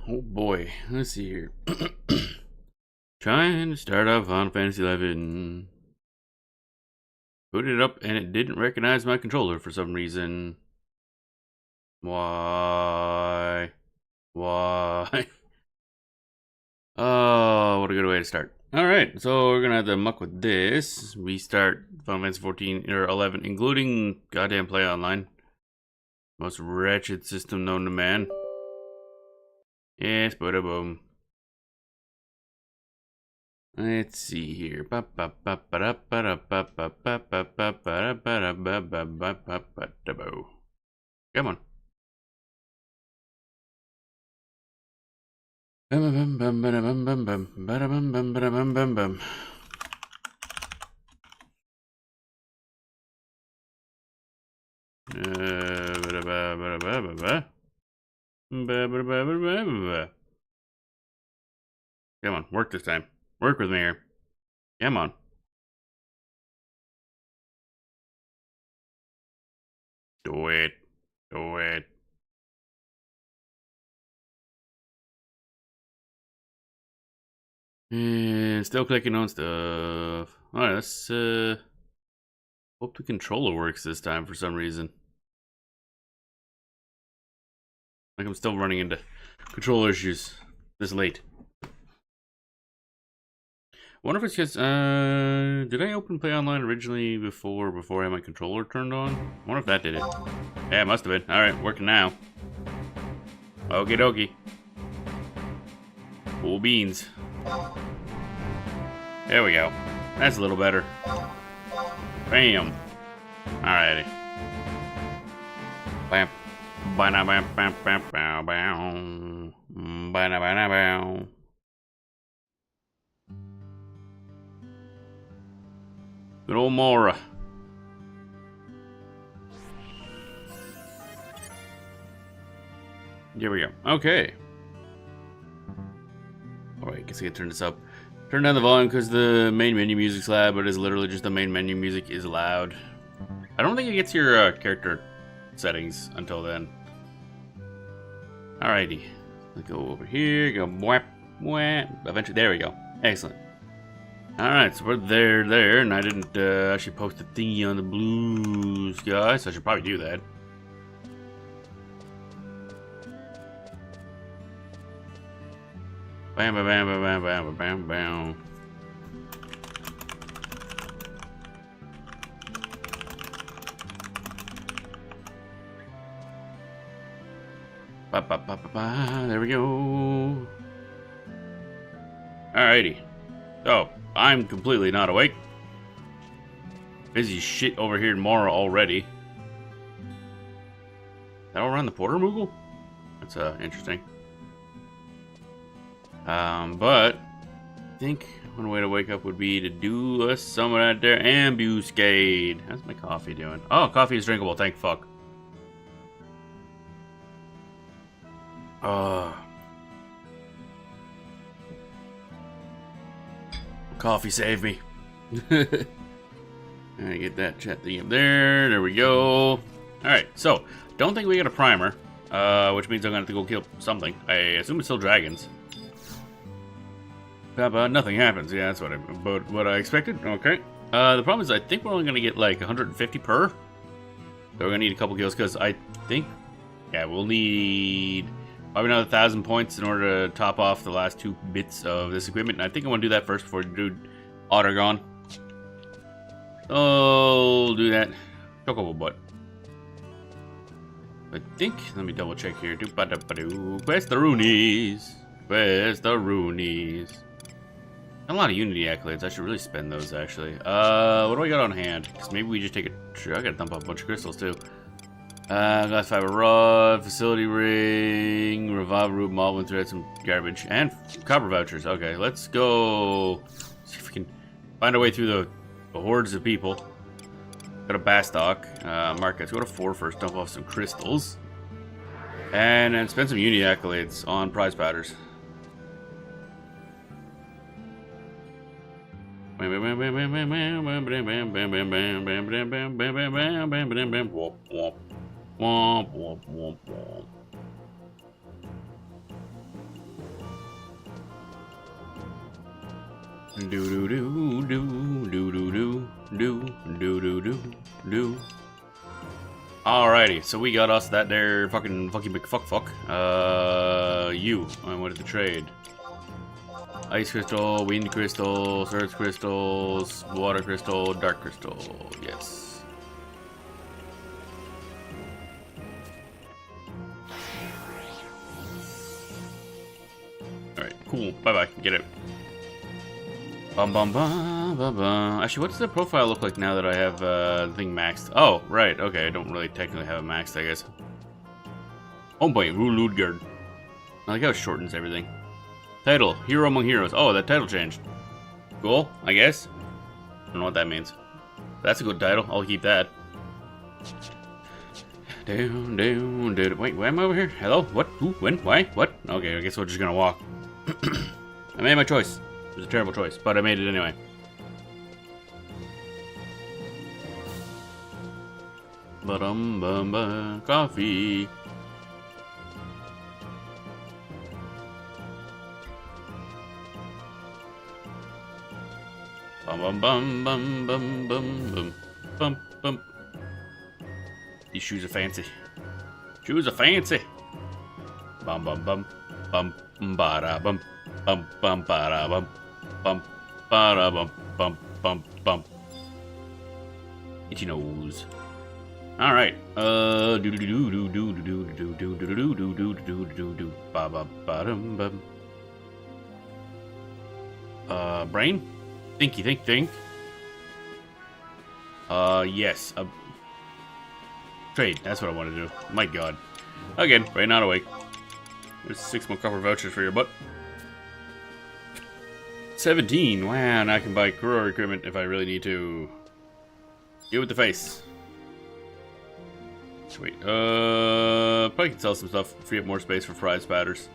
Oh boy, let's see here. Trying to start off on Fantasy 11. Put it up and it didn't recognize my controller for some reason. Why? Why? Oh, what a good way to start. Alright, so we're gonna have to muck with this. We start Final Fantasy 14 or 11, including goddamn Play Online. Most wretched system known to man. Yes, bada boom. Let's see here. Come on. Come on, work this time. Work with me here. Come on. Do it. Do it. And still clicking on stuff. Alright, let's hope the controller works this time for some reason. Like I'm still running into controller issues this late. Wonder if it's because, did I open Play Online originally before I had my controller turned on? I wonder if that did it. Yeah, it must have been. Alright, working now. Okie dokie. Cool beans. There we go. That's a little better. Bam. Alrighty. Bam. Bam bam bam bam bam bam. Bam bam bam. Good old Mora. There we go. Okay. Alright, guess I can turn this up. Turn down the volume because the main menu music's loud, but it's literally just the main menu music is loud. I don't think it gets your character settings until then. Alrighty. Let's go over here, go whap, whap. Eventually, there we go. Excellent. Alright, so we're there, and I didn't actually post a thingy on the blue sky, so I should probably do that. Bam, bam, bam, bam, bam, bam, bam, bam. Ba, ba, ba, ba, ba. There we go. Alrighty. So, I'm completely not awake. Busy shit over here tomorrow already. That'll run the Porter Moogle? That's interesting. But I think one way to wake up would be to do some of that there ambuscade. How's my coffee doing? Oh, coffee is drinkable, thank fuck. Coffee saved me. Alright, get that chat thing up there. There we go. Alright, so don't think we get a primer, which means I'm gonna have to go kill something. I assume it's still dragons. Nothing happens. Yeah, that's what I expected. Okay. The problem is I think we're only gonna get like 150 per. So we're gonna need a couple kills because I think, yeah, we'll need probably another 1,000 points in order to top off the last 2 bits of this equipment. And I think I want to do that first before we do Aht Urhgan. So do that. Chocobo butt. I think. Let me double check here. Where's the Roonies? Where's the Roonies? A lot of Unity accolades. I should really spend those actually. What do I got on hand? Because maybe we just take a. I gotta dump off a bunch of crystals too. Glass fiber rod, facility ring, revive root, moblin thread, some garbage, and copper vouchers. Okay, let's go. See if we can find our way through the hordes of people. Go to Bastock. Markets. Go to 4 first. Dump off some crystals. And then spend some Unity accolades on prize powders. Do do do do do do do do do do do do. Alrighty, so we got us that there fucking McFuck. You. I wanted to trade. Ice crystal, wind crystal, earth crystals, water crystal, dark crystal. Yes. Alright, cool. Bye bye. Get it. Bum bum bum bum bum. Actually, what does the profile look like now that I have the thing maxed? Oh, right. Okay, I don't really technically have it maxed, I guess. Homeboy, Ruludgard. I like how it shortens everything. Title, Hero Among Heroes. Oh, that title changed. Cool, I guess. I don't know what that means. That's a good title. I'll keep that. Down, down, down. Wait, why am I over here? Hello? What? Who? When? Why? What? Okay, I guess we're just gonna walk. I made my choice. It was a terrible choice, but I made it anyway. Ba-dum-bum-ba, coffee. Bum bum bum bum bum bum bum bum. These shoes are fancy. Shoes are fancy. Bum bum bum bum ba da bum bum ba da bum ba da bum. Itchy nose. All right. Do do do do do do do do do do do do do do do ba ba ba dum bum. Brain. Think. Yes. Trade. That's what I want to do. My God. Again, right not awake. There's 6 more copper vouchers for your butt. 17. Wow, now I can buy Kuro equipment if I really need to. Deal with the face. Sweet. Probably can sell some stuff. Free up more space for fried spatters.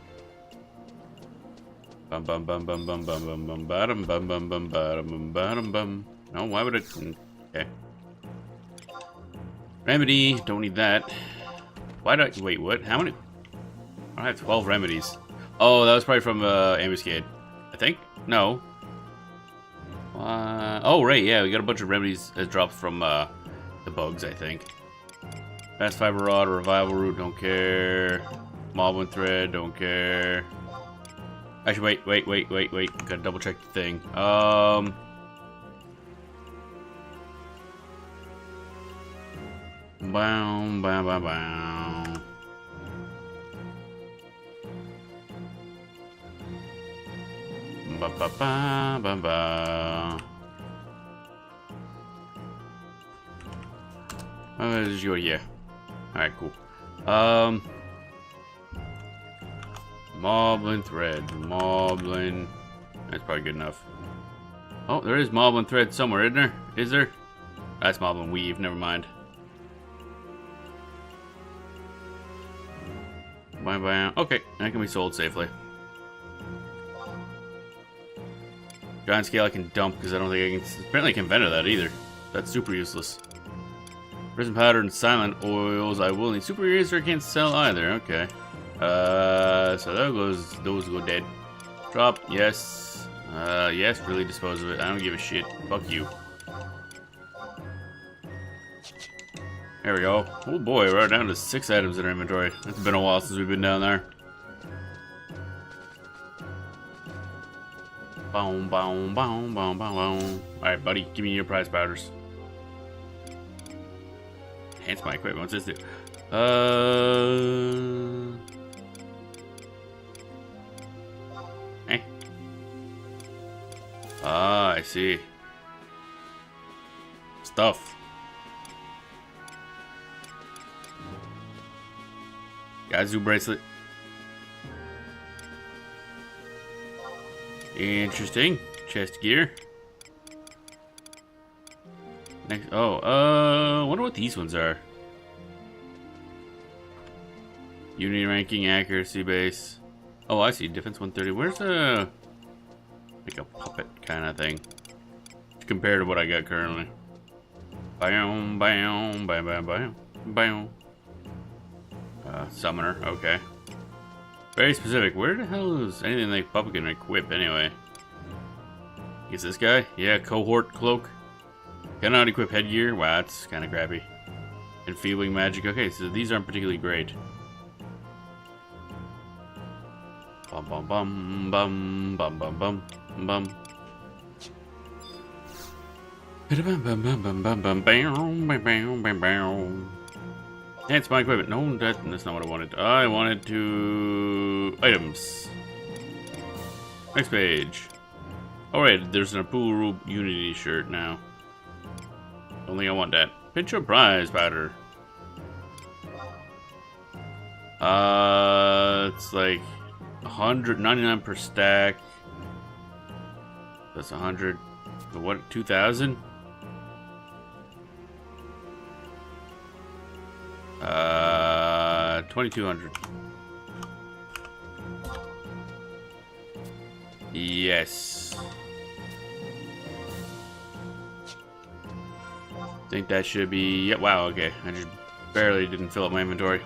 Bum bum bum bum bum bum bum bum bum bum bum bum bum bum bum. No, why would it? Okay. Remedy, don't need that. Why do I wait? What? How many? I have 12 remedies. Oh, that was probably from Ambuscade. I think. No. Oh right, yeah, we got a bunch of remedies that dropped from the bugs. I think. Fast fiber rod, revival root, don't care. Moblin thread, don't care. Actually, wait. Gotta double check the thing. Bow. Is your yeah. Alright, cool. Moblin thread. Moblin. That's probably good enough. Oh, there is Moblin thread somewhere, isn't there? Is there? That's Moblin weave. Never mind. Bam. Okay, that can be sold safely. Giant scale I can dump because I don't think I can. Apparently, I can vendor that either. That's super useless. Prison powder and silent oils. I will need. Super eraser I can't sell either. Okay. So those go dead. Drop, yes. Yes, really dispose of it. I don't give a shit. Fuck you. There we go. Oh boy, we're down to 6 items in our inventory. It's been a while since we've been down there. Boom. Alright, buddy, give me your prize powders. Enhance my equipment. What's this do? Ah, I see. Stuff. Yazoo bracelet. Interesting. Chest gear. Next. Oh, wonder what these ones are. Unity ranking, accuracy base. Oh, I see. Defense 130. Where's the like a puppet kind of thing compared to what I got currently? Bam. Summoner. Okay. Very specific. Where the hell is anything like puppet can equip anyway? Is this guy? Yeah, cohort cloak. Cannot equip headgear. Wow, that's kind of crappy. Enfeebling magic. Okay, so these aren't particularly great. Bum bum bum bum bum bum bum bum. That's my equipment. No, that's not what I wanted. I wanted to... items. Next page. Alright, there's an Apuru Unity shirt now. Only I want that. Pinch prize powder. It's like 199 per stack. That's 100. What, 2,000? 2,200. Yes. Think that should be... yeah, wow, okay. I just barely didn't fill up my inventory.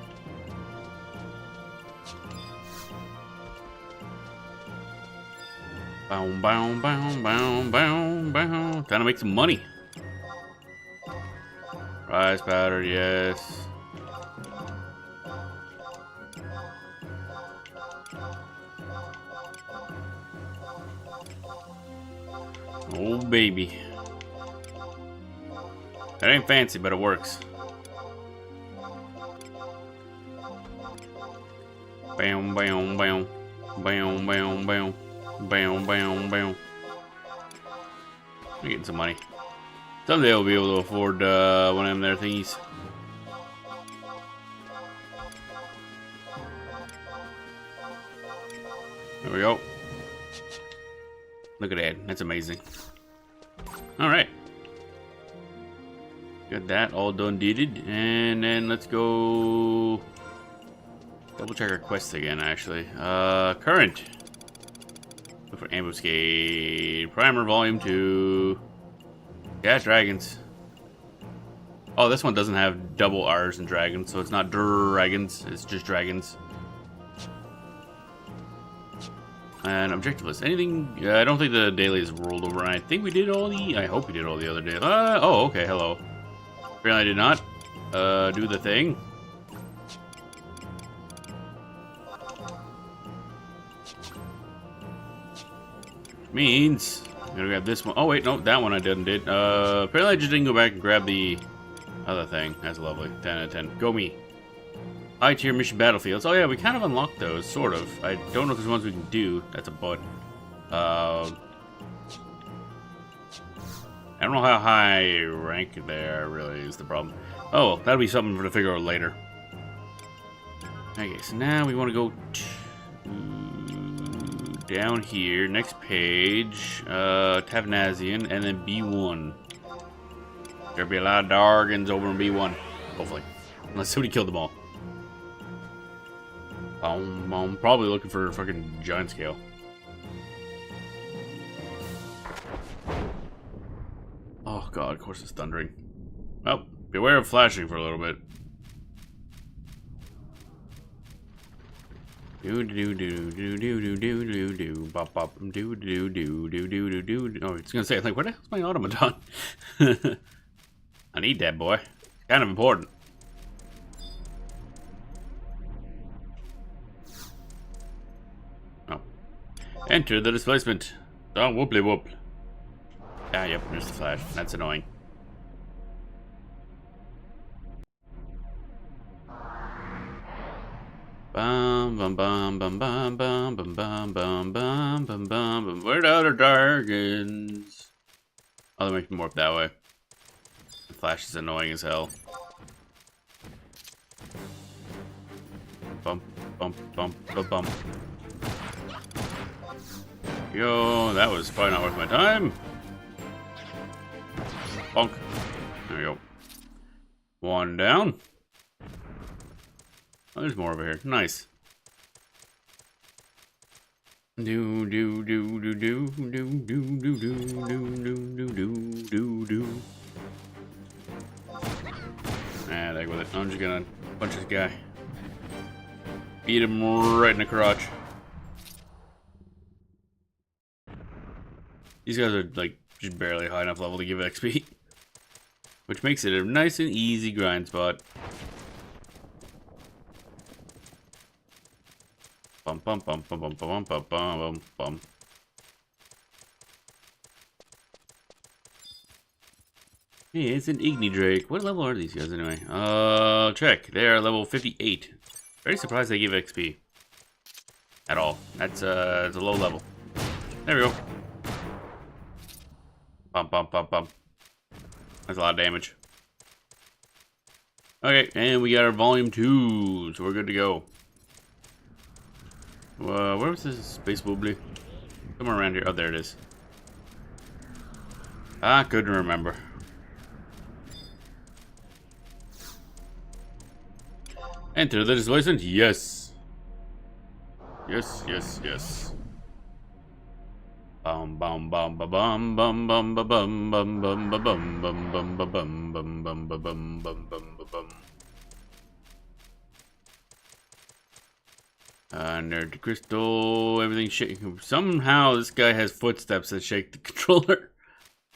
Bow, bow, bow, bow, bow, bow. Time to make some money. Rice powder, yes. Oh, baby. That ain't fancy, but it works. Bam, bam, bam. Bam, bam, bam. Bam, bam, bam. I'm getting some money. Someday I'll be able to afford one of them there thingies. There we go. Look at that. That's amazing. Alright. Got that all done did it. And then let's go double check our quests again actually. Current. Look for Ambuscade. Primer Volume 2. Yeah, dragons. Oh, this one doesn't have double R's and dragons, so it's not dragons, it's just dragons. And objective list. Anything? Yeah, I don't think the daily is rolled over. I think we did all the... I hope we did all the other days. Oh, okay, hello. Apparently I did not do the thing. Which means... I'm gonna grab this one. Oh, wait, no, that one I did. Apparently I just didn't go back and grab the other thing. That's lovely. 10 out of 10. Go me. High tier mission battlefields. Oh yeah, we kind of unlocked those, sort of. I don't know if there's ones we can do. That's a but. I don't know how high rank they are, really, is the problem. Oh, that'll be something to figure out later. Okay, so now we want to go down here, next page, Tavnazian, and then B1. There'll be a lot of Dargans over in B1, hopefully. Unless somebody killed them all. I'm probably looking for a fucking giant scale. Oh god, of course it's thundering. Well, beware of flashing for a little bit. Do do do do do do do do do bop bop do do do do do do do. Oh, it's gonna say like, where the hell's my automaton? I need that boy. Kind of important. Oh, enter the displacement. Oh, whooply whoop. Ah, yep, there's the flash. That's annoying. Bum bum bum bum bum bum bum bum bum bum bum bum. Where the other dragons? Oh, they're making more up that way. The flash is annoying as hell. Bump bump bump bump bump. Yo, that was probably not worth my time. Bonk. There we go. One down. Oh, there's more over here. Nice. Do do do do do do do do do do do do do do. Ah, take with it. I'm just gonna punch this guy. Beat him right in the crotch. These guys are like just barely high enough level to give XP. Which makes it a nice and easy grind spot. Bum bum bum bum bum bum bum bum bum. Hey, it's an Igni Drake. What level are these guys anyway? Check. They are level 58. Very surprised they give XP. At all. It's a low level. There we go. Bump, bump, bump, bump. That's a lot of damage. Okay, and we got our volume 2, so we're good to go. Where was this space bubbly? Somewhere around here. Oh, there it is. Ah, couldn't remember. Enter the displacement. Yes. Yes, yes, yes. Bum bum bum ba bum bum bum ba bum bum bum ba bum bum bum ba bum bum bum ba bum bum bum ba bum. Nerd crystal, everything shaking. Somehow this guy has footsteps that shake the controller.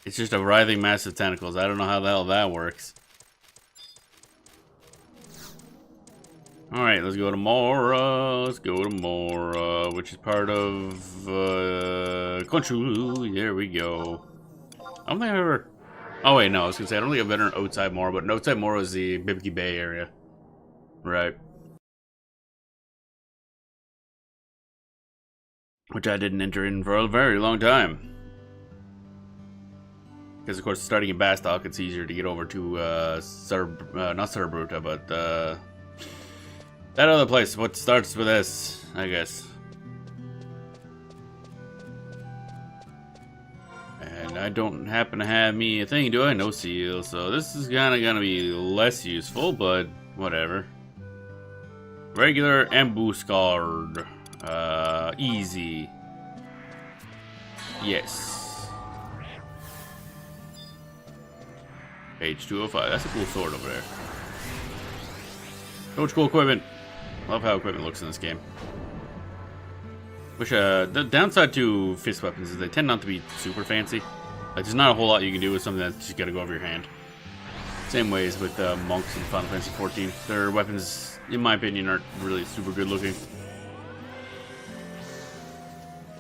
It's just a writhing mass of tentacles. I don't know how the hell that works. Alright, let's go to Mora. Let's go to Mora, which is part of Khonshu. There we go. I don't think I've ever. Oh, wait, no. I was gonna say, I don't think I've been in outside Mora, but outside Mora is the Bibiki Bay area. Right. Which I didn't enter in for a very long time. Because, of course, starting in Bastok, it's easier to get over to, not Cerbruta, but, that other place, what starts with S, I guess. And I don't happen to have me a thing, do I? No seal, so this is kinda gonna be less useful, but whatever. Regular embuscade. Easy. Yes. Page 205. That's a cool sword over there. So much cool equipment. Love how equipment looks in this game. Which, the downside to fist weapons is they tend not to be super fancy. Like, there's not a whole lot you can do with something that's just gotta go over your hand. Same ways with monks in Final Fantasy XIV. Their weapons, in my opinion, aren't really super good looking.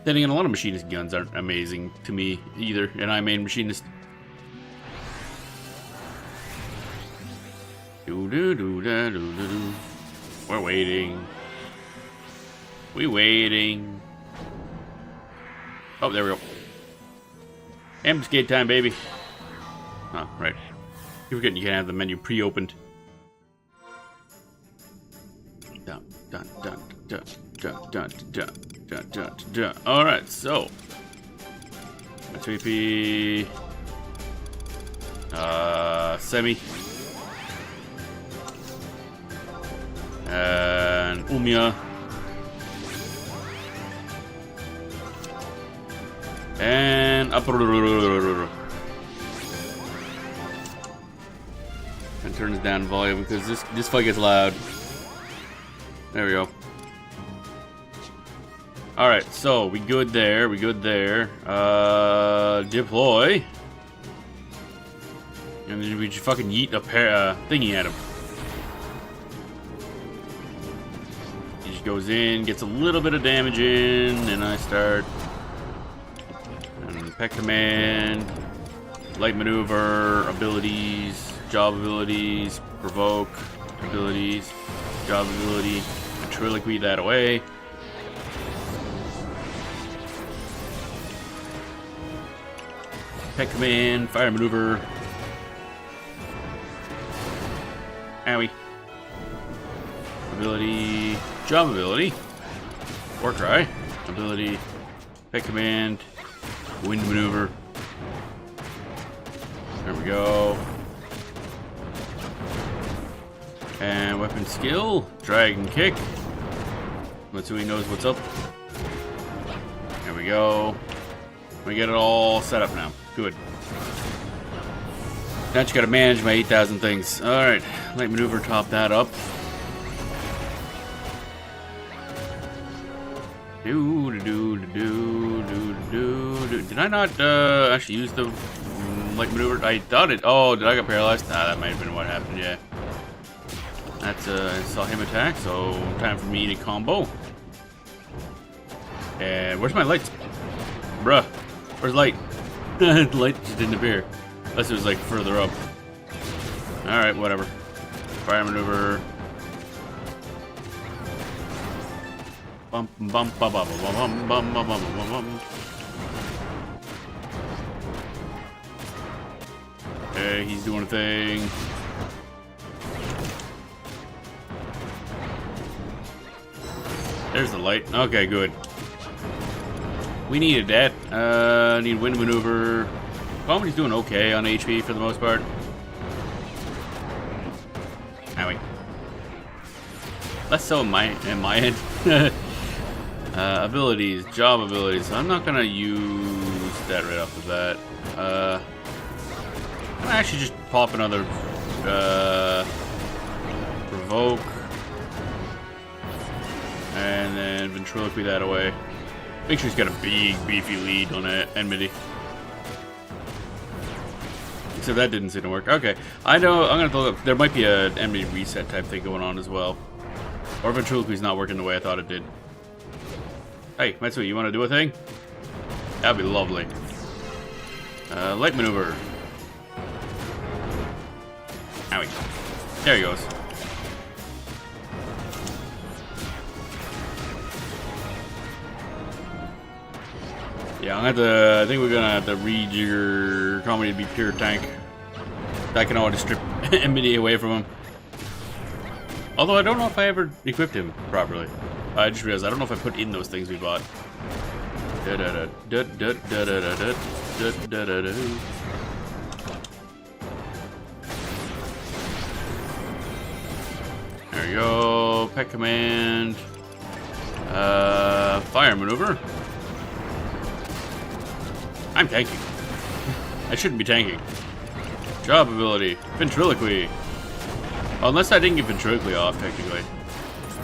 Then again, a lot of machinist guns aren't amazing to me either, and I'm a machinist. We're waiting. We waiting. Oh, there we go. Ambuscade time, baby. Oh, right. You're forgetting you can't have the menu pre-opened. Dun, dun, dun, dun, dun, dun, dun, dun, dun, dun. Alright, so. SVP. Semi. And Umia. And up. And turn this down volume because this fight gets loud. There we go. Alright, so we good there, we good there. Deploy. And then we just fucking yeet a thingy at him. He just goes in, gets a little bit of damage in, and I start. And Pet Command, Light Maneuver, abilities, Job abilities, Provoke, abilities, Job ability, Ventriloquy that away. Pet Command, Fire Maneuver. Owie. Ability, Job ability, War Cry, ability, Pet Command, Wind Maneuver. There we go. And weapon skill, Dragon Kick. Matsui knows what's up. There we go. We get it all set up now. Good. Now just gotta manage my 8,000 things. Alright, light maneuver, top that up. Did I not actually use the light maneuver? I thought it. Oh, did I get paralyzed? Nah, that might have been what happened. Yeah. That's I saw him attack, so time for me to combo. And where's my lights? Bruh, where's light? The light just didn't appear. Unless it was like further up. Alright, whatever. Fire maneuver. Bum bum bum bum bum bum bum bum bum. Okay, he's doing a thing. There's the light. Okay, good. We needed that. Need wind maneuver. Comedy's doing okay on HP for the most part. Owie. Less so in my end. Abilities, job abilities. I'm not gonna use that right off the bat. I'm gonna actually just pop another provoke. And then ventriloquy that away. Make sure he's got a big, beefy lead on that enmity. Except that didn't seem to work. Okay, I know. I'm gonna look up. There might be an enmity reset type thing going on as well. Or ventriloquy's not working the way I thought it did. Hey, Matsui, you want to do a thing? That'd be lovely. Light maneuver. Owie. There he goes. Yeah, I think we're gonna have to rejigger Comedy to be pure tank. That can already strip enmity away from him. Although I don't know if I ever equipped him properly. I just realized I don't know if I put in those things we bought. There we go. Pet command. Fire maneuver. I'm tanking. I shouldn't be tanking. Job ability. Ventriloquy. Well, unless I didn't get ventriloquy off, technically. I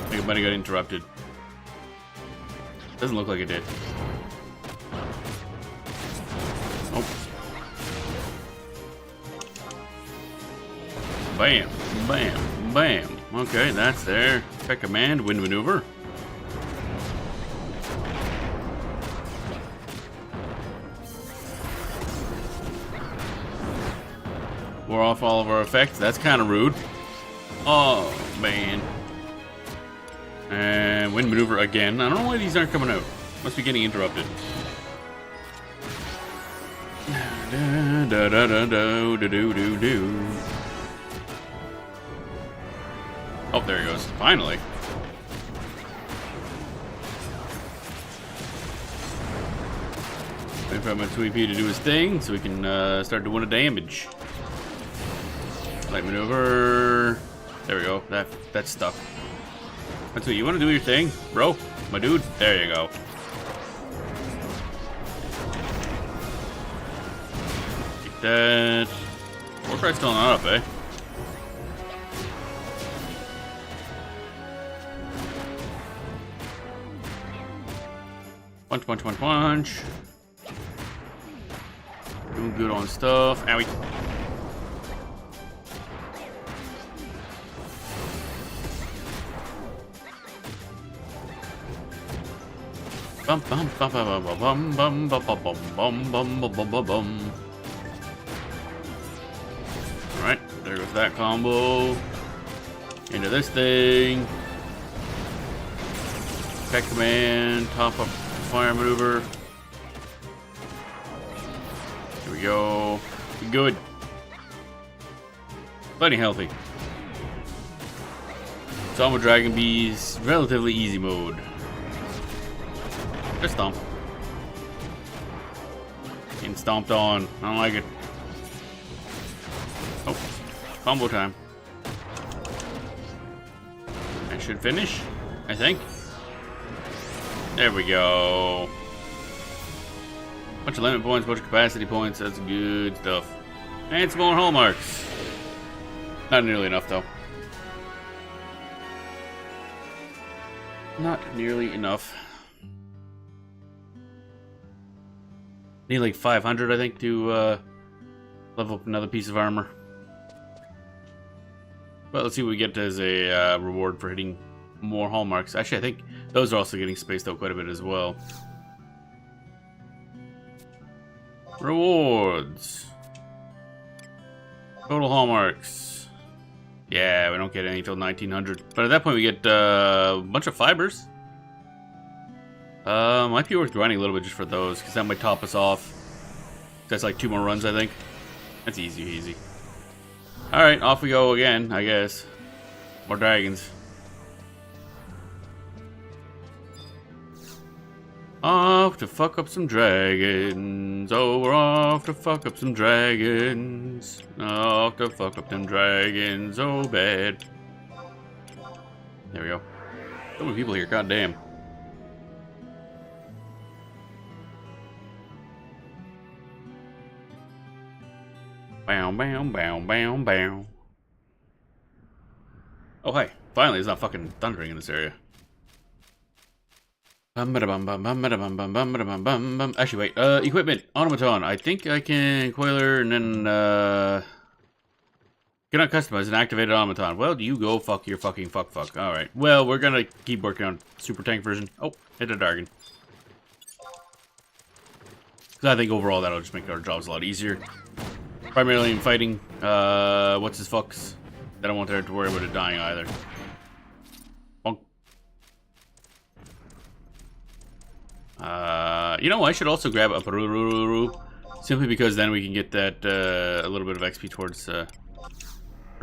think it might have got interrupted. Doesn't look like it did. Oh. Bam. Bam. Bam. Okay, that's there. Pet command. Wind maneuver. We're off all of our effects. That's kind of rude. Oh, man. And wind maneuver again. I don't know why these aren't coming out. Must be getting interrupted. Oh, there he goes. Finally. Wait for my Tweepy to do his thing so we can start doing the damage. Light maneuver. There we go. That's stuck. That's what you want to do your thing, bro? My dude? There you go. Take that. Warcry's still not up, eh? Punch, punch, punch, punch. Doing good on stuff. Owie. Bum bum bum bum bum bum bum bum bum bum bum bum bum. Alright, there goes that combo. Into this thing. Pet command, top up fire maneuver. Here we go. Good. Plenty healthy. Stomp with Dragon Bees, relatively easy mode. Just stomp. Getting stomped on. I don't like it. Oh, combo time. I should finish, I think. There we go. Bunch of limit points, bunch of capacity points. That's good stuff. And some more hallmarks. Not nearly enough, though. Not nearly enough. Need like 500, I think, to level up another piece of armor. But let's see what we get as a reward for hitting more hallmarks. Actually, I think those are also getting spaced out quite a bit as well. Rewards. Total hallmarks. Yeah, we don't get any till 1900. But at that point, we get a bunch of fibers. Might be worth grinding a little bit just for those, because that might top us off. That's like 2 more runs, I think. That's easy. Alright, off we go again, I guess. More dragons. Off to fuck up some dragons. Oh, we're off to fuck up some dragons. Off to fuck up them dragons. Oh, bad. There we go. So many people here, goddamn. Bow. Oh, hi. Finally, it's not fucking thundering in this area. Actually, wait. Equipment. Automaton. I think I can coiler and then, cannot customize an activated automaton. Well, you go fuck your fucking fuck. Alright. Well, we're gonna keep working on super tank version. Oh, hit a Dargan. Because I think overall that'll just make our jobs a lot easier. Primarily in fighting, what's his fucks. I don't want her to worry about it dying either. Bonk. You know, I should also grab a Parururu, simply because then we can get that, a little bit of XP towards, her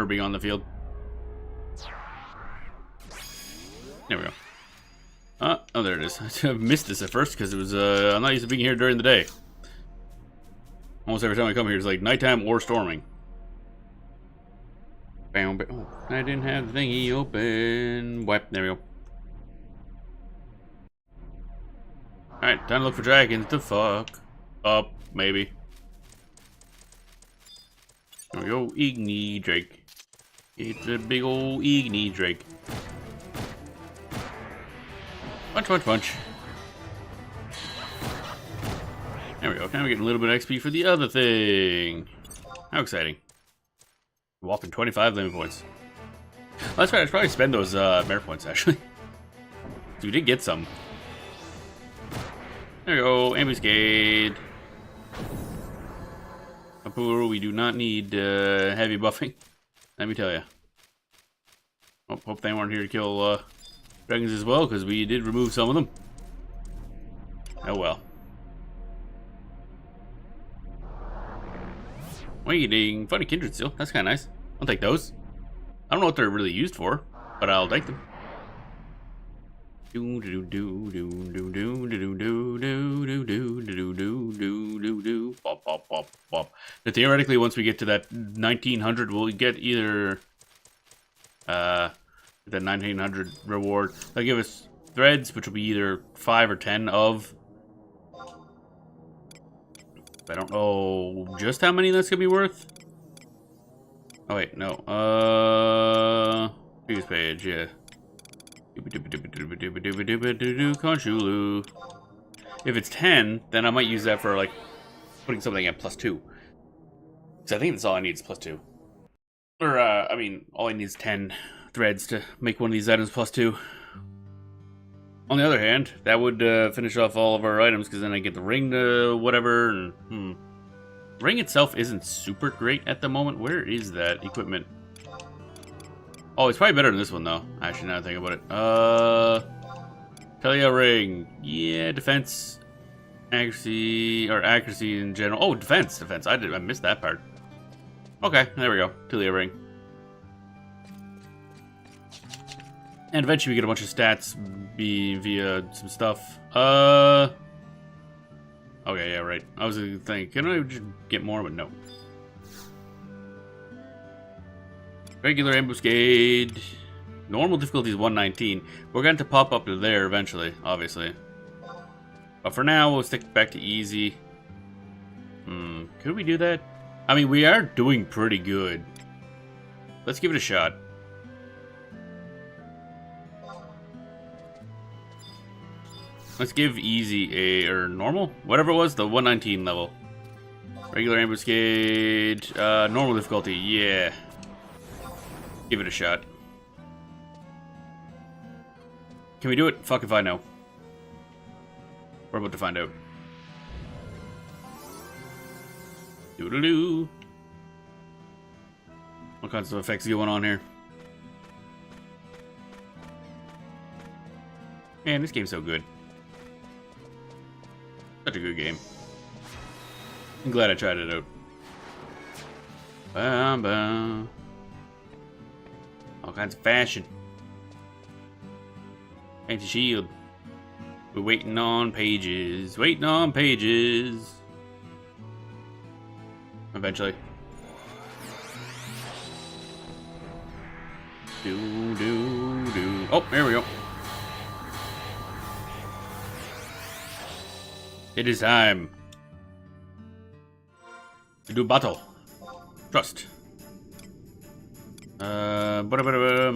being on the field. There we go. Oh, there it is. I missed this at first because it was, I'm not used to being here during the day. Almost every time I come here, it's like nighttime or storming. Bam, bam. Oh, I didn't have the thingy open. Wipe. There we go. Alright, time to look for dragons to fuck up, maybe. There we go. Igni Drake. It's a big old Igni Drake. Punch. There we go. Now we're getting a little bit of XP for the other thing. How exciting. Whopping 25 limit points. Well, that's right. I should probably spend those merit points, actually. So we did get some. There we go. Ambuscade. Apuru, we do not need heavy buffing. Let me tell you. Oh, hope they weren't here to kill dragons as well, because we did remove some of them. Oh well. Waiting. Funny kindred seal. That's kind of nice. I'll take those. I don't know what they're really used for, but I'll take them. Bop. But theoretically, once we get to that 1900, we'll get either the 1900 reward. They'll give us threads, which will be either 5 or 10 of. I don't know just how many that's gonna be worth. Oh wait, no. Previous page, yeah. Conchulu. If it's 10, then I might use that for like putting something at +2. Because I think that's all I need is +2. Or I mean, all I need is 10 threads to make one of these items +2. On the other hand, that would finish off all of our items, because then I get the ring to whatever, and ring itself isn't super great at the moment. Where is that equipment? Oh, it's probably better than this one, though. Actually, now I think about it. Telia ring. Yeah, defense, accuracy, or accuracy in general. Oh, defense. I missed that part. Okay, there we go. Telia ring. And eventually we get a bunch of stats via some stuff. Okay, yeah, right. I was thinking, can I just get more? But no. Regular ambuscade. Normal difficulty is 119. We're going to pop up to there eventually, obviously. But for now, we'll stick back to easy. Could we do that? I mean, we are doing pretty good. Let's give it a shot. Let's give easy or normal, whatever it was, the 119 level. Regular ambuscade, normal difficulty, yeah. Give it a shot. Can we do it? Fuck if I know. We're about to find out. Doodaloo. All kinds of effects going on here. Man, this game's so good. Such a good game. I'm glad I tried it out. Bam, bam. All kinds of fashion. Anti-shield. We're waiting on pages. Waiting on pages. Eventually. Do. Oh, there we go. It is time to do battle. Trust.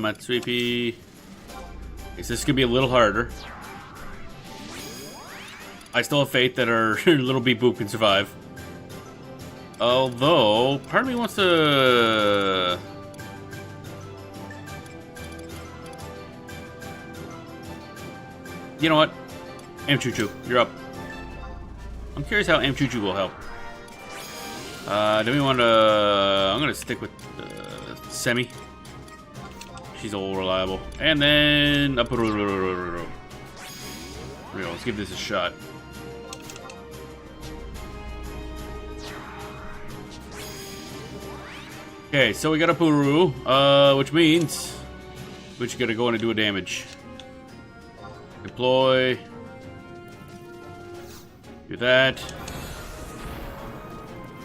Matsuipi. This is gonna be a little harder. I still have faith that our little beep boop can survive. Although, part of me wants to. You know what? Choo-Choo, you're up. I'm curious how Choo-Choo will help. Do we want to... I'm going to stick with Semi. She's all reliable. And then... Let's give this a shot. Okay, so we got a Puru, which means we just gotta go in and do a damage. Deploy. Do that.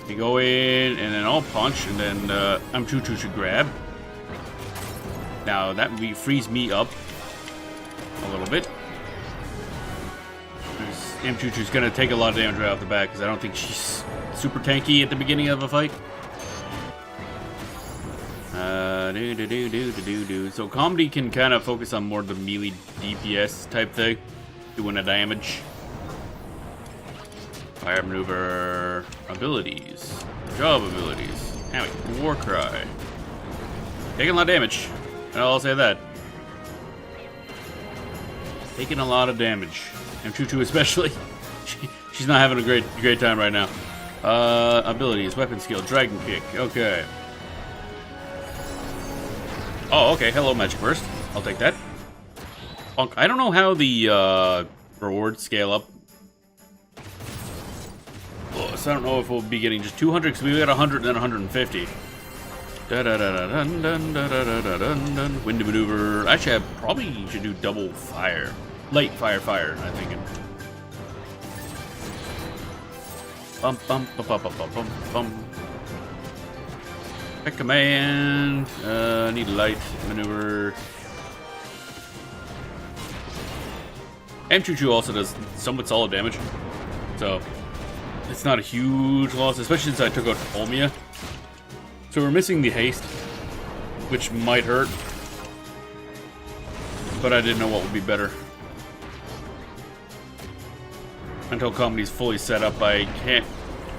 You go in, and then I'll punch, and then Choo-Choo should grab. Now that frees me up a little bit. Choo-Choo's gonna take a lot of damage right off the bat because I don't think she's super tanky at the beginning of a fight. So comedy can kind of focus on more the melee DPS type thing, doing the damage. Fire maneuver abilities, job abilities. Anyway, war cry. Taking a lot of damage. I'll say that. Taking a lot of damage. And Choo-Choo especially. She's not having a great time right now. Abilities, weapon skill, dragon kick. Okay. Oh, okay. Hello, magic burst. I'll take that. I don't know how the rewards scale up. So I don't know if we'll be getting just 200 because we got 100 and then 150. Wind maneuver. Actually, I probably should do double fire. Light fire, I'm thinking. Bum. Pick command. Need light maneuver. And Choo-Choo also does somewhat solid damage. So it's not a huge loss, especially since I took out Olmia. So we're missing the haste, which might hurt. But I didn't know what would be better. Until comedy's fully set up, I can't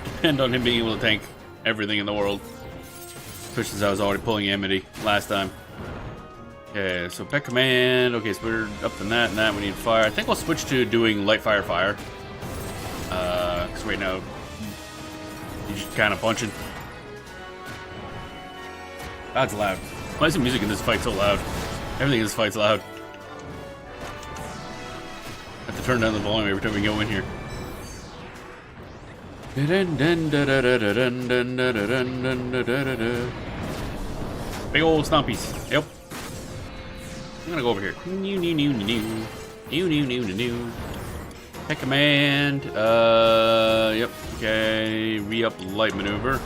depend on him being able to tank everything in the world. Especially since I was already pulling Amity last time. Okay, so pet command. Okay, so we're up to that and that. We need fire. I think we'll switch to doing light fire. Because right now, you're just kind of punching. That's loud. Why is the music in this fight so loud? Everything in this fight's loud. I have to turn down the volume every time we go in here. Big old stompies. Yep. I'm gonna go over here. New. Pet command. Yep. Okay. Re-up light maneuver.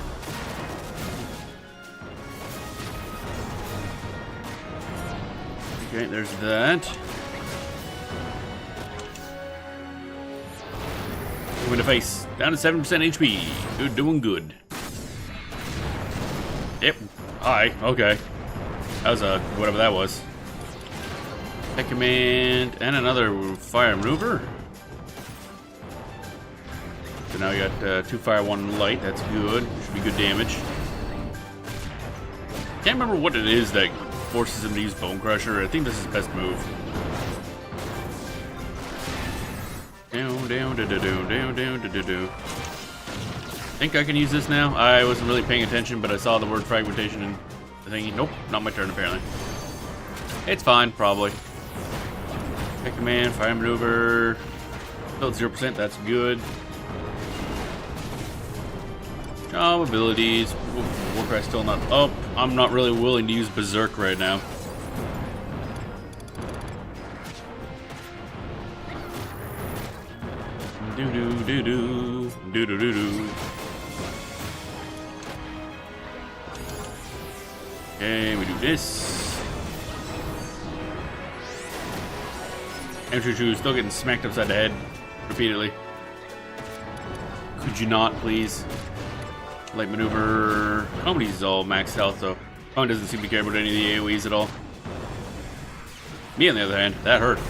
Okay, there's that. In the face. Down to 7% HP. Good, doing good. Yep. Hi. Okay. That was whatever that was. Pet command and another fire maneuver. So now we got 2 fire, 1 light. That's good. Should be good damage. Can't remember what it is that forces him to use Bone Crusher. I think this is his best move. Down, down, da da down, down, down, da da do. Think I can use this now? I wasn't really paying attention, but I saw the word fragmentation and the thingy. Nope, not my turn apparently. It's fine, probably. Pick command, fire maneuver. Still at 0%, that's good. Job abilities. Warcry still not up. I'm not really willing to use Berserk right now. Do do do do do do do do. Okay, we do this. Choo still getting smacked upside the head repeatedly. Could you not, please? Light maneuver. Nobody's all maxed health, though. Kong doesn't seem to care about any of the AoEs at all. Me, on the other hand, that hurt.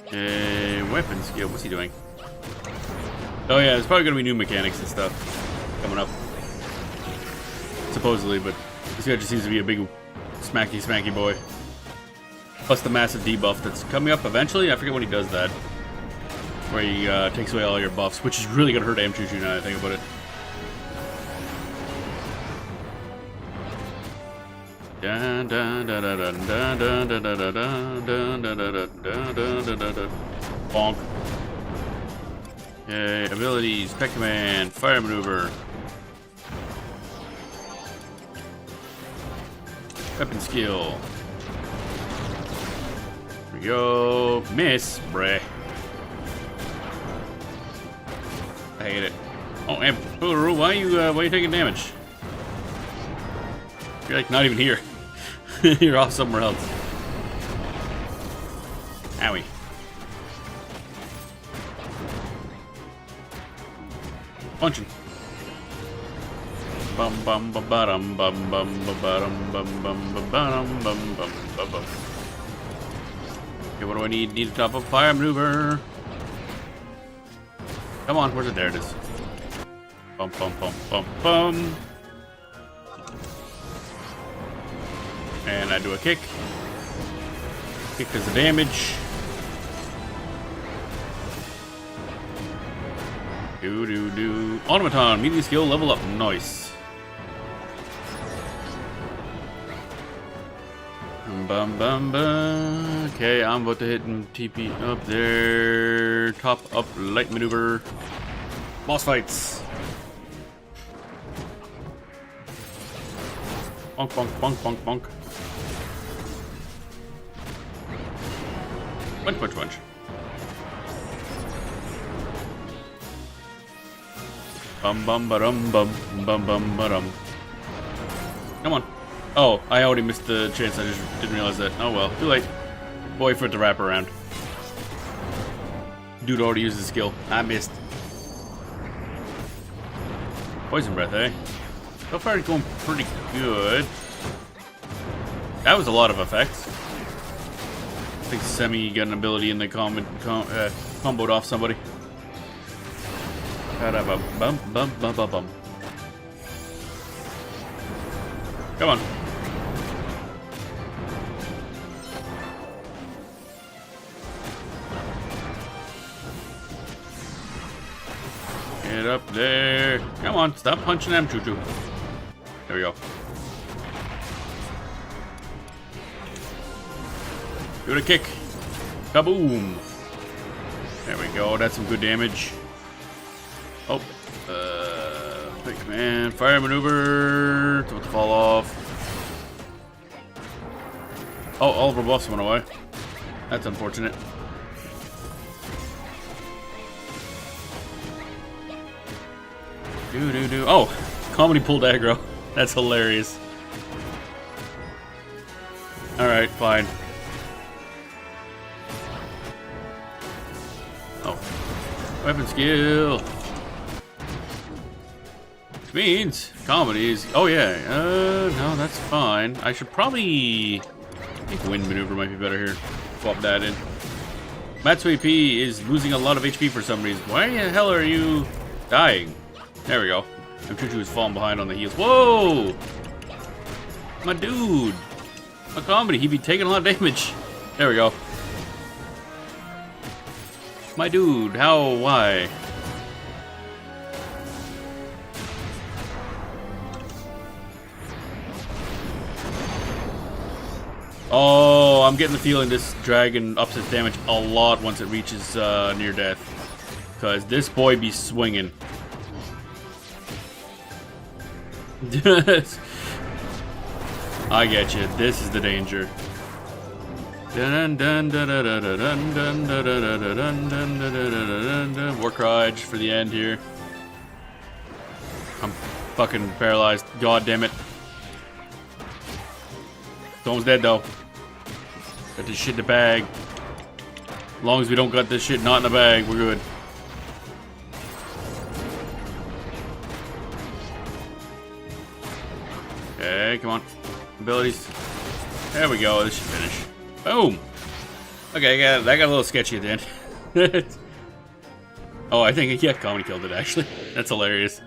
Okay, weapon skill. What's he doing? Oh yeah, there's probably gonna be new mechanics and stuff coming up. Supposedly, but this guy just seems to be a big smacky boy. Plus the massive debuff that's coming up eventually. I forget when he does that. Where he takes away all your buffs, which is really gonna hurt Choo now that I think about it. Dun dun dun dun dun dun dun dun dun dun dun dun dun. Bonk. Okay, abilities, Pet Command, Fire Maneuver. Weapon skill. Here we go. Miss, bruh. I hate it. Oh, and Poolaroo, why are you taking damage? You're like not even here. You're off somewhere else. Owie. Punching. Bum bum bum bum bum bum bum bum bum bum bum bum bum bum. Okay, what do I need? Need to top up fire maneuver. Come on, where's it? There it is. Bum bum bum bum bum. And I do a kick. Kick does the damage. Do do do. Automaton, melee skill level up. Nice. Bum bum bum. Okay, I'm about to hit and TP up there. Top up light maneuver. Boss fights. Bonk bonk bonk bonk bonk. Punch punch punch. Bum bum ba-dum bum bum bum ba-dum. Come on. Oh, I already missed the chance. I just didn't realize that. Oh well, too late. Boy for it to wrap around. Dude already used the skill. I missed. Poison breath, eh? So far it's going pretty good. That was a lot of effects. I think Semi got an ability in the comboed off somebody. Bum bum bum bum bum. Come on. Get up there. Come on, stop punching them, Choo Choo. There we go. Do the kick. Kaboom. There we go. That's some good damage. Oh. Big command. Fire maneuver. It's about to fall off. Oh, all of our buffs went away. That's unfortunate. Do do do. Oh, comedy pulled aggro. That's hilarious. Alright, fine. Oh. Weapon skill. Which means comedies. Oh yeah. No, that's fine. I should probably. I think wind maneuver might be better here. Swap that in. Matsu AP is losing a lot of HP for some reason. Why the hell are you dying? There we go. I'm Choo-Choo is falling behind on the heels. Whoa! My dude. My comedy, he'd be taking a lot of damage. There we go. My dude, how, why? Oh, I'm getting the feeling this dragon ups its damage a lot once it reaches near death. Because this boy be swinging. I get you. This is the danger. War cry just for the end here. I'm fucking paralyzed. God damn it. Someone's dead though. Got this shit in the bag. As long as we don't got this shit not in the bag, we're good. Okay, come on. Abilities. There we go. This should finish. Boom. Okay, that got a little sketchy at the end. Oh, I think, yeah, Comedy killed it, actually. That's hilarious.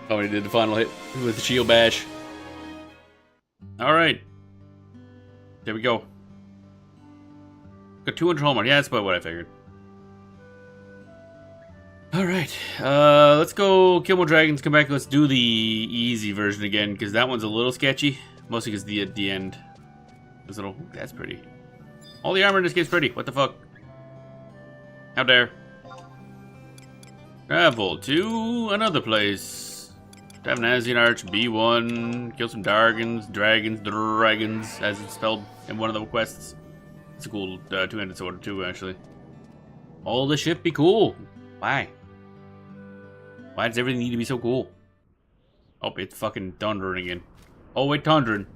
Comedy did the final hit with the shield bash. Alright. There we go. Got 200 Hallmark. Yeah, that's about what I figured. Alright. Let's go kill more dragons. Come back. Let's do the easy version again, because that one's a little sketchy. Mostly because at the end. This little. That's pretty. All the armor in this game's pretty. What the fuck? How dare. Travel to another place. Davnazian Arch, B1, kill some dragons, as it's spelled in one of the quests. It's a cool two-handed sword too, actually. All this shit be cool. Why? Why does everything need to be so cool? Oh, it's fucking thundering again. Oh, wait, thundering.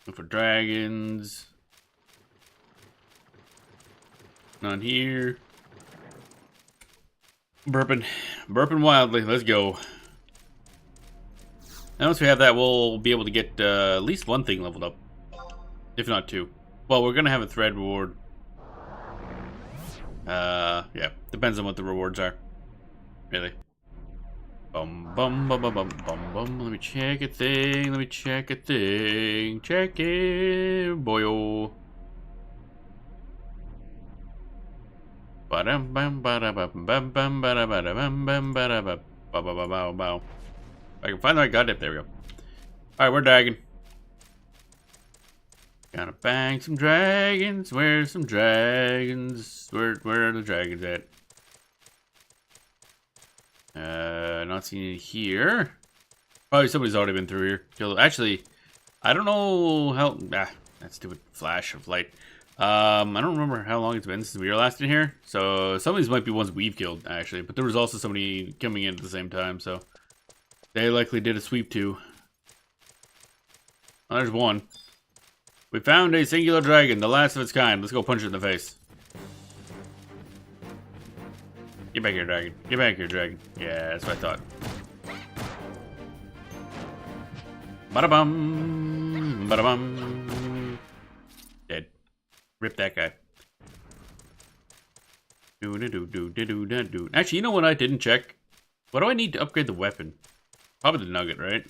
Look for dragons. None here. Burping wildly. Let's go. And once we have that, we'll be able to get at least one thing leveled up, if not two. Well, we're gonna have a thread reward. Yeah, depends on what the rewards are. Really. Bum bum bum bum bum bum bum. Let me check a thing. Let me check a thing. Check it, boyo. Ba-dum bum ba-da-bum bum bum ba-da-ba-da-bum bum ba-da-ba ba-ba-ba-bow. I can find the right goddamn. There we go. Alright, we're dragging. Gotta bang some dragons. Where's some dragons? Where are the dragons at? Not seeing it here. Probably somebody's already been through here. Killed. Actually, I don't know how. That stupid flash of light. I don't remember how long it's been since we were last in here. So some of these might be ones we've killed, actually. But there was also somebody coming in at the same time, so they likely did a sweep too. Oh, there's one. We found a singular dragon, the last of its kind. Let's go punch it in the face. Get back here, dragon. Get back here, dragon. Yeah, that's what I thought. Ba-da-bum. Ba-da-bum. Dead. Rip that guy. Do-do-do-do-do-do-do. Actually, you know what I didn't check? What do I need to upgrade the weapon? Probably the nugget, right?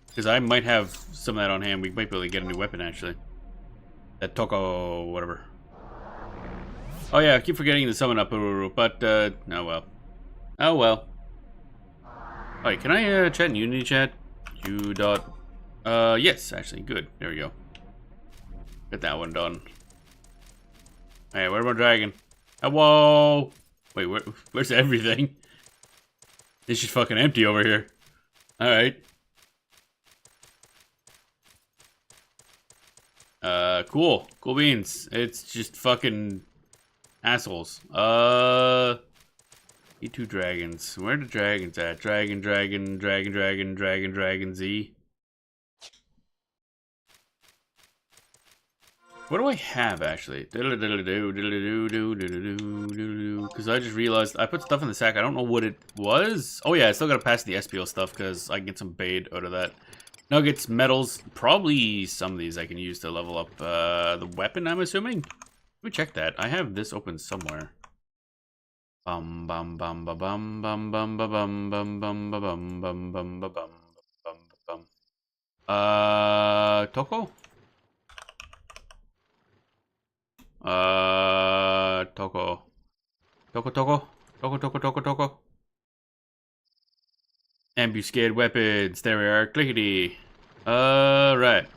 Because I might have some of that on hand. We might be able to get a new weapon, actually. That Toko, whatever. Oh yeah, I keep forgetting to summon up, but, oh well. Oh well. Alright, can I, chat in Unity chat? Yes, actually, good. There we go. Get that one done. Alright, where's my dragon? Whoa! Wait, where's everything? It's just fucking empty over here. Alright. Cool. Cool beans. It's just fucking assholes. E2 dragons. Where are the dragons at? Dragon Z. What do I have, actually? Because I just realized I put stuff in the sack. I don't know what it was. Oh yeah, I still gotta pass the SPL stuff because I can get some bait out of that. Nuggets, metals. Probably some of these I can use to level up the weapon, I'm assuming. Let me check that. I have this open somewhere. Bum bum bum ba bum bum bum ba bum bum bum ba bum bum bum ba bum bum bum. Toko? Toko. Toko Toko? Toko Toko Toko Toko? Ambuscade weapons. There we are. Clickety. Right.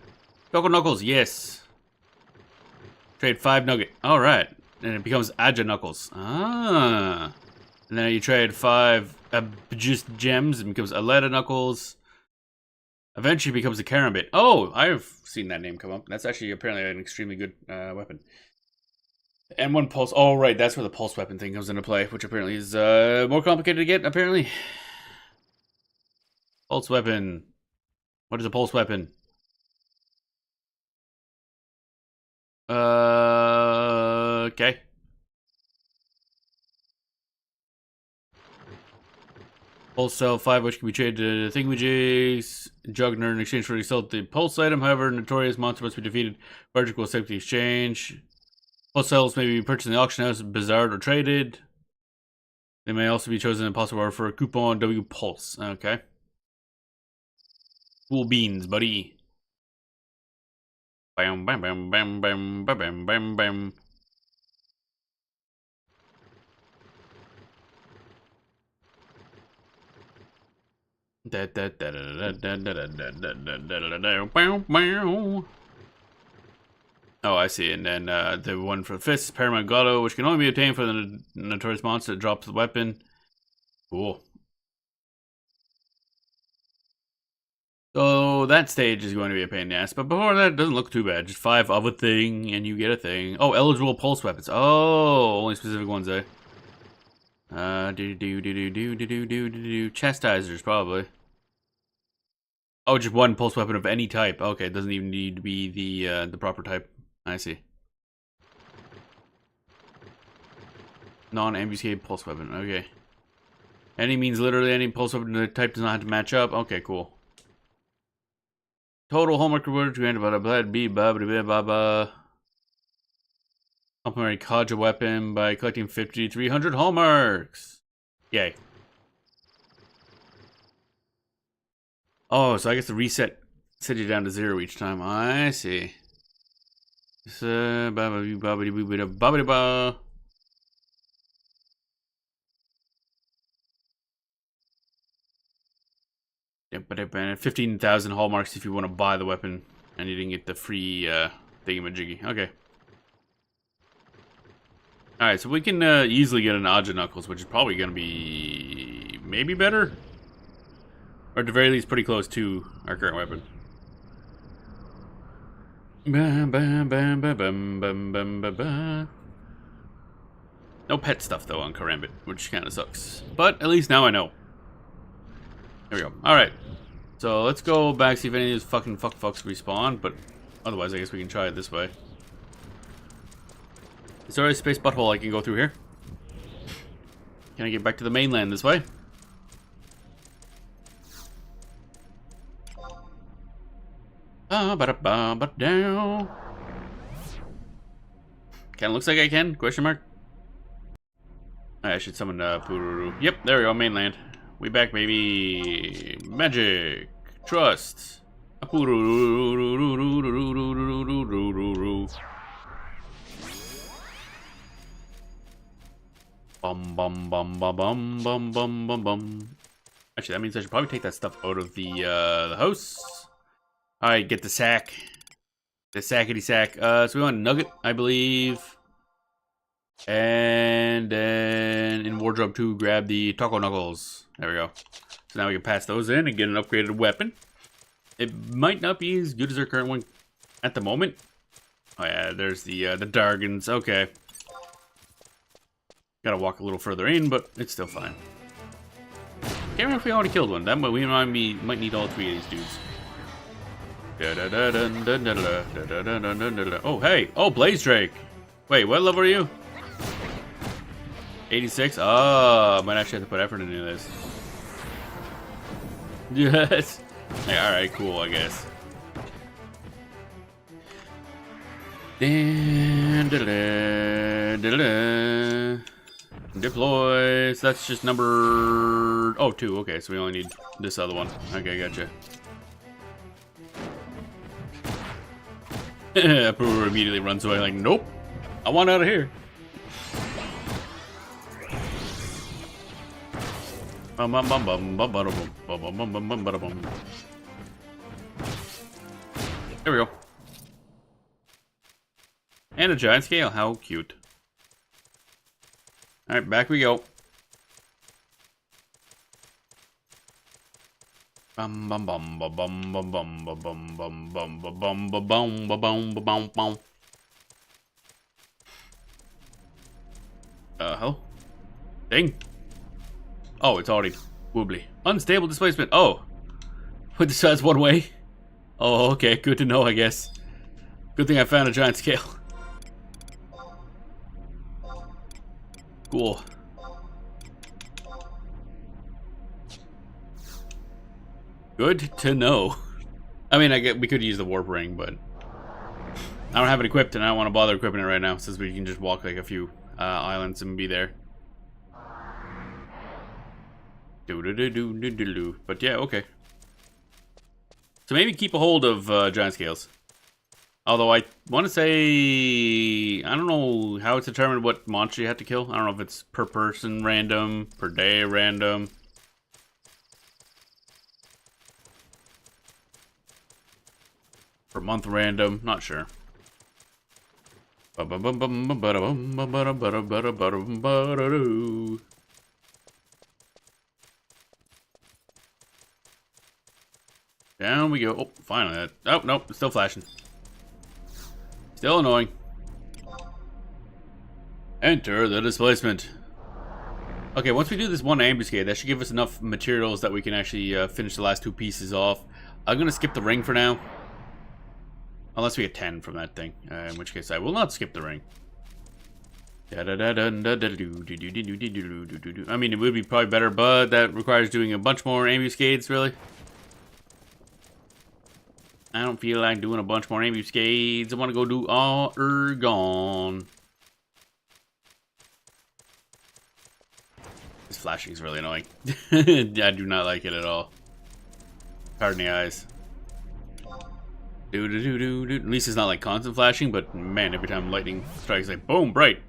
Toko Knuckles, yes. Trade 5 nugget. Alright. And it becomes Aja Knuckles. Ah. And then you trade 5 just gems and becomes Aleta Knuckles. Eventually becomes a Karambit. Oh, I've seen that name come up. That's actually apparently an extremely good weapon. And one pulse. Oh, right. That's where the pulse weapon thing comes into play, which apparently is more complicated to get, apparently. Pulse weapon. What is a pulse weapon? Okay. Pulse cell 5, which can be traded to thingamajigs. Juggler in exchange for the result the pulse item. However, notorious monster must be defeated. Verdict will accept the exchange. Pulse cells may be purchased in the auction house, bazared, or traded. They may also be chosen in possible order for a coupon W Pulse. Okay. Cool beans, buddy. Bam bam bam bam bam bam bam bam. Oh, I see. And then the one for the fist, Paramount Gato, which can only be obtained for the notorious monster that drops the weapon. Cool. So that stage is going to be a pain in the ass, but before that, it doesn't look too bad. Just 5 of a thing, and you get a thing. Oh, eligible pulse weapons. Oh, only specific ones, eh? Chastisers, probably. Oh, just one pulse weapon of any type. Okay, it doesn't even need to be the proper type. I see. Non-ambuscade pulse weapon. Okay. Any means literally any pulse weapon the type does not have to match up. Okay, cool. Total hallmark reward granted by the blood B baba. Complimentary Kaja weapon by collecting 5,300 hallmarks. Yay. Oh, so I guess the reset set you down to 0 each time. I see. So, 15,000 hallmarks if you want to buy the weapon, and you didn't get the free thingamajiggy. Okay. Alright, so we can easily get an Aja Knuckles, which is probably going to be maybe better. Or at the very least, pretty close to our current weapon. No pet stuff, though, on Karambit, which kind of sucks. But at least now I know. There we go. Alright. So let's go back, see if any of these fucking fucks respawn. But otherwise, I guess we can try it this way. Is there a space butthole I can go through here? Can I get back to the mainland this way? Down. Kinda looks like I can? Question mark. I should summon Pururu. Yep, there we go, mainland. We back, baby. Magic. Trust. Bum bum bum bum bum bum bum bum bum. Actually, that means I should probably take that stuff out of the house. Alright, get the sack. The sackety sack. So we want a nugget, I believe. And then in wardrobe 2, grab the Taco Knuckles. There we go. So now we can pass those in and get an upgraded weapon. It might not be as good as our current one at the moment. Oh yeah, there's the Dargans. Okay. Gotta walk a little further in, but it's still fine. Can't remember if we already killed one. That we might need all 3 of these dudes. Oh, hey. Oh, Blaze Drake. Wait, what level are you? 86? Oh, I might actually have to put effort into this. Yes. Hey, alright, cool, I guess. Deploy. So that's just number... Oh, 2. Okay, so we only need this other one. Okay, gotcha. Pooh immediately runs away like, nope. I want out of here. There we go. And a giant scale. How cute. Alright, back we go. Bum bum bum bum bum bum bum bum bum bum bum bum bum bum bum bum. Hello? Ding. Oh, it's already wobbly. Unstable displacement. Oh. Put this as one way. Oh, okay. Good to know, I guess. Good thing I found a giant scale. Cool. Good to know. I mean, we could use the warp ring, but I don't have it equipped, and I don't want to bother equipping it right now, since we can just walk like a few islands and be there. But yeah, okay. So maybe keep a hold of giant scales. Although I want to say, I don't know how it's determined what monster you have to kill. I don't know if it's per person random, per day random. Per month random, not sure. Down we go. Oh, finally. Oh, nope, it's still flashing. Still annoying. Enter the displacement. Okay, once we do this one ambuscade, that should give us enough materials that we can actually finish the last 2 pieces off. I'm gonna skip the ring for now. Unless we get 10 from that thing. In which case I will not skip the ring. I mean, it would be probably better, but that requires doing a bunch more ambuscades, really. I don't feel like doing a bunch more ambuscades. I want to go do Aht Urhgan. This flashing is really annoying. I do not like it at all. Pardon the eyes. At least it's not like constant flashing, but man, every time lightning strikes, like boom, bright.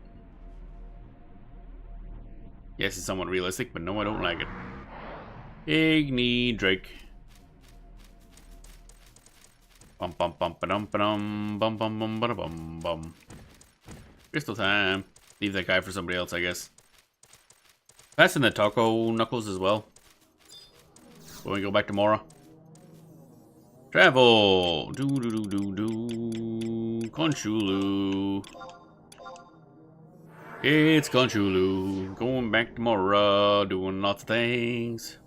Yes, it's somewhat realistic, but no, I don't like it. Igni Drake. Bum bum bum ba-dum ba-dum bum bum bum ba-da-bum bum. Crystal time. Leave that guy for somebody else, I guess. Passing the taco knuckles as well. When we go back tomorrow. Travel. Conchulu. It's Conchulu. Going back tomorrow. Doing lots of things.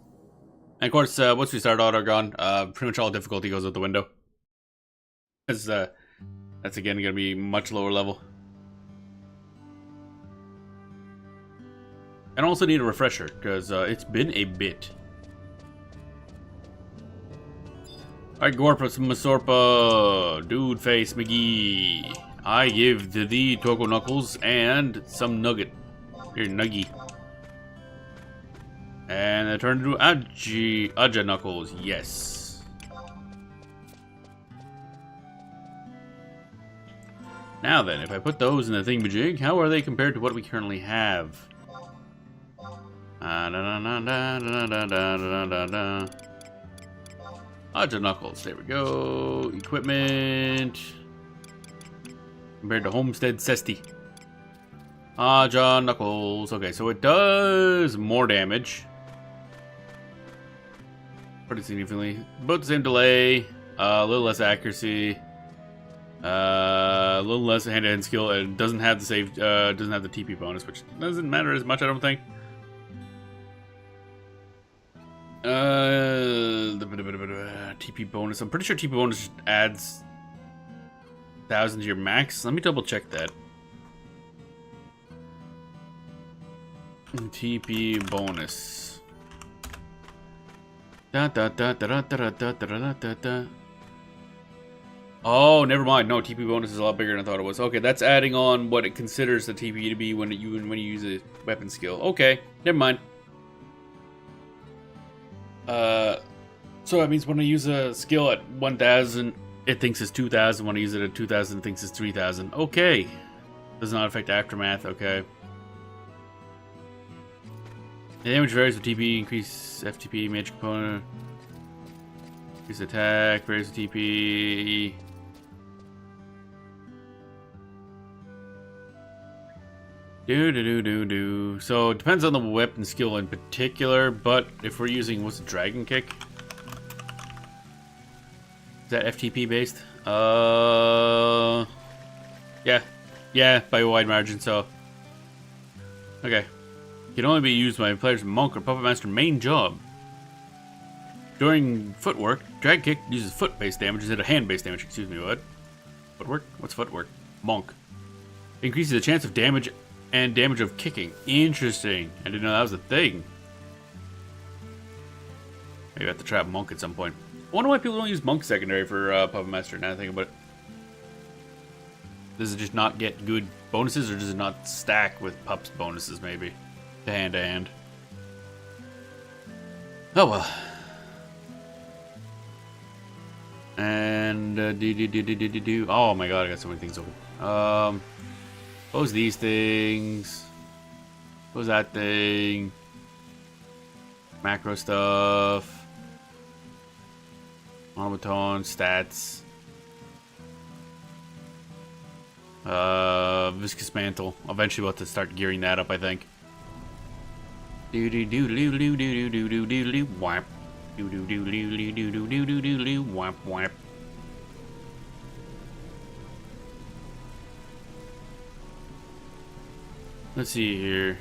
And of course, once we start Aht Urhgan, pretty much all difficulty goes out the window. Because that's again going to be much lower level. And I also need a refresher, because it's been a bit. Alright, Gorpus Masorpa, Dude Face McGee. I give to thee Toko Knuckles and some nugget. Here, Nuggy. And I turn into Aja Knuckles, yes. Now then, if I put those in the thingamajig, how are they compared to what we currently have? Aja Knuckles, there we go. Equipment. Compared to Homestead Cesti. Aja Knuckles. Okay, so it does more damage. Pretty significantly. About the same delay. A little less accuracy. A little less hand-to-hand skill, and doesn't have the save, doesn't have the TP bonus, which doesn't matter as much, I don't think. The TP bonus. I'm pretty sure TP bonus just adds 1,000 to your max. Let me double check that. TP bonus. Da, da, da, da, da, da, da, da, da, da, da. Oh, never mind. No, TP bonus is a lot bigger than I thought it was. Okay, that's adding on what it considers the TP to be when you use a weapon skill. Okay, never mind. So that means when I use a skill at 1,000, it thinks it's 2,000. When I use it at 2,000, it thinks it's 3,000. Okay. Does not affect aftermath. Okay. The damage varies with TP. Increase FTP, major component. Increase attack, varies with TP. Do. So it depends on the weapon skill in particular, but if we're using, what's the dragon kick? Is that FTP based? Yeah, by a wide margin, so. Okay. Can only be used by player's monk or puppet master main job. During footwork, drag kick uses foot-based damage instead of hand-based damage. Excuse me, what? Footwork? What's footwork? Monk. Increases the chance of damage and damage of kicking. Interesting. I didn't know that was a thing. Maybe I have to trap monk at some point. I wonder why people don't use monk secondary for puppet master. Now I think about it. Does it just not get good bonuses, or does it not stack with pups bonuses? Maybe to hand. Oh well. And oh my god, I got so many things open. Close these things. Close that thing. Macro stuff. Automaton, stats. Viscous mantle. Eventually we'll have to start gearing that up, I think. Whap. Whap. Let's see here.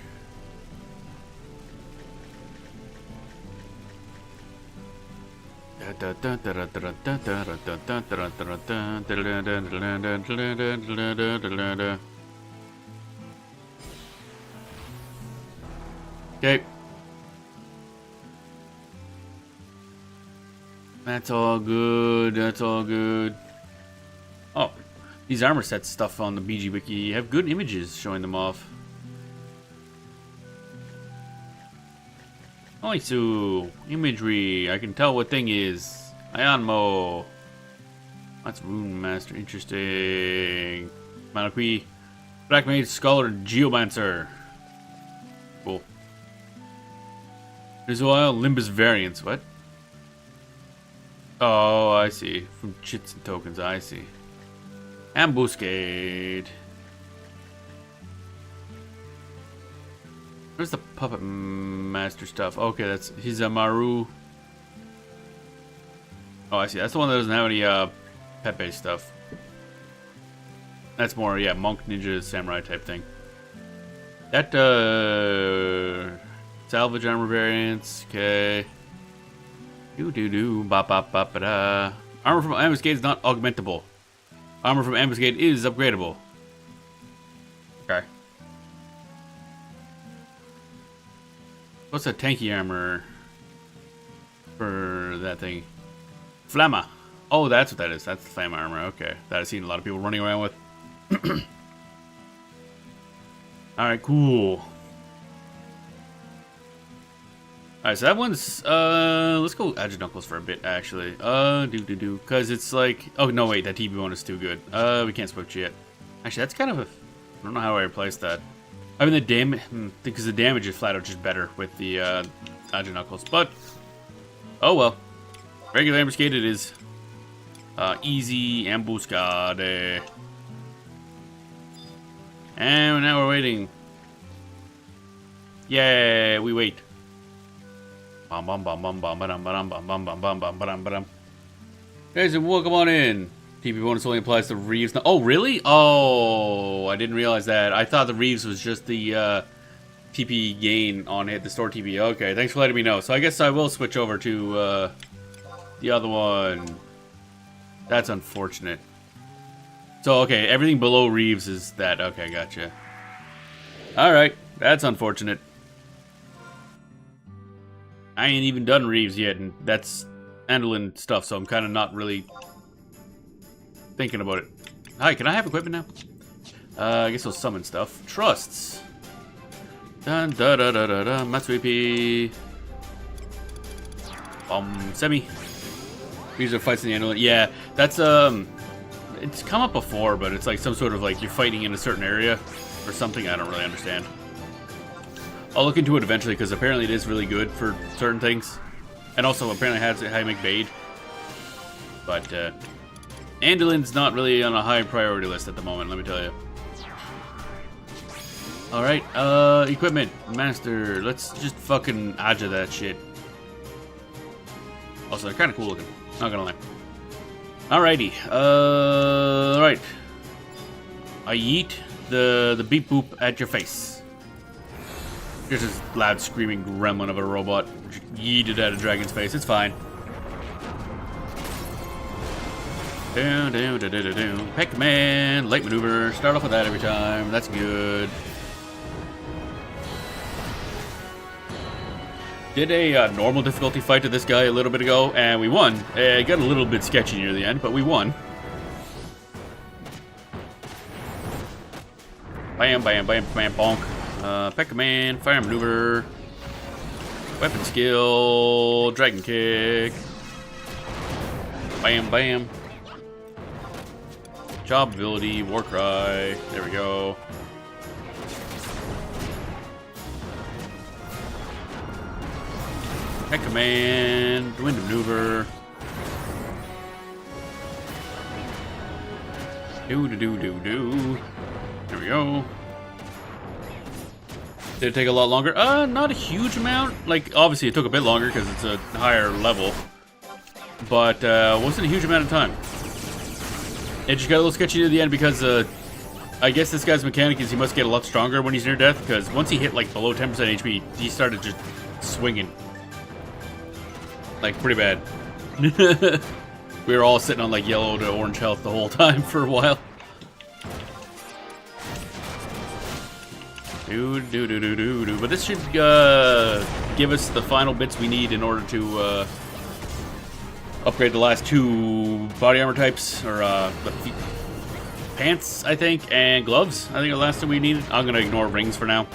Okay. That's all good. That's all good. Oh, these armor sets stuff on the BG Wiki have good images showing them off. Oisu, imagery. I can tell what thing is. Ionmo. That's Rune Master. Interesting. Manakui. Black Mage, Scholar, Geomancer. Cool. There's a while. Limbus variants. What? Oh, I see. From chits and tokens. I see. Ambuscade. Where's the puppet master stuff? Okay, that's Hizamaru. Oh, I see. That's the one that doesn't have any pet-based stuff. That's more, yeah, monk, ninja, samurai type thing. That salvage armor variants. Okay. Bop bop bop da. Armor from Ambuscade is not augmentable. Armor from Ambuscade is upgradable. Okay. What's a tanky armor for that thing? Flamma. Oh, that's what that is. That's the Flamma armor. Okay. That I've seen a lot of people running around with. Alright, cool. Alright, so that one's, let's go Agidunkles for a bit, actually. Because it's like, oh, no, wait, that TB one is too good. We can't switch yet. Actually, that's kind of a, I don't know how I replace that. I mean, the damage, because the damage is flat out just better with the, Agidunkles, but, oh well. Regular ambuscade it is. Easy ambuscade. And now we're waiting. Yeah, we wait. Bum bum bum bum bum bum bum bum bum bum bum bum bum bum. Guys, welcome on in. TP bonus only applies to Reeves. Oh, really? Oh, I didn't realize that. I thought the Reeves was just the TP gain on hit the store TP. Okay, thanks for letting me know. So I guess I will switch over to the other one. That's unfortunate. So okay, everything below Reeves is that. Okay, gotcha. All right, that's unfortunate. I ain't even done Reeves yet, and that's Andolin stuff, so I'm kind of not really thinking about it. Hi, can I have equipment now? I guess I'll summon stuff. Trusts. Dun da da da da da. Matsuipi. Semi. These are fights in the Andolin. Yeah, that's it's come up before, but it's like some sort of like you're fighting in a certain area or something. I don't really understand. I'll look into it eventually because apparently it is really good for certain things, and also apparently it has how you make Bade. But Andolin's not really on a high priority list at the moment. Let me tell you. All right, equipment master. Let's just fucking Aja that shit. Also, they're kind of cool looking. Not gonna lie. Alrighty. Right. I yeet the beep boop at your face. Here's this loud screaming gremlin of a robot. Yeeted at a dragon's face. It's fine. Pac-Man, light maneuver. Start off with that every time. That's good. Did a normal difficulty fight to this guy a little bit ago, and we won. It got a little bit sketchy near the end, but we won. Bam, bam, bam, bam, bonk. Pac-Man, fire maneuver. Weapon skill, dragon kick. Bam, bam. Job ability, war cry. There we go. Heck command, wind maneuver. Do. There we go. Did it take a lot longer? Not a huge amount. Like, obviously it took a bit longer because it's a higher level. But, wasn't a huge amount of time. It just got a little sketchy near the end because, I guess this guy's mechanic is he must get a lot stronger when he's near death. Because once he hit, like, below 10% HP, he started just swinging. Like, pretty bad. We were all sitting on, like, yellow to orange health the whole time for a while. But this should give us the final bits we need in order to upgrade the last two body armor types, or the pants, I think, and gloves. I think are the last two we needed. I'm gonna ignore rings for now.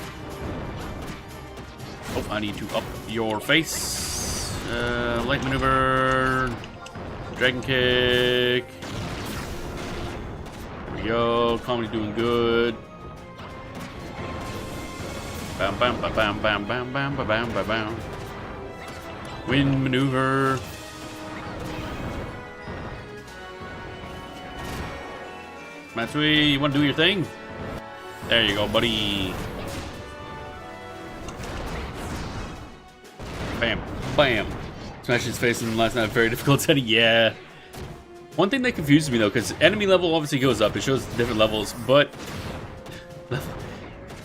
Oh, I need to up your face. Light maneuver, dragon kick. There we go. Comedy doing good. Bam, bam, bam, bam, bam, bam, bam, bam, bam, bam. Wind maneuver. Matsui, you want to do your thing? There you go, buddy. Bam, bam. Smash his face in the last night. Very difficult setting. Yeah. One thing that confuses me though, because enemy level obviously goes up. It shows different levels, but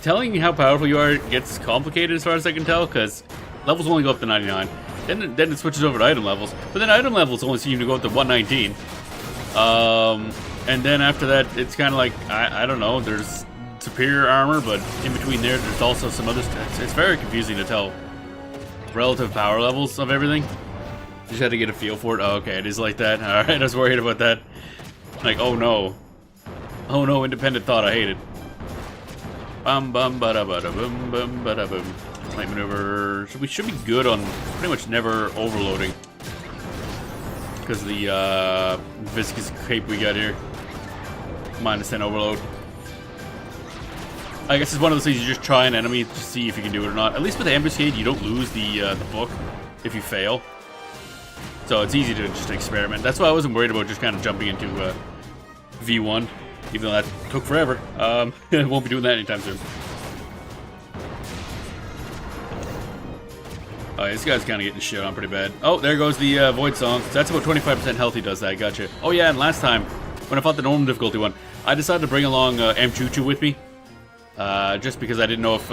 telling you how powerful you are gets complicated as far as I can tell, because levels only go up to 99. Then it switches over to item levels, but then item levels only seem to go up to 119. And then after that, it's kind of like, I don't know, there's superior armor, but in between there's also some other stuff. It's very confusing to tell relative power levels of everything. Just had to get a feel for it. Oh, okay, it is like that. Alright, I was worried about that. Like, oh no. Oh no, independent thought, I hate it. Bum bum bada bada boom bum bada boom. Light maneuver. We should be good on pretty much never overloading. Because of the viscous cape we got here. -10 overload. I guess it's one of those things you just try an enemy to see if you can do it or not. At least with the ambuscade, you don't lose the book if you fail. So it's easy to just experiment. That's why I wasn't worried about just kind of jumping into V1, even though that took forever. I won't be doing that anytime soon. Oh, this guy's kind of getting shit on pretty bad. Oh, there goes the Void Song. That's about 25% health he does that. Gotcha. Oh yeah, and last time, when I fought the normal difficulty one, I decided to bring along M-Choo-Choo with me. Just because I didn't know if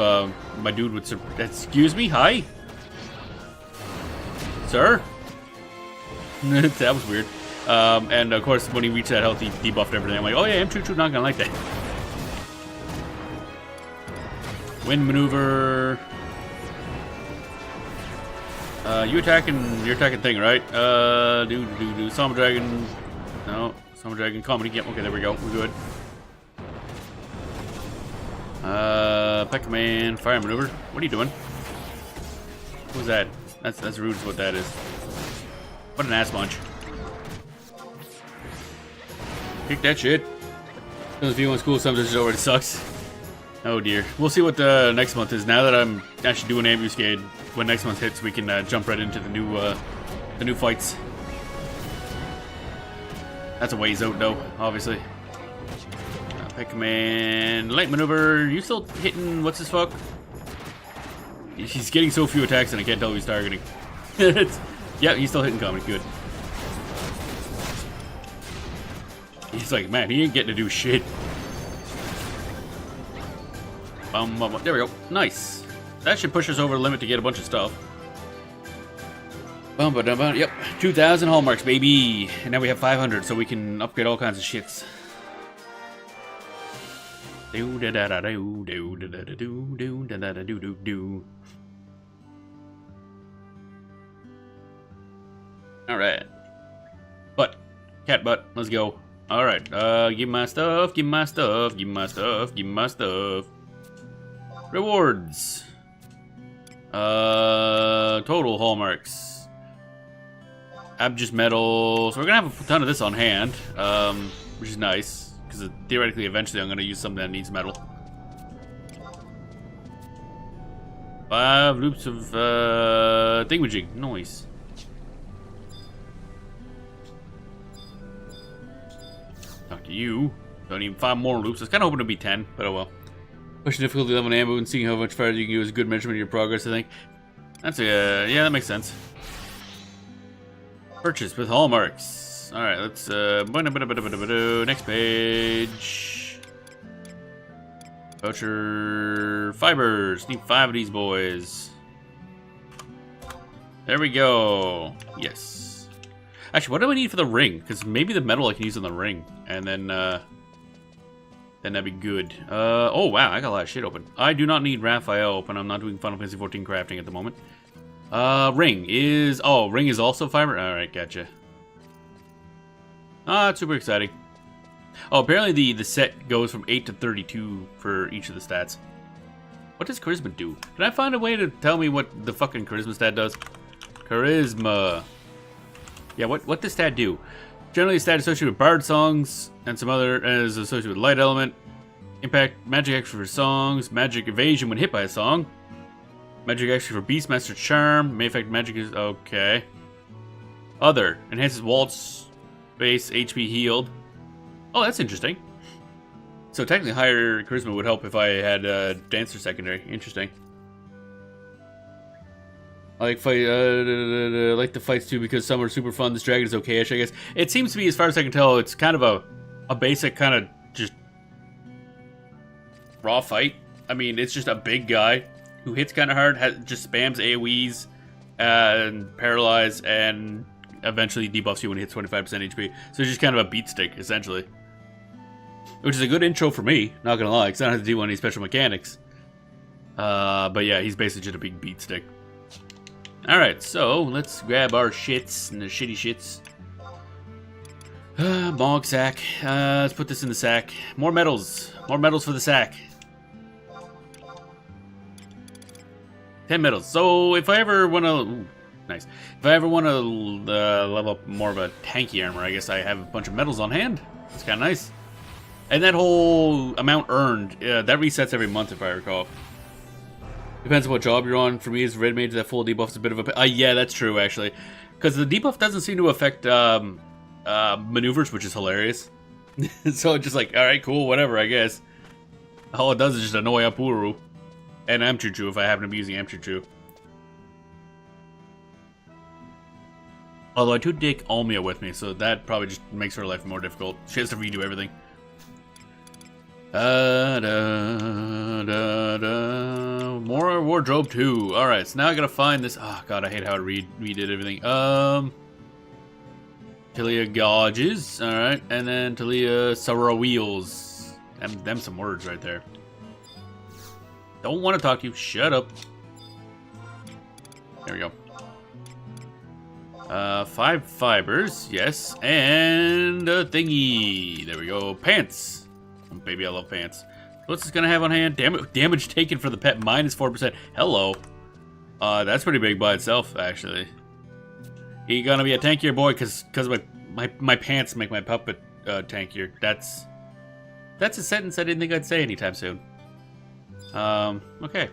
my dude would... Excuse me? Hi? Sir? That was weird. And of course, when he reached that health, he debuffed everything. I'm like, oh yeah, M-Choo-Choo not gonna like that. Wind maneuver. You're attacking thing, right? Summer Dragon. No, Summer Dragon comedy. Yep, okay, there we go. We're good. Pac-Man, fire maneuver. What are you doing? Who's that? That's rude is what that is. What an ass munch. Kick that shit. Some of you on school, some just already sucks. Oh dear. We'll see what the next month is. Now that I'm actually doing ambuscade, when next month hits, we can jump right into the new fights. That's a ways out, though, obviously. Pac-Man, light maneuver. You still hitting? What's his fuck? He's getting so few attacks, and I can't tell who he's targeting. Yeah, he's still hitting comedy. Good. He's like, man, he ain't getting to do shit. There we go. Nice. That should push us over the limit to get a bunch of stuff. Yep, 2,000 hallmarks, baby. And now we have 500, so we can upgrade all kinds of shits. Alright. Butt. Cat butt. Let's go. Alright. Give me my stuff, give me my stuff, give me my stuff, give me my stuff. Rewards. Total hallmarks. Abjust metal. So we're gonna have a ton of this on hand, which is nice, because theoretically, eventually, I'm gonna use something that needs metal. 5 loops of thingamajig. Nice. Talk to you. Don't need 5 more loops. I was kind of hoping to be 10, but oh well. Pushing difficulty level in ammo and seeing how much farther you can go is a good measurement of your progress, I think. That's yeah, that makes sense. Purchase with hallmarks. Alright, let's next page. Voucher fibers. Need 5 of these boys. There we go. Yes. Actually, what do I need for the ring? Because maybe the metal I can use on the ring. And then that'd be good. Oh wow, I got a lot of shit open. I do not need Raphael open. I'm not doing Final Fantasy 14 crafting at the moment. Ring is also fiber? Alright, gotcha. That's super exciting. Oh, apparently the set goes from 8 to 32 for each of the stats. What does charisma do? Can I find a way to tell me what the fucking charisma stat does? Charisma. Yeah, what does stat do? Generally a stat associated with bard songs, and some other is associated with light element. Impact magic extra for songs, magic evasion when hit by a song. Magic extra for Beastmaster Charm. May affect magic is okay. Other enhances waltz base HP healed. Oh, that's interesting. So technically, higher charisma would help if I had dancer secondary. Interesting. I like the fights too because some are super fun. This dragon is okay-ish, I guess. It seems to be, as far as I can tell, it's kind of a basic kind of just raw fight. I mean, it's just a big guy who hits kind of hard, just spams AoEs and paralyze, and eventually debuffs you when he hits 25% HP. So it's just kind of a beat stick, essentially. Which is a good intro for me, not gonna lie, because I don't have to do any special mechanics. But yeah, he's basically just a big beat stick. Alright, so let's grab our shits and the shitty shits. Bog sack. Let's put this in the sack. More medals. More medals for the sack. 10 medals. So if I ever want to... Nice. If I ever want to level up more of a tanky armor, I guess I have a bunch of medals on hand. It's kind of nice. And that whole amount earned, that resets every month if I recall. Depends on what job you're on. For me, as red mage, that full debuff is a bit of a... yeah, that's true, actually. Because the debuff doesn't seem to affect maneuvers, which is hilarious. So it's just like, alright, cool, whatever, I guess. All it does is just annoy Aht Urhgan. And Amchuchu, if I happen to be using Amchuchu. Although I do take Almia with me, so that probably just makes her life more difficult. She has to redo everything. More wardrobe too. Alright, so now I gotta find this. Oh god, I hate how I redid everything. Talia Gauges. Alright, and then Talia Sarah Wheels. Them some words right there. Don't want to talk to you. Shut up. There we go. 5 fibers, yes, and a thingy. There we go. Pants. Oh, baby, I love pants. What's this gonna have on hand? Damage taken for the pet minus 4%. Hello. That's pretty big by itself, actually. He gonna be a tankier boy because my pants make my puppet tankier. That's a sentence I didn't think I'd say anytime soon. Okay.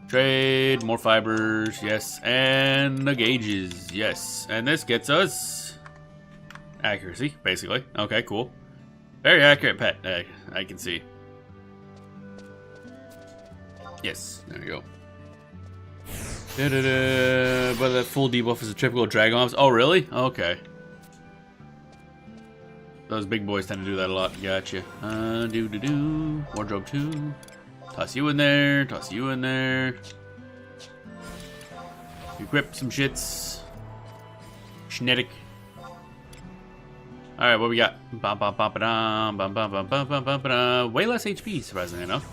Trade, more fibers, yes, and the gauges, yes. And this gets us accuracy, basically. Okay, cool. Very accurate pet, I can see. Yes, there you go. But the full debuff is a typical Dragon Ops. Oh, really? Okay. Those big boys tend to do that a lot. Gotcha. Wardrobe 2. Toss you in there. Toss you in there. Equip some shits. Schnetic. Alright, what we got? Way less HP, surprisingly enough.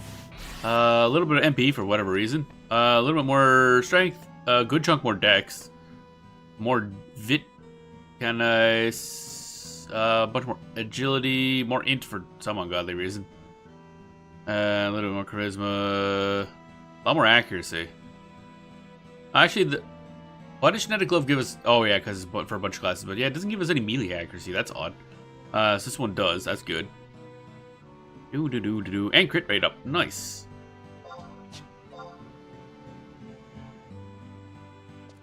A little bit of MP for whatever reason. A little bit more strength. A good chunk more dex. More vit. Kinda. A bunch more agility. More int for some ungodly reason. A little bit more charisma. A lot more accuracy. Actually, why does Genetic Glove give us... Oh, yeah, because it's for a bunch of classes. But yeah, it doesn't give us any melee accuracy. That's odd. So this one does. That's good. And crit rate up. Nice.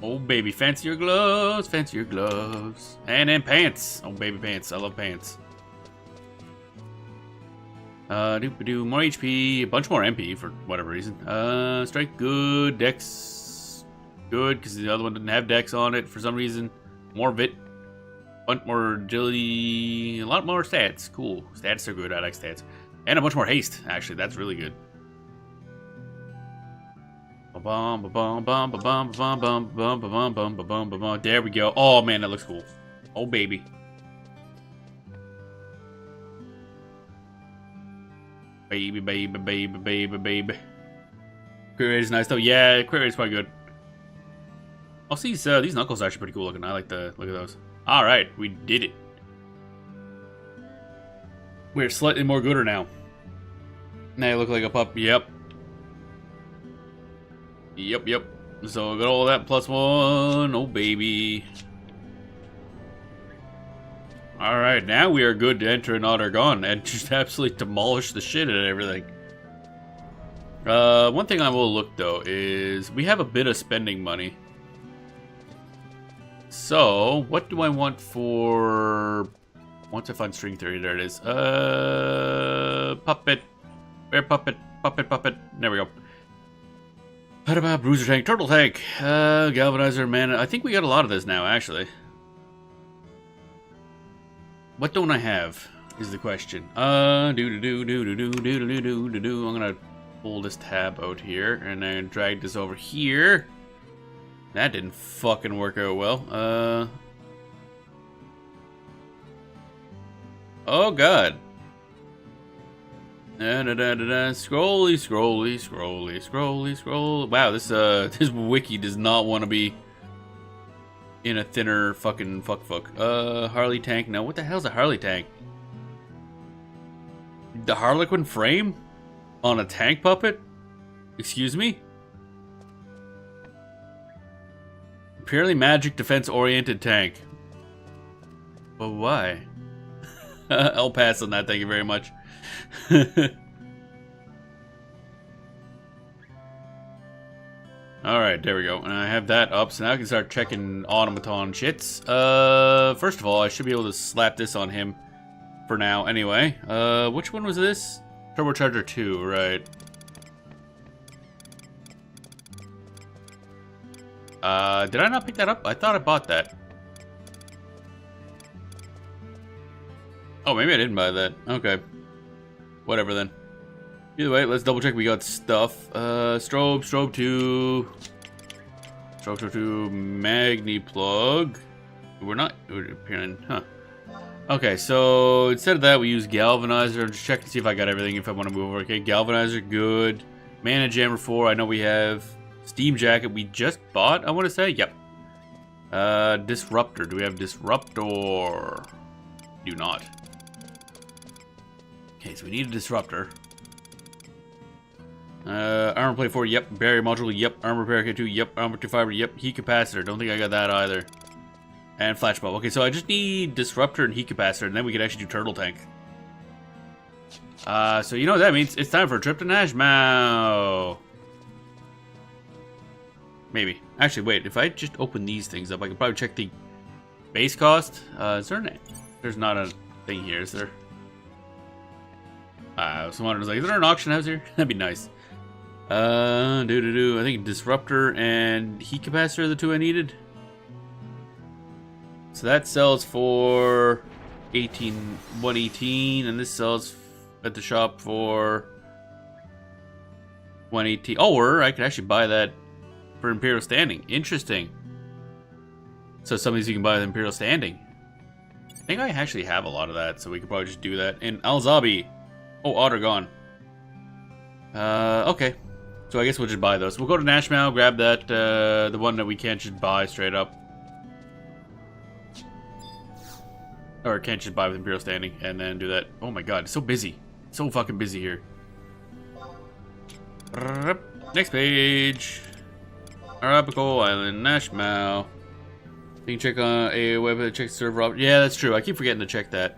Oh, baby. Fancier gloves. Fancier gloves. And then pants. Oh, baby pants. I love pants. More HP, a bunch more MP for whatever reason. Strike, good. Dex, good, because the other one didn't have Dex on it for some reason. More Vit, bunch more agility, a lot more stats. Cool. Stats are good. I like stats. And a bunch more haste, actually. That's really good. There we go. Oh, man, that looks cool. Oh, baby. Baby, baby, baby, baby, baby. Crit rate is nice though. Yeah, crit rate is quite good. Also, these knuckles are actually pretty cool looking. I like the look at those. All right, we did it. We're slightly more gooder now. Now you look like a pup. Yep. Yep. So we got all that plus 1. Oh baby. Alright, now we are good to enter an Aht Urhgan and just absolutely demolish the shit out of everything. One thing I will look, though, is we have a bit of spending money. So, what do I want for... Once I find string theory, there it is. Puppet. Bear puppet. Puppet. There we go. Bruiser tank. Turtle tank. Galvanizer, man. I think we got a lot of this now, actually. What don't I have is the question. I'm gonna pull this tab out here and then drag this over here. That didn't fucking work out well. Oh god. Scrolly. Wow, this wiki does not want to be in a thinner fucking fuck. Harley tank. No, what the hell's a Harley tank? The Harlequin frame? On a tank puppet? Excuse me? Purely magic defense oriented tank. But why? I'll pass on that, thank you very much. Alright, there we go. And I have that up, so now I can start checking automaton shits. First of all, I should be able to slap this on him for now anyway. Which one was this? Turbocharger 2, right. Did I not pick that up? I thought I bought that. Oh, maybe I didn't buy that. Okay. Whatever then. Either way, let's double check we got stuff. Strobe 2. Strobe 2, Magni plug. We're appearing, huh. Okay, so instead of that, we use Galvanizer. I'm just checking to see if I got everything if I want to move over. Okay, Galvanizer, good. Mana Jammer 4, I know we have. Steam Jacket, we just bought, I want to say. Yep. Disruptor. Do we have Disruptor? Do not. Okay, so we need a Disruptor. Armor plate 4, yep. Barrier module, yep. Armor repair kit 2, yep. Armor 2 fiber, yep. Heat capacitor, don't think I got that either. And flash bulb. Okay, so I just need Disruptor and heat capacitor, and then we can actually do turtle tank. So you know what that means? It's time for a trip to Nashmau. Maybe. Actually, wait. If I just open these things up, I could probably check the base cost. Is there an... There's not a thing here, is there? Someone was like, is there an auction house here? That'd be nice. I think Disruptor and heat capacitor are the two I needed. So that sells for 118, and this sells at the shop for 118. Oh, or I could actually buy that for Imperial Standing. Interesting. So some of these you can buy with Imperial Standing. I think I actually have a lot of that, so we could probably just do that. And Alzabi. Oh, Aht Urhgan. Okay. So I guess we'll just buy those. We'll go to Nashmau, grab that, the one that we can't just buy straight up. Or can't just buy with Imperial Standing, and then do that. Oh my god, it's so busy. So fucking busy here. Next page. Arabico Island, Nashmau. You can check on a website, check server op. Yeah, that's true. I keep forgetting to check that.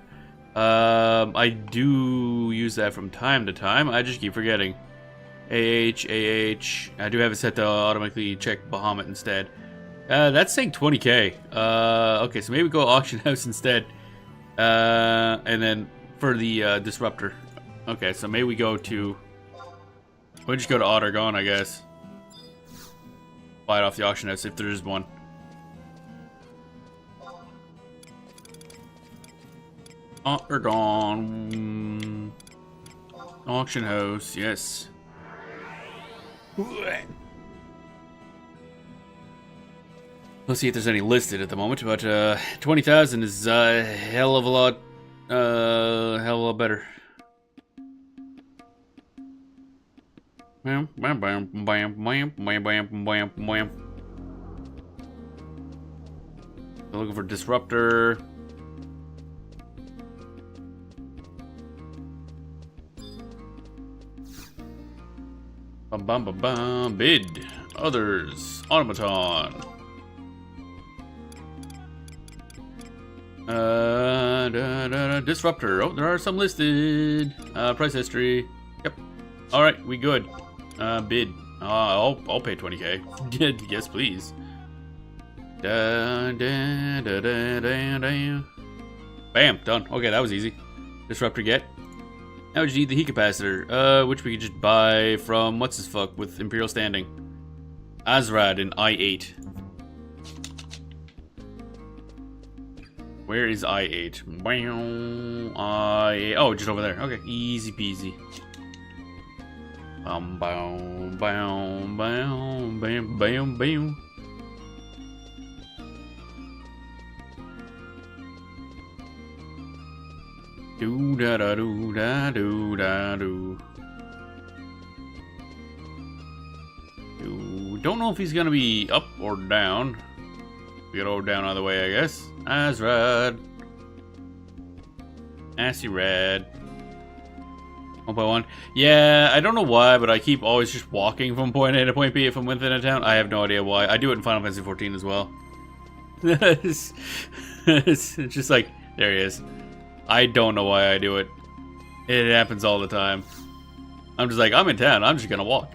I do use that from time to time. I just keep forgetting. AH. I do have it set to automatically check Bahamut instead. That's saying 20k. Okay, so maybe go auction house instead. And then for the Disruptor. Okay, so maybe we go to... We'll just go to Aht Urhgan, I guess. Buy it off the auction house if there is one. Aht Urhgan. Auction house, yes. Let's see if there's any listed at the moment, but 20,000 is a hell of a lot, better. Bam, bam, bam, bam, bam, bam, bam, bam. Looking for Disruptor. Bum bum bum bum. Bid. Others. Automaton. Disruptor. Oh, there are some listed. Price history. Yep. All right, we good. Bid. I'll pay 20k. Yes, please. Bam. Done. Okay, that was easy. Disruptor get. Now we just need the heat capacitor, which we could just buy from what's his fuck with Imperial Standing. Azrad in I8. Where is I8? Oh, just over there. Okay, easy peasy. Bam, bam, bam, bam, bam, bam, bam. Do da da do da do da do. Don't know if he's gonna be up or down. We gotta go down either way, I guess. Azrad. Assy Rad. 1.1. Yeah, I don't know why, but I keep always just walking from point A to point B if I'm within a town. I have no idea why. I do it in Final Fantasy 14 as well. it's just like, there he is. I don't know why I do it. It happens all the time. I'm just like, I'm in town. I'm just gonna walk.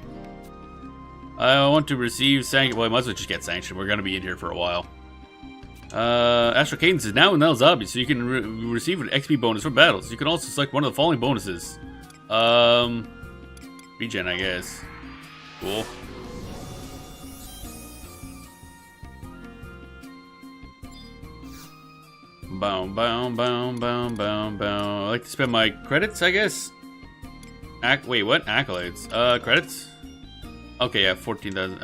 I want to receive sanction. Well, I might as well just get sanctioned. We're gonna be in here for a while. Astral Cadence is now in Alzabi, so you can receive an XP bonus for battles. You can also select one of the following bonuses. Regen, I guess. Cool. Boom, boom, boom, boom, boom, boom. I like to spend my credits, I guess. Wait, what? Accolades. Credits? Okay, yeah, 14,000.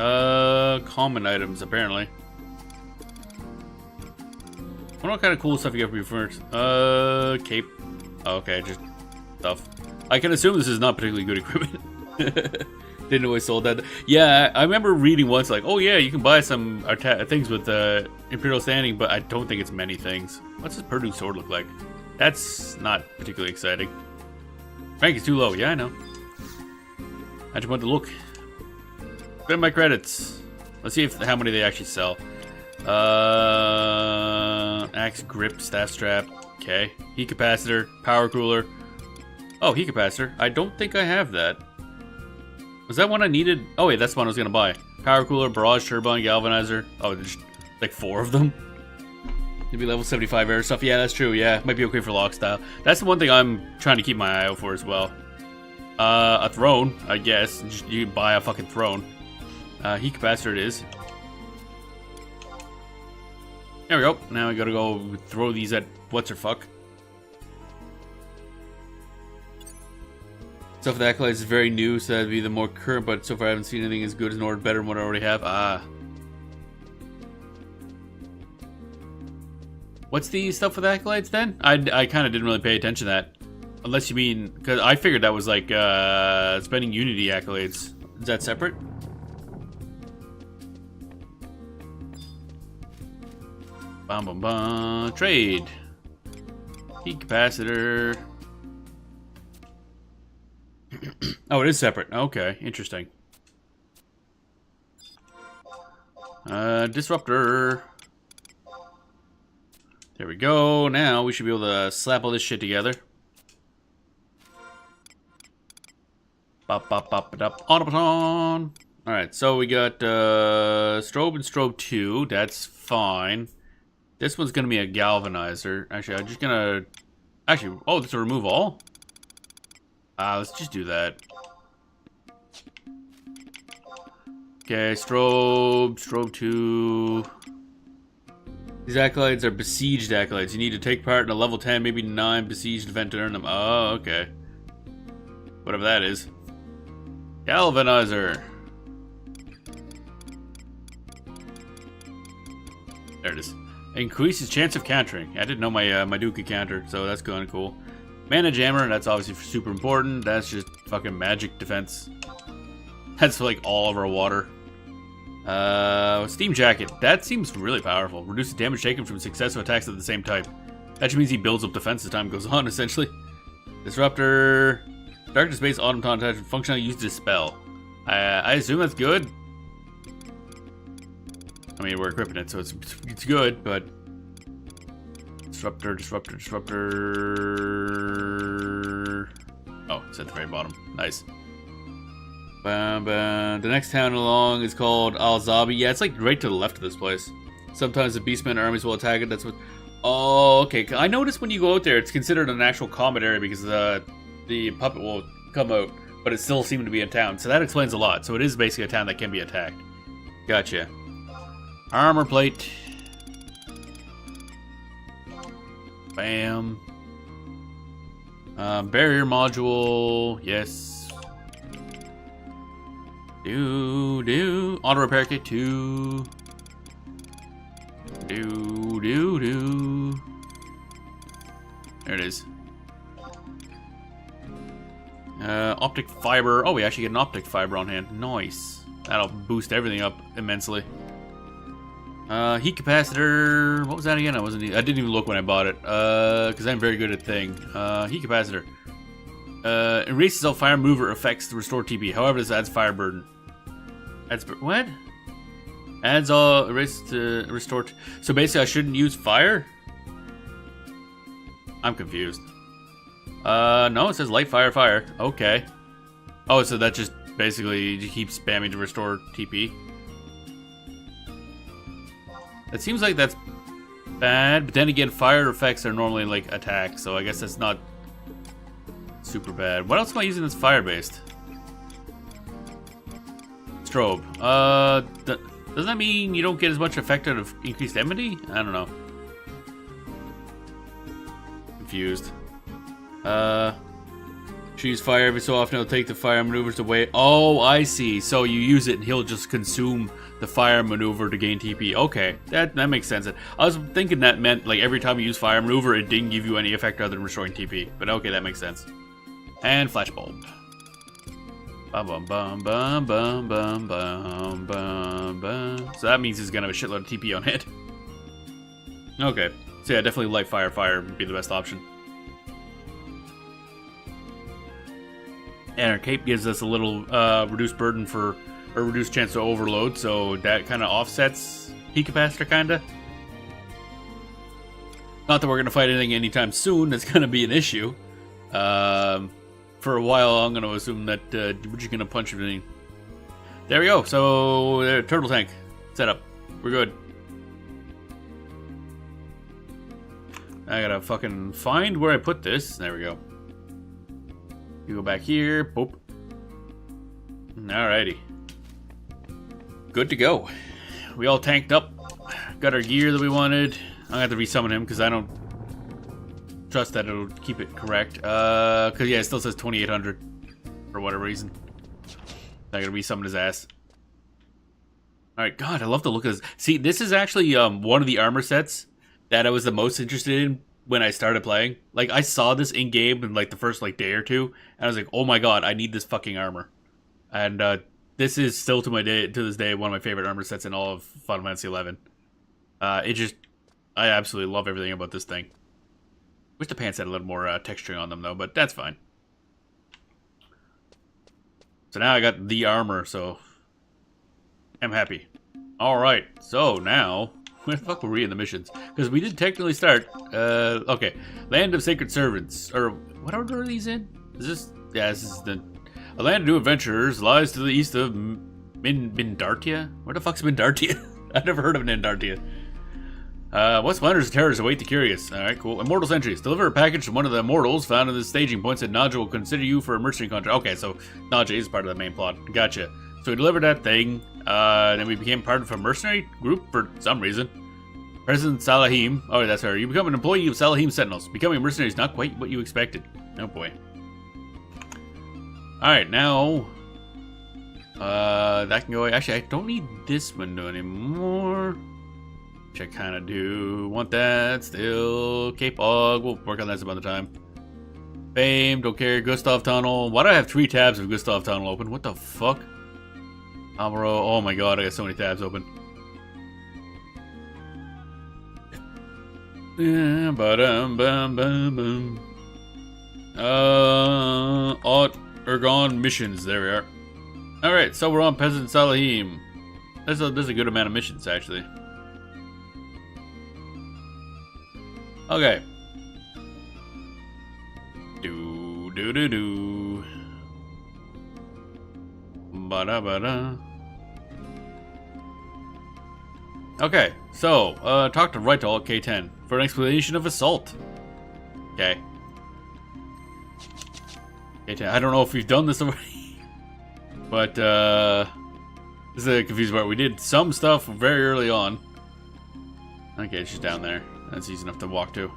Common items, apparently. I wonder what kind of cool stuff you get for you first. Cape. Oh, okay, just stuff. I can assume this is not particularly good equipment. Didn't know I sold that. Yeah, I remember reading once like, oh yeah, you can buy some things with Imperial Standing, but I don't think it's many things. What's this Purdue sword look like? That's not particularly exciting. Rank is too low. Yeah, I know. I just want to look. Spend my credits. Let's see how many they actually sell. Axe grip, staff strap. Okay. Heat capacitor, power cooler. Oh, heat capacitor. I don't think I have that. Was that one I needed? Oh wait, that's the one I was gonna buy. Power cooler, barrage turbine, galvanizer. Oh, there's like 4 of them. Maybe level 75 air stuff. Yeah, that's true. Yeah, might be okay for lock style. That's the one thing I'm trying to keep my eye out for as well. A throne, I guess. Just, you can buy a fucking throne. Heat capacitor it is. There we go. Now I gotta go throw these at what's-her-fuck. Stuff with Acolytes is very new, so that'd be the more current, but so far I haven't seen anything as good as or better than what I already have. Ah. What's the stuff with Acolytes then? I kind of didn't really pay attention to that. Unless you mean, because I figured that was like spending Unity Accolades. Is that separate? Bum bum bum. Trade. Heat capacitor. Oh, it is separate. Okay, interesting. Disruptor. There we go. Now we should be able to slap all this shit together. Bop bop bop bop. Automaton. All right, so we got strobe and strobe 2. That's fine. This one's gonna be a galvanizer. Actually, I'm just gonna. Actually, oh, this is a remove all. Let's just do that. Okay, strobe 2. These acolytes are besieged acolytes. You need to take part in a level 10, maybe 9 besieged event to earn them. Oh, okay. Whatever that is. Galvanizer. There it is. Increases chance of countering. I didn't know my dude could counter, so that's kind of cool. Mana jammer, that's obviously super important. That's just fucking magic defense. That's for like all of our water. Steam jacket. That seems really powerful. Reduces damage taken from successive attacks of the same type. That just means he builds up defense as time goes on, essentially. Disruptor. Darkness based automaton attachment functionally used to dispel. I assume that's good. I mean, we're equipping it, so it's good, but disruptor. Oh, it's at the very bottom. Nice. The next town along is called Al-Zabi. Yeah, it's like right to the left of this place. Sometimes the Beastmen armies will attack it. That's what. Oh, okay. I noticed when you go out there, it's considered an actual combat area because the puppet will come out, but it still seemed to be in town. So that explains a lot. So it is basically a town that can be attacked. Gotcha. Armor plate. Bam. Barrier module. Yes. Auto repair kit 2. There it is. Optic fiber. Oh, we actually get an optic fiber on hand. Nice. That'll boost everything up immensely. Heat capacitor. What was that again? I didn't even look when I bought it. Because I'm very good at thing. Heat capacitor. Erases all fire mover effects to restore TP. However, this adds fire burden. What? Adds all erase to restore. So basically, I shouldn't use fire? I'm confused. No, it says light fire, fire. Okay. Oh, so that just basically keeps spamming to restore TP. It seems like that's bad, but then again, fire effects are normally like attacks, so I guess that's not super bad. What else am I using that's fire-based? Strobe. Does that mean you don't get as much effect out of increased enmity? I don't know. Confused. Should use fire every so often. It'll take the fire maneuvers away. Oh, I see. So you use it and he'll just consume the fire maneuver to gain TP. Okay, that makes sense. I was thinking that meant like every time you use fire maneuver, it didn't give you any effect other than restoring TP. But okay, that makes sense. And flashbulb. Bum, bum, bum, bum, bum, bum, bum, bum, bum. So that means he's gonna have a shitload of TP on hit. Okay. So yeah, definitely light fire would be the best option. And our cape gives us a little reduced burden for, or reduced chance to overload, so that kind of offsets heat capacitor, kinda. Not that we're gonna fight anything anytime soon. That's gonna be an issue. For a while, I'm gonna assume that we're just gonna punch everything. There we go. So turtle tank set up. We're good. I gotta fucking find where I put this. There we go. You go back here. Boop. Alrighty. Good to go. We all tanked up. Got our gear that we wanted. I'm gonna have to resummon him because I don't trust that it'll keep it correct. Cause yeah, it still says 2800 for whatever reason. I gotta resummon his ass. Alright, God, I love the look of this. See, this is actually one of the armor sets that I was the most interested in when I started playing. Like, I saw this in game in like the first like day or two, and I was like, oh my God, I need this fucking armor. And this is still to this day one of my favorite armor sets in all of Final Fantasy XI. I absolutely love everything about this thing. Wish the pants had a little more texturing on them though, but that's fine. So now I got the armor, so I'm happy. Alright, so now, where the fuck were we in the missions? Because we did technically start, okay. Land of Sacred Servants, or what order are these in? Is this, yeah, this is a land of new adventurers lies to the east of Mindartia? Where the fuck's Mindartia? I've never heard of Mindartia. What splendors and terrors await the curious? Alright, cool. Immortal Sentries. Deliver a package from one of the immortals found in the staging points that Nadja will consider you for a mercenary contract. Okay, so Nadja is part of the main plot. Gotcha. So we delivered that thing, then we became part of a mercenary group for some reason. President Salahim. Oh, that's her. You become an employee of Salahim Sentinels. Becoming a mercenary is not quite what you expected. Oh boy. Alright, now that can go. Actually, I don't need this window anymore. Which I kind of do. Want that still. Cape Og. We'll work on that some other time. Fame. Don't care. Gustav Tunnel. Why do I have 3 tabs of Gustav Tunnel open? What the fuck? Amaro. Oh my God. I got so many tabs open. Yeah, Aht Urhgan missions. There we are. Alright, so we're on Peasant Salahim. There's a good amount of missions, actually. Okay. Do. Ba-da-ba-da. Okay, so, talk to Rytal at K10 for an explanation of assault. Okay. K10, I don't know if we've done this already, but, this is a confusing part. We did some stuff very early on. Okay, she's down there. That's easy enough to walk to.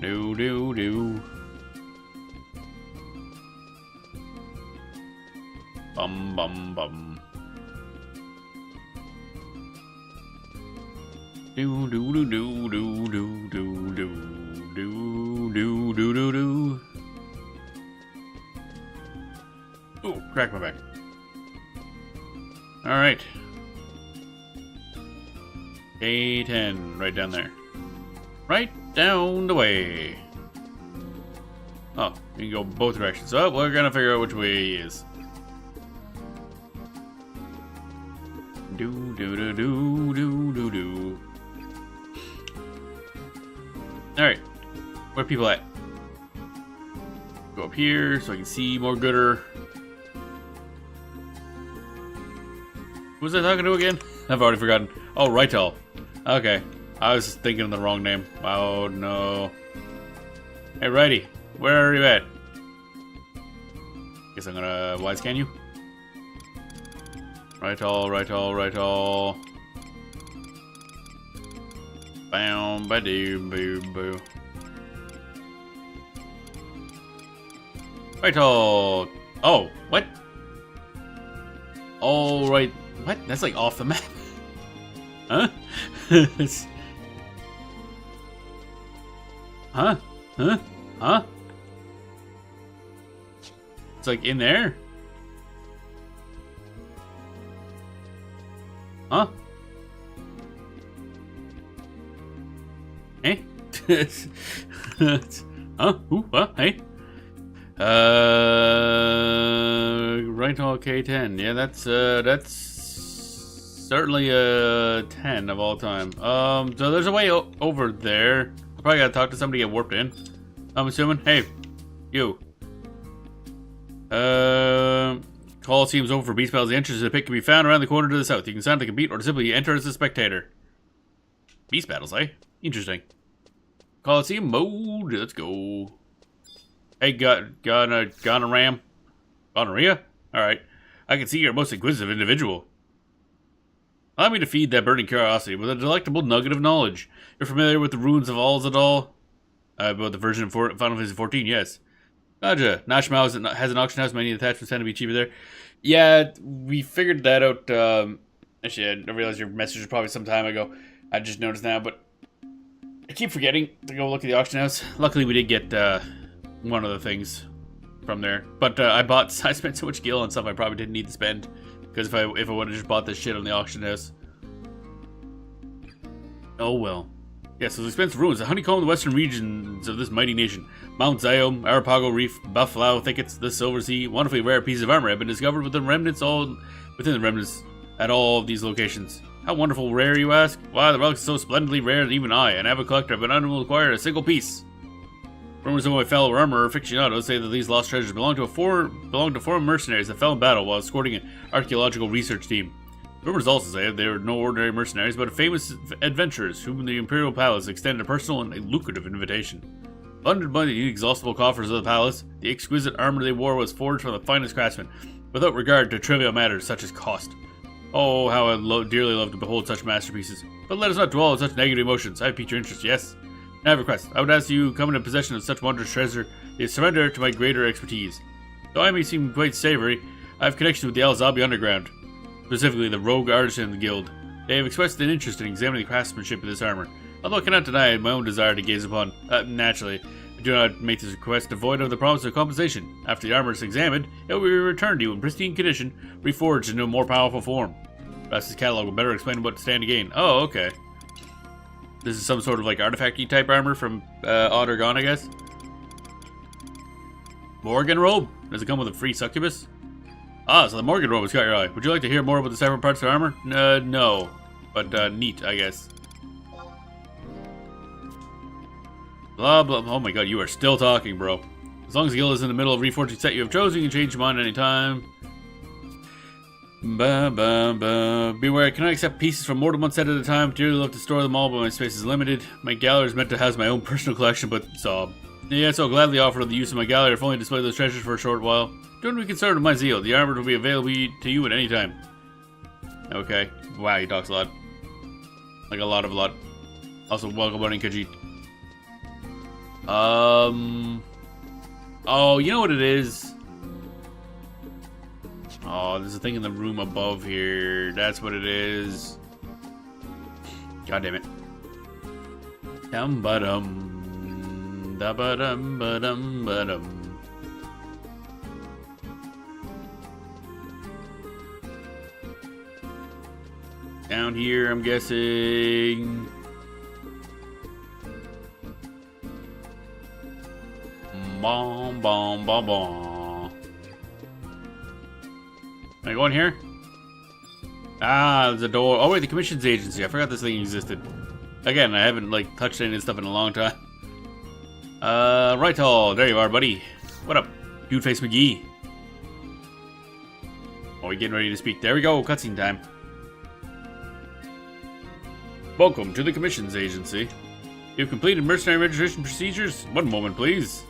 Do. Bum. Do. Ooh, crack my back. Alright. A10, right down there. Right down the way. Oh, you can go both directions. So we're gonna figure out which way he is. Do. Alright. Where are people at? Go up here so I can see more gooder. Who was I talking to again? I've already forgotten. Oh, Rytal. Okay. I was thinking of the wrong name. Oh, no. Hey, Righty. Where are you at? Guess I'm gonna wide scan you. Rytal. Bam, ba-doo, boo. Rytal. Oh, what? All right. What? That's like off the map. Huh? Huh? like in there? Huh? Eh? Huh? Ooh, what? Hey? Right hall K10. Yeah, that's certainly a 10 of all time. So there's a way over there. I probably gotta talk to somebody to get warped in. I'm assuming. Hey, you. Call seems open for beast battles. The entrance to the pit can be found around the corner to the south. You can sign to compete or simply enter as a spectator. Beast battles, eh? Interesting. Coliseum mode. Let's go. Hey, gonorrhea? Gonorrhea? Alright. I can see you're a most inquisitive individual. Allow me to feed that burning curiosity with a delectable nugget of knowledge. You're familiar with the ruins of Alzadal? About the version of Final Fantasy 14, yes. Gotcha. Nashmao has an auction house. Many attachments tend to be cheaper there. Yeah, we figured that out. Actually, I realized your message was probably some time ago. I just noticed now, but I keep forgetting to go look at the auction house. Luckily, we did get one of the things from there. But I spent so much gil on stuff I probably didn't need to spend. Because if I would have just bought this shit on the auction house. Oh well. Yeah, so the expensive ruins, the honeycomb, the western regions of this mighty nation. Mount Zion, Arapago Reef, Buffalo thickets, the Silver Sea, wonderfully rare pieces of armor have been discovered within the remnants at all of these locations. How wonderful rare, you ask? Why, the relics are so splendidly rare that even I, an avid collector, have been unable to acquire a single piece. Rumors of my fellow armorer aficionados say that these lost treasures belong to foreign mercenaries that fell in battle while escorting an archaeological research team. Rumors also say they were no ordinary mercenaries, but famous adventurers whom the Imperial Palace extended a personal and a lucrative invitation. Funded by the inexhaustible coffers of the palace, the exquisite armor they wore was forged from the finest craftsmen, without regard to trivial matters such as cost. Oh, how I dearly love to behold such masterpieces. But let us not dwell on such negative emotions. I have piqued your interest, yes? I have a request. I would ask you come into possession of such wondrous treasure, they surrender to my greater expertise. Though I may seem quite savory, I have connections with the Al-Zabi Underground. Specifically the Rogue Artisan Guild. They have expressed an interest in examining the craftsmanship of this armor. Although I cannot deny my own desire to gaze upon. Naturally, I do not make this request devoid of the promise of compensation. After the armor is examined, it will be returned to you in pristine condition, reforged into a more powerful form. Perhaps this catalog will better explain what to stand to gain. Oh, okay. This is some sort of like artifact-y type armor from Aht Urhgan, I guess. Morgan robe? Does it come with a free succubus? Ah, so the Morgan robe has caught your eye. Would you like to hear more about the separate parts of the armor? No. But, neat, I guess. Blah, blah. Oh my god, you are still talking, bro. As long as the guild is in the middle of reforging set you have chosen, you can change your mind anytime. Beware, I cannot accept pieces from more than one set at a time. Dearly love to store them all, but my space is limited. My gallery is meant to house my own personal collection, but sob. Yeah, so I'll gladly offer the use of my gallery if only to display those treasures for a short while. Don't be concerned with my zeal. The armor will be available to you at any time. Okay. Wow, he talks a lot. Like a lot. Also, welcome on Khajiit. Oh, you know what it is? Oh, there's a thing in the room above here. That's what it is. God damn it. Dum-ba-dum. Da-ba-dum-ba-dum-ba-dum. Down here, I'm guessing. Bom, bom, bom, bom. Can I go in here? Ah, there's a door. Oh wait, the commissions agency. I forgot this thing existed. Again, I haven't like touched any of this stuff in a long time. Right all. There you are, buddy. What up, Dude Face McGee? Oh, we getting ready to speak. There we go. Cutscene time. Welcome to the commissions agency. You've completed mercenary registration procedures? One moment, please.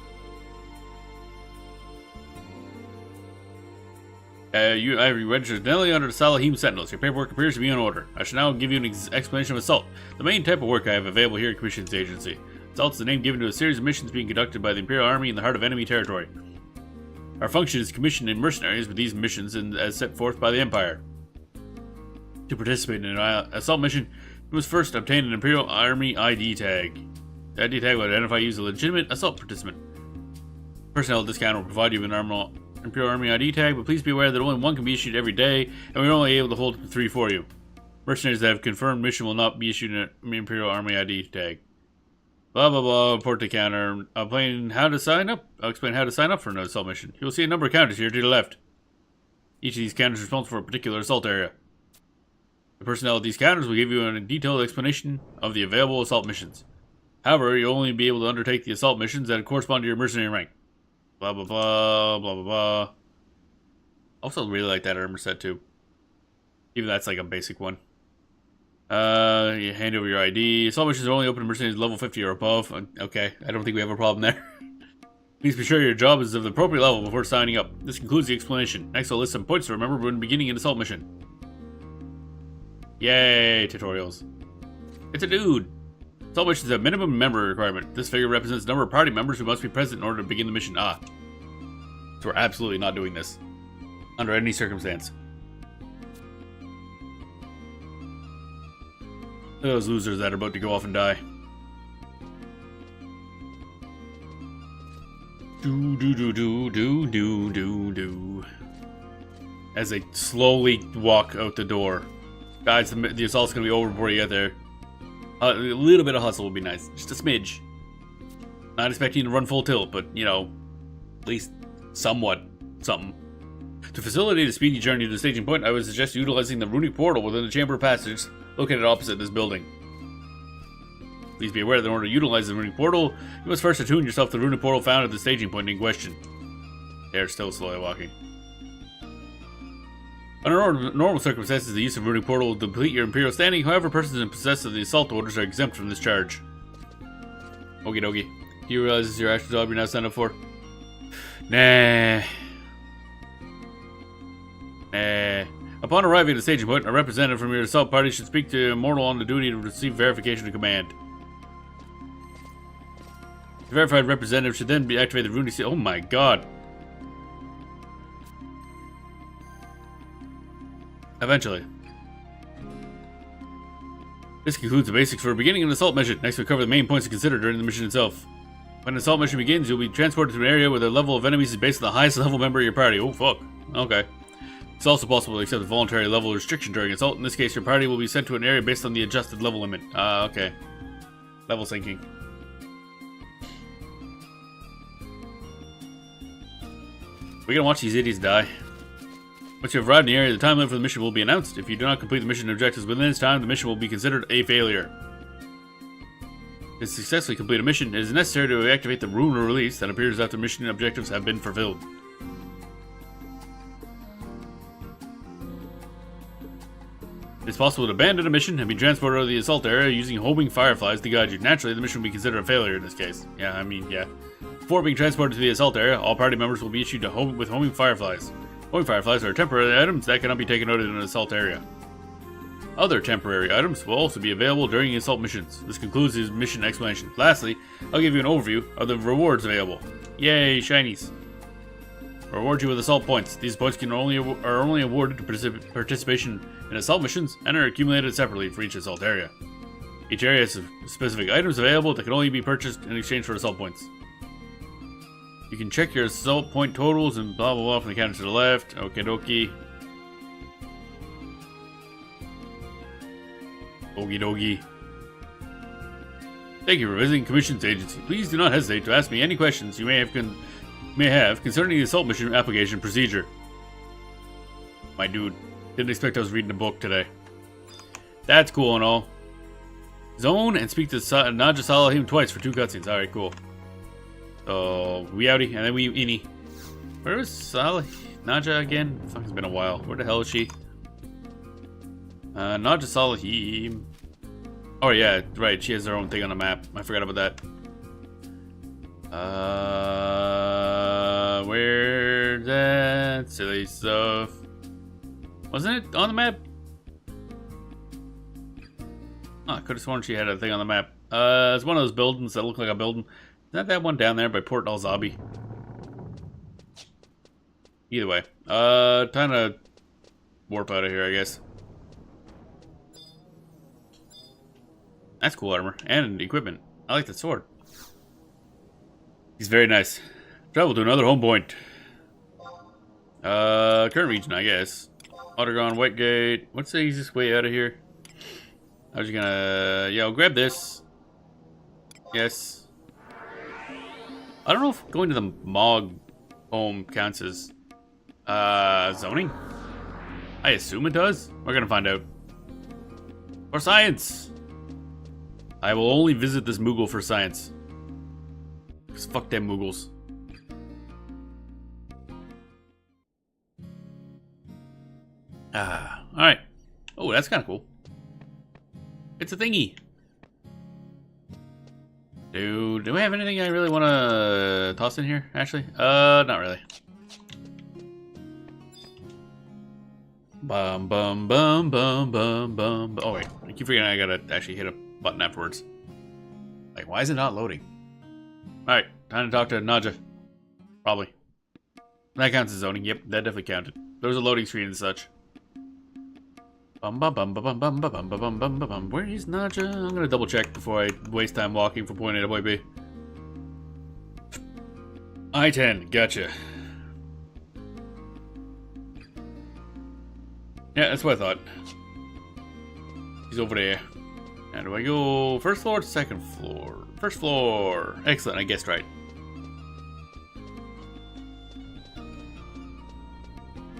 You have registered Nelly under the Salahim Sentinels. Your paperwork appears to be in order. I shall now give you an explanation of assault. The main type of work I have available here at Commissions Agency. Assault is the name given to a series of missions being conducted by the Imperial Army in the heart of enemy territory. Our function is to commission in mercenaries with these missions as set forth by the Empire. To participate in an assault mission, you must first obtain an Imperial Army ID tag. The ID tag will identify you as a legitimate assault participant. Personnel discount will provide you with an Imperial Army ID tag, but please be aware that only one can be issued every day, and we're only able to hold 3 for you. Mercenaries that have confirmed mission will not be issued an Imperial Army ID tag. Blah blah blah, report to counter. I'll explain how to sign up for an assault mission. You'll see a number of counters here to the left. Each of these counters is responsible for a particular assault area. The personnel at these counters will give you a detailed explanation of the available assault missions. However, you'll only be able to undertake the assault missions that correspond to your mercenary rank. Blah blah blah, blah blah blah. Also really like that armor set too. Even that's like a basic one. You hand over your ID. Assault missions are only open to mercenaries level 50 or above. Okay, I don't think we have a problem there. Please be sure your job is of the appropriate level before signing up. This concludes the explanation. Next I'll list some points to remember when beginning an assault mission. Yay, tutorials. It's a dude. Assault missions have minimum member requirement. This figure represents the number of party members who must be present in order to begin the mission. So we're absolutely not doing this. Under any circumstance. Look at those losers that are about to go off and die. Do. As they slowly walk out the door. Guys, the assault's gonna be over before you get there. A little bit of hustle would be nice. Just a smidge. Not expecting you to run full tilt, but, you know, at least somewhat something. To facilitate a speedy journey to the staging point, I would suggest utilizing the runic portal within the chamber of passage located opposite this building. Please be aware that in order to utilize the runic portal, you must first attune yourself to the runic portal found at the staging point in question. They're still slowly walking. Under normal circumstances, the use of runic portal will deplete your imperial standing. However, persons in possession of the assault orders are exempt from this charge. Okie dokie. Do you realize this is your actual job you're now signed up for? Nah. Upon arriving at the staging point, a representative from your assault party should speak to a mortal on the duty to receive verification of command. The verified representative should then activate the runic seal. Oh my god. Eventually. This concludes the basics for beginning an assault mission. Next, we'll cover the main points to consider during the mission itself. When an assault mission begins, you'll be transported to an area where the level of enemies is based on the highest level member of your party. Oh, fuck. Okay. It's also possible to accept a voluntary level restriction during assault. In this case, your party will be sent to an area based on the adjusted level limit. Okay. Level syncing. We're gonna watch these idiots die. Once you have arrived in the area, the time limit for the mission will be announced. If you do not complete the mission objectives within this time, the mission will be considered a failure. To successfully complete a mission, it is necessary to activate the rune or release that appears after mission objectives have been fulfilled. It is possible to abandon a mission and be transported out of the assault area using homing fireflies to guide you. Naturally, the mission will be considered a failure in this case. Yeah, I mean, yeah. Before being transported to the assault area, all party members will be issued with homing fireflies. Homing fireflies are temporary items that cannot be taken out in an assault area. Other temporary items will also be available during assault missions. This concludes his mission explanation. Lastly, I'll give you an overview of the rewards available. Yay, shinies. Reward you with assault points. These points are only awarded to participation in assault missions and are accumulated separately for each assault area. Each area has specific items available that can only be purchased in exchange for assault points. You can check your assault point totals and blah blah blah from the counter to the left. Okie dokie. Okie dokie. Thank you for visiting Commission's Agency. Please do not hesitate to ask me any questions you may have concerning the assault mission application procedure. My dude, didn't expect I was reading a book today. That's cool and all. Zone and speak to Naja Salahim twice for 2 cutscenes. Alright, cool. So, we outie, and then we innie. Where is Naja again? Fuck, it's been a while. Where the hell is she? Naja Salahim. Oh yeah, right, she has her own thing on the map. I forgot about that. Where's that silly stuff? Wasn't it on the map? Oh, I could have sworn she had a thing on the map. It's one of those buildings that look like a building. Is that one down there by Port Al Zabi? Either way. Time to warp out of here, I guess. That's cool armor. And equipment. I like the sword. He's very nice. Travel to another home point. Current region, I guess. Aht Urhgan, Whitegate. What's the easiest way out of here? I was gonna... Yeah, I'll grab this. Yes. I don't know if going to the Mog home counts as... zoning? I assume it does. We're gonna find out. For science! I will only visit this Moogle for science. Because fuck them Moogles. Alright. Oh, that's kind of cool. It's a thingy. Do we have anything I really want to toss in here, actually? Not really. Bum, bum, bum, bum, bum, bum. Oh, wait. I keep forgetting I gotta actually hit a button afterwards. Like, why is it not loading? Alright, time to talk to Nadja. Probably. That counts as zoning. Yep, that definitely counted. There was a loading screen and such. Bum bum bum bum bum bum bum bum bum bum bum. Where is Nadja? I'm gonna double check before I waste time walking from point A to point B. I-10, gotcha. Yeah, that's what I thought. He's over there. Now do I go first floor or second floor? First floor. Excellent, I guessed right.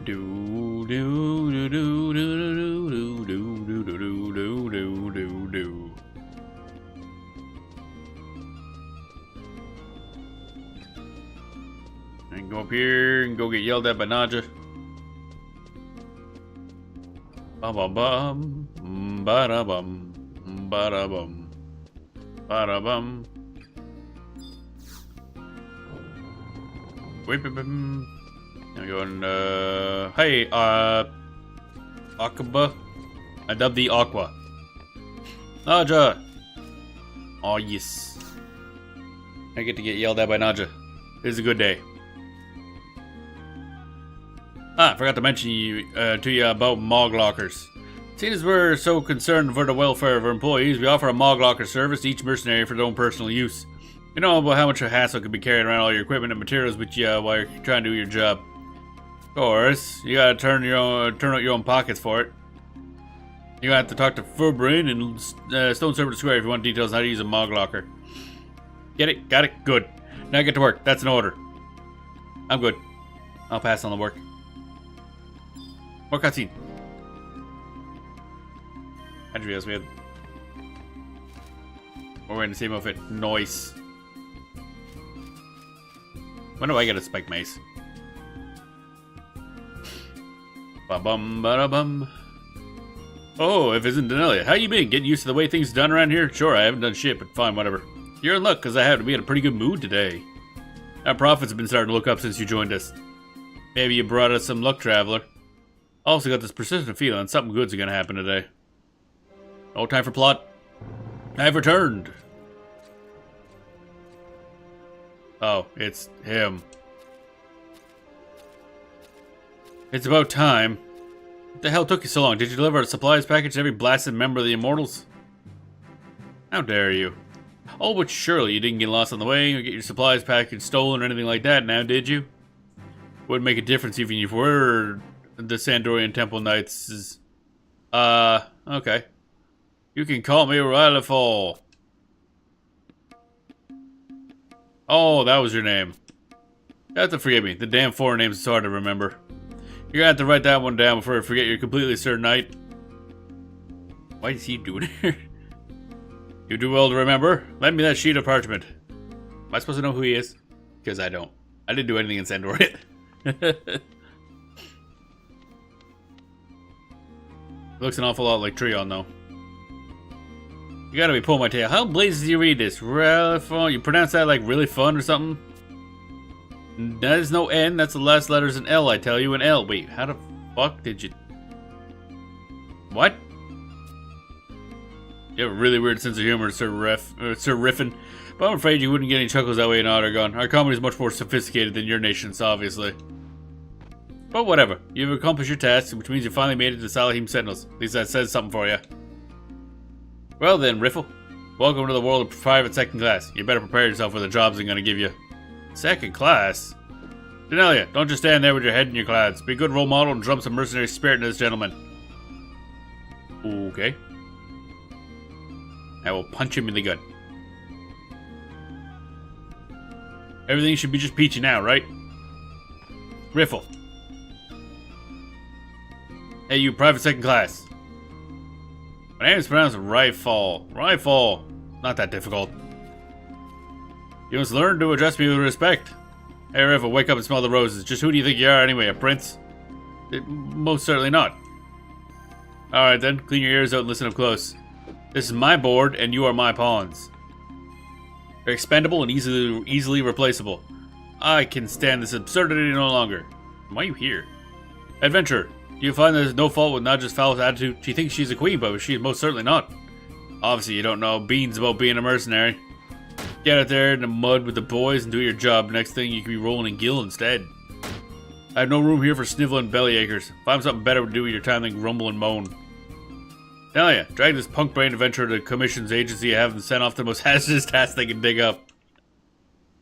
Do do do do do do do do do do do do do do. I can go up here and go get yelled at by Nadja. Bum bum bum, ba da bum, ba da bum, ba da bum. Wait, I'm going, hey, Aquaba. I dubbed the Aqua. Nadja! Oh, yes. I get to get yelled at by Nadja. This is a good day. I forgot to mention to you about Mog Lockers. Seeing as we're so concerned for the welfare of our employees, we offer a Mog Locker service to each mercenary for their own personal use. You know about how much a hassle could be carrying around all your equipment and materials with you while you're trying to do your job. Of course, you gotta turn out your own pockets for it. You gotta have to talk to Furbrain and Stone Serpent Square if you want details on how to use a Mog Locker. Get it? Got it? Good. Now get to work. That's an order. I'm good. I'll pass on the work. More cutscene. How'd you realize we had... We're wearing the same outfit. Nice. When do I get a spike mace? Ba-bum, ba-da-bum. Oh, if isn't Denelia. How you been? Getting used to the way things are done around here? Sure, I haven't done shit, but fine, whatever. You're in luck, because I have to be in a pretty good mood today. Our profits have been starting to look up since you joined us. Maybe you brought us some luck, traveler. I also got this persistent feeling something good's gonna happen today. No time for plot. I've returned. Oh, it's him. It's about time. What the hell took you so long? Did you deliver a supplies package to every blasted member of the Immortals? How dare you? Oh, but surely you didn't get lost on the way or get your supplies package stolen or anything like that now, did you? Wouldn't make a difference even if we were the Sandorian Temple Knights. Okay. You can call me Rylefall. Oh, that was your name. You have to forgive me. The damn foreign names is hard to remember. You're gonna have to write that one down before I forget your completely certain knight. Why is he doing it? You do well to remember. Lend me that sheet of parchment. Am I supposed to know who he is? Because I don't. I didn't do anything in Sandorian. Looks an awful lot like Treon, though. You gotta be pulling my tail. How blazes do you read this? You pronounce that like really fun or something? That is no N, that's the last letters in L, I tell you, an L. Wait, how the fuck did you... What? You have a really weird sense of humor, Sir Riffin. But I'm afraid you wouldn't get any chuckles that way in Aht Urhgan. Our comedy is much more sophisticated than your nation's, obviously. But whatever, you've accomplished your task, which means you finally made it to Salahim Sentinels. At least that says something for you. Well then, Riffle. Welcome to the world of private second class. You better prepare yourself for the jobs I'm gonna give you. Second class? Denelia, don't just stand there with your head in your clouds. Be a good role model and drum some mercenary spirit into this gentleman. Okay. I will punch him in the gut. Everything should be just peachy now, right? Riffle. Hey, you private second class. My name is pronounced Rifle. Rifle. Not that difficult. You must learn to address me with respect. Hey, Riffle, wake up and smell the roses. Just who do you think you are anyway, a prince? Most certainly not. Alright then, clean your ears out and listen up close. This is my board, and you are my pawns. They're expendable and easily replaceable. I can stand this absurdity no longer. Why are you here? Adventurer, do you find there's no fault with Nadja's foul attitude? She thinks she's a queen, but she's most certainly not. Obviously, you don't know beans about being a mercenary. Get out there in the mud with the boys and do your job. Next thing, you can be rolling in gill instead. I have no room here for sniveling bellyachers. Find something better to do with your time than grumble and moan. Tell ya, drag this punk-brained adventurer to the commission's agency and have them sent off to the most hazardous task they can dig up.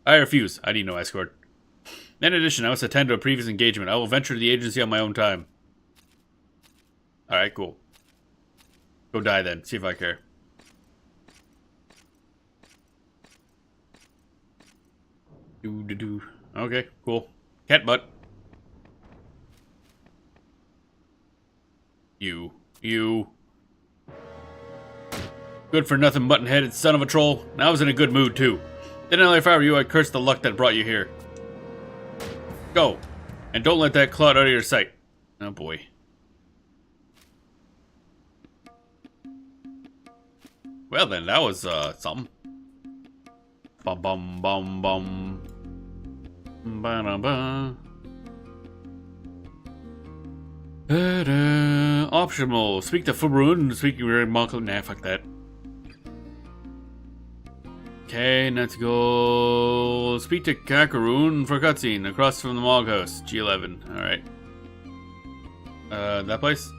I refuse. I need no escort. In addition, I must attend to a previous engagement. I will venture to the agency on my own time. Alright, cool. Go die then. See if I care. Do. Okay, cool. Cat butt. You. Good for nothing mutton-headed son of a troll. Now I was in a good mood too. Didn't if I were you, I'd curse the luck that brought you here. Go. And don't let that cloud out of your sight. Oh boy. Well then, that was something. Bum bum bum bum. Ba-da-ba. Optional. Speak to Fubroon. Speak your Monkel. Nah, fuck that. Okay, let's go. Speak to Kakaroon for cutscene across from the Mog House. G11. Alright. That place?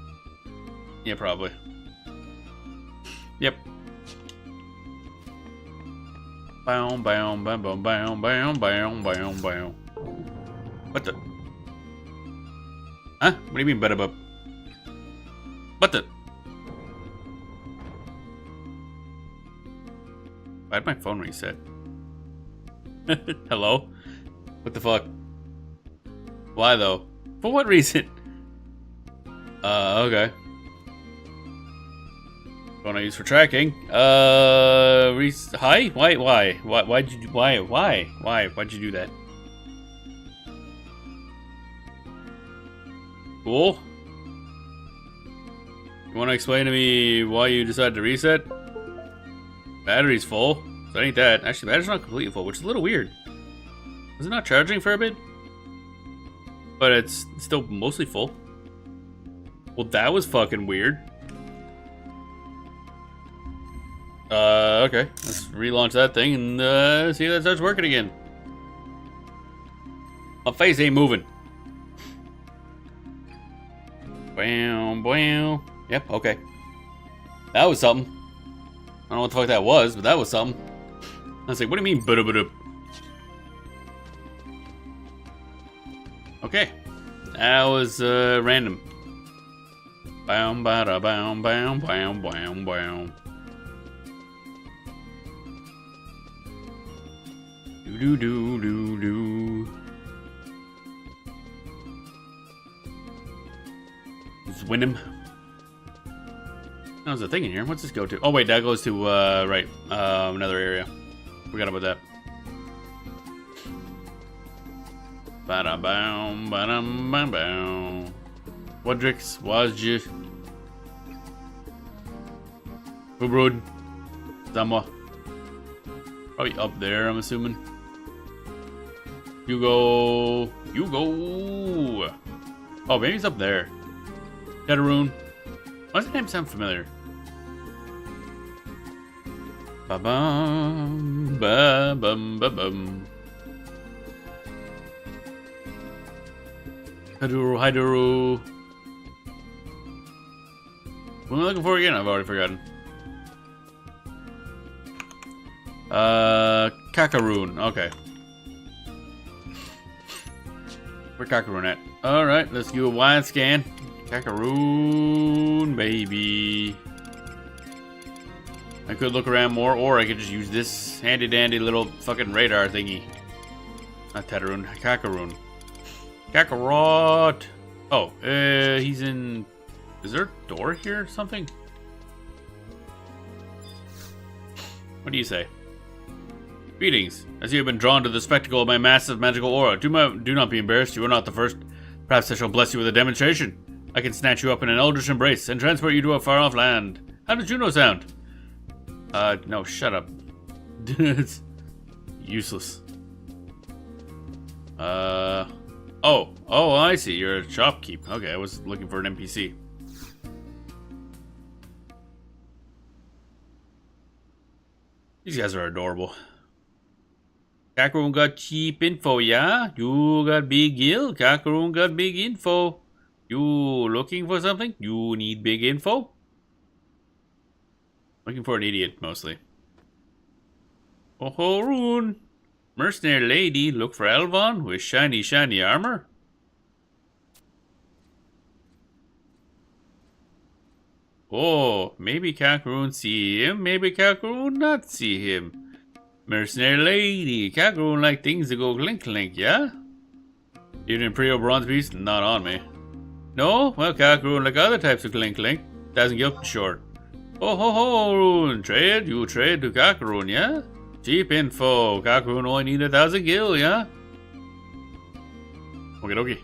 Yeah, probably. Yep. Bow, bow, bow, bow, bow, bow, bow, bow, bow. What the? Huh? What do you mean, bada-bub? What the? Why'd my phone reset? Hello? What the fuck? Why though? For what reason? Okay. Phone I use for tracking. Hi? Why'd you do, why'd you do that? Cool. You want to explain to me why you decided to reset? Battery's full. So that ain't that. Actually, battery's not completely full, which is a little weird. Was it not charging for a bit? But it's still mostly full. Well, that was fucking weird. Okay. Let's relaunch that thing and see if that starts working again. My face ain't moving. Bam, bam. Yep, okay. That was something. I don't know what the fuck that was, but that was something. I was like, what do you mean, buda-buda? Okay. That was, random. Bam, bada, bam, bam, bam, bam, bam. Do-do-do-do-do. Win him. There's a thing in here. What's this go to? Oh wait, that goes to right, another area. Forgot about that. Ba-da-bam, ba-dam-bam-bam. Wadrix, Wazji. Fubrood. Zamwa. Probably up there, I'm assuming. You go. Oh, maybe it's up there. Kataroon. Why does the name sound familiar? Ba-bum, ba-bum, ba-bum. Hyduru. What am I looking for again? I've already forgotten. Kakaroon. Okay. Where's Kakaroon at? Alright, let's do a wide scan. Kakaroon, baby. I could look around more, or I could just use this handy-dandy little fucking radar thingy. Not Tetaroon, Kakaroon. Kakarot! Oh, he's in... Is there a door here or something? What do you say? Greetings. As you have been drawn to the spectacle of my massive magical aura, do not be embarrassed. You are not the first. Perhaps I shall bless you with a demonstration. I can snatch you up in an eldritch embrace and transport you to a far-off land. How does Juno sound? No, shut up. It's useless. Oh, I see. You're a shopkeep. Okay, I was looking for an NPC. These guys are adorable. Kakaroon got cheap info, yeah? You got big gill. Kakaroon got big info. You looking for something? You need big info? Looking for an idiot, mostly. Oh, Rune. Mercenary lady, look for Elvon with shiny armor. Oh, maybe Kakaroon see him, maybe Kakaroon not see him. Mercenary lady, Kakaroon like things that go clink, yeah? Even Imperial Bronze Beast, not on me. No? Well, Kakaroon like other types of clink, 1,000 gil short. Oh, Rune, trade? You trade to Kakaroon, yeah? Cheap info. Kakaroon only need 1,000 gil, yeah? Okie dokie.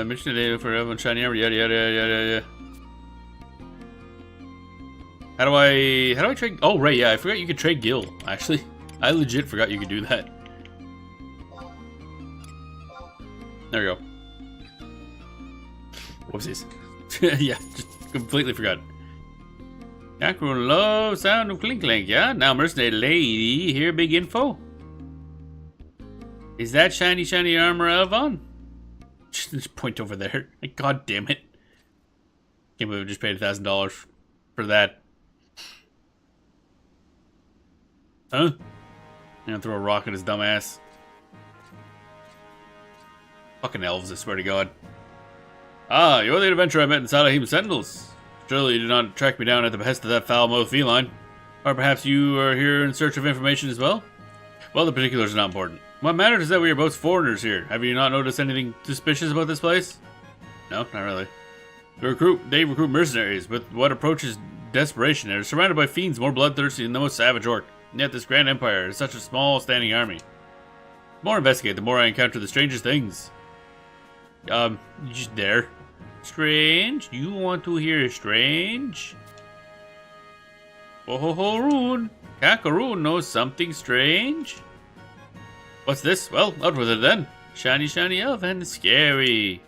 Mission today for everyone shiny armor, yada. How do I trade? Oh, right, yeah, I forgot you could trade gil, actually. I legit forgot you could do that. There we go. Whoopsies. Yeah, just completely forgot. Kakaroon loves sound of clink, yeah? Now mercenary lady, here big info. Is that shiny armor Elvon? Just point over there. God damn it. Can't believe I just paid $1,000 for that. Huh? I'm gonna throw a rock at his dumb ass. Fucking elves, I swear to God. Ah, you're the adventurer I met in Salahim Sentinels. Surely you did not track me down at the behest of that foul-mouthed feline. Or perhaps you are here in search of information as well? Well, the particulars are not important. What matters is that we are both foreigners here. Have you not noticed anything suspicious about this place? No, not really. They recruit mercenaries, with what approaches desperation. They are surrounded by fiends more bloodthirsty than the most savage orc. And yet this grand empire is such a small standing army. The more I investigate, the more I encounter the strangest things. You just there. Strange? You want to hear strange? Oh, Rune. Kakaroon knows something strange. What's this? Well, out with it then. Shiny elf and scary.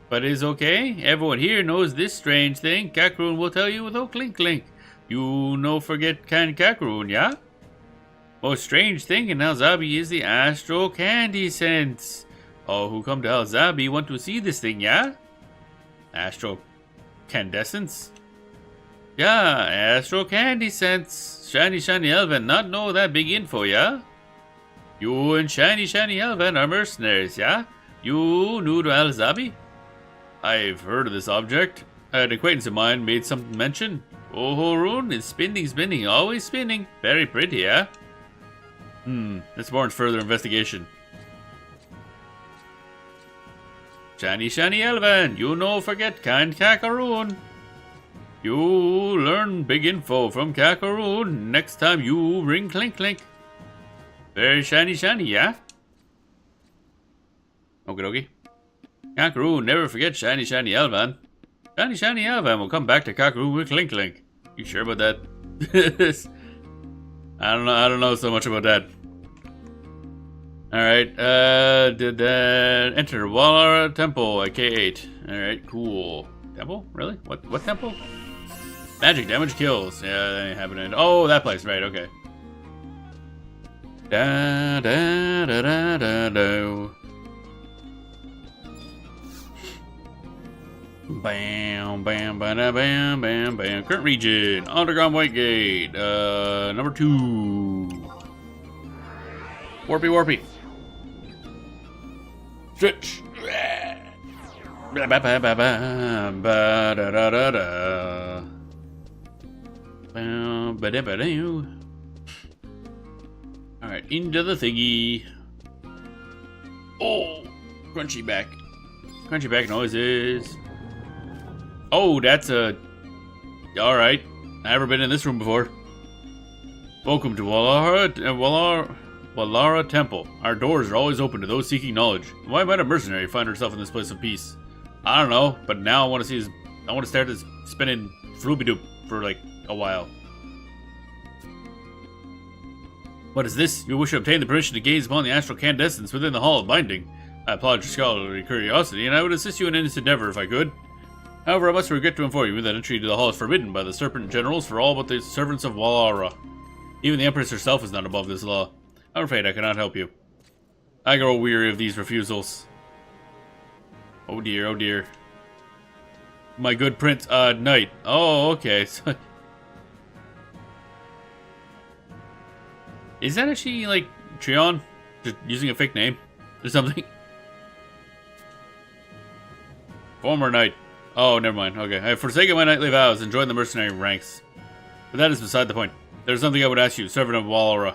But it is okay. Everyone here knows this strange thing. Kakaroon will tell you without clink. You no forget kind Kakaroon, yeah? Most strange thing in Alzabi is the astral candy sense. All who come to Alzabi want to see this thing, yeah? Astral candescence? Yeah, astral candy sense. Shiny Elven not know that big info, yeah? You and shiny Elven are mercenaries, yeah? You new to Alzabi? I've heard of this object. An acquaintance of mine made some mention. Oh, Rune is spinning, always spinning. Very pretty, yeah? This warrants further investigation. Shiny Elven, you no forget kind Kakaroon. You learn big info from Kakaroon next time you ring clink. Very shiny, yeah? Okie dokie. Kakaroon never forget shiny Elven. Shiny Elven will come back to Kakaroon with clink. You sure about that? I don't know so much about that. Alright, did that enter Walara Temple at K8. Alright, cool. Temple? Really? What temple? Magic damage kills. Yeah, that ain't happening. Oh, that place, right, okay. Da. Bam. Current region, Underground White Gate, number 2. Warpy, warpy. Stretch. Alright, into the thingy. Oh, crunchy back. Crunchy back noises. Oh, that's a... Alright, I've never been in this room before. Welcome to Wallara Temple. Our doors are always open to those seeking knowledge. Why might a mercenary find herself in this place of peace? I don't know, but now I want to see I want to start this spinning Frooby-Doop for like a while. What is this? You wish to obtain the permission to gaze upon the astral candescence within the Hall of Binding. I applaud your scholarly curiosity, and I would assist you in this endeavor if I could. However, I must regret to inform you that entry to the hall is forbidden by the Serpent Generals for all but the servants of Wallara. Even the Empress herself is not above this law. I'm afraid I cannot help you. I grow weary of these refusals. Oh dear, oh dear. My good Prince, Knight. Oh, okay. Is that actually, like, Trion? Just using a fake name? Or something? Former Knight. Oh, never mind. Okay. I have forsaken my knightly vows and joined the mercenary ranks. But that is beside the point. There's something I would ask you, servant of Wallara.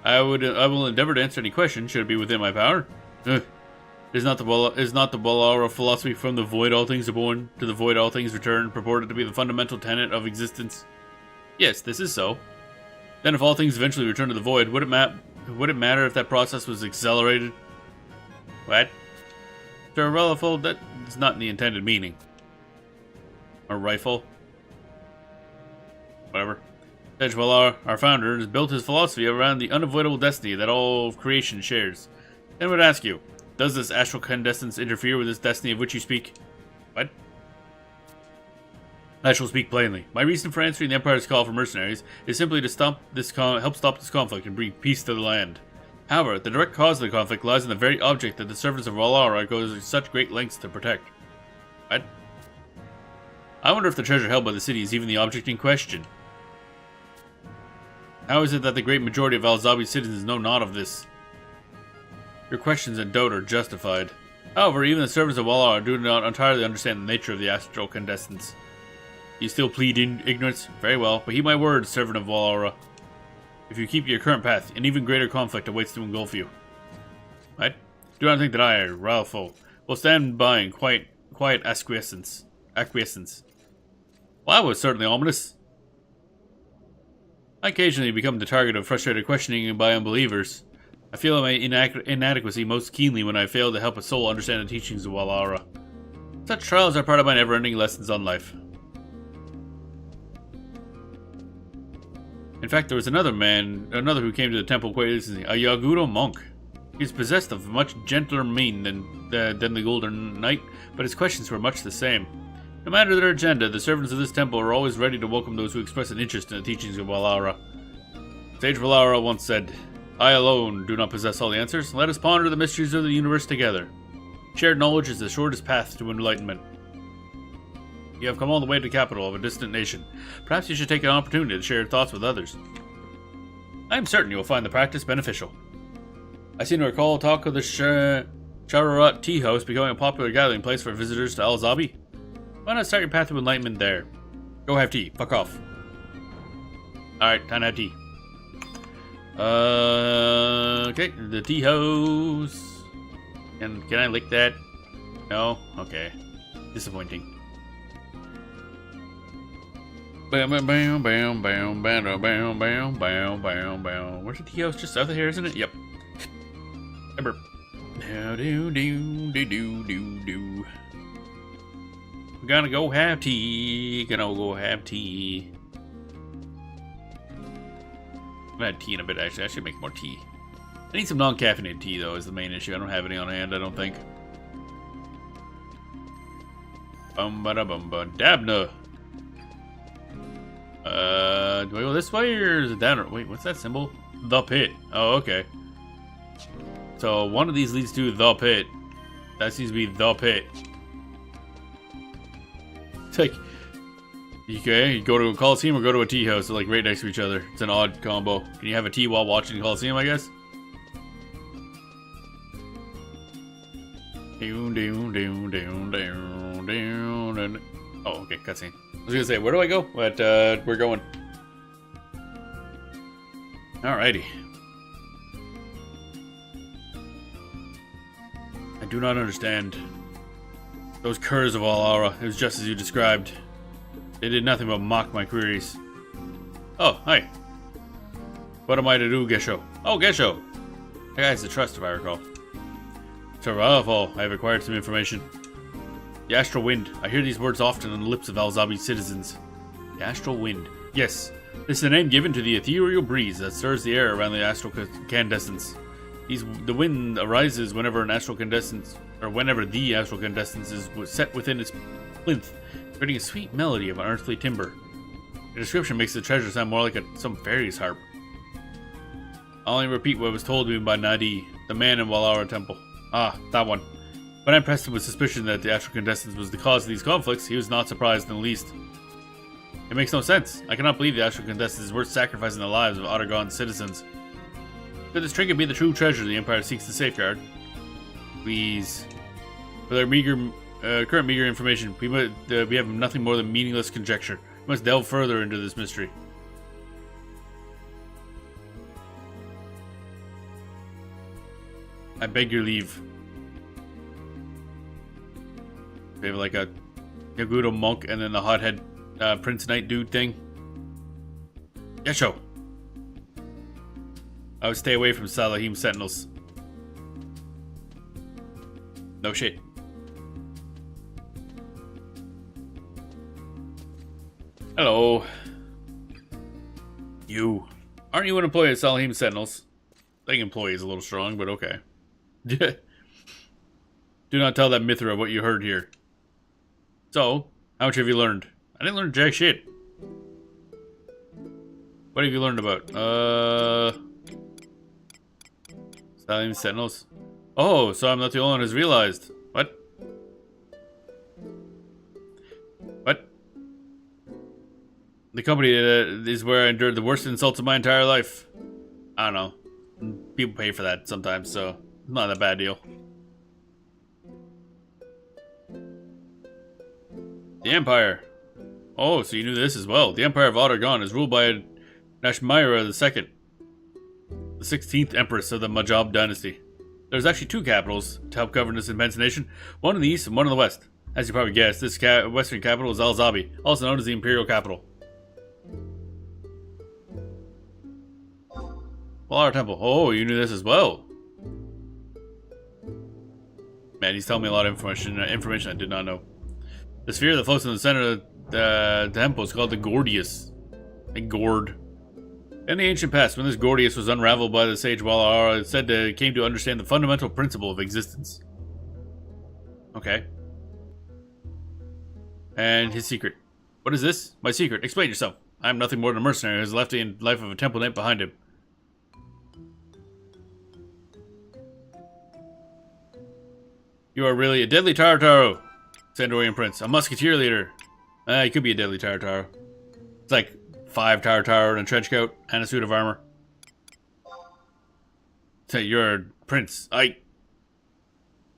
I will endeavor to answer any question, should it be within my power. Is not the Wallara philosophy from the void all things are born, to the void all things return, purported to be the fundamental tenet of existence? Yes, this is so. Then if all things eventually return to the void, would it matter if that process was accelerated? What? Sir Reliful, that is not in the intended meaning. Or rifle. Whatever. Sage Wallara, our founder, has built his philosophy around the unavoidable destiny that all of creation shares. Then I would ask you, does this astral candescence interfere with this destiny of which you speak? What? I shall speak plainly. My reason for answering the Empire's call for mercenaries is simply to help stop this conflict and bring peace to the land. However, the direct cause of the conflict lies in the very object that the servants of Wallara go to such great lengths to protect. What? I wonder if the treasure held by the city is even the object in question. How is it that the great majority of Alzabi's citizens know not of this? Your questions and doubt are justified. However, even the servants of Wallara do not entirely understand the nature of the astral candescence. You still plead in ignorance? Very well, but heed my words, servant of Wallara. If you keep your current path, an even greater conflict awaits to engulf you. What? Do not think that I, Ralpho, will stand by in quiet acquiescence. Well, that was certainly ominous. I occasionally become the target of frustrated questioning by unbelievers. I feel my inadequacy most keenly when I fail to help a soul understand the teachings of Wallara. Such trials are part of my never-ending lessons on life. In fact, there was another who came to the temple quite recently, a Yaguro monk. He is possessed of a much gentler mien than the Golden Knight, but his questions were much the same. No matter their agenda, the servants of this temple are always ready to welcome those who express an interest in the teachings of Wallara. Sage Wallara once said, I alone do not possess all the answers. Let us ponder the mysteries of the universe together. Shared knowledge is the shortest path to enlightenment. You have come all the way to the capital of a distant nation. Perhaps you should take an opportunity to share your thoughts with others. I am certain you will find the practice beneficial. I seem to recall talk of the Chararat Tea House becoming a popular gathering place for visitors to Alzabi. Why not start your path to enlightenment there? Go have tea. Fuck off. Alright, time to have tea. Okay, the tea house. Can I lick that? No? Okay. Disappointing. Bam bam bam bam bam bam bam bam bam bam bam. Where's the tea house? Just south of here, isn't it? Yep. Remember. Do do do do do do. We're gonna go have tea. Gonna go have tea. I've had tea in a bit, actually. I should make more tea. I need some non-caffeinated tea, though, is the main issue. I don't have any on hand, I don't think. Bum-ba-da-bum-ba. Dabna. Do I go this way, or is it down? Wait, what's that symbol? The pit. Oh, okay. So, one of these leads to the pit. That seems to be the pit. It's like, Okay, you go to a Coliseum or go to a tea house, like right next to each other. It's an odd combo. Can you have a tea while watching the Coliseum, I guess? Oh, okay, cutscene. I was gonna say, where do I go? But we're going. Alrighty. I do not understand. Those curs of Alara, it was just as you described. They did nothing but mock my queries. Oh, hi. What am I to do, Gesho? Oh, Gesho! That guy's the trust, if I recall. Tarafal, I have acquired some information. The Astral Wind. I hear these words often on the lips of Alzabi's citizens. The Astral Wind. Yes, this is the name given to the ethereal breeze that stirs the air around the astral incandescence. The wind arises whenever an astral incandescence, or whenever the astral incandescence is set within its plinth, creating a sweet melody of unearthly timbre. The description makes the treasure sound more like some fairy's harp. I'll only repeat what was told to me by Nadi, the man in Walara Temple. Ah, that one. When I pressed him with suspicion that the astral incandescence was the cause of these conflicts, he was not surprised in the least. It makes no sense. I cannot believe the astral incandescence is worth sacrificing the lives of Aht Urhgan's citizens. Could this trinket be the true treasure the Empire seeks to safeguard? Please. With our current meager information, we have nothing more than meaningless conjecture. We must delve further into this mystery. I beg your leave. We have like a Yagudo monk and then the hothead Prince Knight dude thing. Yesho! I would stay away from Salahim Sentinels. No shit. Hello. You. Aren't you an employee of Salahim Sentinels? I think employee is a little strong, but okay. Do not tell that Mithra what you heard here. So, how much have you learned? I didn't learn jack shit. What have you learned about? Salahim Sentinels? Oh, so I'm not the only one who's realized. What? What? The company is where I endured the worst insults of my entire life. I don't know. People pay for that sometimes, so not a bad deal. The Empire. Oh, so you knew this as well. The Empire of Aht Urhgan is ruled by Nashmira II, the 16th Empress of the Majab dynasty. There's actually two capitals to help govern this immense nation, one in the east and one in the west. As you probably guessed, this western capital is Alzabi, also known as the Imperial Capital. Walara Temple. Oh, you knew this as well. Man, he's telling me a lot of information I did not know. The sphere that floats in the center of the temple is called the Gordius. A gourd. In the ancient past, when this Gordius was unraveled by the sage Walara, it said that it came to understand the fundamental principle of existence. Okay. And his secret. What is this? My secret. Explain yourself. I am nothing more than a mercenary who has left the life of a temple knight behind him. You are really a deadly Tartaro, Sandorian Prince. A musketeer leader. He could be a deadly Tartaro. It's like 5 Tartaro in a trench coat and a suit of armor. Say, you're a prince. I,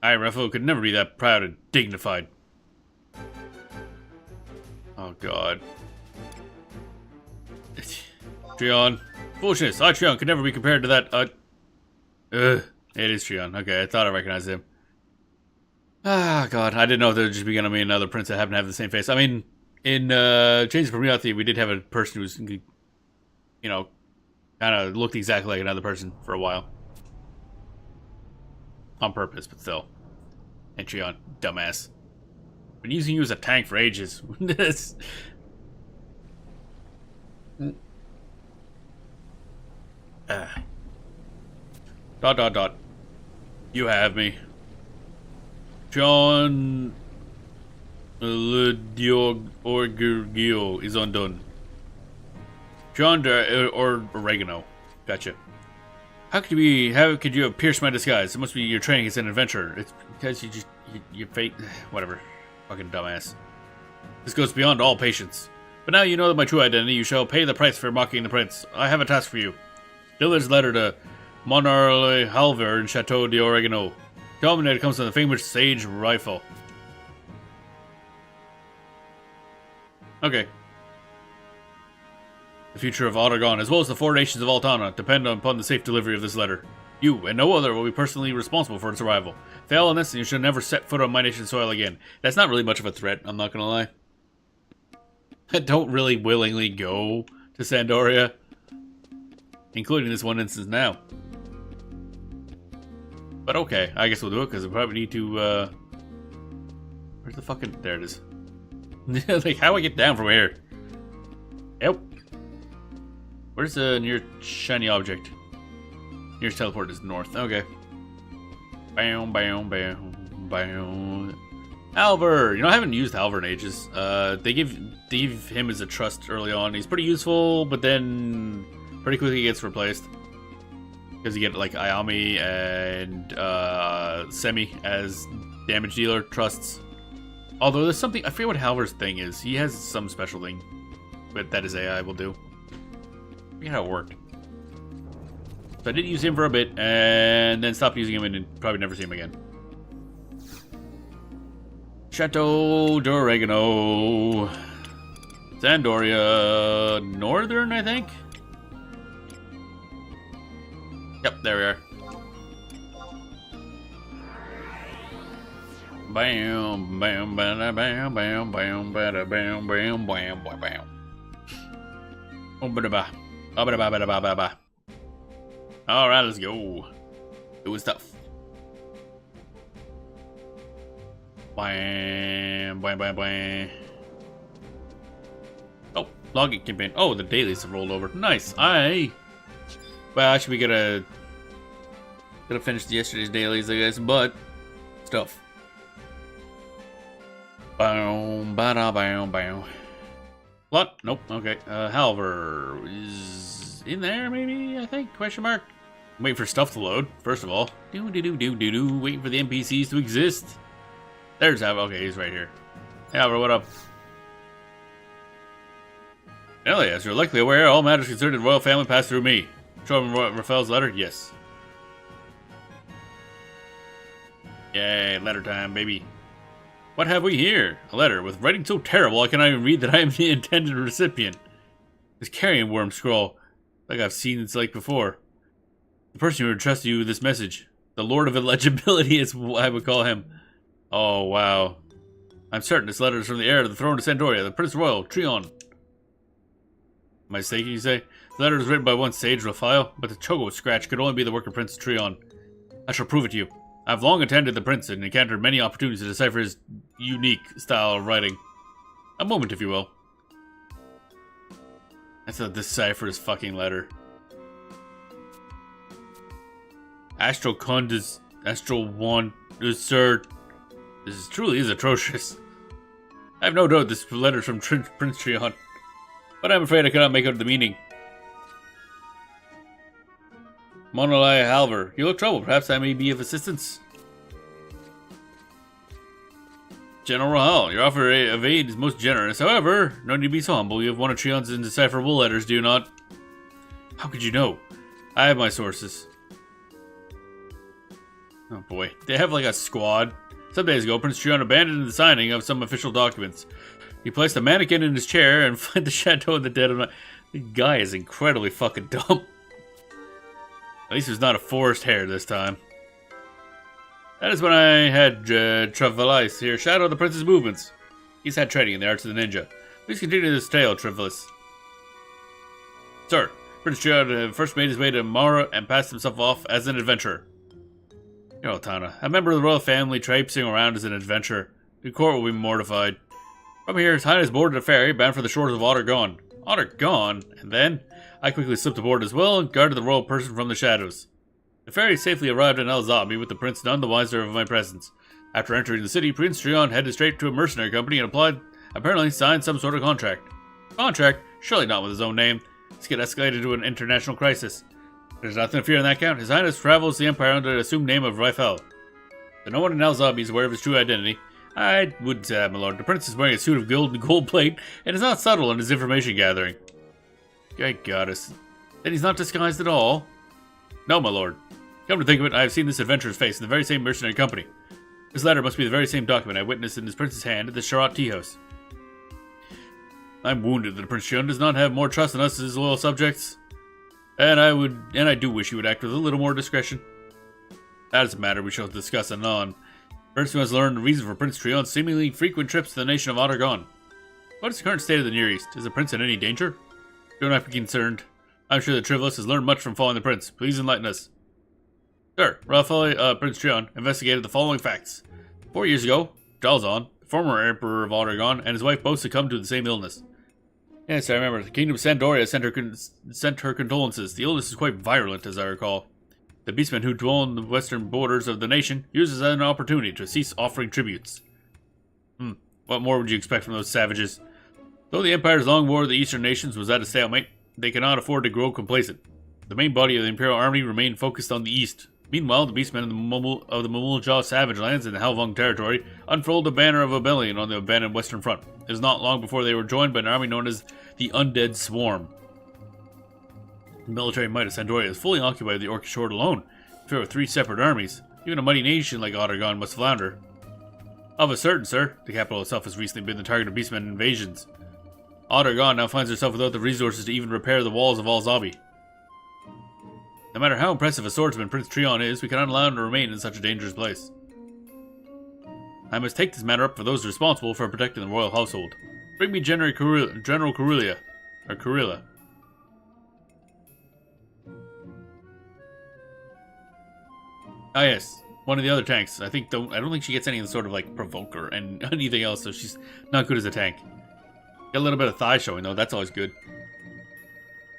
Raffo, could never be that proud and dignified. Oh, God. Trion. Foolishness. Trion could never be compared to that, It is Trion. Okay, I thought I recognized him. Ah, God. I didn't know if there was just going to be another prince that happened to have the same face. I mean, in Chains of Reality, we did have a person who was, you know, kind of looked exactly like another person for a while. On purpose, but still. And Trion, dumbass. Been using you as a tank for ages. This. Dot. You have me. John Le Diog Orgurgio is undone. John or Oregano. Gotcha. How could you have pierced my disguise? It must be your training as an adventurer. It's because you fate whatever. Fucking dumbass. This goes beyond all patience. But now you know my true identity, you shall pay the price for mocking the prince. I have a task for you. Deliver this letter to Monarle Halver in Chateau d'Oregano. Tell him that it comes from the famous Sage Rifle. Okay. The future of Aht Urhgan, as well as the 4 nations of Altana, depend upon the safe delivery of this letter. You, and no other, will be personally responsible for its arrival. Fail on this, and you should never set foot on my nation's soil again. That's not really much of a threat, I'm not gonna lie. I don't really willingly go to Sandoria, including this one instance now. But okay, I guess we'll do it, because we probably need to, where's the fucking... There it is. Like, how do I get down from here? Yep. Where's the near shiny object? Nearest teleport is north. Okay. Bam, bam, bam, bam. Halver! You know, I haven't used Halver in ages. They give him as a trust early on. He's pretty useful, but then pretty quickly he gets replaced. Because you get, like, Ayami and Semi as damage dealer trusts. Although there's something... I forget what Halver's thing is. He has some special thing. But that his AI will do. I forget how it worked. So I did use him for a bit, and then stopped using him and probably never see him again. Chateau d'Oregano. Sandoria Northern, I think? Yep, there we are. Bam, bam, bam, bam, bam, bam, bam, bam, bam, bam, bam. Alright, let's go. Do stuff. Bam, bam, bam, bam. Oh, login campaign. Oh, the dailies have rolled over. Nice. Well, actually, we gotta finish yesterday's dailies, I guess, but stuff. Bam, bada, bam, bam. What? Nope. Okay. Halver is in there, maybe, I think? Question mark? I'm waiting for stuff to load, first of all. Waiting for the NPCs to exist. There's Halver. Okay, he's right here. Halver, what up? Ellie, as you're likely aware, all matters concerning the royal family pass through me. Show him Raphael's letter? Yes. Yay, letter time, baby. What have we here? A letter with writing so terrible I cannot even read that I am the intended recipient. This carrion worm scroll, like I've seen it's like before. The person who entrusted you with this message, the Lord of Illegibility is what I would call him. Oh wow. I'm certain this letter is from the heir to the throne of Sandoria, the Prince Royal, Trion. Am I mistaken, you say? The letter is written by one sage, Raphael, but the Chogo scratch could only be the work of Prince Trion. I shall prove it to you. I've long attended the prince and encountered many opportunities to decipher his unique style of writing. A moment, if you will. That's a decipher his fucking letter. Astral Condis, Astral One, Sir. This truly is atrocious. I have no doubt this letter is from Prince Trion, but I'm afraid I cannot make out the meaning. Monolai Halver, you look troubled. Perhaps I may be of assistance. General Rahal, your offer of aid is most generous. However, no need to be so humble. You have one of Trion's indecipherable letters, do you not? How could you know? I have my sources. Oh boy. They have like a squad. Some days ago, Prince Trion abandoned the signing of some official documents. He placed a mannequin in his chair and fled the chateau in the dead of night. The guy is incredibly fucking dumb. At least it was not a forest hare this time. That is when I had Trevelis here shadow the prince's movements. He's had training in the arts of the ninja. Please continue this tale, Trevelis. Sir, Prince Trion first made his way to Mara and passed himself off as an adventurer. You're Altana, a member of the royal family traipsing around as an adventurer. The court will be mortified. From here, His Highness boarded a ferry bound for the shores of Aht Urhgan. Aht Urhgan? And then? I quickly slipped aboard as well and guarded the royal person from the shadows. The ferry safely arrived in El Zabi with the prince none the wiser of my presence. After entering the city, Prince Trion headed straight to a mercenary company and apparently signed some sort of contract. Contract? Surely not with his own name. This could escalate to an international crisis. There's nothing to fear on that count. His Highness travels the Empire under the assumed name of Raphael. But no one in El Zabi is aware of his true identity. I would say that, my lord. The prince is wearing a suit of gold plate, and is not subtle in his information gathering. Good goddess. Then he's not disguised at all? No, my lord. Come to think of it, I have seen this adventurer's face in the very same mercenary company. This letter must be the very same document I witnessed in his prince's hand at the Sharat tea house. I'm wounded that Prince Trion does not have more trust in us as his loyal subjects. And I do wish he would act with a little more discretion. That is a matter we shall discuss anon. First, we must learn the reason for Prince Trion's seemingly frequent trips to the nation of Aht Urhgan. What is the current state of the Near East? Is the prince in any danger? Do not be concerned. I'm sure that Trivelus has learned much from following the prince. Please enlighten us. Sir, Prince Trion investigated the following facts. 4 years ago, Jalzon, the former emperor of Aht Urhgan, and his wife both succumbed to the same illness. Yes, I remember. The kingdom of Sandoria sent her condolences. The illness is quite virulent, as I recall. The beastmen who dwell on the western borders of the nation use it as an opportunity to cease offering tributes. What more would you expect from those savages? Though the Empire's long war of the eastern nations was at a stalemate, they cannot afford to grow complacent. The main body of the Imperial Army remained focused on the east. Meanwhile, the beastmen of the Mamuljaw savage lands in the Halvung territory unfurled a banner of rebellion on the abandoned western front. It was not long before they were joined by an army known as the Undead Swarm. The military might of Sandoria is fully occupied the Orcish Horde alone. If there were 3 separate armies, even a mighty nation like Aht Urhgan must flounder. Of a certain, sir, the capital itself has recently been the target of beastmen invasions. Aht Urhgan now finds herself without the resources to even repair the walls of Alzabi. No matter how impressive a swordsman Prince Trion is, we cannot allow him to remain in such a dangerous place. I must take this matter up for those responsible for protecting the royal household. Bring me General Carilla. Or Carilla. Ah yes, one of the other tanks. I don't think she gets any sort of like provoker and anything else, so she's not good as a tank. Get a little bit of thigh showing though, that's always good.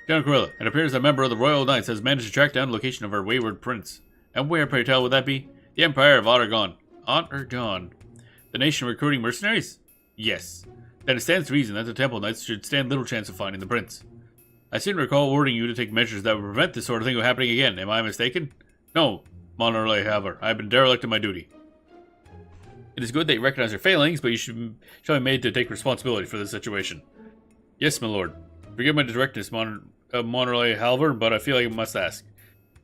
General Carilla, it appears that a member of the Royal Knights has managed to track down the location of our wayward prince. And where, pray tell, would that be? The Empire of Aht Urhgan. Aht Urhgan. The nation recruiting mercenaries? Yes. Then it stands to reason that the Temple Knights should stand little chance of finding the prince. I seem to recall ordering you to take measures that would prevent this sort of thing from happening again. Am I mistaken? No, Monarle, however. I have been derelict in my duty. It is good that you recognize your failings, but you shall be made to take responsibility for the situation. Yes, my lord. Forgive my directness, Monarle Halver, but I feel like I must ask.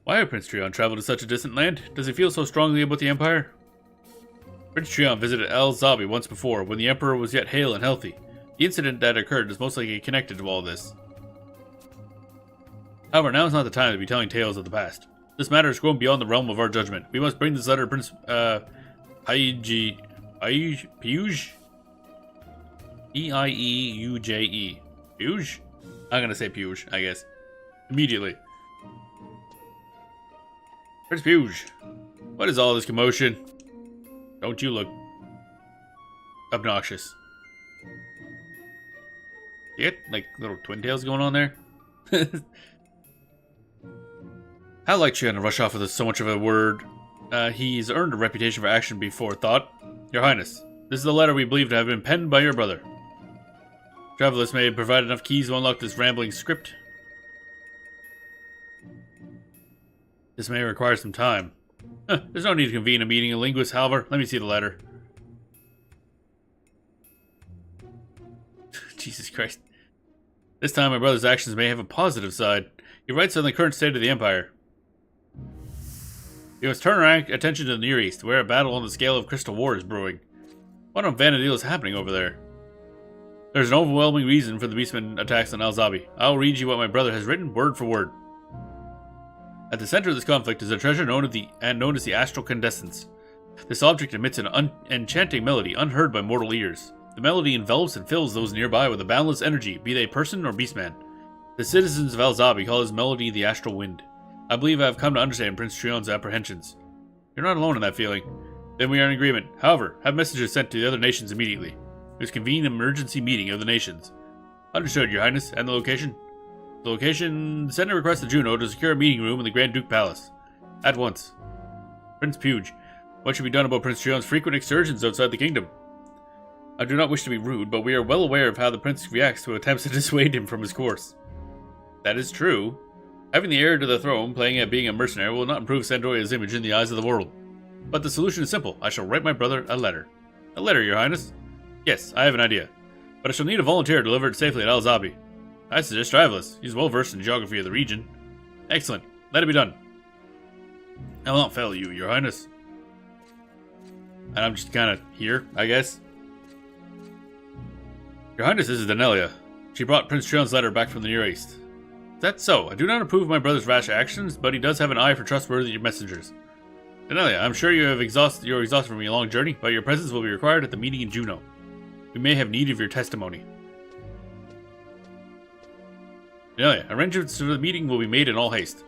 Why would Prince Trion travel to such a distant land? Does he feel so strongly about the Empire? Prince Trion visited Alzabi once before, when the Emperor was yet hale and healthy. The incident that occurred is most likely connected to all this. However, now is not the time to be telling tales of the past. This matter has grown beyond the realm of our judgment. We must bring this letter to Prince, Piyuj? E-I-E-U-J-E. Piyuj? I'm gonna say Piyuj, I guess. Immediately. Prince Piyuj, what is all this commotion? Don't you look obnoxious. You get, like, little twin tails going on there? How like Trion to rush off with so much of a word. He's earned a reputation for action before thought. Your Highness, this is the letter we believe to have been penned by your brother. Travelers may provide enough keys to unlock this rambling script. This may require some time. There's no need to convene a meeting of linguists, however. Let me see the letter. Jesus Christ. This time my brother's actions may have a positive side. He writes on the current state of the Empire. We must turn our attention to the Near East, where a battle on the scale of Crystal War is brewing. What on Vanadil is happening over there? There's an overwhelming reason for the beastmen attacks on Alzabi. I'll read you what my brother has written, word for word. At the center of this conflict is a treasure known as the Astral Condescence. This object emits an enchanting melody unheard by mortal ears. The melody envelops and fills those nearby with a boundless energy, be they person or beastman. The citizens of Alzabi call this melody the Astral Wind. I believe I have come to understand Prince Trion's apprehensions. You're not alone in that feeling. Then we are in agreement. However, have messages sent to the other nations immediately. Let's convene an emergency meeting of the nations. Understood, Your Highness. And the location? The location... Send a request to Juno to secure a meeting room in the Grand Duke Palace. At once. Prince Piyuj, what should be done about Prince Trion's frequent excursions outside the kingdom? I do not wish to be rude, but we are well aware of how the prince reacts to attempts to dissuade him from his course. That is true. Having the heir to the throne playing at being a mercenary will not improve Sandoria's image in the eyes of the world. But the solution is simple. I shall write my brother a letter. A letter, Your Highness. Yes, I have an idea. But I shall need a volunteer to deliver it safely at Al-Zabi. I suggest Driveless. He's well versed in geography of the region. Excellent. Let it be done. I will not fail you, Your Highness. And I'm just kind of here, I guess. Your Highness, this is Danelia. She brought Prince Trion's letter back from the Near East. Is that so? I do not approve of my brother's rash actions, but he does have an eye for trustworthy messengers. Danelia, I'm sure you're exhausted from your long journey, but your presence will be required at the meeting in Juneau. We may have need of your testimony. Danelia, arrangements for the meeting will be made in all haste.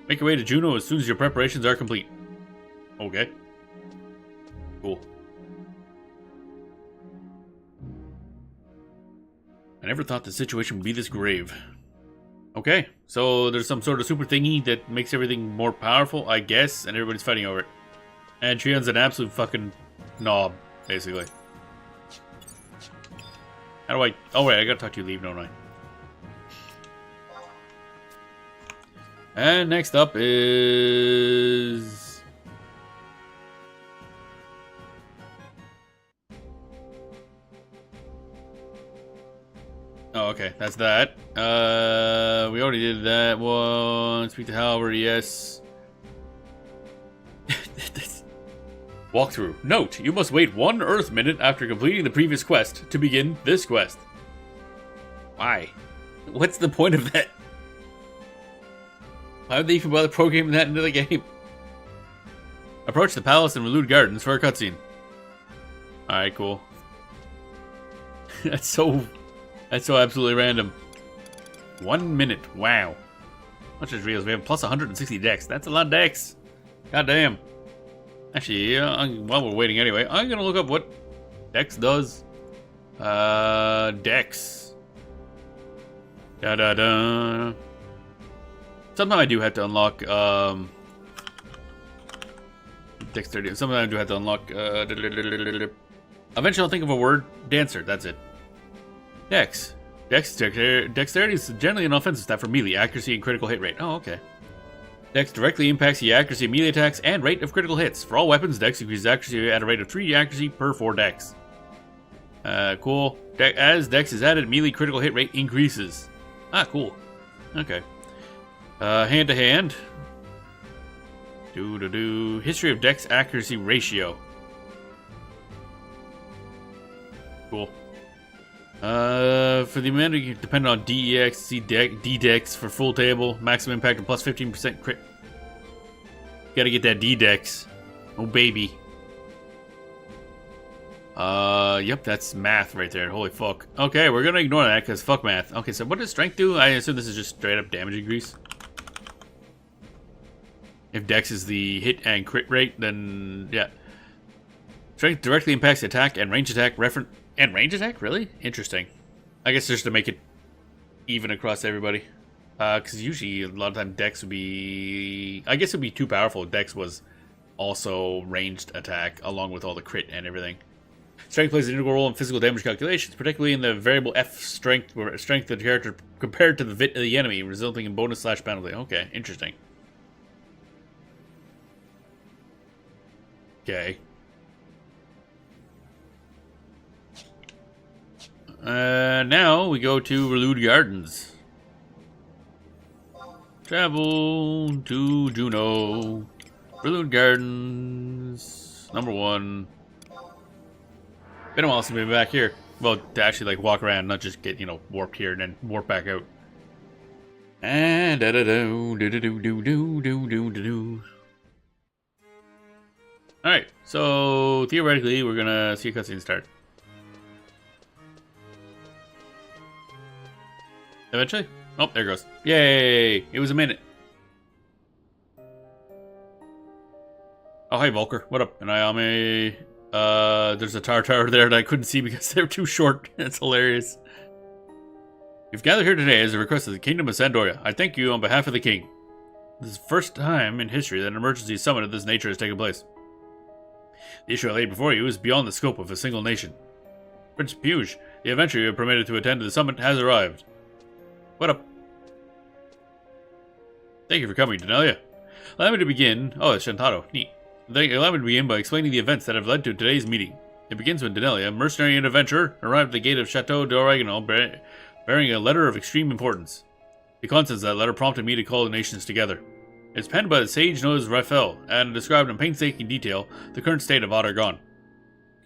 Make your way to Juneau as soon as your preparations are complete. Okay. Cool. I never thought the situation would be this grave. Okay, so there's some sort of super thingy that makes everything more powerful, I guess, and everybody's fighting over it. And Trion's an absolute fucking knob, basically. How do I... Oh wait, I gotta talk to you, leave, don't I? And next up is... Oh, okay, that's that. We already did that one. Speak to Halberd, yes. Walkthrough. Note, you must wait 1 Earth minute after completing the previous quest to begin this quest. Why? What's the point of that? Why would they even bother programming that into the game? Approach the palace and Relude Gardens for a cutscene. Alright, cool. That's so absolutely random. 1 minute. Wow. I just realized we have plus 160 dex. That's a lot of dex. God damn. Actually, while we're waiting anyway, I'm gonna look up what dex does. Dex. Da-da-da. Sometimes I do have to unlock, dexterity. Sometimes I do have to unlock, eventually I'll think of a word. Dancer, that's it. Dex. Dexterity is generally an offensive stat for melee, accuracy, and critical hit rate. Oh, okay. Dex directly impacts the accuracy of melee attacks and rate of critical hits. For all weapons, Dex increases accuracy at a rate of 3 accuracy per 4 Dex. Cool. As Dex is added, melee critical hit rate increases. Ah, cool. Okay. Hand to hand. History of Dex accuracy ratio. Cool. For the amount dependent on DEX, see DDEX for full table, maximum impact and plus 15% crit. Gotta get that DDEX. Oh baby. Yep, that's math right there. Holy fuck. Okay, we're gonna ignore that because fuck math. Okay, so what does strength do? I assume this is just straight up damage increase. If Dex is the hit and crit rate, then yeah. Strength directly impacts attack and range attack and range attack? Really? Interesting. I guess just to make it even across everybody. Because usually a lot of time Dex would be... I guess it would be too powerful if Dex was also ranged attack along with all the crit and everything. Strength plays an integral role in physical damage calculations, particularly in the variable F strength, where strength of the character compared to the VIT of the enemy, resulting in bonus / penalty. Okay, interesting. Okay. Now we go to Relude Gardens. Travel to Juneau. Relude Gardens. Number 1. Been a while since we've been back here. Well, to actually like walk around, not just get, warped here and then warp back out. And da da do do do do do do do do. Alright, so theoretically we're gonna see a cutscene start. Eventually? Oh, there it goes. Yay! It was a minute. Oh, hey, Volker. What up? And Ayame. There's a Tartar there that I couldn't see because they were too short. That's hilarious. You've gathered here today as a request of the Kingdom of Sandoria. I thank you on behalf of the King. This is the first time in history that an emergency summit of this nature has taken place. The issue I laid before you is beyond the scope of a single nation. Prince Puge, the adventurer you have permitted to attend the summit, has arrived. What up? Thank you for coming, Danelia. Allow me to begin... Oh, it's Shantaro. Neat. Allow me to begin by explaining the events that have led to today's meeting. It begins when Denelia, mercenary and adventurer, arrived at the gate of Chateau d'Urhgan bearing a letter of extreme importance. The contents of that letter prompted me to call the nations together. It is penned by the sage known as Raphael, and described in painstaking detail the current state of Aht Urhgan.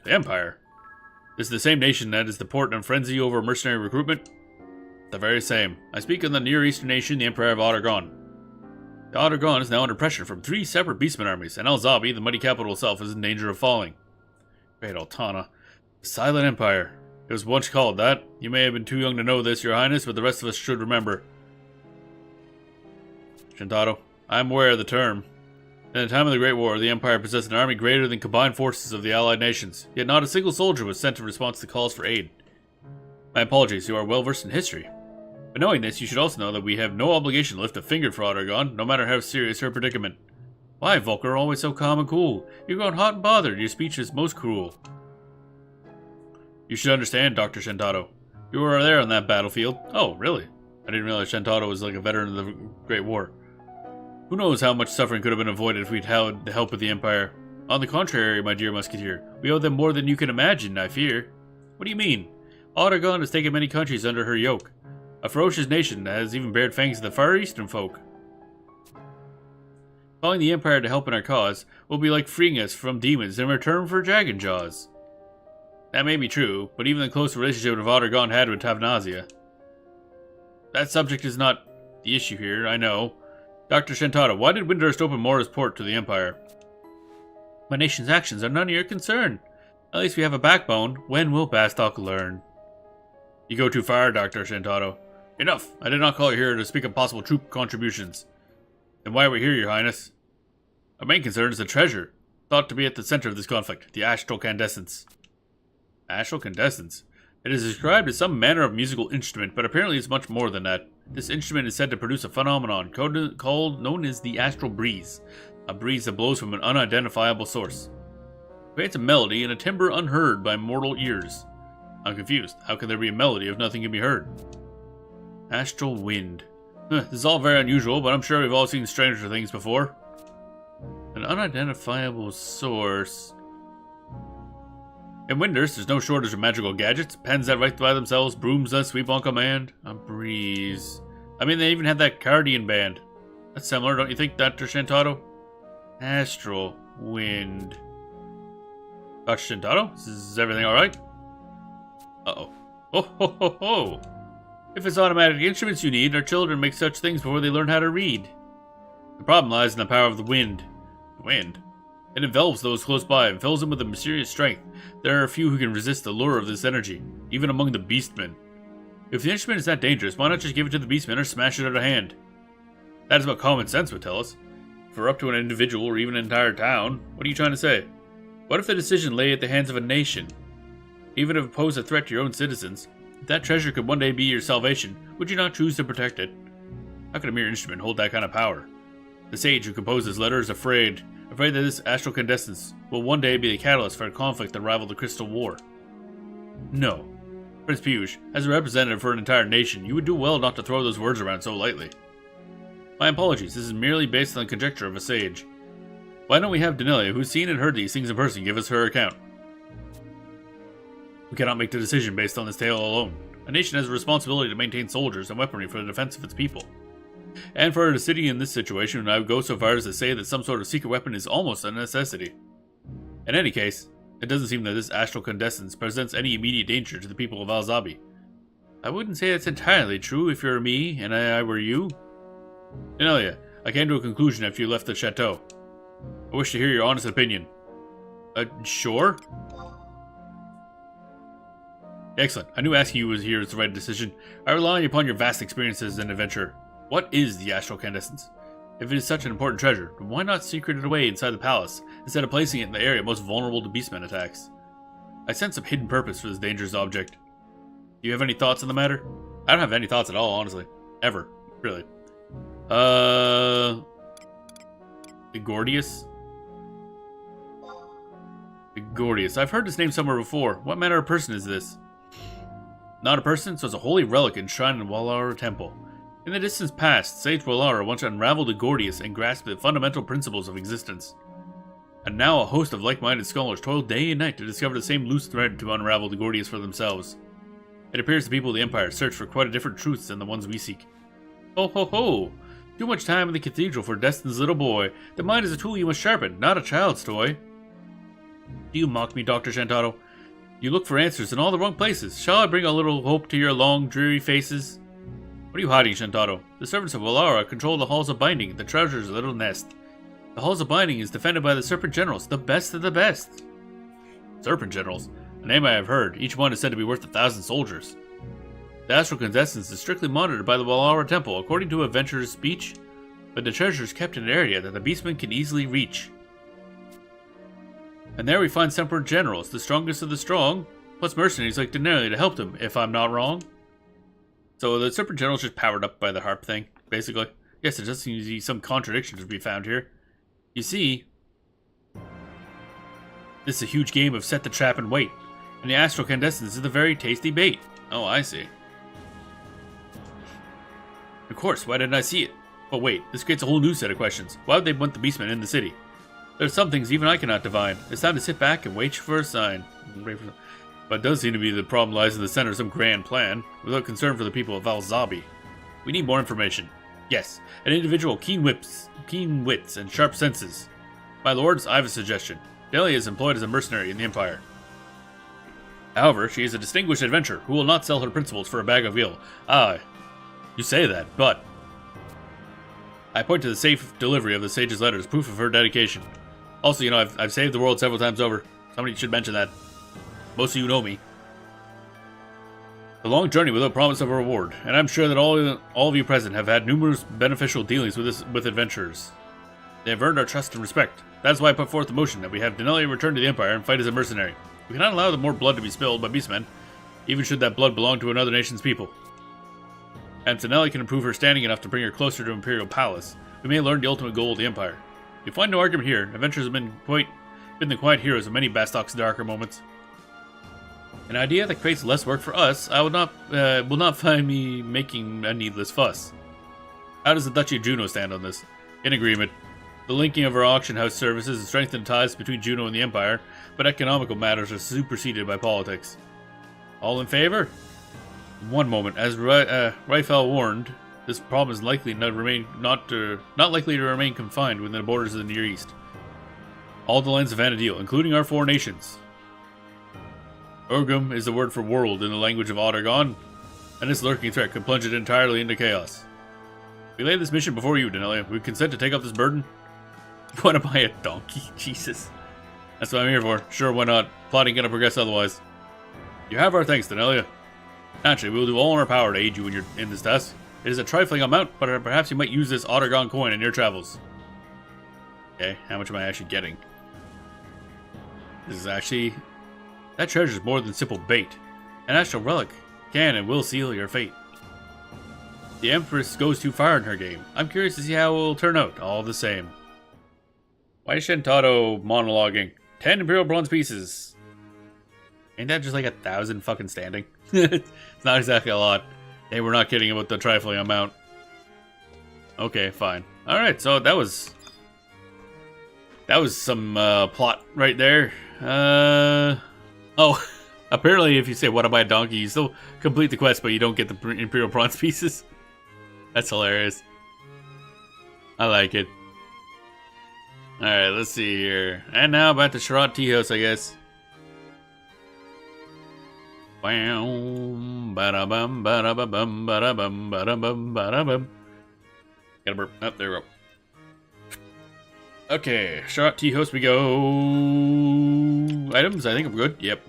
The Empire? This is the same nation that is the port in frenzy over mercenary recruitment? The very same. I speak of the Near Eastern nation, the Empire of Aht Urhgan. The Aht Urhgan is now under pressure from 3 separate beastmen armies, and Al-Zabi, the mighty capital itself, is in danger of falling. Great Altana. The Silent Empire. It was once called that. You may have been too young to know this, Your Highness, but the rest of us should remember. Shintaro, I am aware of the term. In the time of the Great War, the Empire possessed an army greater than combined forces of the allied nations, yet not a single soldier was sent in response to calls for aid. My apologies, you are well versed in history. But knowing this, you should also know that we have no obligation to lift a finger for Aht Urhgan, no matter how serious her predicament. Why, Volker, always so calm and cool? You're growing hot and bothered. Your speech is most cruel. You should understand, Dr. Shintaro. You were there on that battlefield. Oh, really? I didn't realize Shintaro was like a veteran of the Great War. Who knows how much suffering could have been avoided if we'd had the help of the Empire. On the contrary, my dear musketeer, we owe them more than you can imagine, I fear. What do you mean? Aht Urhgan has taken many countries under her yoke. A ferocious nation that has even bared fangs to the Far Eastern folk. Calling the Empire to help in our cause will be like freeing us from demons in return for dragon jaws. That may be true, but even the close relationship that Aht Urhgan had with Tavnazia. That subject is not the issue here, I know. Dr. Shintaro, why did Windhurst open Mora's port to the Empire? My nation's actions are none of your concern. At least we have a backbone. When will Bastok learn? You go too far, Dr. Shintaro. Enough! I did not call you here to speak of possible troop contributions. Then why are we here, Your Highness? Our main concern is the treasure, thought to be at the center of this conflict, the astral candescence. Astral candescence? It is described as some manner of musical instrument, but apparently it's much more than that. This instrument is said to produce a phenomenon known as the astral breeze, a breeze that blows from an unidentifiable source. It creates a melody in a timbre unheard by mortal ears. I'm confused. How can there be a melody if nothing can be heard? Astral wind. This is all very unusual, but I'm sure we've all seen stranger things before. An unidentifiable source. In Windhurst, there's no shortage of magical gadgets. Pens that write by themselves, brooms that sweep on command. A breeze. I mean, they even had that Cardian band. That's similar, don't you think, Dr. Shintaro? Astral wind. Dr. Shintaro, is everything alright? Uh-oh. Oh, ho, ho, ho. If it's automatic instruments you need, our children make such things before they learn how to read. The problem lies in the power of the wind. The wind? It envelops those close by and fills them with a mysterious strength. There are few who can resist the lure of this energy, even among the beastmen. If the instrument is that dangerous, why not just give it to the beastmen or smash it out of hand? That is what common sense would tell us. For up to an individual or even an entire town, what are you trying to say? What if the decision lay at the hands of a nation? Even if it posed a threat to your own citizens, if that treasure could one day be your salvation, would you not choose to protect it? How could a mere instrument hold that kind of power? The sage who composed this letter is afraid that this astral candescence will one day be the catalyst for a conflict that rivaled the Crystal War. No. Prince Piyush, as a representative for an entire nation, you would do well not to throw those words around so lightly. My apologies, this is merely based on the conjecture of a sage. Why don't we have Denelia, who's seen and heard these things in person, give us her account? We cannot make the decision based on this tale alone. A nation has a responsibility to maintain soldiers and weaponry for the defense of its people. And for a city in this situation, I would go so far as to say that some sort of secret weapon is almost a necessity. In any case, it doesn't seem that this astral candescence presents any immediate danger to the people of Al-Zabi. I wouldn't say that's entirely true if you're me and I were you. Denelia, I came to a conclusion after you left the chateau. I wish to hear your honest opinion. Sure? Excellent. I knew asking you was here was the right decision. I rely upon your vast experiences as an adventurer. What is the astral candescence? If it is such an important treasure, why not secret it away inside the palace, instead of placing it in the area most vulnerable to beastmen attacks? I sense some hidden purpose for this dangerous object. Do you have any thoughts on the matter? I don't have any thoughts at all, honestly. Ever. Really. Gordius? Gordius. I've heard this name somewhere before. What manner of person is this? Not a person, so it's a holy relic enshrined in Walara Temple. In the distant past, Sage Walara once unraveled a Gordius and grasped the fundamental principles of existence. And now a host of like-minded scholars toil day and night to discover the same loose thread to unravel the Gordius for themselves. It appears the people of the Empire search for quite a different truths than the ones we seek. Ho ho ho! Too much time in the cathedral for Destin's little boy. The mind is a tool you must sharpen, not a child's toy. Do you mock me, Dr. Shantaro? You look for answers in all the wrong places. Shall I bring a little hope to your long, dreary faces? What are you hiding, Shantaro? The servants of Valara control the halls of binding, the treasure's little nest. The halls of binding is defended by the Serpent Generals, the best of the best. Serpent Generals? A name I have heard. Each one is said to be worth 1,000 soldiers. The astral contestants is strictly monitored by the Valara Temple, according to Adventurer's speech, but the treasure is kept in an area that the beastmen can easily reach. And there we find Serpent Generals, the strongest of the strong, plus mercenaries like Denali to help them, if I'm not wrong. So the Serpent Generals just powered up by the harp thing, basically. Yes, there does seem to be some contradictions to be found here. You see, this is a huge game of set the trap and wait, and the astral contestants is the very tasty bait. Oh, I see. Of course, why didn't I see it? But wait, this creates a whole new set of questions. Why would they want the beastmen in the city? There's some things even I cannot divine. It's time to sit back and wait for a sign. But it does seem to be the problem lies in the center of some grand plan, without concern for the people of Valzabi. We need more information. Yes, an individual keen wits, and sharp senses. My lords, I have a suggestion. Delia is employed as a mercenary in the Empire. However, she is a distinguished adventurer who will not sell her principles for a bag of veal. Ah, you say that, but I point to the safe delivery of the sage's letter as proof of her dedication. Also, you know, I've saved the world several times over. Somebody should mention that. Most of you know me. A long journey without promise of a reward, and I'm sure that all of you present have had numerous beneficial dealings with adventurers. They have earned our trust and respect. That is why I put forth the motion that we have Denali return to the Empire and fight as a mercenary. We cannot allow the more blood to be spilled by beastmen, even should that blood belong to another nation's people. And if Denali can improve her standing enough to bring her closer to Imperial Palace, we may learn the ultimate goal of the Empire. You find no argument here. Adventurers have been the quiet heroes of many Bastok's darker moments. An idea that creates less work for us, I will not find me making a needless fuss. How does the Duchy of Juno stand on this? In agreement. The linking of our auction house services has strengthened ties between Juno and the Empire, but economical matters are superseded by politics. All in favor? One moment. As Ryfel warned, this problem is likely not likely to remain confined within the borders of the Near East. All the lands of Vanadil, including our 4 nations. Urhgan is the word for world in the language of Aht Urhgan, and this lurking threat could plunge it entirely into chaos. We lay this mission before you, Denelia. We consent to take up this burden? You want to buy a donkey? Jesus. That's what I'm here for. Sure, why not? Plotting gonna progress otherwise. You have our thanks, Denelia. Naturally, we will do all in our power to aid you in this task. It is a trifling amount, but perhaps you might use this Aht Urhgan coin in your travels. Okay, how much am I actually getting? This is actually... That treasure is more than simple bait. An astral relic can and will seal your fate. The Empress goes too far in her game. I'm curious to see how it will turn out, all the same. Why is Shantaro monologuing? 10 Imperial Bronze pieces. Ain't that just like 1,000 fucking standing? It's not exactly a lot. Hey, we're not kidding about the trifling amount. Okay, fine. Alright, so that was some plot right there. Oh, apparently if you say, what about a donkey, you still complete the quest, but you don't get the Imperial Bronze pieces. That's hilarious. I like it. Alright, let's see here. And now back to Sharat Tea House, I guess. Bam, ba-da-bum, ba-da-ba-bum, ba-da-bum, ba-da-bum, ba-da-bum. Gotta burp. Oh, there we go. Okay, Sharat Tea House we go. Items, I think I'm good. Yep.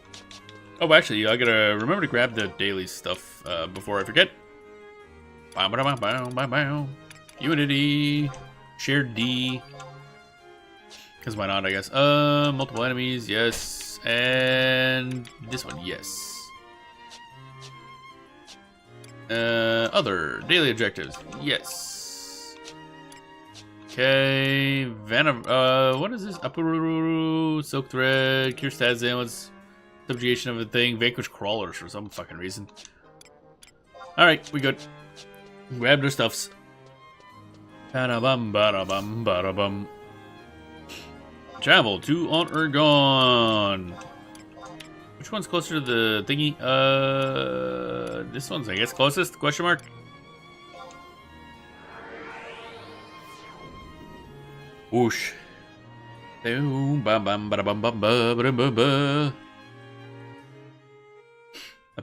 Oh, actually, I gotta remember to grab the daily stuff before I forget. Unity. Shared D. Because why not, I guess. Multiple enemies, yes. And this one, yes. Other daily objectives, yes. Okay, what is this? Apururu, Silk Thread, Cure Stats Ailments, Subjugation of a thing, Vanquish Crawlers for some fucking reason. Alright, we good. Grabbed our stuffs. Ba-da-bum, ba-da-bum, ba-da-bum. Travel to Aht Urhgan. Which one's closer to the thingy? This one's, I guess, closest? Question mark? Whoosh. The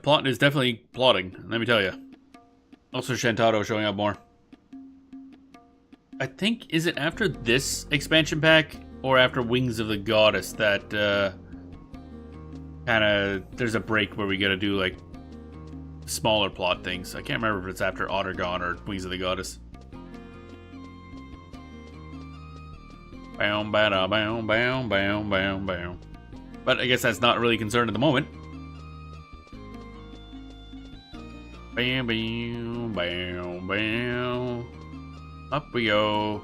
plot is definitely plotting, let me tell you. Also, Shantado showing up more. I think, is it after this expansion pack or after Wings of the Goddess that kind of there's a break where we gotta do like smaller plot things? I can't remember if it's after Aht Urhgan or Wings of the Goddess. Bow, bow, bow, bow, bow, bow, bow. But I guess that's not really concerned at the moment. Bam, bam, bam, bam. Up we go.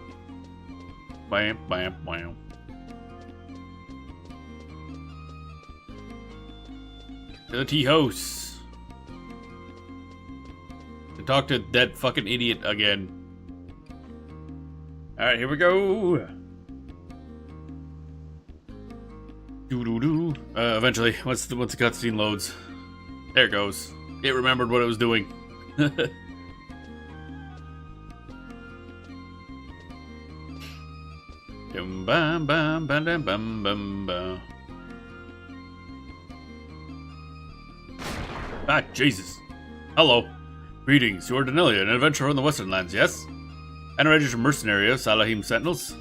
Bam, bam, bam. To the tea house. To talk to that fucking idiot again. Alright, here we go. Doo-doo-doo. Eventually, once the cutscene loads. There it goes. It remembered what it was doing. Dum bum bum bum bum bum bum bum. Ah, Jesus. Hello. Greetings. You are Danelia, an adventurer in the Western Lands, yes? And a registered mercenary of Salahim Sentinels?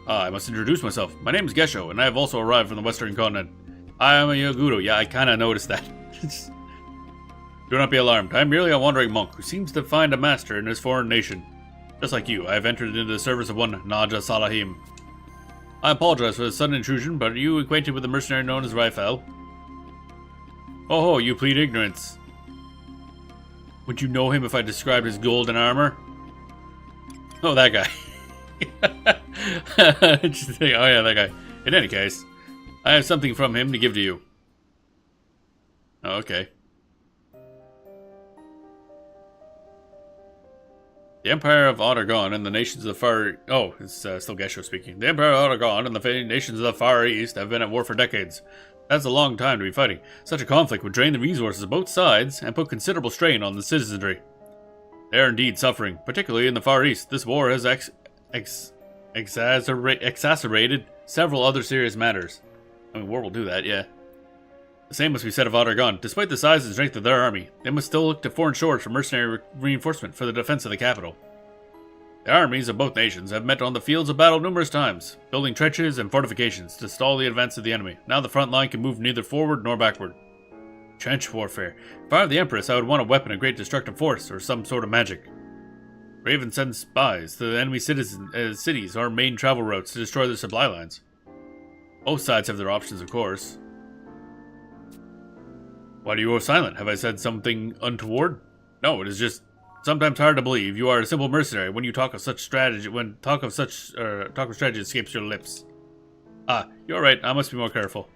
I must introduce myself. My name is Gesho, and I have also arrived from the Western Continent. I am a Yagudo. Yeah, I kinda noticed that. Do not be alarmed. I am merely a wandering monk who seems to find a master in his foreign nation. Just like you, I have entered into the service of one Naja Salahim. I apologize for the sudden intrusion, but are you acquainted with the mercenary known as Raifel? Oh, you plead ignorance. Would you know him if I described his golden armor? Oh, that guy. Just think, oh yeah, that guy. In any case, I have something from him to give to you. Oh, okay. The Empire of Aht Urhgan and the nations of the Far... Oh, it's still Gesho speaking. The Empire of Aht Urhgan and the nations of the Far East have been at war for decades. That's a long time to be fighting. Such a conflict would drain the resources of both sides and put considerable strain on the citizenry. They are indeed suffering, particularly in the Far East. This war has exacerbated several other serious matters. I mean, war will do that, yeah. The same must be said of Aht Urhgan. Despite the size and strength of their army, they must still look to foreign shores for mercenary reinforcement for the defense of the capital. The armies of both nations have met on the fields of battle numerous times, building trenches and fortifications to stall the advance of the enemy. Now the front line can move neither forward nor backward. Trench warfare. If I were the Empress, I would want a weapon of great destructive force or some sort of magic. Raven sends spies to the enemy cities or main travel routes to destroy their supply lines. Both sides have their options, of course. Why do you go silent? Have I said something untoward? No, it is just sometimes hard to believe you are a simple mercenary when you talk of such strategy. When talk of strategy escapes your lips. Ah, you're right. I must be more careful.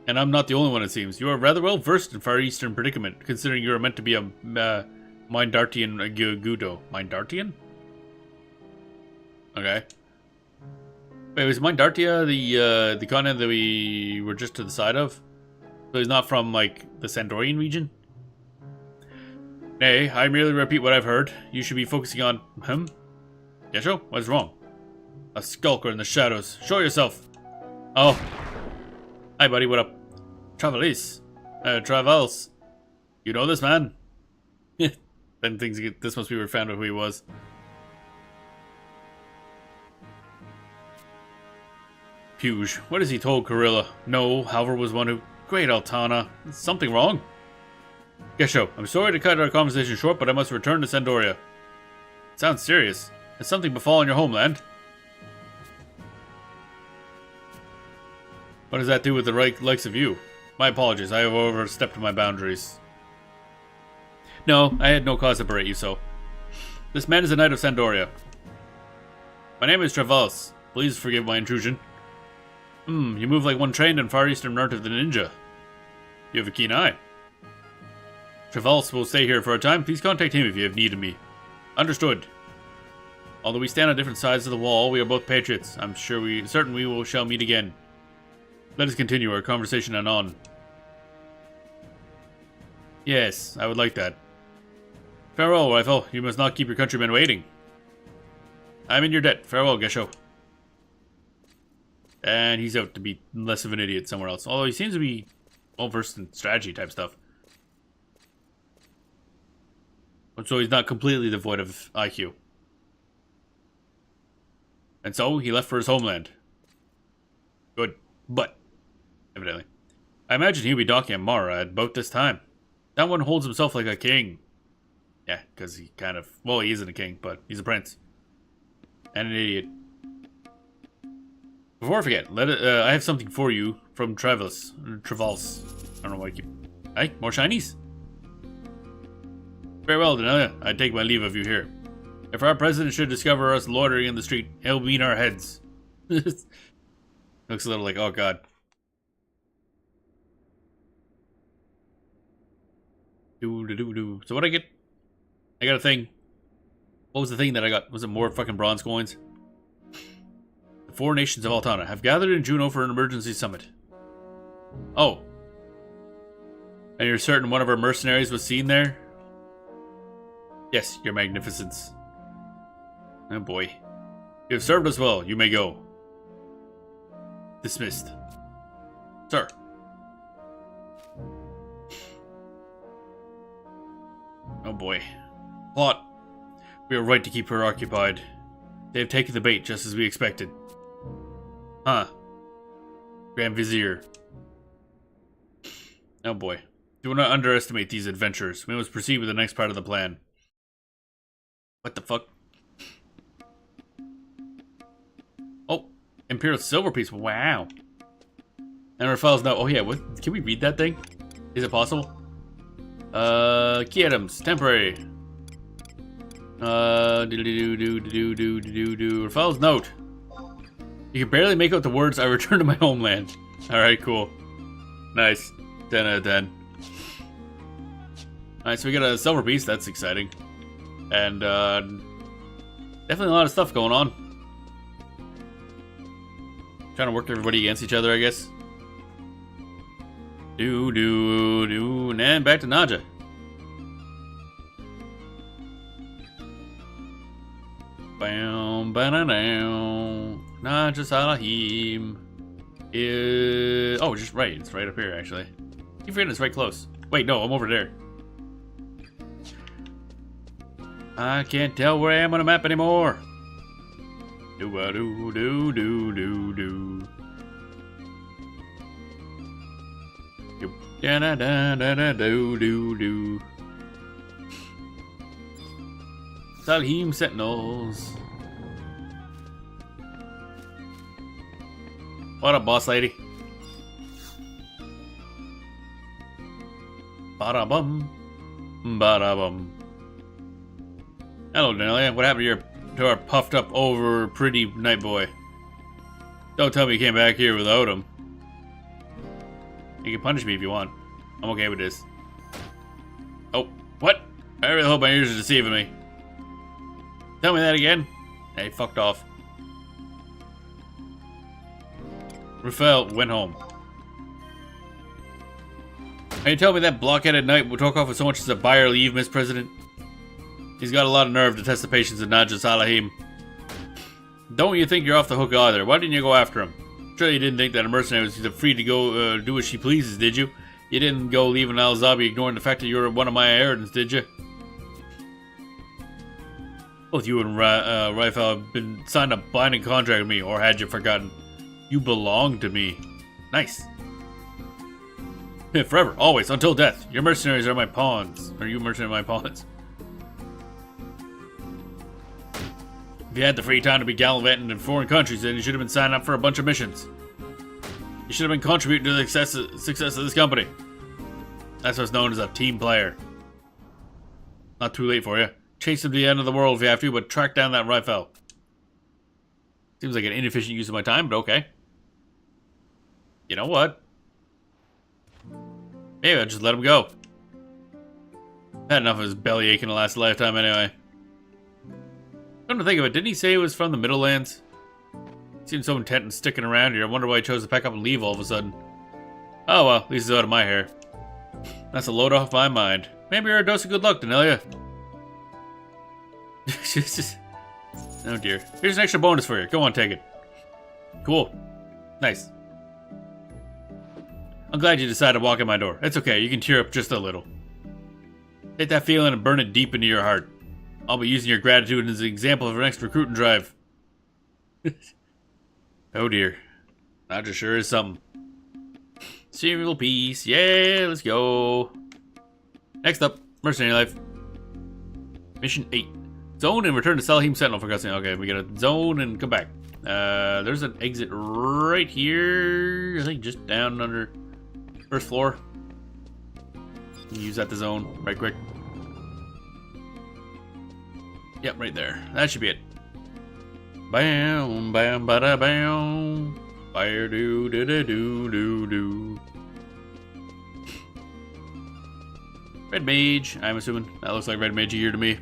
And I'm not the only one, it seems. You are rather well versed in Far Eastern predicament, considering you are meant to be a Mindartian Gudo. Mindartian? Okay. Wait, was Mindartia the continent that we were just to the side of? So he's not from, like, the Sandorian region? Nay, I merely repeat what I've heard. You should be focusing on him. Gesho, what's wrong? A skulker in the shadows. Show yourself. Oh. Hi, buddy, what up? Travels. You know this man? Then things get, this must be where we found out who he was. Puge, what has he told Corilla? No, Halvar was one who... Great Altana. Is something wrong? Gesho, I'm sorry to cut our conversation short, but I must return to Sandoria. It sounds serious. Has something befallen your homeland? What does that do with the likes of you? My apologies, I have overstepped my boundaries. No, I had no cause to berate you so. This man is a knight of Sandoria. My name is Travels. Please forgive my intrusion. You move like one trained in Far Eastern art of the ninja. You have a keen eye. Travels will stay here for a time. Please contact him if you have need of me. Understood. Although we stand on different sides of the wall, we are both patriots. I'm certain we shall meet again. Let us continue our conversation anon. Yes, I would like that. Farewell, Rifle. You must not keep your countrymen waiting. I'm in your debt. Farewell, Gesho. And he's out to be less of an idiot somewhere else. Although he seems to be well-versed in strategy type stuff. So he's not completely devoid of IQ. And so he left for his homeland. Good. But, evidently. I imagine he'll be docking at Mara at about this time. That one holds himself like a king. Yeah, because he kind of... Well, he isn't a king, but he's a prince. And an idiot. Before I forget, I have something for you from Travals. I don't know why I keep... Hey, more shinies? Farewell, Denelia. I take my leave of you here. If our president should discover us loitering in the street, he'll beat our heads. Looks a little like, oh god. So what I get? I got a thing. What was the thing that I got? Was it more fucking bronze coins? The 4 nations of Altana have gathered in Juneau for an emergency summit. Oh. And you're certain one of our mercenaries was seen there? Yes, your magnificence. Oh boy. You have served us well. You may go. Dismissed. Sir. Oh boy. Plot. We are right to keep her occupied. They have taken the bait just as we expected. Huh. Grand Vizier. Oh boy. Do not underestimate these adventurers. We must proceed with the next part of the plan. What the fuck? Oh, Imperial Silver Piece. Wow. And Rafael's now. Oh yeah, what? Can we read that thing? Is it possible? Key items. Temporary. Rafael's note. You can barely make out the words, I return to my homeland. Alright, cool. Nice. 10 out of 10. Alright, so we got a silver piece. That's exciting. And, definitely a lot of stuff going on. Trying to work everybody against each other, I guess. And back to Naja. Bam, ba-da-down. Naja Salahim is... Oh, just right. It's right up here, actually. Keep forgetting it's right close. Wait, no, I'm over there. I can't tell where I am on a map anymore. Do-a-do-do-do-do-do. Da-da-da-da-da-do-do-do. Salahim Sentinels. What up, boss lady? Ba-da-bum. Ba-da-bum. Hello, Denelia. What happened to our puffed up over pretty night boy? Don't tell me you came back here without him. You can punish me if you want. I'm okay with this. Oh, what? I really hope my ears are deceiving me. Tell me that again. Hey, fucked off. Rafael went home. Can you tell me that blockheaded knight will talk off with so much as a buy or leave, Miss President? He's got a lot of nerve to test the patience of Naja Salahim. Don't you think you're off the hook either? Why didn't you go after him? Surely you didn't think that a mercenary was free to go do as she pleases, did you? You didn't go leaving Al-Zabi ignoring the fact that you're one of my inheritance, did you? Both you and Raifal have been signed a binding contract with me, or had you forgotten? You belong to me. Nice. Forever, always, until death. Your mercenaries are my pawns. Or you mercenary my pawns. If you had the free time to be gallivanting in foreign countries, then you should have been signing up for a bunch of missions. You should have been contributing to the success of this company. That's what's known as a team player. Not too late for you. Chase him to the end of the world if you have to, but track down that Raifal. Seems like an inefficient use of my time, but okay. You know what? Maybe I'll just let him go. Had enough of his belly aching the last lifetime anyway. Come to think of it, didn't he say it was from the Middle Lands? Seems so intent on sticking around here. I wonder why he chose to pack up and leave all of a sudden. Oh well, at least it's out of my hair. That's a load off my mind. Maybe you're a dose of good luck, Danelia. Oh dear. Here's an extra bonus for you. Go on, take it. Cool. Nice. I'm glad you decided to walk in my door. It's okay, you can tear up just a little. Take that feeling and burn it deep into your heart. I'll be using your gratitude as an example of our next recruiting drive. Oh dear. Nadja sure is something. Serial piece. Yeah, let's go. Next up, Mercenary Life. Mission 8. Zone and return to Salahim Sentinel for cutscene. Okay, we gotta zone and come back. There's an exit right here. I think just down under first floor. Use that to zone right quick. Yep, right there. That should be it. Bam, bam, bada, bam. Fire, do, do, do, do, do, do. Red Mage, I'm assuming. That looks like Red Mage here to me.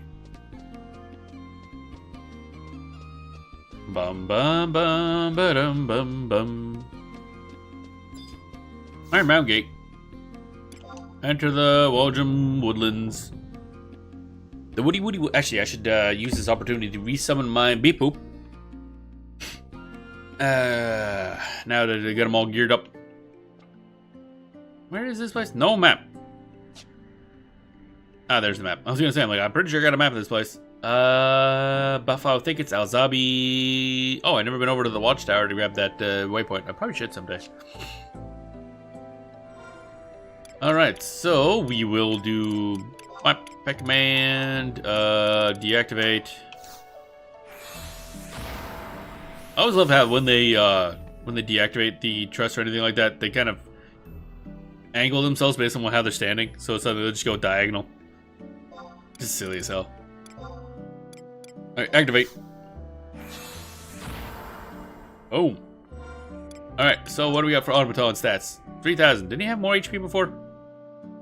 Bum, bum, bum, ba-dum, bum, bum. Iron Mountain Gate. Enter the Waljam Woodlands. The Woody. Actually, I should use this opportunity to resummon my Beep Boop. Now that I got them all geared up. Where is this place? No map. Ah, there's the map. I was gonna say, I'm pretty sure I got a map of this place. Buffalo, I think it's Alzabi. Oh, I've never been over to the Watchtower to grab that waypoint. I probably should someday. Alright, so we will do map command, deactivate. I always love how when they deactivate the trust or anything like that, they kind of angle themselves based on how they're standing. So it's like they'll just go diagonal. Just silly as hell. Alright, activate. Oh. Alright, so what do we got for Automaton stats? 3,000. Didn't he have more HP before?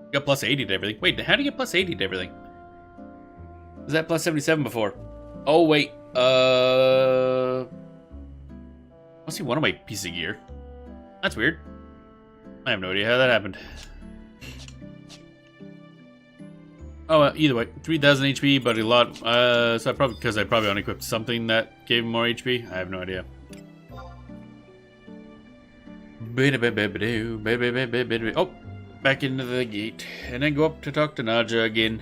He got plus 80 to everything. Wait, how did he get plus 80 to everything? Was that plus 77 before? Oh, wait. Must be one of my pieces of gear. That's weird. I have no idea how that happened. Oh, either way, 3,000 HP, but a lot. So because I probably unequipped something that gave him more HP. I have no idea. Oh, back into the gate, and then go up to talk to Nadja again.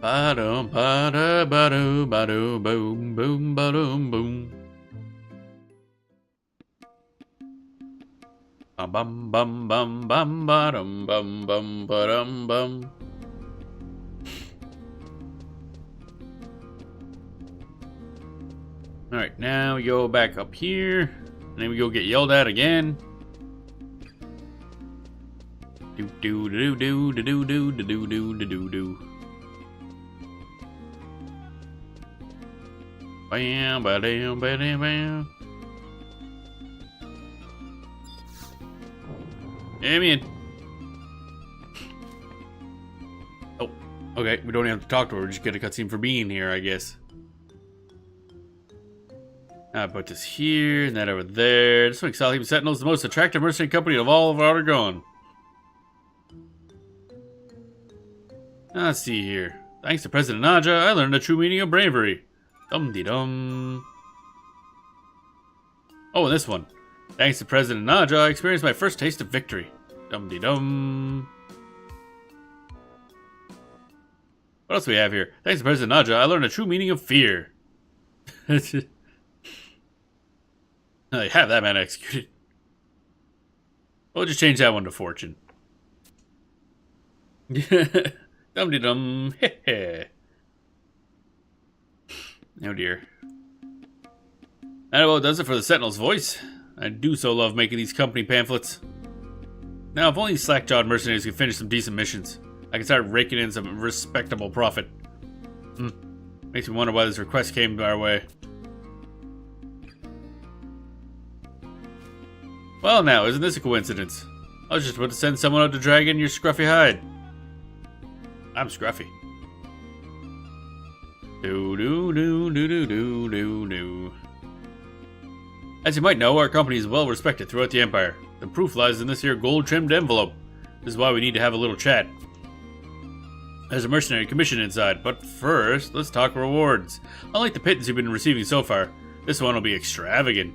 Ba-dum, ba-da, ba-do, ba-do, boom, boom, ba-dum, boom. Bum, bum, bum, bum, bum, ba-dum, bum, bum, ba-dum, bum. Alright, now we go back up here, and then we go get yelled at again. Do do do do do do do do do do do. Bam, ba-dam, ba-dam, bam. I'm in. Oh, okay. We don't have to talk to her. We just get a cutscene for being here, I guess. I'll put this here and that over there. This makes Salahim Sentinels the most attractive mercenary company of all of Aht Urhgan. Let's see here. Thanks to President Nadja, I learned the true meaning of bravery. Dum-de-dum. Oh, and this one. Thanks to President Nadja, I experienced my first taste of victory. Dum-de-dum. What else do we have here? Thanks to President Nadja, I learned the true meaning of fear. I have that man executed. We'll just change that one to fortune. Dum-de-dum. Oh dear. That about does it for the Sentinel's voice. I do so love making these company pamphlets. Now, if only these slack-jawed mercenaries could finish some decent missions, I can start raking in some respectable profit. Makes me wonder why this request came our way. Well now, isn't this a coincidence? I was just about to send someone out to drag in your scruffy hide. I'm scruffy. Do. As you might know, our company is well respected throughout the Empire. The proof lies in this here gold-trimmed envelope. This is why we need to have a little chat. There's a mercenary commission inside, but first, let's talk rewards. Unlike the pittance you've been receiving so far, this one will be extravagant.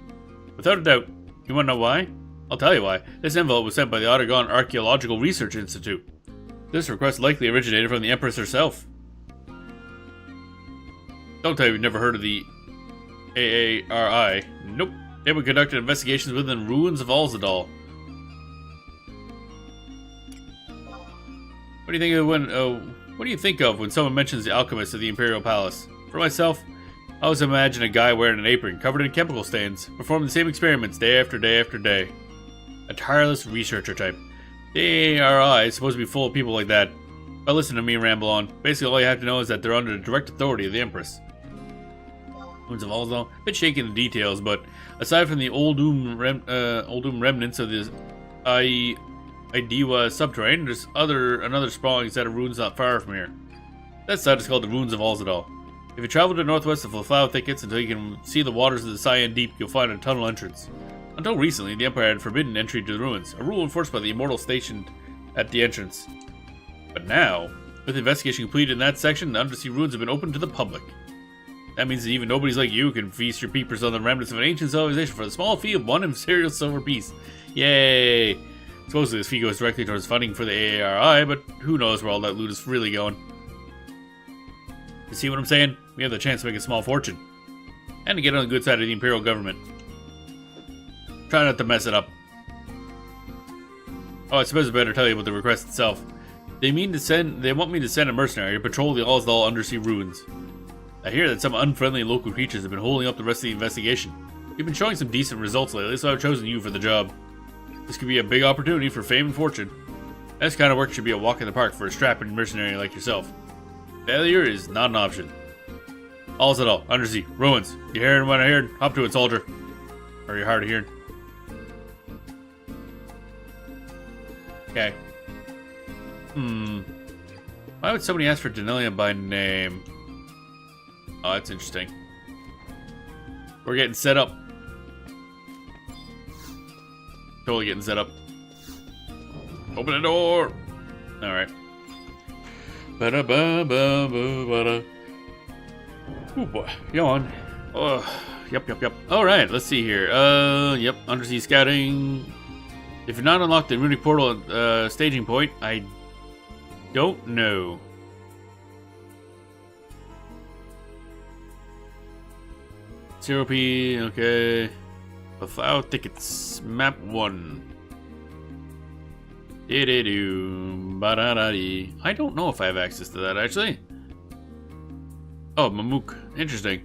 Without a doubt. You want to know why? I'll tell you why. This envelope was sent by the Aht Urhgan Archaeological Research Institute. This request likely originated from the Empress herself. Don't tell me you've never heard of the AARI. Nope. They would conduct investigations within the ruins of Alzadal. What do you think of when someone mentions the alchemist of the Imperial Palace? For myself, I always imagine a guy wearing an apron, covered in chemical stains, performing the same experiments day after day after day. A tireless researcher type. The AARI is supposed to be full of people like that. But listen to me ramble on. Basically, all you have to know is that they're under the direct authority of the Empress. Ruins of Alzadal, a bit shaky in the details, but aside from the Oldum remnants of the Idiwa subterranean, there's another sprawling set of ruins not far from here. That site is called the Ruins of Alzadal. If you travel to the northwest of the Flower Thickets until you can see the waters of the Cyan Deep, you'll find a tunnel entrance. Until recently, the Empire had forbidden entry to the ruins, a rule enforced by the immortals stationed at the entrance. But now, with the investigation completed in that section, the undersea ruins have been opened to the public. That means that even nobodies like you can feast your peepers on the remnants of an ancient civilization for the small fee of 1 imperial silver piece. Yay! Supposedly this fee goes directly towards funding for the AARI, but who knows where all that loot is really going. You see what I'm saying? We have the chance to make a small fortune. And to get on the good side of the Imperial government. Try not to mess it up. Oh, I suppose I better tell you about the request itself. They want me to send a mercenary to patrol the Alzdal undersea ruins. I hear that some unfriendly local creatures have been holding up the rest of the investigation. You've been showing some decent results lately, so I've chosen you for the job. This could be a big opportunity for fame and fortune. This kind of work should be a walk in the park for a strapping mercenary like yourself. Failure is not an option. Alzdal, undersea, ruins. You hearing what I heard? Hop to it, soldier. Or you're hard of hearing. Okay. Why would somebody ask for Denelia by name? Oh, that's interesting. We're getting set up. Totally getting set up. Open the door! Alright. Ba-da-ba-ba-ba-ba-da. Oh boy, yawn. Yep. Alright, let's see here. Yep, undersea scouting. If you're not unlocked the runic portal staging point, I don't know. Zero P, okay. The Flower Thickets, map 1. I don't know if I have access to that actually. Oh, Mamook. Interesting.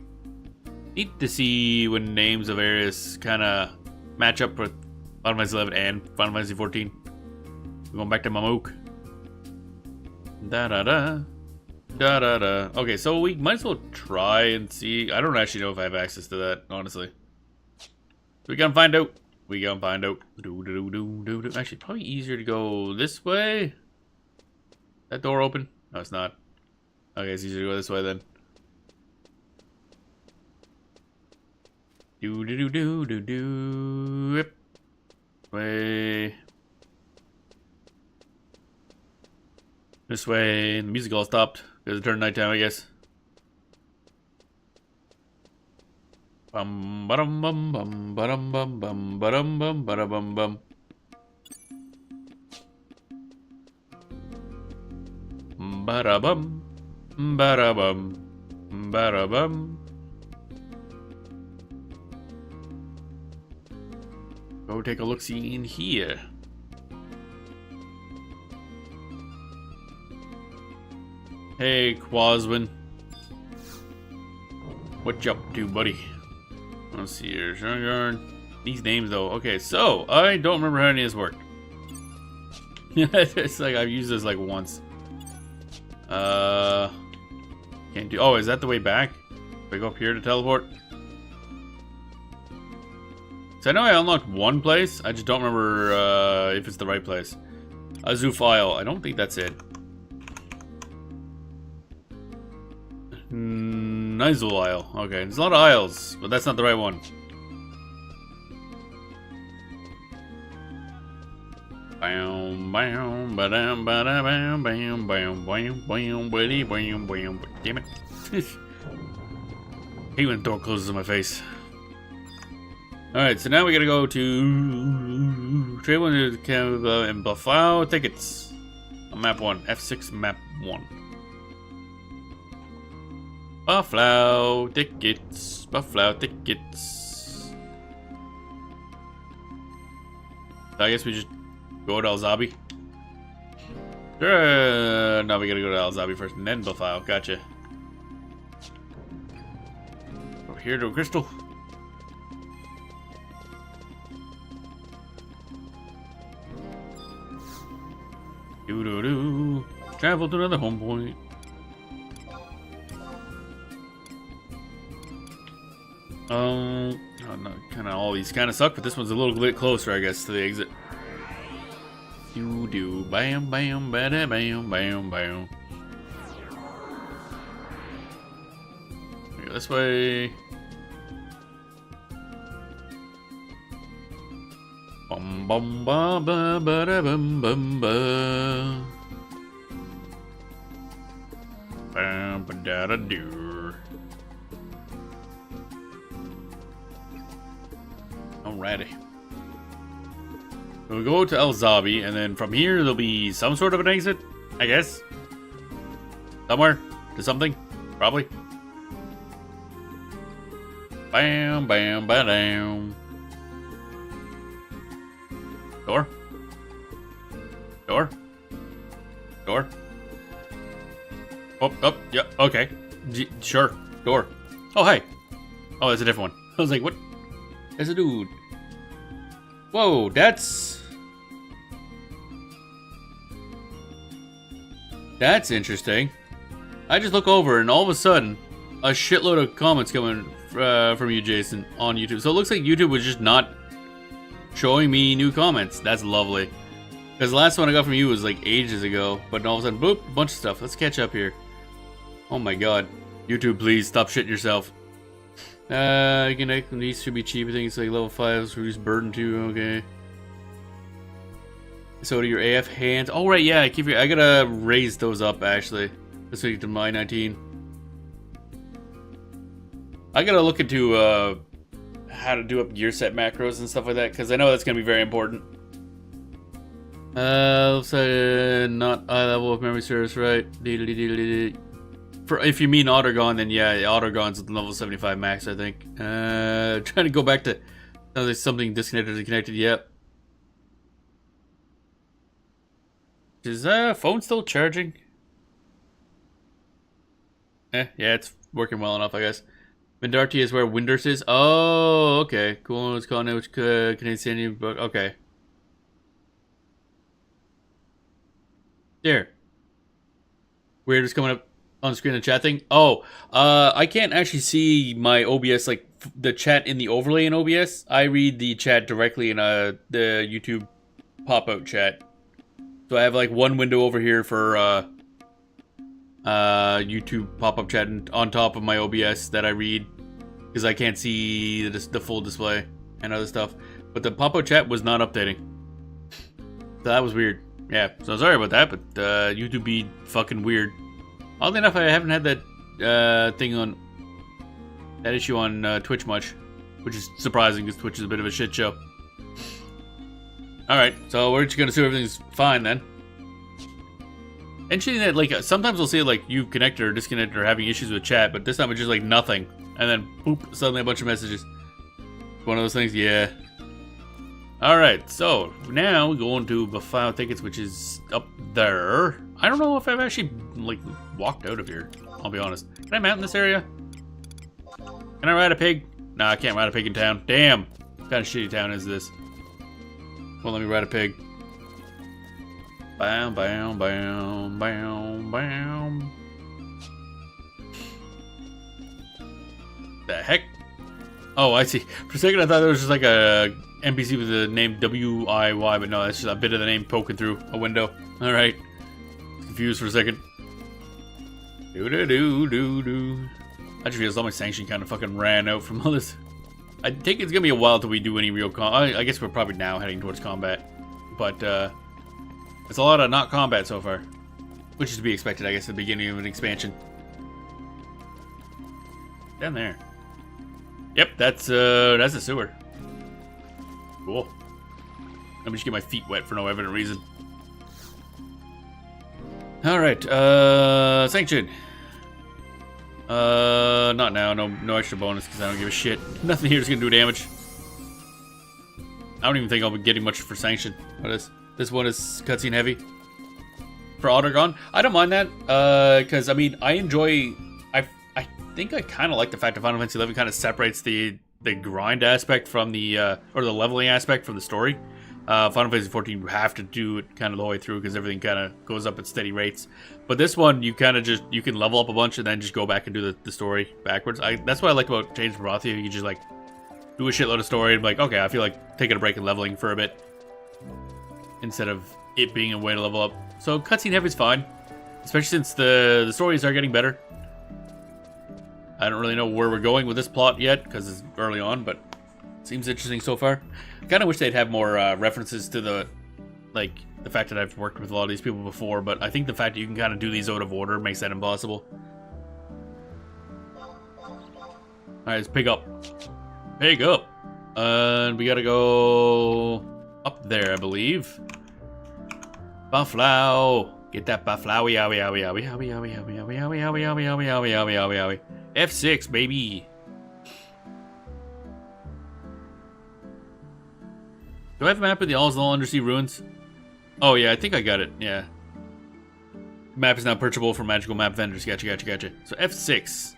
Neat to see when names of areas kind of match up with Final Fantasy 11 and Final Fantasy 14. We're going back to Mamook. Okay, so we might as well try and see. I don't actually know if I have access to that, honestly. We gonna find out. Actually, probably easier to go this way. That door open? No, it's not. Okay, it's easier to go this way then. Yep. Way. This way. The music all stopped because it turned nighttime, I guess. Bum bum bum bum bum bum bum bum bum bum bum. Ba-da-bum, ba-da-bum, ba-da-bum. Go take a look-see in here. Hey, Quaswin. What you up to, buddy? Let's see here. These names, though. Okay, so, I don't remember how any of this worked. It's like I've used this like once. Can't do. Oh, is that the way back? Do I go up here to teleport? So I know I unlocked one place. I just don't remember if it's the right place. Azuf Isle. I don't think that's it. Nizel Isle. Okay, there's a lot of isles, but that's not the right one. Bam, bam, ba-dam, ba-da-bam, bam, bam, bam, bam, bam, bam, bam. Damn it. Hate when the door closes in my face. Alright, so now we gotta go to trade one to Canada and Buffalo tickets. On map 1. F6 map 1. Buffalo tickets. Buffalo tickets. So I guess we just go to Al Zabi. Sure. No, we gotta go to Al Zabi first and then Buffalo. Gotcha. Over here to a crystal. Doo-doo-doo. Travel to another home point. Kind of all these kind of suck, but this one's a little bit closer, I guess, to the exit. Doo-doo. Bam, bam, bada, bam, bam, bam. Go this way. Bum bum ba ba ba da bum bum ba. Bam ba da da do. Alrighty. We'll go to El Zabi, and then from here there'll be some sort of an exit, I guess. Somewhere to something, probably. Bam bam ba dam. Door? Door? Door? Oh, yeah, okay. Sure, door. Oh, hi. Oh, that's a different one. I was like, what? There's a dude. Whoa, that's interesting. I just look over and all of a sudden, a shitload of comments coming from you, Jason, on YouTube. So it looks like YouTube was just not showing me new comments. That's lovely. Because the last one I got from you was like ages ago. But all of a sudden, boop, a bunch of stuff. Let's catch up here. Oh my god. YouTube, please stop shitting yourself. These should be cheap. I think it's like level 5. So reduce burden 2. Okay. So do your AF hands. Oh right, yeah. I gotta raise those up actually. Let's take to my 19. I gotta look into how to do up gear set macros and stuff like that, because I know that's going to be very important. Let's say not eye level of memory service, right? For if you mean Aht Urhgan, then yeah, Aht Urhgan's level 75 max, I think. Trying to go back to there's something disconnected or connected. Yep. Is phone still charging? Yeah, it's working well enough, I guess. Mendarti is where Winders is. Oh, okay. Cool. It's called which Canadian Sandy, but okay. There. Weird is coming up on screen in the chat thing. Oh, I can't actually see my OBS, like the chat in the overlay in OBS. I read the chat directly in the YouTube pop-out chat. So I have like one window over here for YouTube pop-up chat on top of my OBS that I read because I can't see the full display and other stuff. But the pop-up chat was not updating, so that was weird. Yeah, so sorry about that, but YouTube be fucking weird. Oddly enough, I haven't had that issue on Twitch much, which is surprising because Twitch is a bit of a shit show. All right, so we're just gonna assume everything's fine then. Interesting that, like, sometimes we'll see, like, you connected or disconnected or having issues with chat, but this time it's just, like, nothing. And then, boop, suddenly a bunch of messages. One of those things, yeah. Alright, so, now we're going to Buffalo tickets, which is up there. I don't know if I've actually, like, walked out of here, I'll be honest. Can I mount in this area? Can I ride a pig? Nah, I can't ride a pig in town. Damn! What kind of shitty town is this? Won't let me ride a pig. Bam, bam, bam, bam, bam. The heck? Oh, I see. For a second, I thought there was just like a NPC with the name W-I-Y, but no, that's just a bit of the name poking through a window. All right. Confused for a second. Do-do-do-do-do. I just realized all my sanction kind of fucking ran out from all this. I think it's gonna be a while till we do any real I guess we're probably now heading towards combat. But, it's a lot of not combat so far. Which is to be expected, I guess, at the beginning of an expansion. Down there. Yep, that's a sewer. Cool. Let me just get my feet wet for no evident reason. Alright, sanction. Not now. No extra bonus because I don't give a shit. Nothing here is gonna do damage. I don't even think I'll be getting much for sanction. What is this one? Is cutscene heavy for Aht Urhgan. I don't mind that because I mean I enjoy. I think I kind of like the fact that Final Fantasy XI kind of separates the grind aspect from the or the leveling aspect from the story. Final Fantasy XIV, you have to do it kind of the whole way through because everything kind of goes up at steady rates. But this one, you kind of just, you can level up a bunch and then just go back and do the story backwards. That's what I liked about Chains of Brothia. You can just like do a shitload of story and be like, okay, I feel like taking a break and leveling for a bit instead of it being a way to level up. So cutscene heavy is fine, especially since the stories are getting better. I don't really know where we're going with this plot yet because it's early on, but it seems interesting so far. I kind of wish they'd have more references to the fact that I've worked with a lot of these people before, but I think the fact that you can kind of do these out of order makes that impossible. Alright, let's pick up. Pick up! And we gotta go up there, I believe. Buffalo! Get that buffalo, yowie, yowie, yowie, yowie, yowie, yowie, yowie, yowie, yowie, yowie, yowie, yowie, yowie, yowie, yowie. F6, baby! Do I have a map of the Alzal Undersea Ruins? Oh yeah, I think I got it, yeah. Map is now purchasable from magical map vendors. Gotcha, gotcha, gotcha. So F6.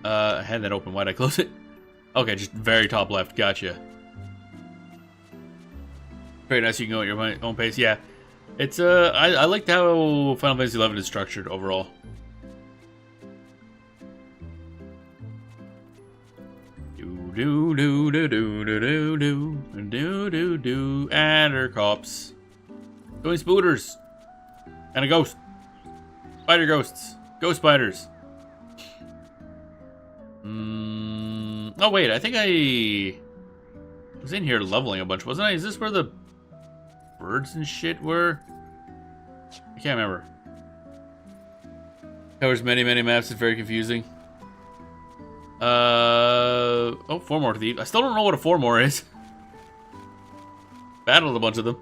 I had that open. Why'd I close it? Okay, just very top left. Gotcha. Very nice. You can go at your own pace. Yeah. It's, I liked how Final Fantasy XI is structured overall. Do do do do do do do do do do adder cops. Doing spooters. And a ghost. Spider ghosts. Ghost spiders. Oh wait, I think I was in here leveling a bunch, wasn't I? Is this where the birds and shit were? I can't remember. Covers many maps, it's very confusing. Oh, 4 more thieves. I still don't know what a 4 more is. Battled a bunch of them.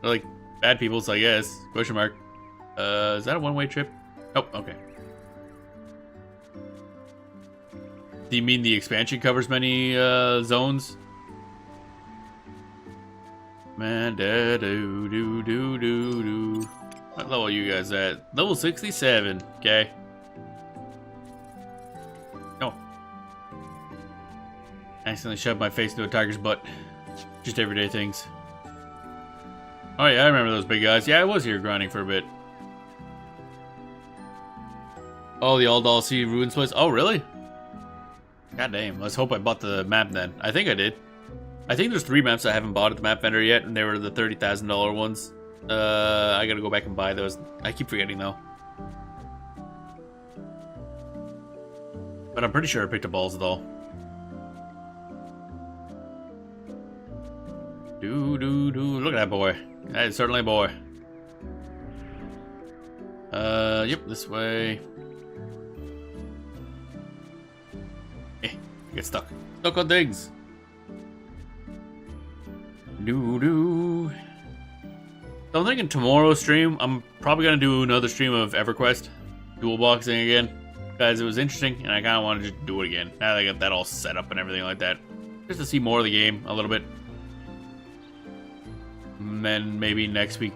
They're like bad people, so I guess. Question mark. Is that a one-way trip? Oh, okay. Do you mean the expansion covers many zones? Man, da do do do do do. What level are you guys at? Level 67. Okay. Oh. Accidentally shoved my face into a tiger's butt. Just everyday things. Oh yeah, I remember those big guys. Yeah, I was here grinding for a bit. Oh, the Aldal Sea Ruins place. Oh, really? God damn. Let's hope I bought the map then. I think I did. I think there's 3 maps I haven't bought at the map vendor yet, and they were the $30,000 ones. I gotta go back and buy those. I keep forgetting though. But I'm pretty sure I picked up Balsdal. Look at that boy. That is certainly a boy. Yep, this way. Get stuck. Stuck on things. So I'm thinking tomorrow's stream, I'm probably gonna do another stream of EverQuest dual boxing again, guys. It was interesting, and I kind of want to just do it again now that I got that all set up and everything like that, just to see more of the game a little bit. And then maybe next week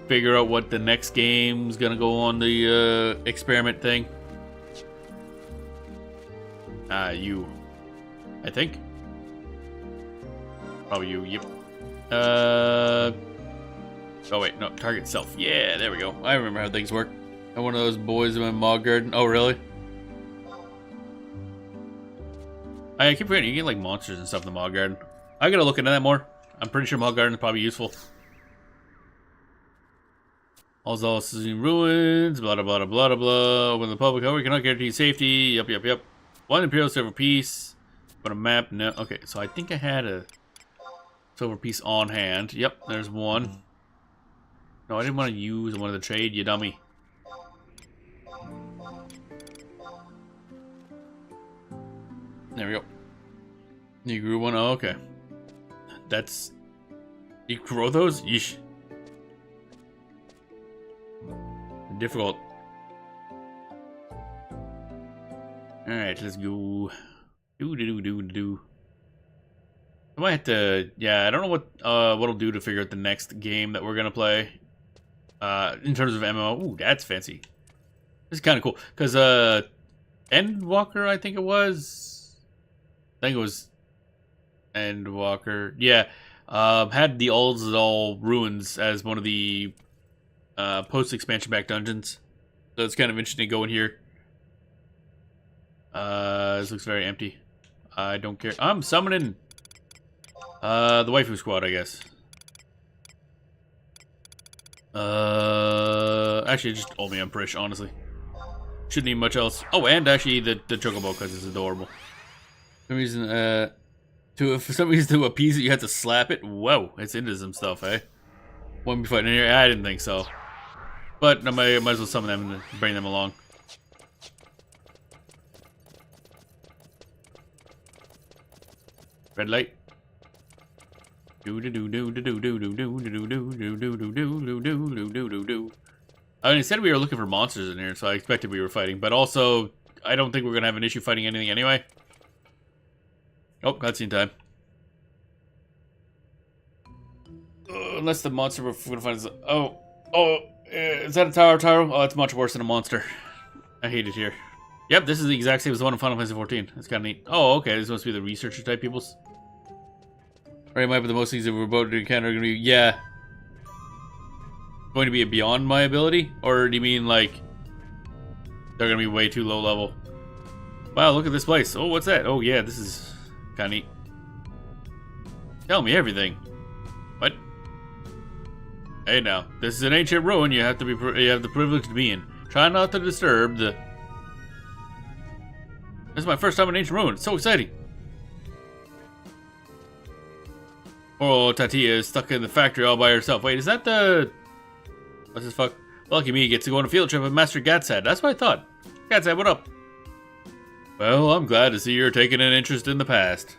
figure out what the next game's gonna go on the experiment thing. You, I think. Probably you. Yep. Oh wait, no, target self. Yeah, there we go. I remember how things work. I'm one of those boys in my Mog Garden. Oh, really? I keep forgetting you get like monsters and stuff in the Mog Garden. I gotta look into that more. I'm pretty sure Mog Garden is probably useful. All is in ruins, blah, blah, blah, blah, blah, blah. Open the public, however, cannot guarantee safety. Yep, yep, yep. One Imperial Silver Piece. But a map, no. Okay, so I think I had a silver piece on hand. Yep, there's one. No, I didn't want to use one of the trade, you dummy. There we go. You grew one? Oh, okay. That's... You grow those? Yeesh. Difficult. Alright, let's go. Do. I might have to... Yeah, I don't know what what'll do to figure out the next game that we're gonna play. In terms of MMO. Ooh, that's fancy. This is kind of cool. Because, Endwalker, I think it was... I think it was... Endwalker. Yeah. Had the Ulzal Ruins as one of the post-expansion back dungeons. So it's kind of interesting to go in here. This looks very empty. I don't care. I'm summoning the waifu squad, I guess. Actually, just only Empress, honestly. Shouldn't need much else. Oh, and actually the chocobo, because it's adorable. For some reason, for some reason to appease it, you have to slap it. Whoa, it's into some stuff, eh? Won't be fighting here. I didn't think so. But I might as well summon them and bring them along. Red light. I mean, it said we were looking for monsters in here, so I expected we were fighting. But also, I don't think we're gonna have an issue fighting anything anyway. Oh, cutscene time. Unless the monster we're gonna find is... is that a tower, Taro? Oh, it's much worse than a monster. I hate it here. Yep, this is the exact same as the one in Final Fantasy 14. That's kind of neat. Oh, okay, this must be the researcher type peoples. Right, might be the most things that we're about to encounter are gonna be... Yeah. Going to be beyond my ability? Or do you mean, like... They're gonna be way too low level? Wow, look at this place. Oh, what's that? Oh, yeah, this is... kind of neat. Tell me everything. What? Hey now, this is an ancient ruin you have the privilege to be in. Try not to disturb the... This is my first time in ancient ruin. It's so exciting. Oh, Tatia is stuck in the factory all by herself. Wait, is that the... What's this fuck? Lucky me gets to go on a field trip with Master Gatsad. That's what I thought. Gatsad, what up? Well, I'm glad to see you're taking an interest in the past.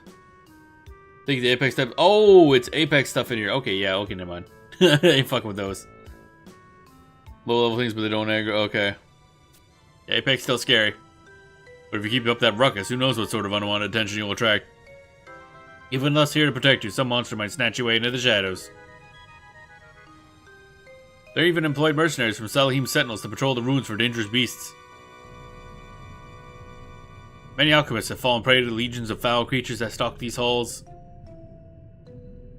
Think the Apex stuff... Oh, it's Apex stuff in here. Okay, yeah, okay, never mind. I ain't fucking with those. Low level things, but they don't aggro. Okay. Yeah, Apex still scary. But if you keep up that ruckus, who knows what sort of unwanted attention you'll attract. Even us here to protect you, some monster might snatch you away into the shadows. They're even employed mercenaries from Salahim's sentinels to patrol the ruins for dangerous beasts. Many alchemists have fallen prey to legions of foul creatures that stalk these halls.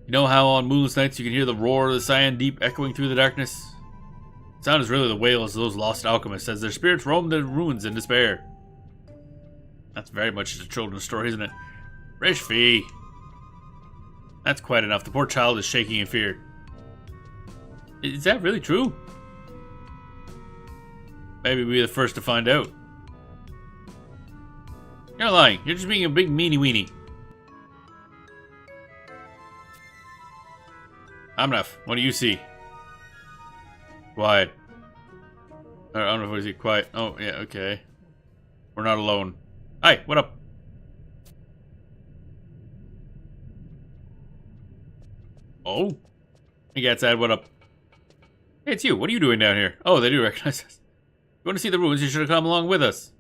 You know how on moonless nights you can hear the roar of the Cyan Deep echoing through the darkness? The sound is really the wails of those lost alchemists as their spirits roam the ruins in despair. That's very much a children's story, isn't it? Rishfi! That's quite enough. The poor child is shaking in fear. Is that really true? Maybe we'll be the first to find out. You're lying. You're just being a big meanie weenie. Amnaf, what do you see? Quiet. I don't know what is he quiet. Oh, yeah, okay. We're not alone. Hi, what up? Oh? Hey, Gatsad, what up? Hey, it's you. What are you doing down here? Oh, they do recognize us. You want to see the ruins? You should have come along with us.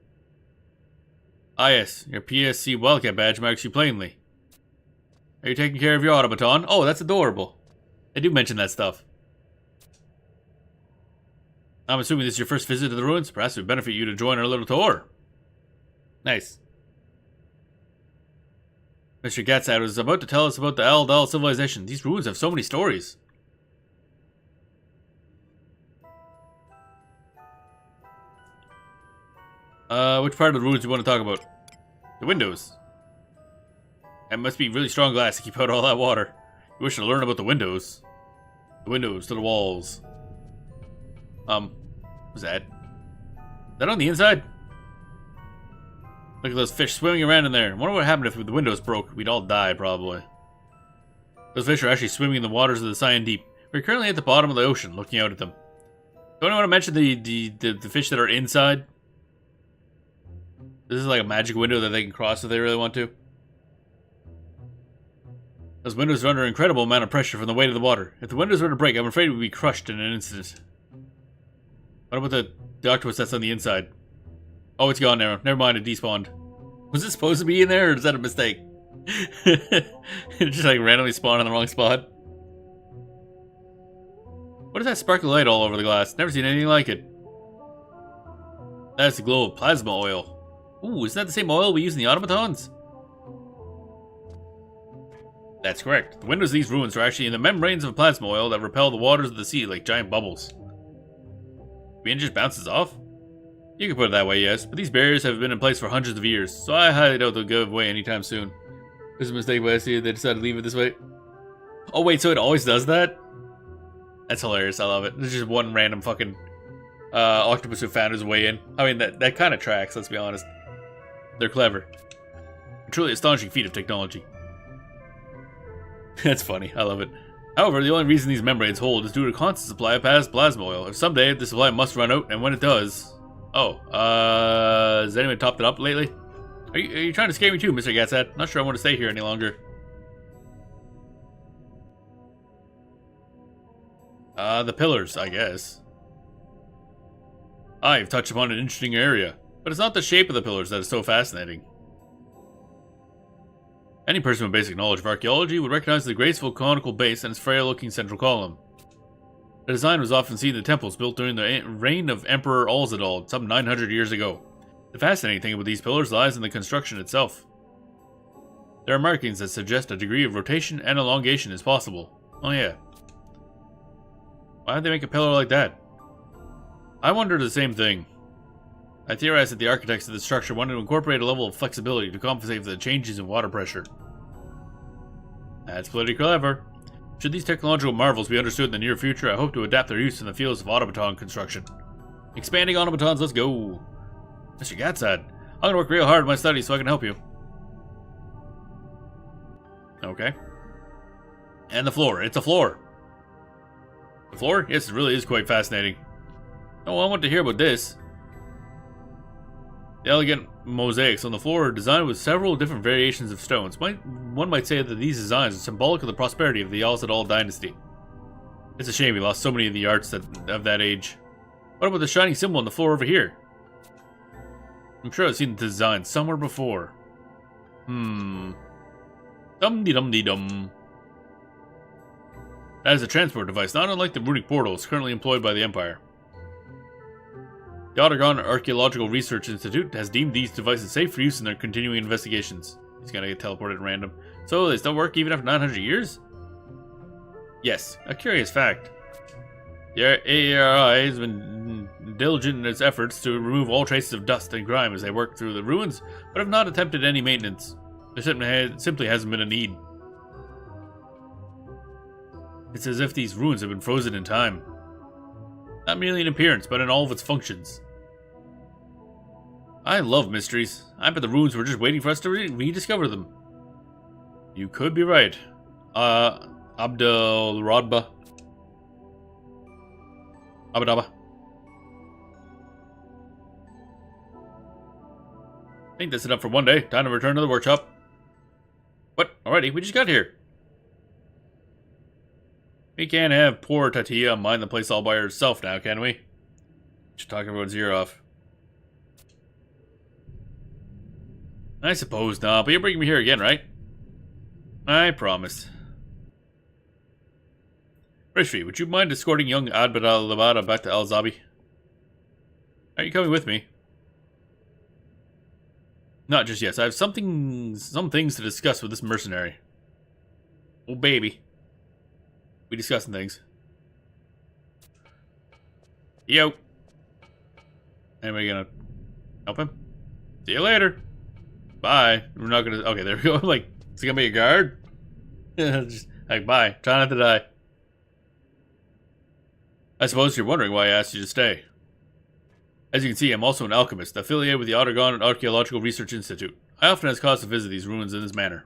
Ah, yes. Your PSC Wildcat badge marks you plainly. Are you taking care of your automaton? Oh, that's adorable. They do mention that stuff. I'm assuming this is your first visit to the ruins. Perhaps it would benefit you to join our little tour. Nice. Mr. Gatsad was about to tell us about the Aldal civilization. These ruins have so many stories. Which part of the ruins do you want to talk about? The windows. That must be really strong glass to keep out all that water. You wish to learn about the windows. The windows to the walls. What's that? Is that on the inside? Look at those fish swimming around in there. I wonder what happened if the windows broke. We'd all die, probably. Those fish are actually swimming in the waters of the Cyan Deep. We're currently at the bottom of the ocean, looking out at them. Don't you want to mention the fish that are inside? This is like a magic window that they can cross if they really want to. Those windows are under an incredible amount of pressure from the weight of the water. If the windows were to break, I'm afraid we'd be crushed in an instant. What about the octopus that's on the inside? Oh, it's gone now. Never mind, it despawned. Was it supposed to be in there, or is that a mistake? It just like randomly spawned in the wrong spot. What is that sparkly light all over the glass? Never seen anything like it. That's the glow of plasma oil. Ooh, isn't that the same oil we use in the automatons? That's correct. The windows of these ruins are actually in the membranes of plasma oil that repel the waters of the sea like giant bubbles. The engine just bounces off? You can put it that way, yes, but these barriers have been in place for hundreds of years, so I highly doubt they'll give way anytime soon. This is a mistake by SEA, they decided to leave it this way. Oh wait, so it always does that? That's hilarious, I love it. There's just one random fucking octopus who found his way in. I mean, that kind of tracks, let's be honest. They're clever. A truly astonishing feat of technology. That's funny, I love it. However, the only reason these membranes hold is due to a constant supply of plasma oil. If someday the supply must run out, and when it does... Oh, has anyone topped it up lately? Are you trying to scare me too, Mr. Gatsat? Not sure I want to stay here any longer. The pillars, I guess. You've touched upon an interesting area, but it's not the shape of the pillars that is so fascinating. Any person with basic knowledge of archaeology would recognize the graceful conical base and its frail-looking central column. The design was often seen in the temples built during the reign of Emperor Alzadal some 900 years ago. The fascinating thing about these pillars lies in the construction itself. There are markings that suggest a degree of rotation and elongation is possible. Oh yeah. Why would they make a pillar like that? I wondered the same thing. I theorized that the architects of the structure wanted to incorporate a level of flexibility to compensate for the changes in water pressure. That's pretty clever. Should these technological marvels be understood in the near future, I hope to adapt their use in the fields of automaton construction. Expanding automatons, let's go! Mr. Gatsad, I'm gonna work real hard in my studies so I can help you. Okay. And the floor. It's a floor. The floor? Yes, it really is quite fascinating. Oh, I want to hear about this. The elegant mosaics on the floor are designed with several different variations of stones. One might say that these designs are symbolic of the prosperity of the Alzadal dynasty. It's a shame we lost so many of the arts of that age. What about the shining symbol on the floor over here? I'm sure I've seen the design somewhere before. Dum-de-dum-de-dum. That is a transport device, not unlike the runic portals currently employed by the Empire. The Aht Urhgan Archaeological Research Institute has deemed these devices safe for use in their continuing investigations. He's gonna get teleported at random. So, they still work even after 900 years? Yes, a curious fact. The AARI has been diligent in its efforts to remove all traces of dust and grime as they work through the ruins, but have not attempted any maintenance. There simply hasn't been a need. It's as if these ruins have been frozen in time. Not merely in appearance, but in all of its functions. I love mysteries. I bet the ruins were just waiting for us to rediscover them. You could be right. Abdelradba. Abadaba. I think that's enough for one day. Time to return to the workshop. What? Alrighty, we just got here. We can't have poor Tatia mind the place all by herself now, can we? Should talk everyone's ear off. I suppose not, but you're bringing me here again, right? I promise. Rishvi, would you mind escorting young Adbadalabada back to Al-Zabi? Are you coming with me? Not just yet. I have some things to discuss with this mercenary. Oh, baby. We discussing things. Yo. Anybody gonna help him? See you later. Bye. We're not gonna. Okay, there we go. Like, is he gonna be a guard? Just like, bye. Try not to die. I suppose you're wondering why I asked you to stay. As you can see, I'm also an alchemist, affiliated with the Aht Urhgan Archaeological Research Institute. I often has cause to visit these ruins in this manner.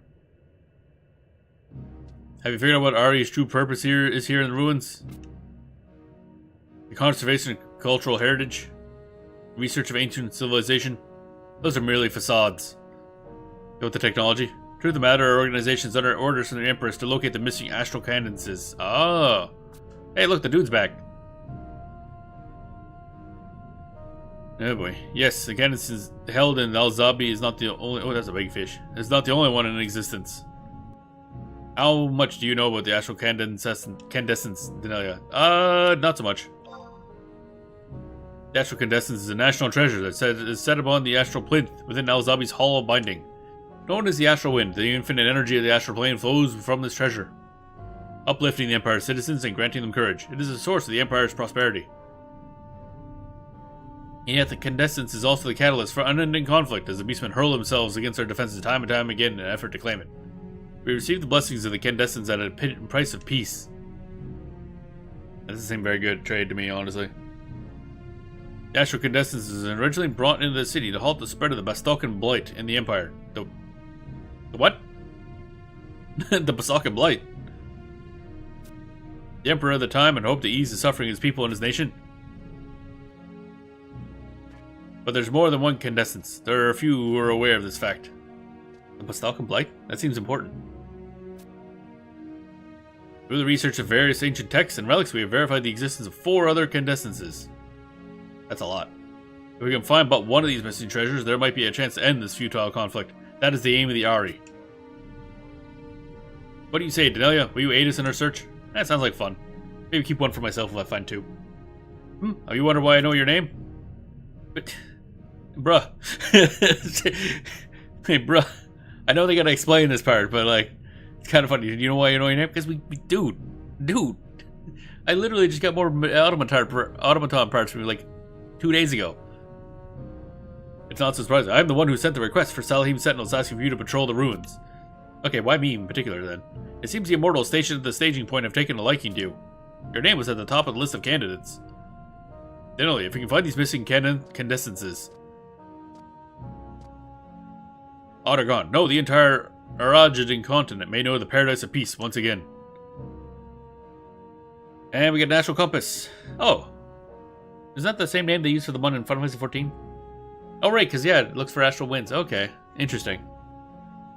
Have you figured out what Ari's true purpose here is in the ruins? The conservation of cultural heritage? Research of ancient civilization? Those are merely facades. Go with the technology. Truth of the matter, our organization is under orders from the Empress to locate the missing astral cadences. Oh. Hey, look, the dude's back. Oh boy. Yes, the cadences held in Al-Zabi is not the only... Oh, that's a big fish. It's not the only one in existence. How much do you know about the astral candescence, Denelia? Not so much. The astral candescence is a national treasure that is set upon the astral plinth within Al-Zabi's hollow binding. Known as the astral wind, the infinite energy of the astral plane flows from this treasure, uplifting the Empire's citizens and granting them courage. It is the source of the Empire's prosperity. And yet the candescence is also the catalyst for unending conflict as the beastmen hurl themselves against our defenses time and time again in an effort to claim it. We receive the blessings of the candescence at a price of peace. That doesn't seem very good trade to me, honestly. The astral candescence is originally brought into the city to halt the spread of the Bastocan blight in the Empire. The what? The Bastocan blight. The Emperor at the time had hoped to ease the suffering of his people and his nation. But there's more than one candescence. There are a few who are aware of this fact. The Bastocan blight? That seems important. Through the research of various ancient texts and relics, we have verified the existence of 4 other candescences. That's a lot. If we can find but one of these missing treasures, there might be a chance to end this futile conflict. That is the aim of the Ari. What do you say, Denelia? Will you aid us in our search? That sounds like fun. Maybe keep one for myself if I find 2. Oh, you wonder why I know your name? But, bruh. Hey, bruh. I know they gotta explain this part, but like, it's kind of funny. You know why you know your name? Because dude. I literally just got more automaton parts from you like 2 days ago. It's not so surprising. I'm the one who sent the request for Salahim Sentinels asking for you to patrol the ruins. Okay, why me in particular then? It seems the Immortals stationed at the staging point have taken a liking to you. Your name was at the top of the list of candidates. Generally, if we can find these missing candescences. Aht Urhgan. No, the entire Arajadan continent may know the paradise of peace once again. And we get an astral compass. Oh. Is that the same name they used for the one in Final Fantasy 14? Oh, right, because, yeah, it looks for astral winds. Okay, interesting.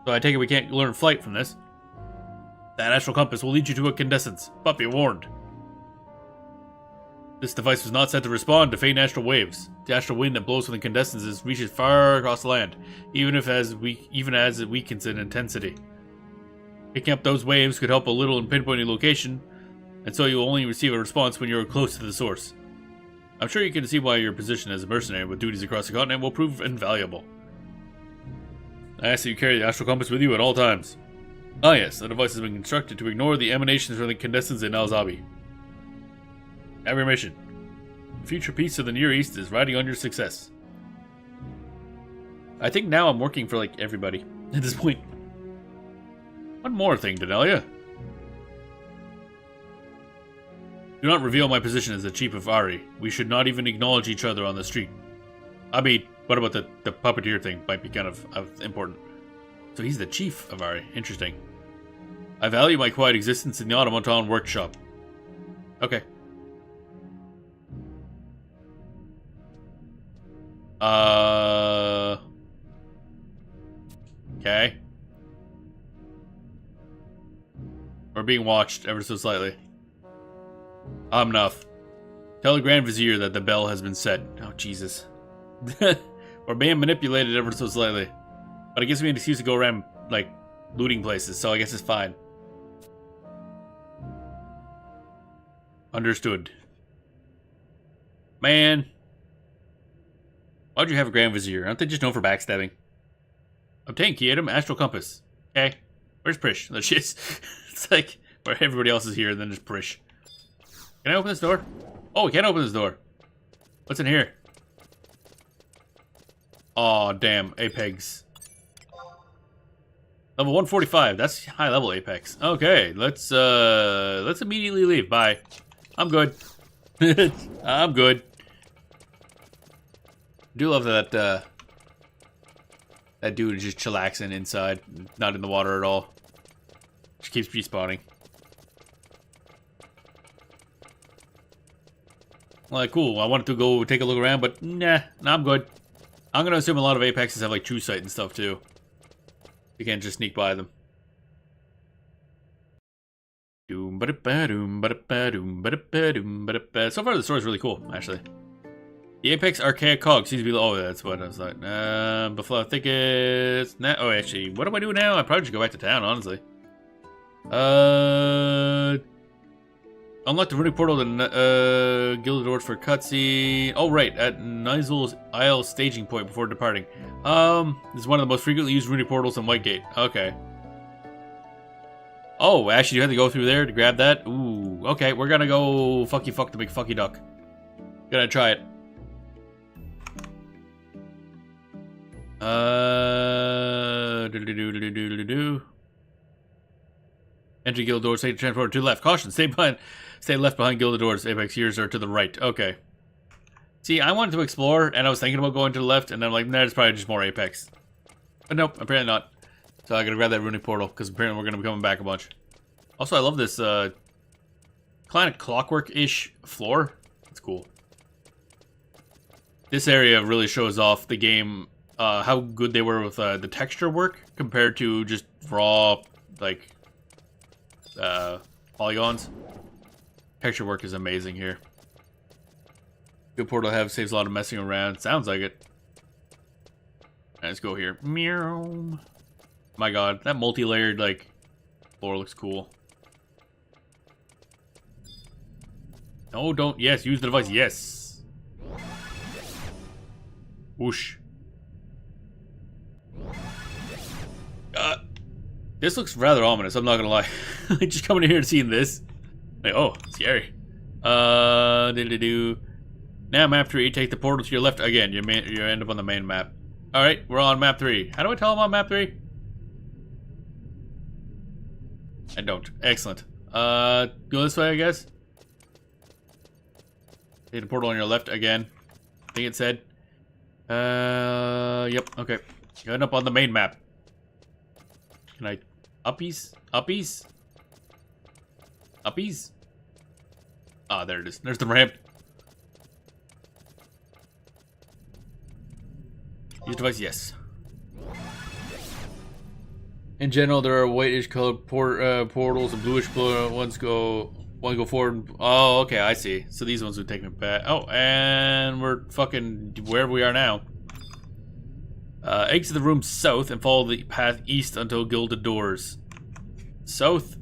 So I take it we can't learn flight from this. That astral compass will lead you to a candescence, but be warned. This device was not set to respond to faint astral waves. The astral wind that blows from the candescences reaches far across the land, even as it weakens in intensity. Picking up those waves could help a little in pinpointing location, and so you will only receive a response when you are close to the source. I'm sure you can see why your position as a mercenary with duties across the continent will prove invaluable. I ask that you carry the astral compass with you at all times. Ah yes, the device has been constructed to ignore the emanations from the candescence in Al-Zabi. Affirmation. The future peace of the Near East is riding on your success. I think now I'm working for, like, everybody at this point. One more thing, Denelia. Do not reveal my position as the chief of Ari. We should not even acknowledge each other on the street. I mean, what about the puppeteer thing? Might be kind of important. So he's the chief of Ari. Interesting. I value my quiet existence in the automaton workshop. Okay. Okay. We're being watched ever so slightly. Enough. Tell the Grand Vizier that the bell has been set. Oh, Jesus. We're being manipulated ever so slightly. But it gives me an excuse to go around, like, looting places, so I guess it's fine. Understood. Man. Why'd you have a Grand Vizier? Aren't they just known for backstabbing? Obtain key item, astral compass. Okay. Where's Prish? That shit's... It's like, where everybody else is here, and then there's Prish. Can I open this door? Oh, we can't open this door. What's in here? Aw, damn. Apex. Level 145. That's high level Apex. Okay, let's immediately leave. Bye. I'm good. I'm good. Do love that that dude is just chillaxing inside, not in the water at all. Just keeps respawning. Like, cool, I wanted to go take a look around, but nah, I'm good. I'm gonna assume a lot of Apexes have like true sight and stuff too. You can't just sneak by them. So far the story's really cool, actually. The Apex Archaic Cog seems to be... Oh, that's what I was like. Before I think it's... Oh, actually, what do I do now? I probably should go back to town, honestly. Unlock the runic portal to Gilded Doors for cutscene. Oh, right, at Nizel's Isle staging point before departing. This is one of the most frequently used runic portals in Whitegate. Okay. Oh, actually, you have to go through there to grab that? Ooh, okay, we're gonna go fucky fuck the big fucky duck. Gonna try it. Enter Gilded Doors, stay transported to the left. Caution, stay left behind Gilded Doors. Apex ears are to the right. Okay. See, I wanted to explore, and I was thinking about going to the left, and I'm like, nah, it's probably just more Apex. But nope, apparently not. So I gotta grab that runic portal, because apparently we're gonna be coming back a bunch. Also, I love this, kind of clockwork-ish floor. It's cool. This area really shows off the game, how good they were with, the texture work, compared to just raw, like, polygons. Texture work is amazing here. Good portal to have, saves a lot of messing around. Sounds like it. Right, let's go here. Meow. My god, that multi-layered, like, floor looks cool. No, don't. Yes, use the device. Yes. Whoosh. This looks rather ominous, I'm not gonna lie. Just coming in here and seeing this. Like, oh, scary. Diddly-doo. Now, map 3, take the portal to your left again. You end up on the main map. Alright, we're on map 3. How do I tell I'm on map 3? I don't. Excellent. Go this way, I guess. Take the portal on your left again. I think it said. Yep, okay. You end up on the main map. Can I... Uppies? Uppies? Uppies? Ah, there it is. There's the ramp. Use device, yes. In general, there are whitish colored portals and bluish ones go forward. Oh, okay, I see. So these ones would take me back. Oh, and we're fucking wherever we are now. Exit the room south and follow the path east until Gilded Doors. South.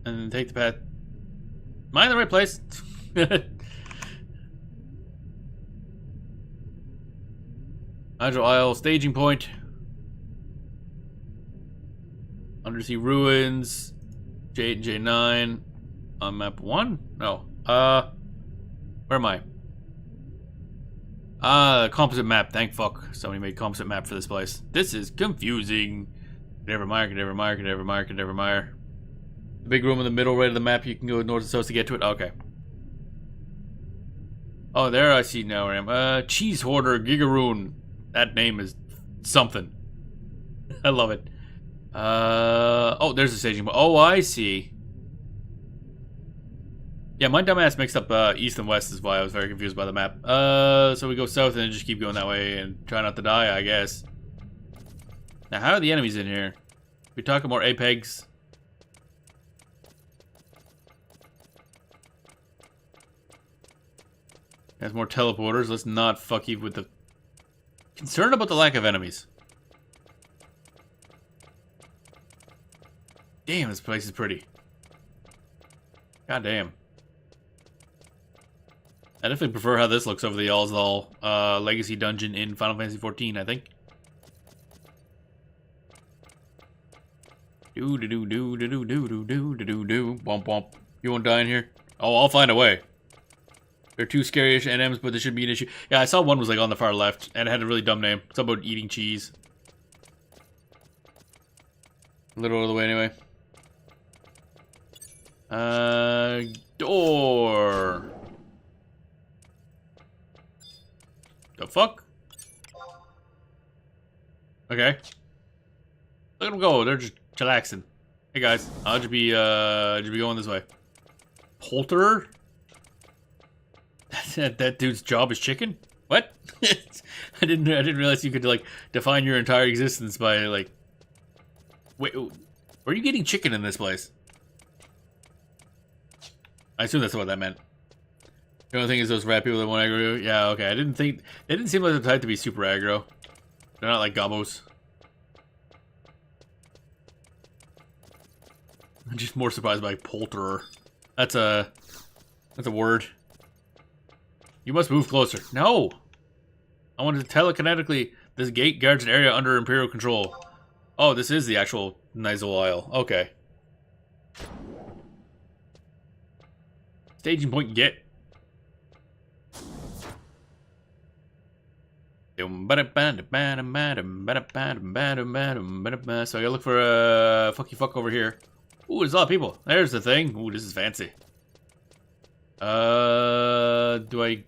And then take the path. Am I in the right place? Nigel Isle staging point. Undersea ruins. J8 and J9 on map 1? No. Where am I? Composite map. Thank fuck. Somebody made composite map for this place. This is confusing. Cadaver Mire. The big room in the middle right of the map, you can go north and south to get to it. Okay. Oh, there I see now where I am. Cheese Hoarder Gigaroon. That name is something. I love it. Oh, there's the staging. Oh, I see. Yeah, my dumbass mixed up east and west is why I was very confused by the map. So we go south and then just keep going that way and try not to die, I guess. Now, how are the enemies in here? We talking more Apex. There's more teleporters. Let's not fuck you with the... Concerned about the lack of enemies. Damn, this place is pretty. God damn. I definitely prefer how this looks over the Alzal Legacy Dungeon in Final Fantasy XIV, I think. Do-do-do-do-do-do-do-do-do-do-do. Womp womp. You won't die in here? Oh, I'll find a way. They're two scary-ish NMs, but this shouldn't be an issue. Yeah, I saw one was like on the far left, and it had a really dumb name. It's about eating cheese. A little out of the way anyway. Door. The fuck? Okay. Look at them go. They're just chillaxing. Hey guys, I'll just be going this way. Poulterer? That dude's job is chicken? What? I didn't realize you could like define your entire existence by like. Wait, where are you getting chicken in this place? I assume that's what that meant. The only thing is those rat people that want aggro. Yeah, okay. I didn't think they didn't seem like the type to be super aggro. They're not like gobos. I'm just more surprised by poulterer. That's a word. You must move closer. No! I wanted to telekinetically. This gate guards an area under Imperial control. Oh, this is the actual Nizal Isle. Okay. Staging point get. So I gotta look for a fucky fuck over here. Ooh, there's a lot of people. There's the thing. Ooh, this is fancy. Do I...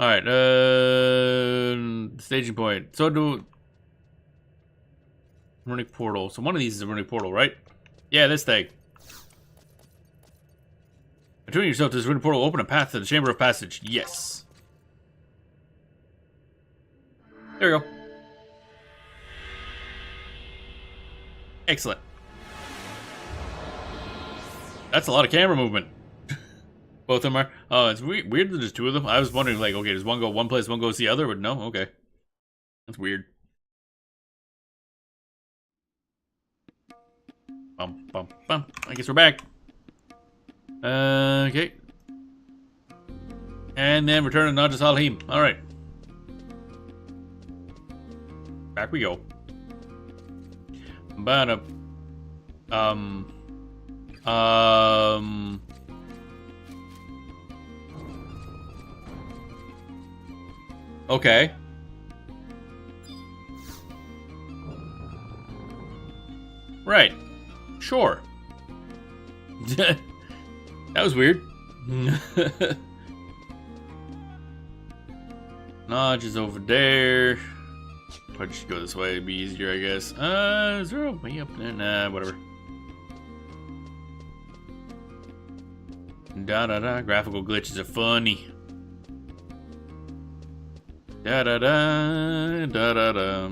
Alright, staging point. So do... Runic portal. So one of these is a runic portal, right? Yeah, this thing. Attuning yourself to this runic portal, open a path to the Chamber of Passage. Yes. There we go. Excellent. That's a lot of camera movement. Both of them are. Oh, it's weird that there's two of them. I was wondering, like, okay, does one go one place, one goes the other? But no, okay. That's weird. Bum, bum, bum. I guess we're back. Okay. And then return to Najas Alhim. Alright. Back we go. But, okay. Right. Sure. That was weird. Notch is over there. Probably should go this way. It'd be easier, I guess. Is there a way up there? Nah, whatever. Da-da-da. Graphical glitches are funny. Da-da-da. Da-da-da.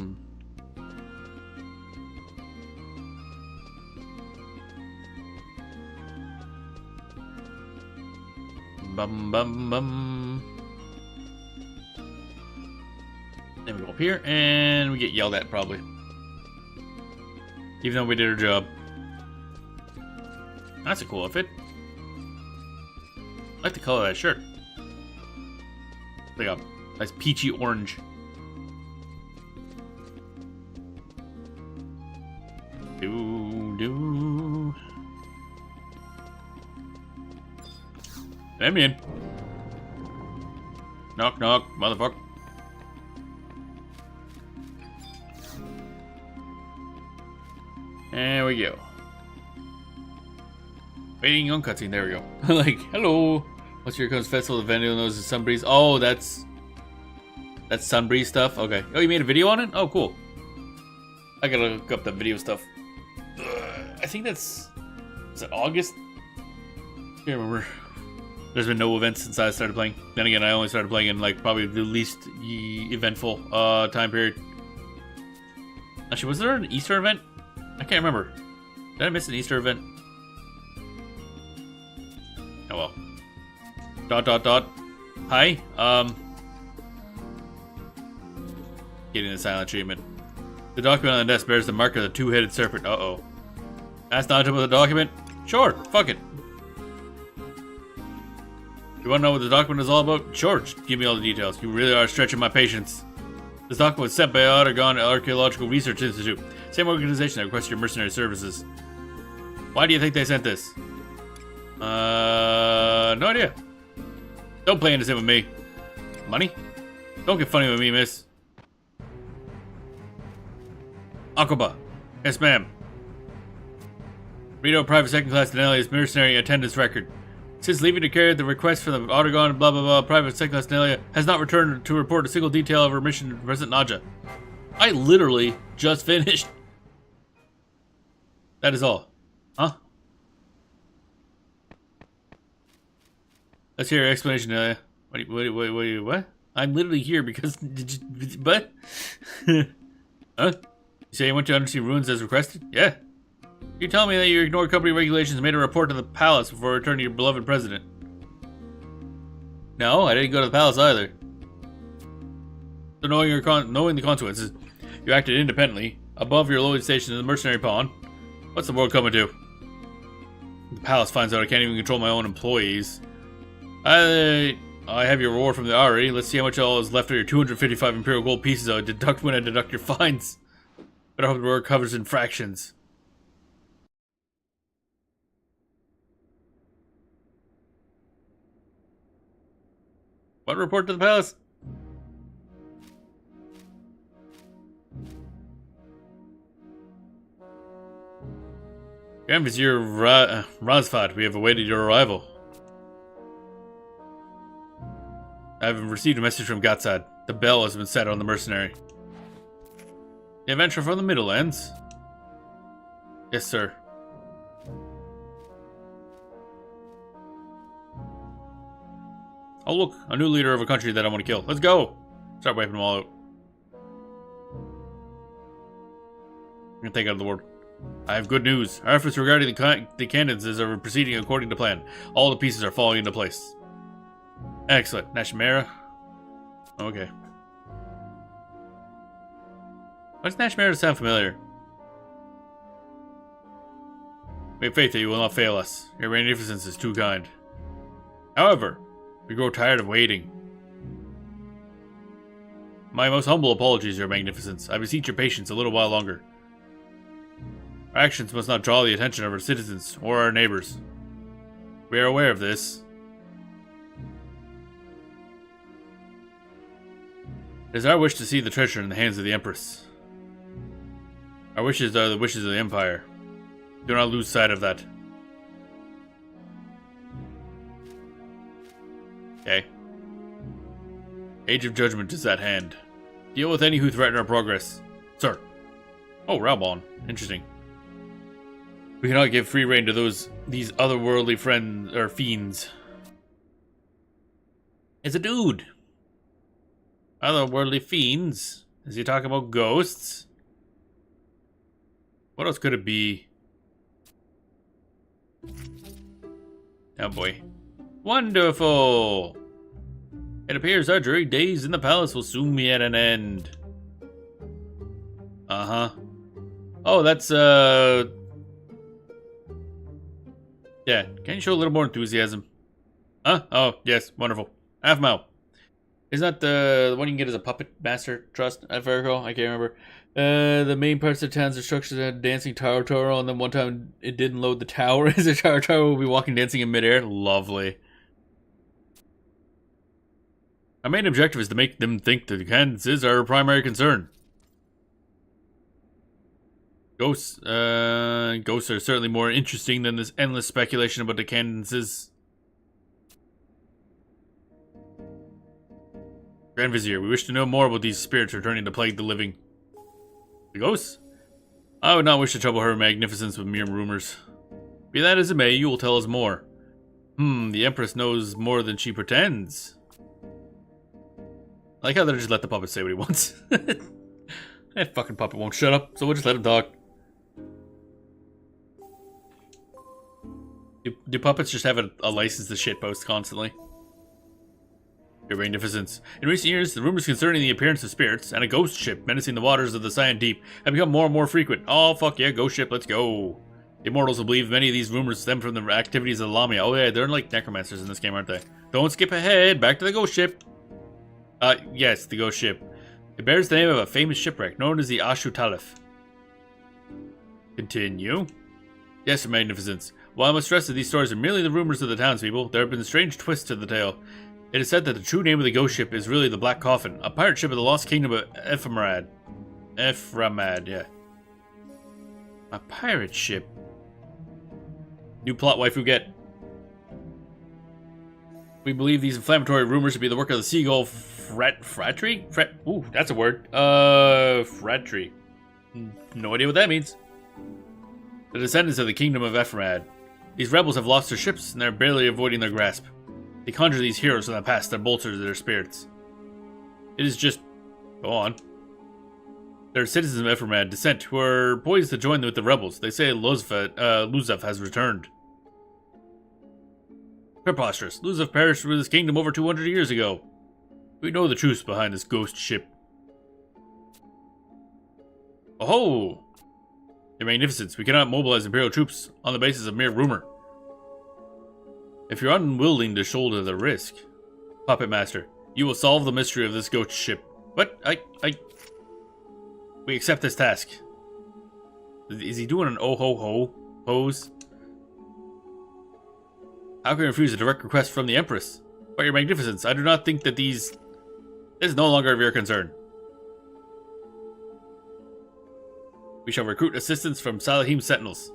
Bum bum bum. Then we go up here and we get yelled at probably. Even though we did our job. That's a cool outfit. I like the color of that shirt. Like a nice peachy orange. Do. Let me in. Knock, knock, motherfucker. There we go. Waiting on cutscene. There we go. Like, hello. What's your comes festival? The vendor knows the Sunbreeze. Oh, that's Sunbreeze stuff. Okay. Oh, you made a video on it? Oh, cool. I gotta look up that video stuff. I think that's... Is it August? I can't remember. There's been no events since I started playing. Then again, I only started playing in like probably the least eventful time period. Actually, was there an Easter event? I can't remember. Did I miss an Easter event? Oh well. Dot dot dot. Hi. Getting the silent treatment. The document on the desk bears the mark of the two-headed serpent. Uh-oh. Ask Nigel about the document? Sure, fuck it. You wanna know what the document is all about? Sure, just give me all the details. You really are stretching my patience. This document was sent by Aht Urhgan Archaeological Research Institute. Same organization that requested your mercenary services. Why do you think they sent this? No idea. Don't play innocent with me. Money? Don't get funny with me, miss. Akaba. Yes, ma'am. Read out private second class Denelia's mercenary attendance record. Since leaving to carry out the request from the Aht Urhgan, blah blah blah, private second class Denelia has not returned to report a single detail of her mission to President Naja. I literally just finished. That is all. Huh? Let's hear your explanation, Denelia. What? I'm literally here because... What? Huh? You say you went to undersea ruins as requested? Yeah. You tell me that you ignored company regulations and made a report to the palace before returning to your beloved president. No, I didn't go to the palace either. So knowing the consequences, you acted independently, above your lowly station in the mercenary pawn. What's the world coming to? The palace finds out I can't even control my own employees. I have your reward from the Ari. Let's see how much all is left of your 255 Imperial Gold pieces I deduct when I deduct your fines. But I hope the reward covers infractions. What report to the palace? Grand Vizier Razfat, we have awaited your arrival. I have received a message from Gatsad. The bell has been set on the mercenary. The adventure from the Middlelands? Yes, sir. Oh look, a new leader of a country that I want to kill. Let's go! Start wiping them all out. I'm gonna take out the word. I have good news. Our efforts regarding the candidates are proceeding according to plan. All the pieces are falling into place. Excellent. Nashmera? Okay. Why does Nashmera sound familiar? We have faith that you will not fail us. Your magnificence is too kind. However, we grow tired of waiting. My most humble apologies, Your Magnificence. I beseech your patience a little while longer. Our actions must not draw the attention of our citizens or our neighbors. We are aware of this. It is our wish to see the treasure in the hands of the Empress. Our wishes are the wishes of the Empire. Do not lose sight of that. Okay. Age of Judgment is at hand. Deal with any who threaten our progress. Sir. Oh, Raubon. Interesting. We cannot give free rein to these otherworldly friends or fiends. It's a dude. Otherworldly fiends? Is he talking about ghosts? What else could it be? Oh boy. Wonderful! It appears our dreary days in the palace will soon be at an end. Uh-huh. Oh, that's, yeah, can you show a little more enthusiasm? Huh? Oh, yes, wonderful. Half mile. Isn't that the one you can get as a puppet master trust at Farrakhan? I can't remember. The main parts of the town's structures had dancing tower, and then one time it didn't load the tower. As a tower will be walking dancing in midair. Lovely. Our main objective is to make them think that the candidates is our primary concern. Ghosts are certainly more interesting than this endless speculation about the candidates. Grand Vizier, we wish to know more about these spirits returning to plague the living. The ghosts? I would not wish to trouble her magnificence with mere rumors. Be that as it may, you will tell us more. The Empress knows more than she pretends. I like how they just let the puppet say what he wants. That fucking puppet won't shut up, so we'll just let him talk. Do puppets just have a license to shitpost constantly? Your Magnificence. In recent years, the rumors concerning the appearance of spirits and a ghost ship menacing the waters of the Cyan Deep have become more and more frequent. Oh, fuck yeah, ghost ship, let's go. The Immortals will believe many of these rumors stem from the activities of the Lamia. Oh yeah, they're like necromancers in this game, aren't they? Don't skip ahead, back to the ghost ship. Yes, the ghost ship. It bears the name of a famous shipwreck known as the Aht Urhgan. Continue. Yes, Your Magnificence. While I must stress that these stories are merely the rumors of the townspeople, there have been strange twists to the tale. It is said that the true name of the ghost ship is really the Black Coffin, a pirate ship of the lost kingdom of Ephemrad. Ephemrad, yeah. A pirate ship? New plot, waifu get. We believe these inflammatory rumors to be the work of the seagull fratry? Ooh, that's a word. Fratry. No idea what that means. The descendants of the kingdom of Ephraim. These rebels have lost their ships and they're barely avoiding their grasp. They conjure these heroes from the past that bolster their spirits. It is just... Go on. They're citizens of Ephraim descent who are poised to join with the rebels. They say Luzev has returned. Preposterous. Luzev perished with his kingdom over 200 years ago. We know the truth behind this ghost ship. Oh! Your Magnificence, we cannot mobilize Imperial troops on the basis of mere rumor. If you're unwilling to shoulder the risk, Puppet Master, you will solve the mystery of this ghost ship. What? We accept this task. Is he doing an oh-ho-ho pose? How can we refuse a direct request from the Empress? But your Magnificence, I do not think that this is no longer of your concern. We shall recruit assistance from Salahim's sentinels.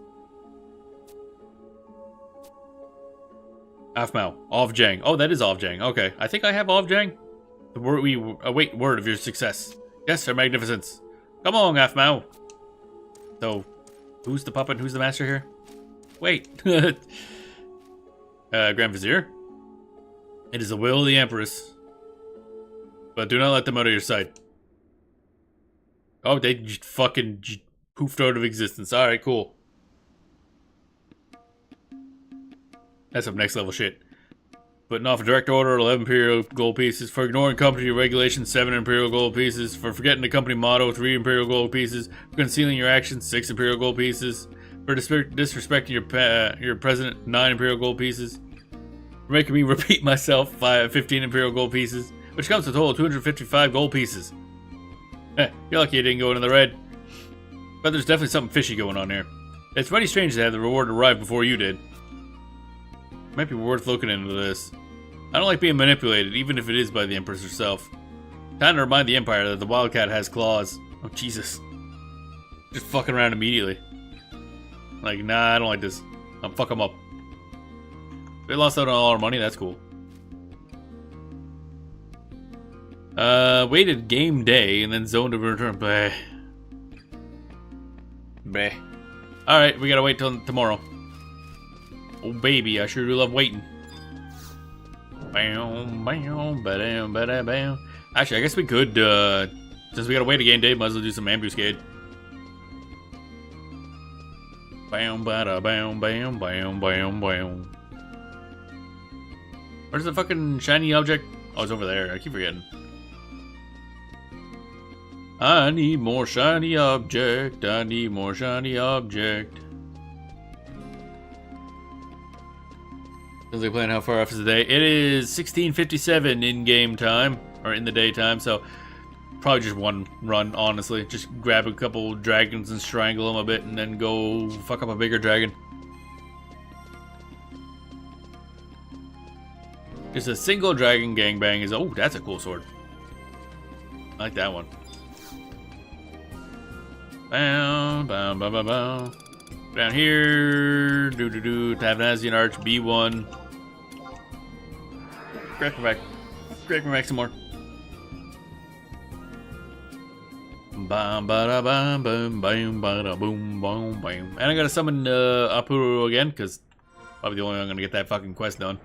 Afmao, Ovjang. Oh, that is Ovjang. Okay, I think I have Ovjang. We await word of your success. Yes, Her Magnificence. Come on, Afmao. So, who's the puppet? Who's the master here? Wait. Grand Vizier? It is the will of the Empress. But do not let them out of your sight. Oh, they just fucking poofed out of existence. Alright, cool. That's some next level shit. Putting off a direct order, 11 Imperial gold pieces. For ignoring company regulations, 7 Imperial gold pieces. For forgetting the company motto, 3 Imperial gold pieces. For concealing your actions, 6 Imperial gold pieces. For disrespecting your president, 9 Imperial gold pieces. For making me repeat myself, 15 Imperial gold pieces. Which comes to a total of 255 gold pieces. You're lucky you didn't go into the red. But there's definitely something fishy going on here. It's mighty strange to have the reward arrive before you did. Might be worth looking into this. I don't like being manipulated, even if it is by the Empress herself. Time to remind the Empire that the Wildcat has claws. Oh, Jesus. Just fucking around immediately. Like, nah, I don't like this. I'll fuck them up. We lost out on all our money, that's cool. Waited game day and then zoned to return. Bleh. Bleh. Alright, we gotta wait till tomorrow. Oh baby, I sure do love waiting. Bam, bam, ba-dam, ba-da, bam. Actually, I guess we could, since we gotta wait a game day, might as well do some ambuscade. Bam, ba-da, bam, bam, bam, bam, bam. Where's the fucking shiny object? Oh, it's over there. I keep forgetting. I need more shiny object. I need more shiny object. Sounds like playing how far off is the day. It is 16:57 in game time, or in the daytime, so probably just one run, honestly. Just grab a couple dragons and strangle them a bit, and then go fuck up a bigger dragon. Just a single dragon gangbang is... Oh, that's a cool sword. I like that one. Bow, bow, bow, bow, bow. Down here, Tavnazian Arch, B1. Crack me back. Crack me back some more. Bam, bada, bam, boom, bam, bada, boom, boom, bam. And I gotta summon Aht Urhgan again, because probably the only way I'm gonna get that fucking quest done.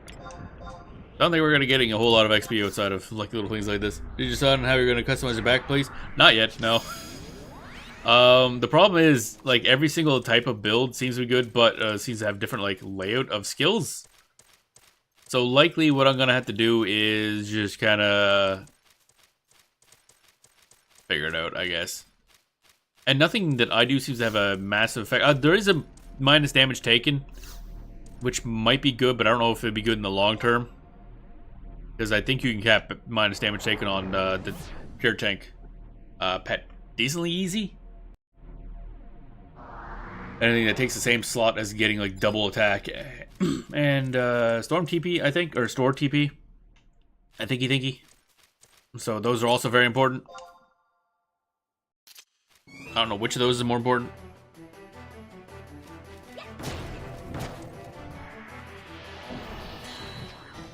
Don't think we're gonna getting a whole lot of XP outside of lucky little things like this. Did you decide on how you're gonna customize your back, please? Not yet, no. The problem is, like, every single type of build seems to be good, but seems to have different, like, layout of skills. So likely what I'm gonna have to do is just kinda figure it out, I guess. And nothing that I do seems to have a massive effect. There is a minus damage taken, which might be good, but I don't know if it'd be good in the long term. Because I think you can cap minus damage taken on the pure tank pet decently easy. Anything that takes the same slot as getting like double attack. And Storm TP, I think, or Store TP. I thinky. So those are also very important. I don't know which of those is more important.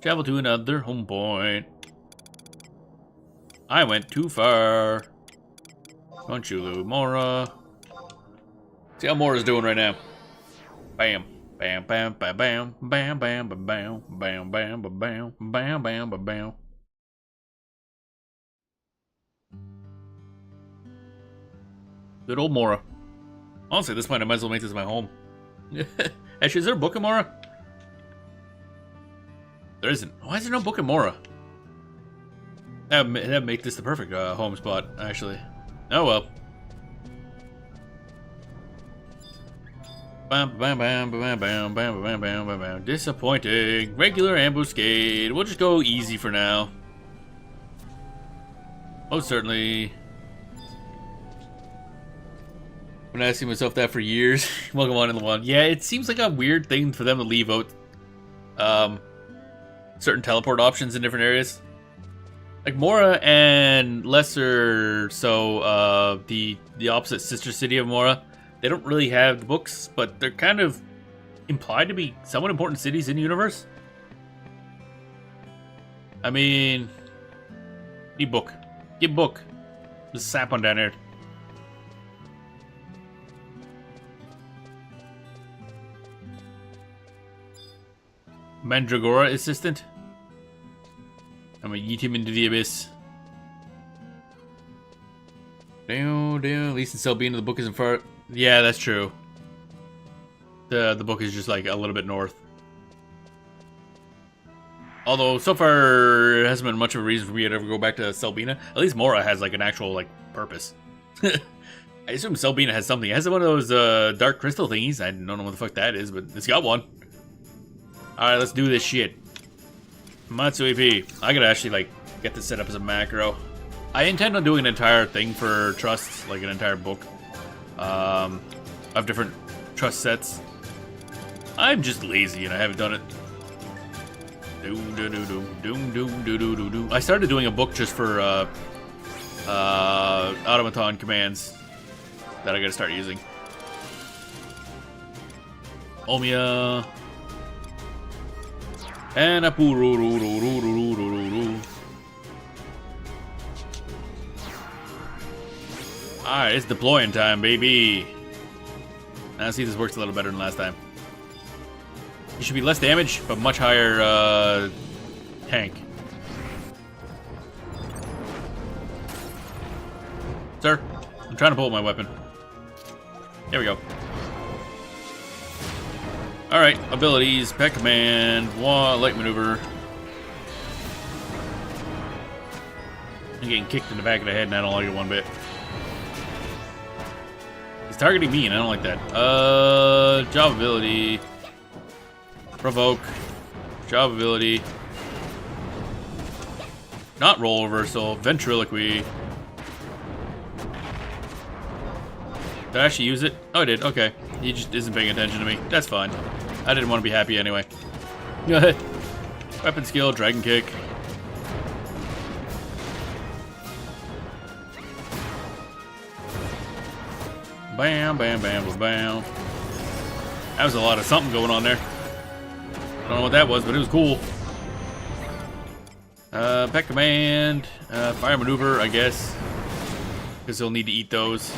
Travel to another home point. I went too far. Conchulu, Mora. See how Mora's doing right now. Bam. Bam, bam, bam, bam, bam, bam, bam, bam, bam, bam, bam, bam, bam, bam, bam. Good old Mora. Honestly, at this point, I might as well make this my home. Actually, is there a book in Mora? There isn't. Why is there no book in Mora? That'd make this the perfect home spot, actually. Oh well. Bam, bam, bam, bam, bam, bam, bam, bam, bam, bam. Disappointing. Regular ambuscade. We'll just go easy for now. Most certainly. I've been asking myself that for years. Welcome on in the one. Yeah, it seems like a weird thing for them to leave out certain teleport options in different areas. Like Mora and lesser so the opposite sister city of Mora, they don't really have the books, but they're kind of implied to be somewhat important cities in the universe. I mean, need book. Get book. There's a sap on down there. Mandragora assistant. I'm gonna yeet him into the abyss. Down, down. At least in Selbina, the book isn't far. Yeah, that's true. The book is just like a little bit north. Although so far it hasn't been much of a reason for me to ever go back to Selbina. At least Mora has like an actual like purpose. I assume Selbina has something. It has one of those dark crystal thingies. I don't know what the fuck that is, but it's got one. Alright, let's do this shit. Matsu EP. I gotta actually like get this set up as a macro. I intend on doing an entire thing for trusts, like an entire book of different trust sets. I'm just lazy and I haven't done it. I started doing a book just for automaton commands that I gotta start using. Omiya. And a poo-roo-roo-roo-roo-roo-roo-roo. Alright, it's deploying time, baby. Now see if this works a little better than last time. It should be less damage, but much higher tank. Sir, I'm trying to pull up my weapon. There we go. Alright, abilities, pet command, light maneuver. I'm getting kicked in the back of the head and I don't like it one bit. He's targeting me and I don't like that. Job ability. Provoke. Job ability. Not roll reversal. Ventriloquy. Did I actually use it? Oh, I did. Okay. He just isn't paying attention to me. That's fine. I didn't want to be happy anyway. Weapon skill, dragon kick. Bam, bam, bam, bam, bam. That was a lot of something going on there. I don't know what that was, but it was cool. Pet command, fire maneuver, I guess. Because he'll need to eat those.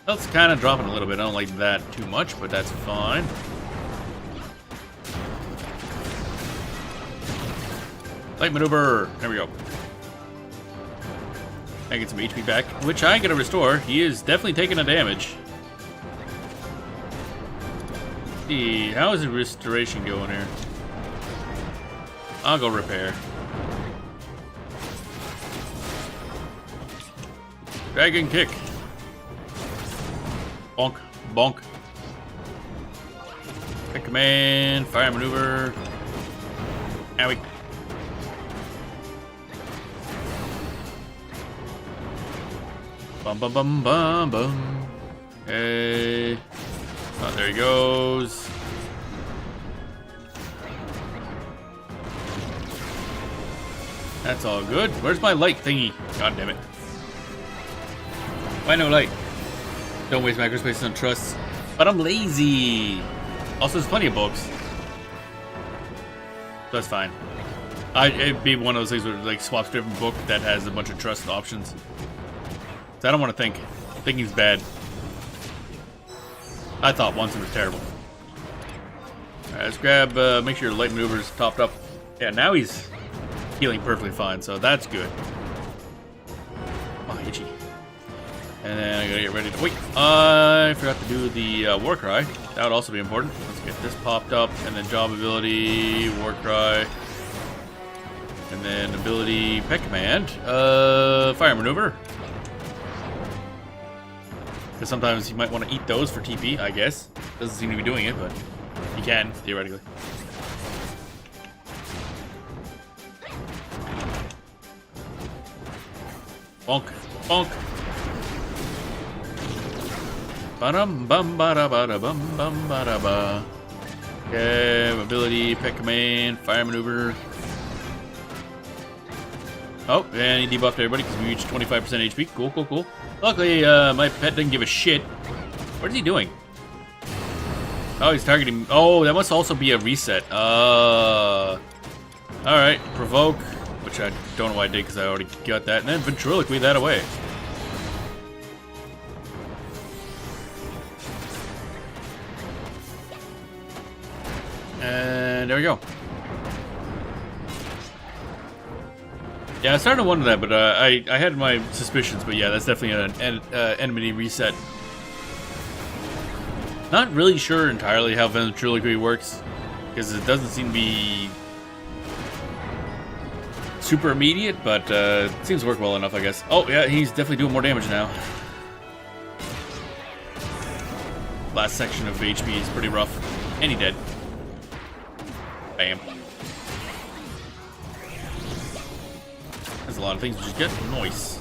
Health's kind of dropping a little bit. I don't like that too much, but that's fine. Light maneuver. There we go. I get some HP back, which I gotta restore. He is definitely taking a damage. See, how is the restoration going here? I'll go repair. Dragon kick. Bonk, bonk. Quick command, fire maneuver. Owie. Bum bum bum bum bum. Okay. Oh, there he goes. That's all good. Where's my light thingy? God damn it. Why no light? Don't waste macro space on trusts. But I'm lazy. Also, there's plenty of books. That's fine. It'd be one of those things where like swaps different book that has a bunch of trust options. So I don't want to think. Thinking's bad. I thought once it was terrible. Alright, let's grab, make sure your light maneuver's topped up. Yeah, now he's healing perfectly fine, so that's good. Oh, itchy. And then I gotta get ready to... Wait, I forgot to do the war cry. That would also be important. Let's get this popped up, and then job ability, war cry. And then ability, pet command, fire maneuver. Because sometimes you might want to eat those for TP, I guess. Doesn't seem to be doing it, but you can, theoretically. Bonk, bonk. Ba-dum bum ba da ba da bum bum ba da ba. Okay, ability, pet command, fire maneuver. Oh, and he debuffed everybody because we reached 25% HP. Cool, cool, cool. Luckily, my pet didn't give a shit. What is he doing? Oh, he's targeting... Oh, that must also be a reset. Alright, provoke, which I don't know why I did because I already got that. And then ventriloquy that away. And there we go. Yeah, I was starting to wonder that, but I had my suspicions, but yeah, that's definitely an enemy reset. Not really sure entirely how ventriloquy works, because it doesn't seem to be super immediate, but it seems to work well enough, I guess. Oh, yeah, he's definitely doing more damage now. Last section of HP is pretty rough. And he dead. Bam. There's a lot of things we just get. Nice.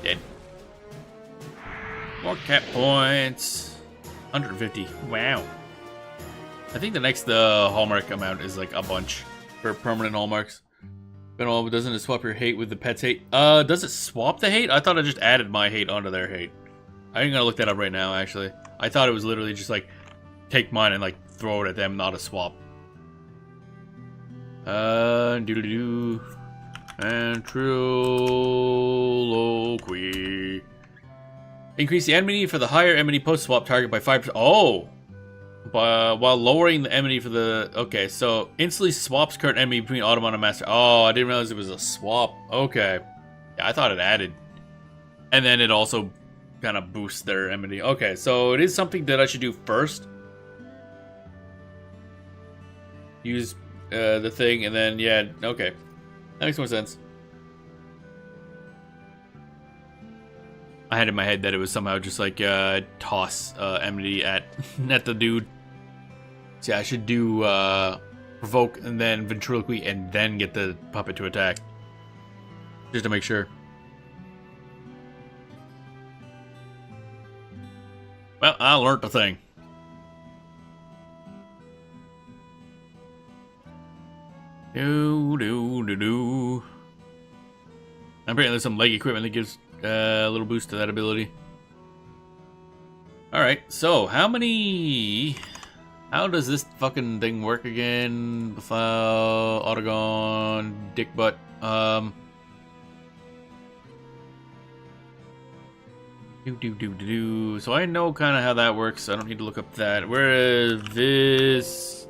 Dead. More cat points. 150. Wow. I think the next hallmark amount is like a bunch for permanent hallmarks. But doesn't it swap your hate with the pet's hate? Does it swap the hate? I thought I just added my hate onto their hate. I'm gonna look that up right now, actually. I thought it was literally just like take mine and like throw it at them, not a swap. Doo-doo-doo. Ventriloquy. Increase the enmity for the higher enmity post-swap target by 5%. Oh! While lowering the enmity for the... Okay, so instantly swaps current enemy between Automon and Master. Oh, I didn't realize it was a swap. Okay. Yeah, I thought it added. And then it also kind of boosts their enmity. Okay, so it is something that I should do first. Use the thing, and then, yeah, okay. That makes more sense. I had in my head that it was somehow just like toss enmity at the dude. So yeah, I should do provoke and then ventriloquy and then get the puppet to attack. Just to make sure. Well, I learned the thing. Do. Apparently there's some leg equipment that gives a little boost to that ability. Alright, so how does this fucking thing work again? Aht Urhgan, dick butt. So I know kind of how that works. I don't need to look up that. Whereas this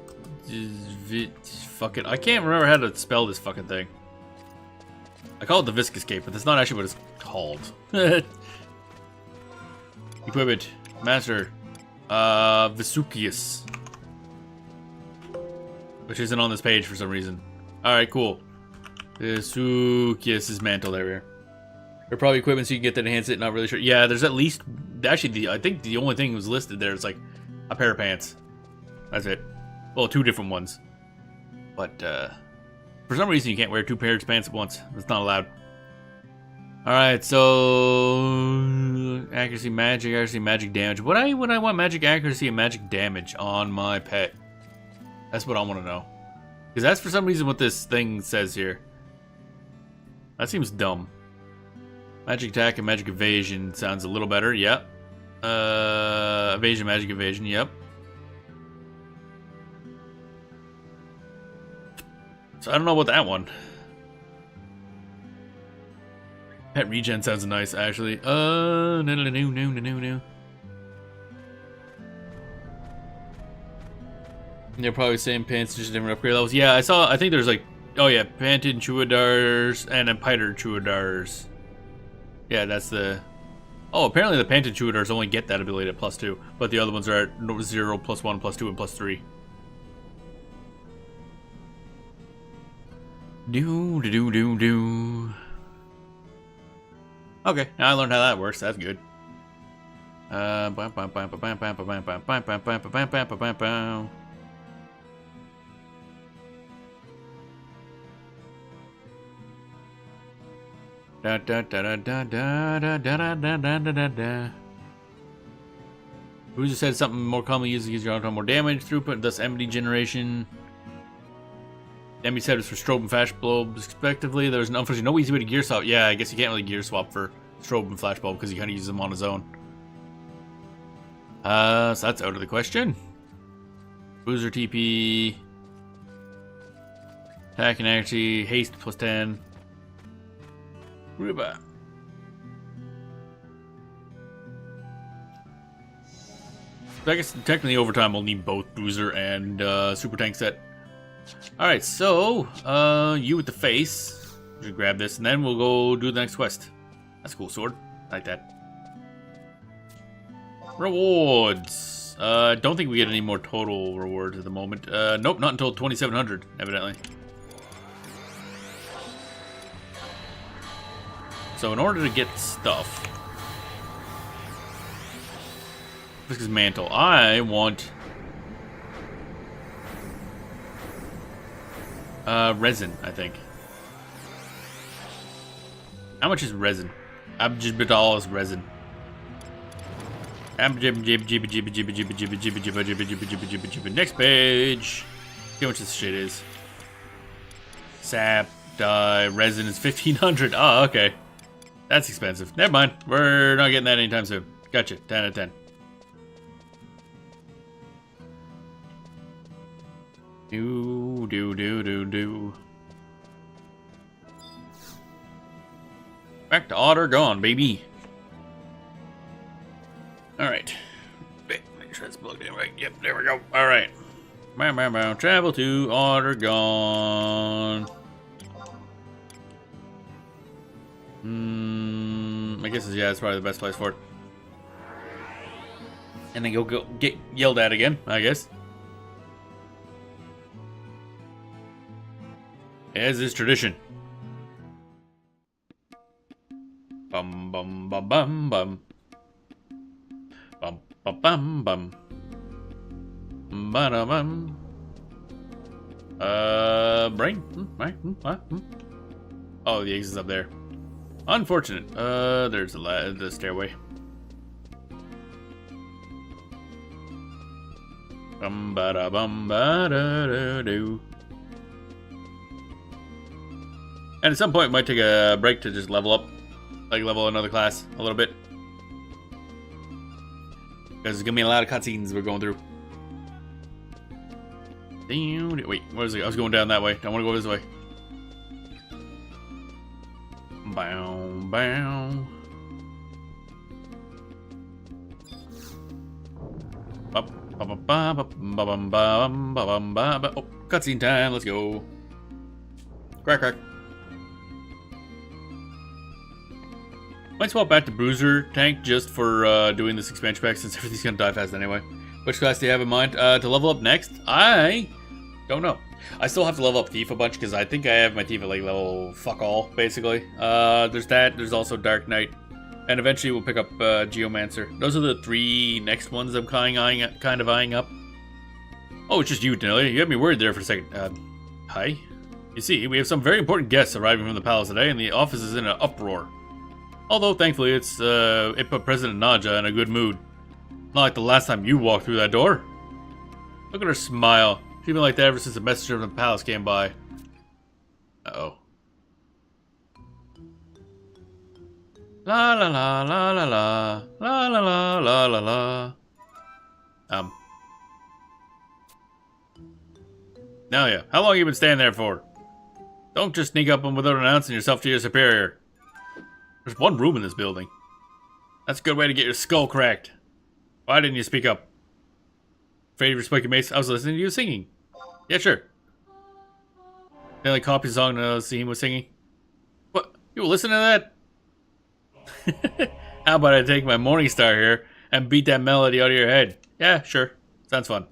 fuck it. I can't remember how to spell this fucking thing. I call it the Viscous Cape, but that's not actually what it's called. Equipment. Master. Vesukius. Which isn't on this page for some reason. Alright, cool. Vesukius' mantle there. There are probably equipment so you can get that enhance it, not really sure. Yeah, there's at least... Actually, I think the only thing that was listed there is like a pair of pants. That's it. Well, 2 different ones. But, for some reason you can't wear 2 pairs of pants at once. That's not allowed. Alright, so... Accuracy, magic damage. Would I want magic accuracy and magic damage on my pet? That's what I want to know. Because that's for some reason what this thing says here. That seems dumb. Magic attack and magic evasion sounds a little better, yep. Evasion, magic evasion, yep. So I don't know about that one. Pet regen sounds nice, actually. No. They're probably same pants, just different upgrade levels. Yeah, I think there's like, oh yeah, Panted Chuadars and then Piter Chuadars. Yeah, that's the... Oh, apparently the Panted Chuadars only get that ability at +2, but the other ones are at 0, +1, +2, and +3. Do. Okay, now I learned how that works. That's good. Who just said something more commonly used to use your auto more damage, throughput, thus MD generation. MD set is for strobe and flash bulb, respectively. There's unfortunately no easy way to gear swap. Yeah, I guess you can't really gear swap for strobe and flash bulb because you kind of use them on his own. So that's out of the question. Boozer TP. Attack and energy, haste +10. Ruba. So I guess technically overtime we'll need both Boozer and Super Tank set. Alright, so you with the face. Just grab this and then we'll go do the next quest. That's a cool sword. I like that. Rewards. Don't think we get any more total rewards at the moment. Nope, not until 2700, evidently. So in order to get stuff, this is mantle. I want resin, I think. How much is resin? Abjibidal is resin. Next page. See how much this shit is. Sap, dye, resin is 1500. Oh, okay. That's expensive. Never mind. We're not getting that anytime soon. Gotcha. 10 out of 10. Do. Back to Aht Urhgan, baby. Alright. Make sure it's plugged in right. Yep, there we go. Alright. Travel to Aht Urhgan. I guess it's probably the best place for it. And then go get yelled at again, I guess. As is tradition. Bum bum bum bum bum. Bum bum bum bum. Ba-da-bum. Brain? What? Oh, the exit's up there. Unfortunate. There's the stairway. Bum ba da bum ba da da do. And at some point, we might take a break to just level up, like level another class a little bit, because there's gonna be a lot of cutscenes we're going through. Wait, what is it? I was going down that way. I want to go this way. Bow, bow. Oh, cutscene time. Let's go. Crack. Might swap back to Bruiser Tank just for doing this expansion pack since everything's gonna die fast anyway. Which class do you have in mind to level up next? I don't know. I still have to level up Thief a bunch because I think I have my Thief at like level fuck all, basically. There's that. There's also Dark Knight. And eventually we'll pick up Geomancer. Those are the 3 next ones I'm kind of eyeing up. Oh, it's just you, Nelly. You had me worried there for a second. Hi? You see, we have some very important guests arriving from the palace today, and the office is in an uproar. Although, thankfully, it put President Naja in a good mood. Not like the last time you walked through that door. Look at her smile. She's been like that ever since the messenger from the palace came by. Uh-oh. La la la la la la. La la la la la la. Now yeah. How long have you been standing there for? Don't just sneak up on without announcing yourself to your superior. There's one room in this building. That's a good way to get your skull cracked. Why didn't you speak up? Afraid of your spiky mace? I was listening to you singing. Yeah, sure. They like copied the song and see him was singing. What? You were listening to that? How about I take my Morning Star here and beat that melody out of your head? Yeah, sure. Sounds fun.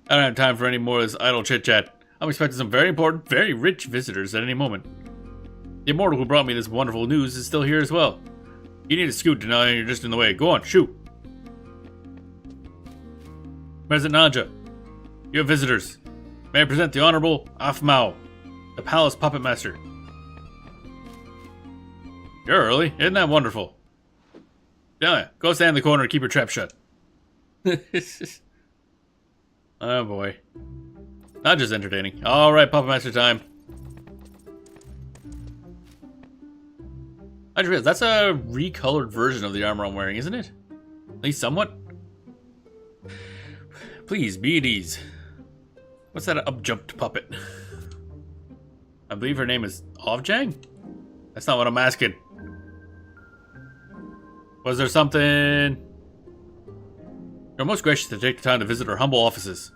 I don't have time for any more of this idle chit-chat. I'm expecting some very important, very rich visitors at any moment. The immortal who brought me this wonderful news is still here as well. You need to scoot, and you're just in the way. Go on, shoot. President Naja, you have visitors. May I present the Honorable Afmao, the Palace Puppet Master. You're early. Isn't that wonderful? Yeah, go stand in the corner and keep your trap shut. Oh boy. Not just entertaining. Alright, Puppet Master time. I just realized that's a recolored version of the armor I'm wearing, isn't it? At least somewhat. Please, be at ease. What's that up-jumped puppet? I believe her name is Ovjang? That's not what I'm asking. Was there something... You're most gracious to take the time to visit our humble offices.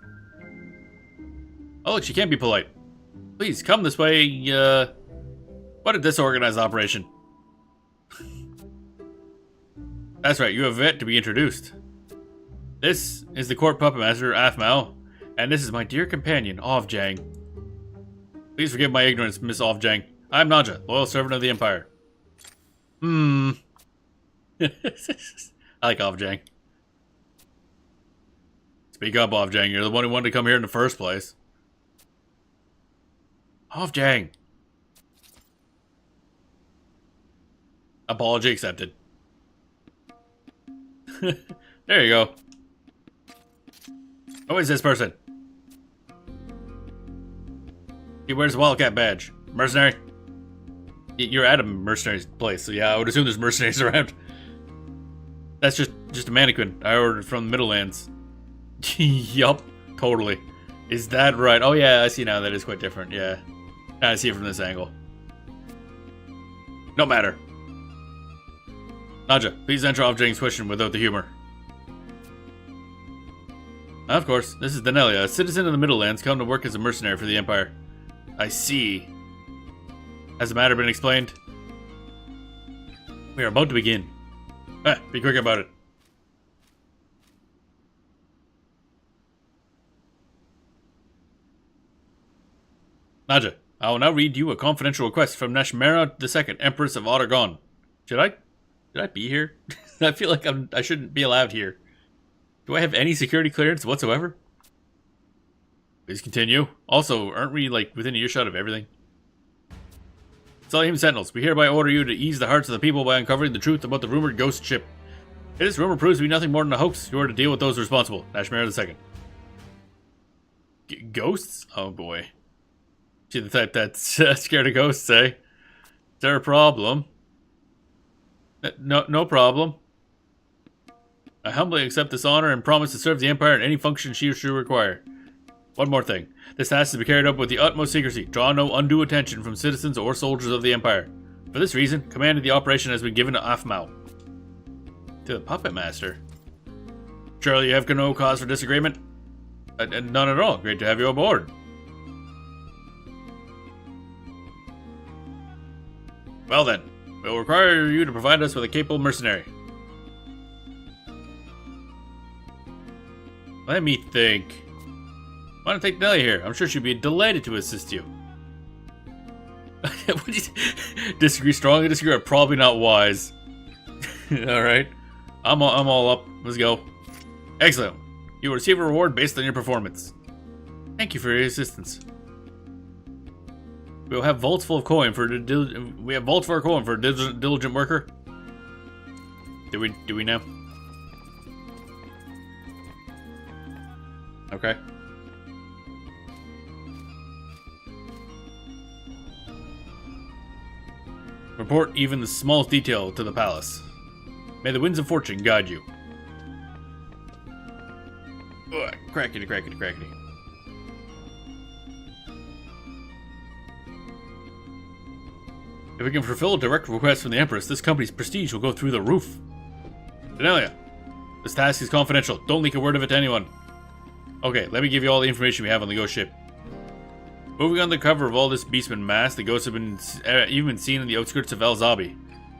Oh, look, she can't be polite. Please, come this way, what a disorganized operation. That's right, you have yet to be introduced. This is the court puppet master, Afmao, and this is my dear companion, Ovjang. Please forgive my ignorance, Miss Ovjang. I'm Naja, loyal servant of the Empire. I like Ovjang. Speak up, Ovjang. You're the one who wanted to come here in the first place. Ovjang. Apology accepted. There you go. Who is this person? He wears a Wildcat badge. Mercenary? You're at a mercenary's place, so yeah, I would assume there's mercenaries around. That's just a mannequin I ordered from the Middlelands. Yup, totally. Is that right? Oh yeah, I see now. That is quite different, yeah. I see it from this angle. No matter. Naja, please answer Ovjang's question without the humor. Of course, this is Danelia, a citizen of the Middlelands, come to work as a mercenary for the Empire. I see. Has the matter been explained? We are about to begin. Be quick about it. Naja, I will now read you a confidential request from Nashmera II, Empress of Aht Urhgan. Should I be here? I feel like I shouldn't be allowed here. Do I have any security clearance whatsoever? Please continue. Also, aren't we, like, within earshot of everything? Salim Sentinels, we hereby order you to ease the hearts of the people by uncovering the truth about the rumored ghost ship. If this rumor proves to be nothing more than a hoax, you are to deal with those responsible. Nashmera II. Ghosts? Oh boy. She the type that's scared of ghosts, eh? Is there a problem? No problem. I humbly accept this honor and promise to serve the Empire in any function she should require. One more thing. This task is to be carried out with the utmost secrecy. Draw no undue attention from citizens or soldiers of the Empire. For this reason, command of the operation has been given to Afmao. To the Puppet Master? Surely you have no cause for disagreement? None at all. Great to have you aboard. Well then, we'll require you to provide us with a capable mercenary. Let me think. Why don't I take Nelly here? I'm sure she'd be delighted to assist you. Disagree strongly, disagree, or probably not wise. Alright. I'm all up. Let's go. Excellent. You will receive a reward based on your performance. Thank you for your assistance. We'll have vaults full of coin for a diligent worker. Do we know? Okay. Report even the smallest detail to the palace. May the winds of fortune guide you. Ugh, crackety. If we can fulfill a direct request from the Empress, this company's prestige will go through the roof. Denelia, this task is confidential. Don't leak a word of it to anyone. Okay, let me give you all the information we have on the ghost ship. Moving on the cover of all this beastman mass, the ghosts have been even seen in the outskirts of El Zabi.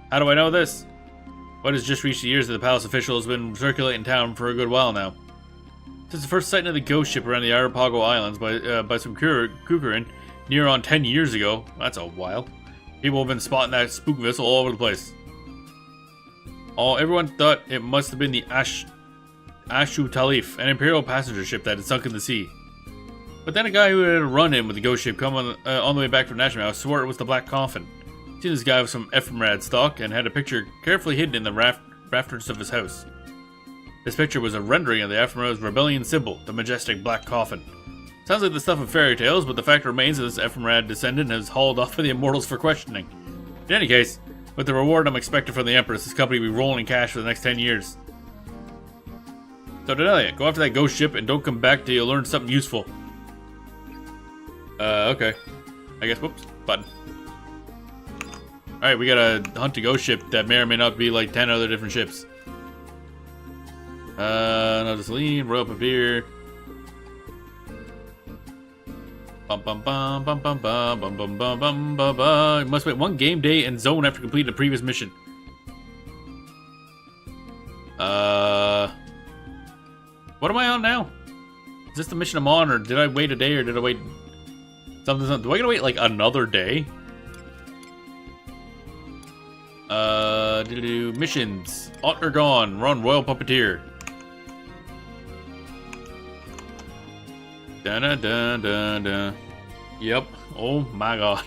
How do I know this? What has just reached the ears of the palace official has been circulating town for a good while now. Since the first sighting of the ghost ship around the Arapago Islands by some Kukurin near on 10 years ago, that's a while, people have been spotting that spook vessel all over the place. Everyone thought it must have been the Aht Talif, an imperial passenger ship that had sunk in the sea. But then a guy who had a run-in with the ghost ship come on the way back from National House swore it was the Black Coffin. Seen this guy with some Ephemrad stock and had a picture carefully hidden in the rafters of his house. This picture was a rendering of the Ephemrad's rebellion symbol, the majestic Black Coffin. Sounds like the stuff of fairy tales, but the fact remains that this Ephemrad descendant has hauled off for the immortals for questioning. In any case, with the reward I'm expecting from the Empress, this company will be rolling in cash for the next 10 years. So Denelia, go after that ghost ship and don't come back till you learn something useful. Okay. I guess, whoops, button. Alright, we gotta hunt a ghost ship that may or may not be like 10 other different ships. Another Celine, Royal Papier. Bum bum bum bum bum bum bum bum bum bum bum bum. You must wait one game day and zone after completing a previous mission. What am I on now? Is this the mission I'm on, or did I wait a day, or did I wait something? Do I gotta wait like another day? Missions. Aht Urhgan, run Royal Puppeteer. Dun dun dun dun dun. Yep. Oh my god.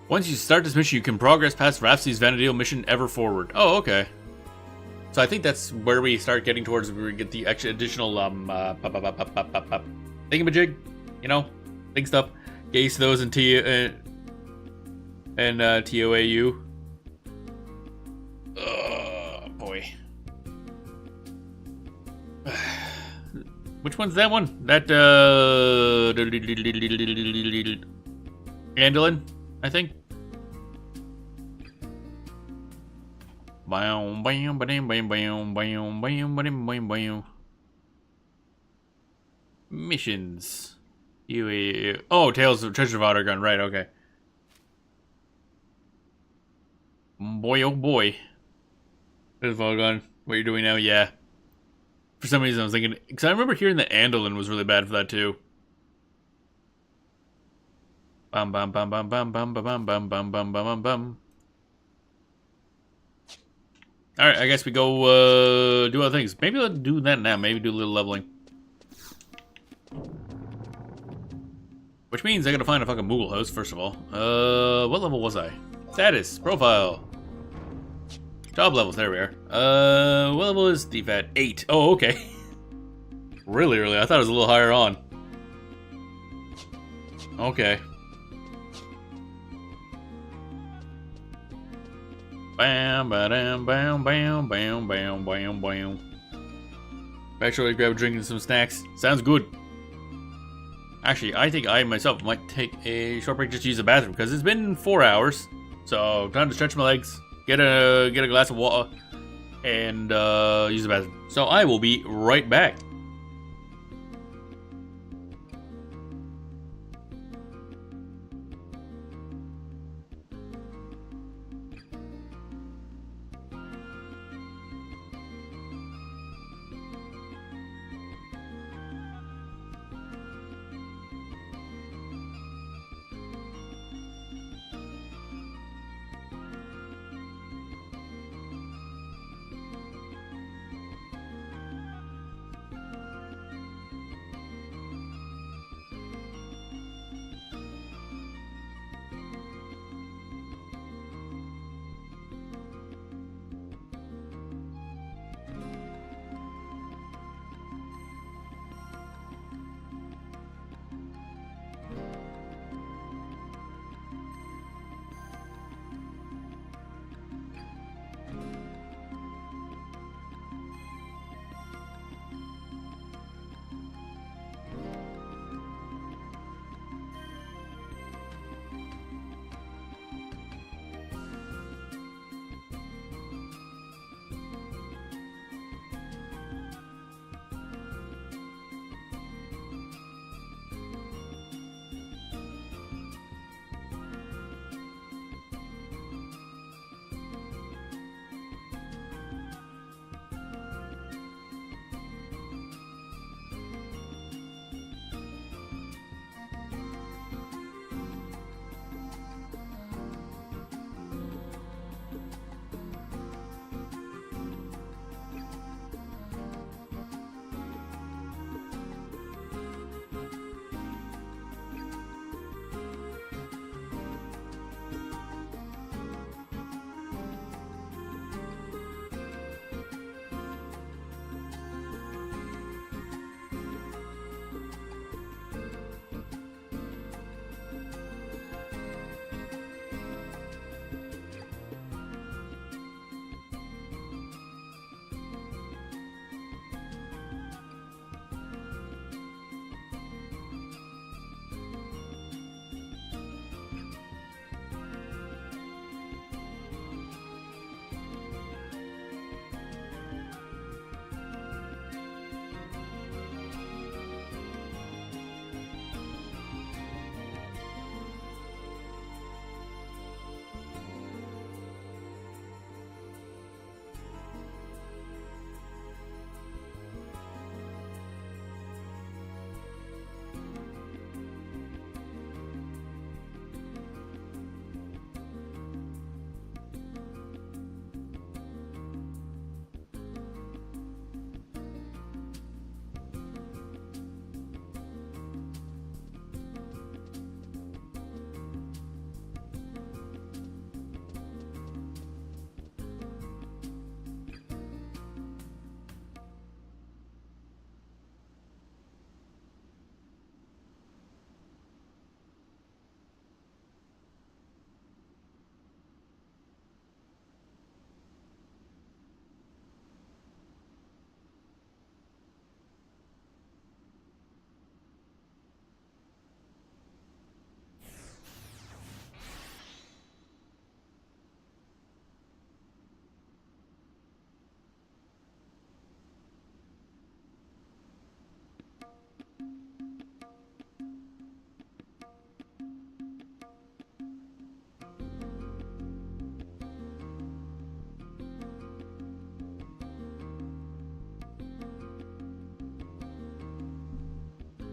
Once you start this mission, you can progress past Rhapsody's Vanadil mission ever forward. Oh, okay. So I think that's where we start getting towards where we get the extra additional thingamajig, you know, big stuff. Get used to those in TOAU. Boy. Which one's that one? That Andolin, I think. Missions. Oh, Tales of Treasure of Aht Urhgan, right, okay. Boy, oh boy. There's Volgon. What you're doing now, yeah. For some reason I was thinking, because I remember hearing that Andolin was really bad for that too. Bum bum bum bum bum bum bum bum bum bum bum bum. Alright, I guess we go do other things. Maybe let's do that now. Maybe do a little leveling. Which means I gotta find a fucking Moogle house, first of all. What level was I? Status, profile. Job levels, there we are. What level is DFAT? 8. Oh, okay. Really early. I thought it was a little higher on. Okay. Bam, ba-dam, bam, bam, bam, bam, bam, bam. Back shortly, grab a drink and some snacks. Sounds good. Actually, I think I myself might take a short break just to use the bathroom, because it's been 4 hours. So, time to stretch my legs, get a glass of water, and use the bathroom. So I will be right back.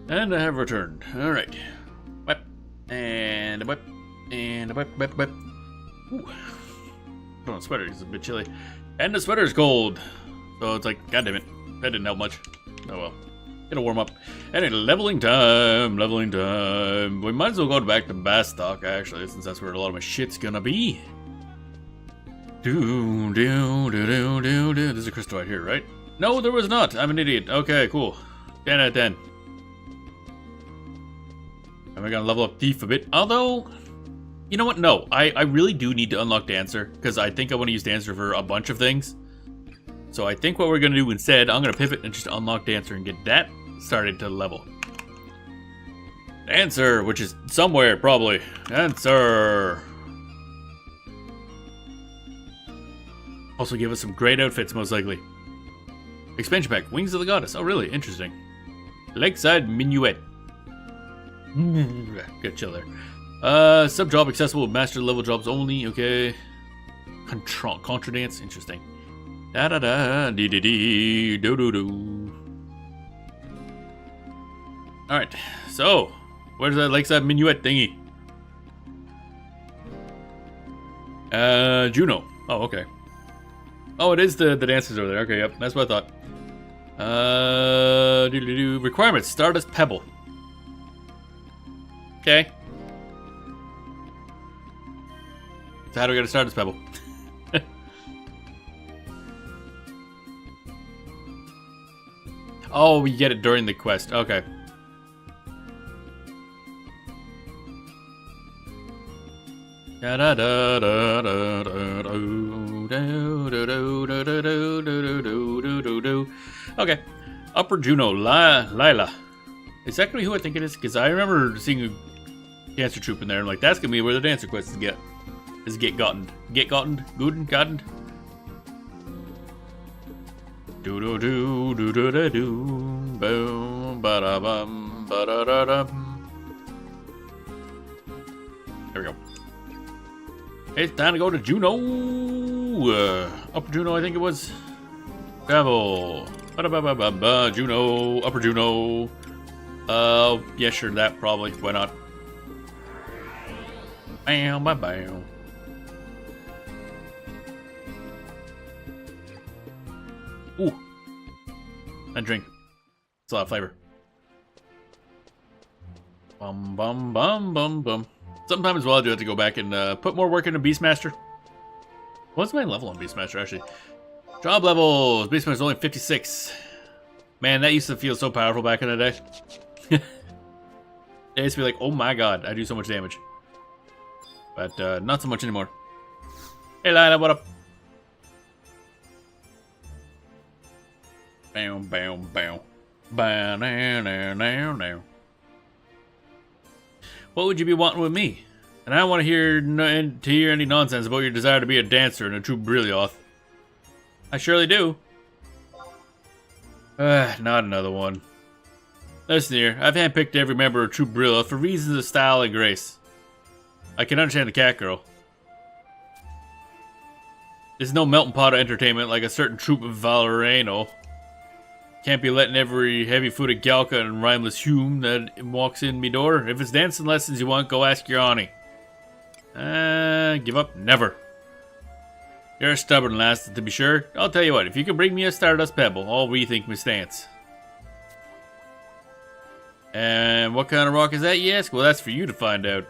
And I have returned. Alright. Whip. And a whip. And a whip, whip, whip. Ooh. Put on a sweater, it's a bit chilly. And the sweater's cold. So it's like, god damn it. That didn't help much. Oh well. It'll warm up. And it's leveling time. Leveling time. We might as well go back to Bastock, actually, since that's where a lot of my shit's gonna be. There's a crystal right here, right? No, there was not. I'm an idiot. Okay, cool. 10 out of 10. Am I gonna level up Thief a bit? Although, you know what? No, I really do need to unlock Dancer, because I think I want to use Dancer for a bunch of things. So I think what we're gonna do instead, I'm gonna pivot and just unlock Dancer and get that started to level. Dancer, which is somewhere, probably. Dancer. Also give us some great outfits, most likely. Expansion pack, Wings of the Goddess. Oh, really? Interesting. Lakeside Minuet. Good chill there. Sub job accessible with master level jobs only. Okay. Contra dance. Interesting. Da da da. Dee dee dee. Do do do. Alright. So, where's that Lakeside Minuet thingy? Juno. Oh, okay. Oh, it is the dancers over there. Okay, yep. That's what I thought. Requirements. Stardust Pebble. Okay. So how do we get a Stardust Pebble? Oh, we get it during the quest. Okay. Da da da da da da do. Okay. Upper Juno, Lila. Is that gonna be who I think it is? Because I remember seeing a dancer troupe in there. I'm like, that's gonna be where the dancer quests get gotten. Gotten. Do do do do do do do. Boom ba da bum ba da da dum. There we go. It's time to go to Juno. Upper Juno, I think it was. Travel. Ba-da-ba-ba-ba-ba. Juno. Upper Juno. Yeah, sure, that probably. Why not? Bam, bam, bam. Ooh. That drink. It's a lot of flavor. Bum, bum, bum, bum, bum. Sometimes I do have to go back and put more work into Beastmaster. What's my level on Beastmaster, actually? Job levels. Beastmaster's only 56. Man, that used to feel so powerful back in the day. It used to be like, oh my god, I do so much damage. But not so much anymore. Hey, Lila, what up? Bam, bam, bam. Bam, now, now, now. What would you be wanting with me? And I don't want to hear any nonsense about your desire to be a dancer and a true Brilioth. I surely do. Not another one. Listen here, I've handpicked every member of True Brilioth for reasons of style and grace. I can understand the cat girl. There's no melting pot of entertainment like a certain troop of Valorano. Can't be letting every heavy-footed Galka and rhymeless Hume that walks in me door. If it's dancing lessons you want, go ask your auntie. Give up? Never. You're a stubborn lass, to be sure. I'll tell you what, if you can bring me a Stardust Pebble, I'll rethink my stance. And what kind of rock is that, you ask? Well, that's for you to find out.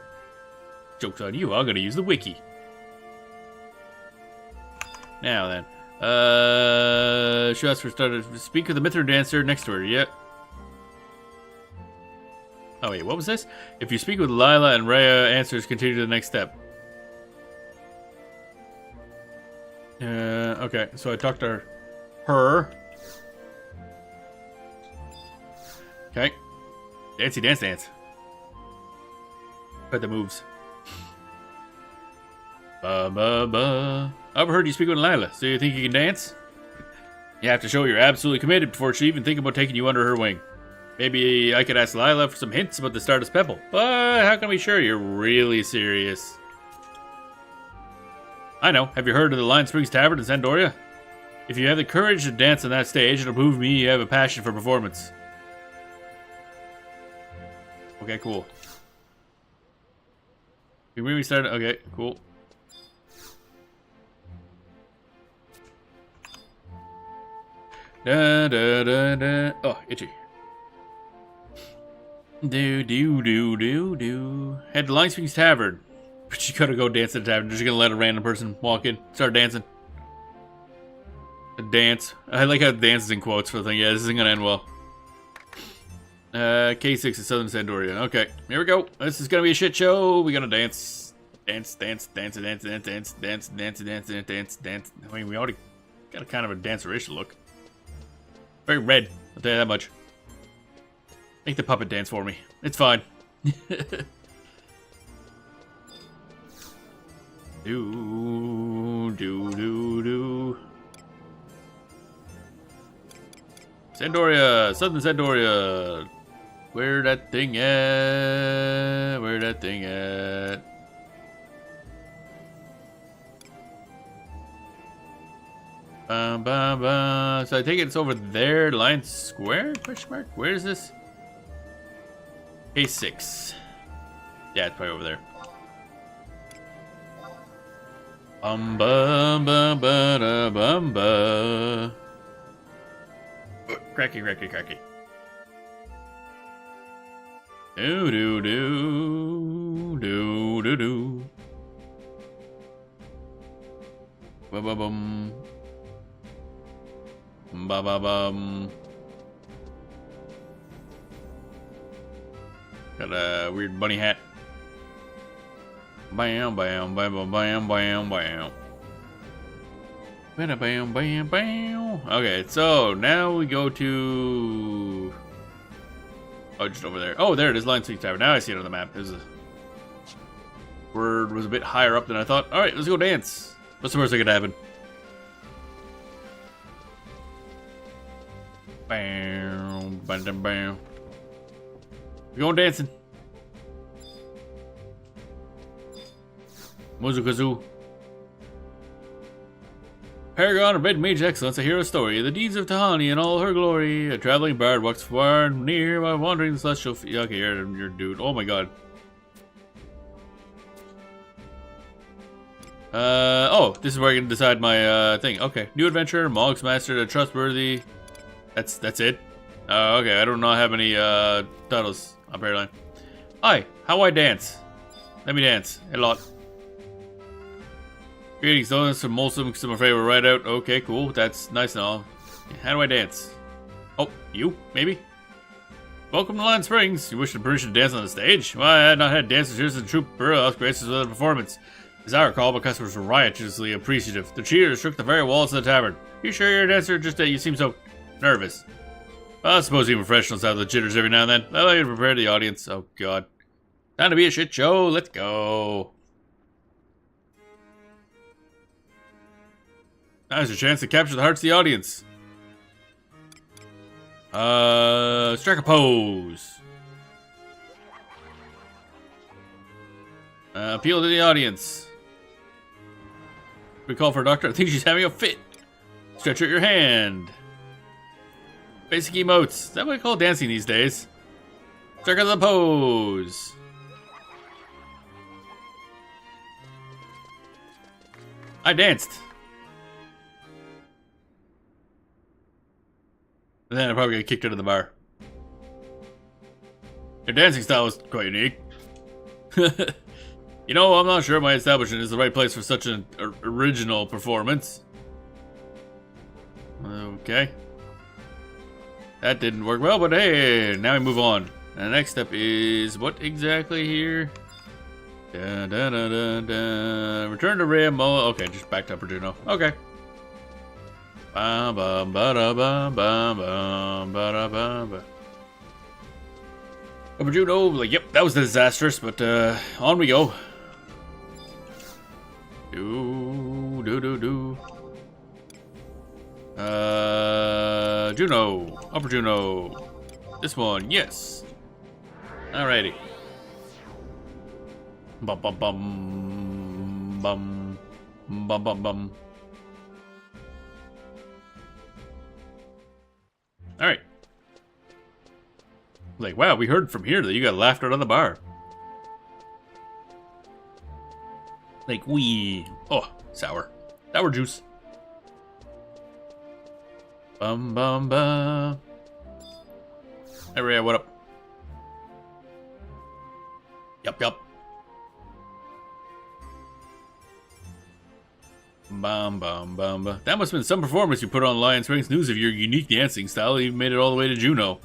Joke's on you, I'm gonna use the wiki. Now then. She asked for starters. Speak with the Mithra dancer next to her, yeah. Oh wait, what was this? If you speak with Lila and Rhea, answers continue to the next step. Okay, so I talked to her. Okay. Dancey dance dance. Got the moves. Ba ba ba. I've heard you speak with Lila, so you think you can dance? You have to show you're absolutely committed before she even think about taking you under her wing. Maybe I could ask Lila for some hints about the Stardust Pebble, but how can we be sure you're really serious? I know. Have you heard of the Lion Springs Tavern in Sandoria? If you have the courage to dance on that stage, it'll prove me you have a passion for performance. Okay, cool. We really started. Okay, cool. Da da da da. Oh, itchy. Do. Head to Line Springs Tavern. But you gotta go dance at the tavern. Just gonna let a random person walk in, start dancing. A dance. I like how dance is in quotes for the thing. Yeah, this isn't gonna end well. K6 is Southern Sandoria. Okay, here we go. This is gonna be a shit show. We gotta dance. Dance. I mean, we already got a kind of a dancerish look. Very red, I'll tell you that much. Make the puppet dance for me. It's fine. Do. Sandoria, Southern Sandoria. Where that thing at? So I take it it's over there, Lion Square? Question mark? Where is this? A6. Yeah, it's probably over there. Bumba. Cracky. Do. Bum. Ba-ba-bum. Got a weird bunny hat. Bam. Okay, so now we go to... Oh, just over there. Oh, there it is, Line Springs Tavern. Now I see it on the map. There's a... Word was a bit higher up than I thought. Alright, let's go dance. What's the worst that could happen? Bam. We're going dancing. Muzukazoo. Paragon of red mage excellence, a hero story. The deeds of Tahani in all her glory. A traveling bard walks far and near by wandering the celestial okay, you're a dude. Oh my god. Oh, this is where I can decide my thing. Okay, new adventure, Mog's mastered a trustworthy. That's it. Okay, I do not have any titles apparently. Hi, how I dance? Let me dance a lot. Greetings, donuts from Molson, because I'm afraid we're right out. Okay, cool. That's nice and all. How do I dance? Oh, you? Maybe? Welcome to Lion Springs. You wish for permission to dance on the stage? Well, I had not had dancers here since the troupe Burroughs graces with the performance. As I recall, my customers were riotously appreciative. The cheers shook the very walls of the tavern. You sure you're a dancer? Just you seem so nervous. Well, I suppose even professionals have the jitters every now and then. I'll let you prepare the audience. Oh, God. Time to be a shit show. Let's go. Now's your chance to capture the hearts of the audience. Strike a pose. Appeal to the audience. We call for a doctor. I think she's having a fit. Stretch out your hand. Basic emotes. Is that what we call dancing these days? Strike out the pose. I danced. And then I probably get kicked out of the bar. Your dancing style is quite unique. You know, I'm not sure my establishment is the right place for such an original performance. Okay. That didn't work well, but hey, now we move on. And the next step is what exactly here? Return to Rim. Oh, okay, just back to Upper Juno. Okay. Upper Juno, like, yep, that was disastrous, but on we go. Juno, Upper Juno. This one, yes. Alrighty. Bum. Alright. Like, wow, we heard from here that you got laughed out on the bar. Like, oh, sour. Sour juice. Bum, bum, bum. Hey, Ray, what up? Yup. Bum, bum, bum, bum. That must have been some performance you put on Lion Springs News of your unique dancing style. You even made it all the way to Juneau.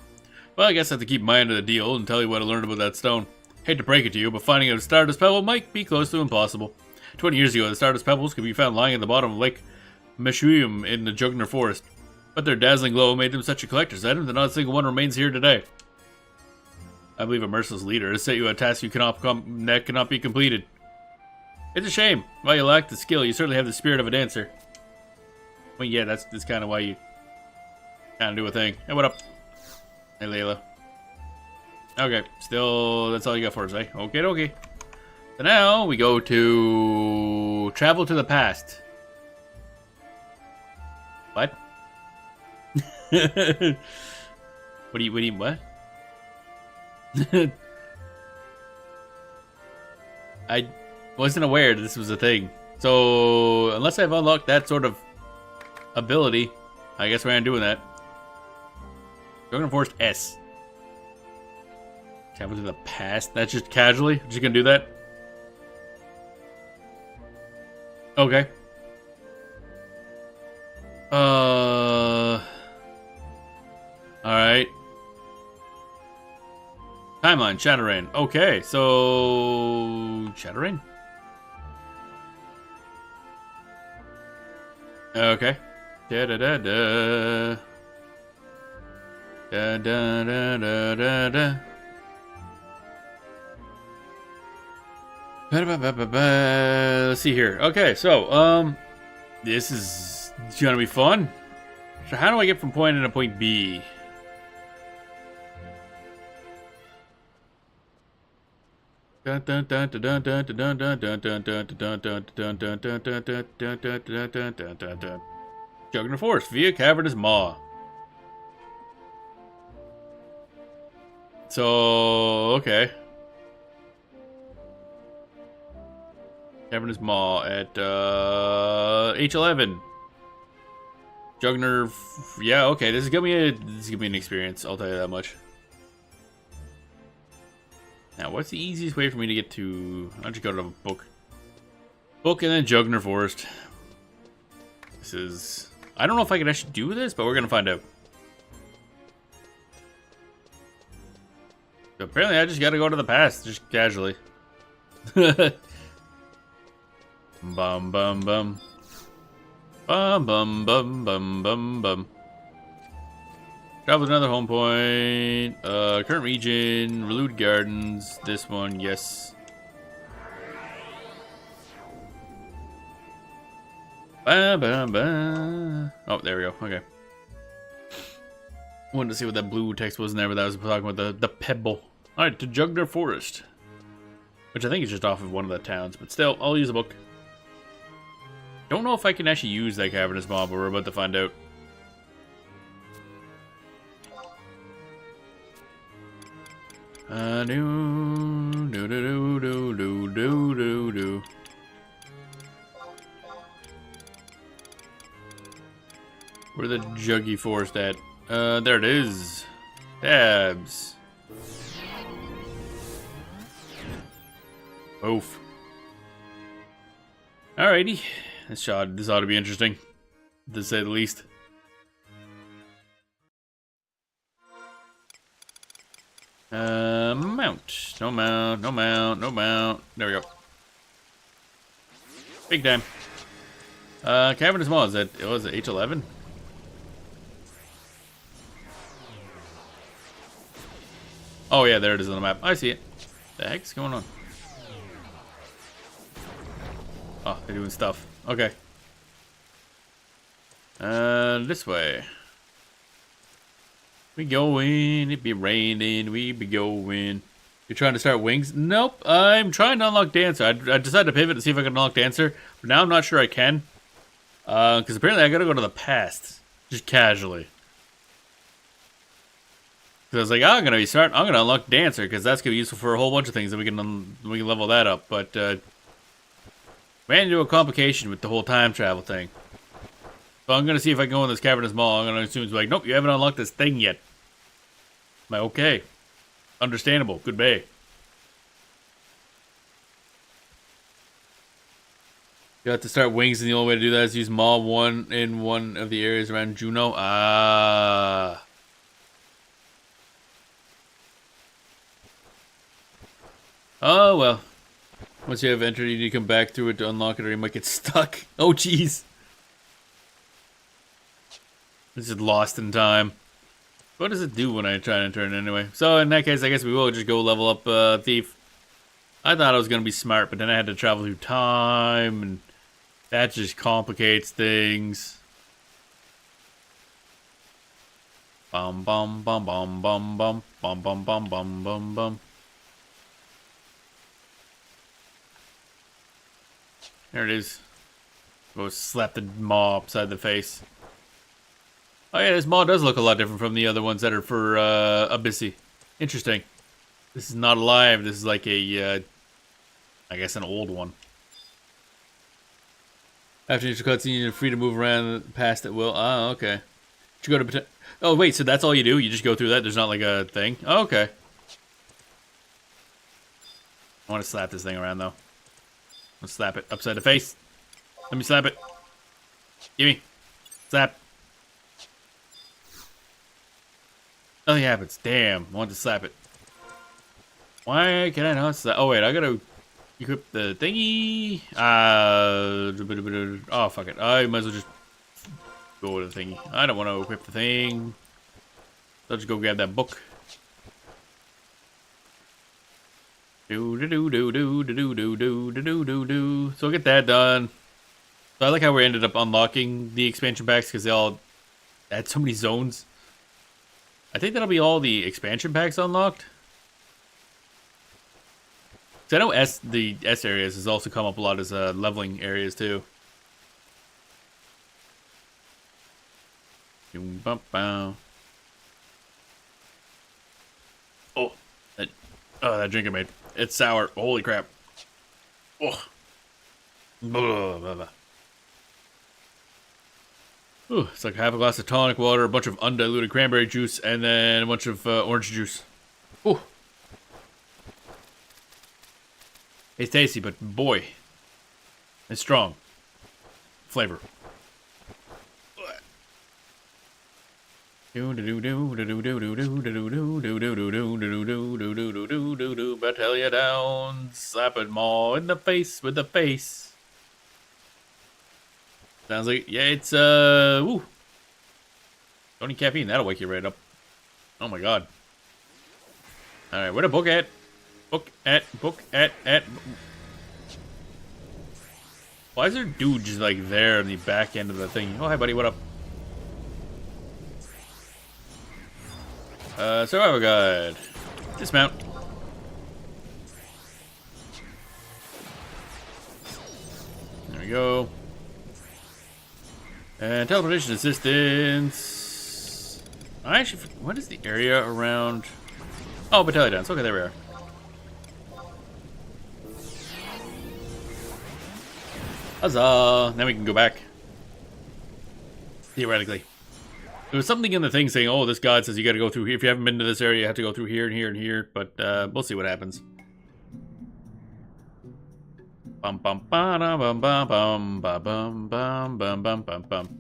Well, I guess I have to keep my end of the deal and tell you what I learned about that stone. Hate to break it to you, but finding a Stardust Pebble might be close to impossible. 20 years ago, the Stardust Pebbles could be found lying at the bottom of Lake Meshuim in the Jugner Forest. But their dazzling glow made them such a collector's item that not a single one remains here today. I believe a merciless leader has set you a task that cannot be completed. It's a shame. While you lack the skill, you certainly have the spirit of a dancer. Well, yeah, that's kind of why you kind of do a thing. Hey, what up? Hey, Layla. Okay, still, that's all you got for us, eh? Okay. So now, we go to travel to the past. What? What? I wasn't aware that this was a thing. So, unless I've unlocked that sort of ability, I guess we're doing that. Jugner Forest S. Travel to the past? That's just casually? Just gonna do that? Okay. Alright. Timeline, Shadowrain. Okay, so... Shadowrain? Okay. Da-da-da-da. Da-da-da-da-da-da. Let's see here. Okay, so, this is gonna be fun. So how do I get from point A to point B? Jugner Forest via Cavernous Maw. So, okay. Cavernous Maw at H11. Jugner, yeah, okay. This is gonna be an experience. I'll tell you that much. Now, what's the easiest way for me to get to? I'll just go to the book and then Jugner Forest. This is. I don't know if I can actually do this, but we're gonna find out. So apparently, I just gotta go to the past, just casually. Bum bum bum. Bum bum bum bum bum bum. Travel to another home point. Current region, Relude Gardens. This one, yes. Ba, ba, ba. Oh, there we go. Okay. Wanted to see what that blue text was in there, but that was talking about the pebble. Alright, to Jugner Forest. Which I think is just off of one of the towns, but still, I'll use a book. Don't know if I can actually use that Cavernous Maw, but we're about to find out. Do. Where's the Juggy Forest at? There it is. Tabs. Oof. Alrighty. This ought to be interesting, to say the least. Mount. No mount. There we go. Big time. Cavernous Maw, is that, was it H11? Oh yeah, there it is on the map. I see it. The heck's going on? Oh, they're doing stuff. Okay. This way. We going, it be raining, we be going. You're trying to start Wings? Nope, I'm trying to unlock Dancer. I decided to pivot to see if I can unlock Dancer, but now I'm not sure I can. Because apparently I gotta go to the past, just casually. I was like, oh, I'm gonna be smart. I'm gonna unlock Dancer because that's gonna be useful for a whole bunch of things, and we can level that up. But ran into a complication with the whole time travel thing. So I'm gonna see if I can go in this cavernous mall. I'm gonna assume it's like, nope, you haven't unlocked this thing yet. I'm like, okay, understandable. Good bay. You have to start wings, and the only way to do that is use Mall 1 in one of the areas around Juno. Ah. Oh, well. Once you have entered, you need to come back through it to unlock it, or you might get stuck. Oh, jeez. This is lost in time. What does it do when I try and turn it anyway? So, in that case, I guess we will just go level up Thief. I thought I was going to be smart, but then I had to travel through time, and that just complicates things. Bum bum bum bum bum bum bum bum bum bum bum bum. There it is. Go slap the maw upside the face. Oh yeah, this maw does look a lot different from the other ones that are for Abyssy. Interesting. This is not alive. This is like a, I guess, an old one. After each cutscene, you're free to move around past at will. Oh, okay. You go to oh wait, so that's all you do? You just go through that? There's not like a thing? Oh, okay. I want to slap this thing around though. Let's slap it upside the face. Let me slap it. Gimme. Slap. Nothing happens. Damn. I want to slap it. Why can I not slap? Oh, wait. I gotta equip the thingy. Oh, fuck it. I might as well just go with the thingy. I don't want to equip the thing. Let's just go grab that book. So I'll get that done. So I like how we ended up unlocking the expansion packs because they all had so many zones. I think that'll be all the expansion packs unlocked. Because I know the S areas has also come up a lot as leveling areas too. Oh, that drink I made. It's sour. Holy crap. Oh. Blah, blah, blah. Ooh, it's like half a glass of tonic water, a bunch of undiluted cranberry juice, and then a bunch of orange juice. Ooh. It's tasty, but boy, it's strong. Flavor. Battalion down, slap it maw in the face with the face. Sounds like, yeah, it's ooh. Don't need caffeine, that'll wake you right up. Oh my god. Alright, where the book at? Book at. Why is there a dude just like there on the back end of the thing? Oh, hi buddy, what up? Survival guide. Dismount. There we go. And teleportation assistance. I actually, what is the area around? Oh, battalion dance. Okay, there we are. Huzzah! Now we can go back. Theoretically. There was something in the thing saying, oh, this god says you gotta go through here. If you haven't been to this area, you have to go through here and here and here. But we'll see what happens. Bum bum ba da bum bum bum ba bum bum bum bum bum bum.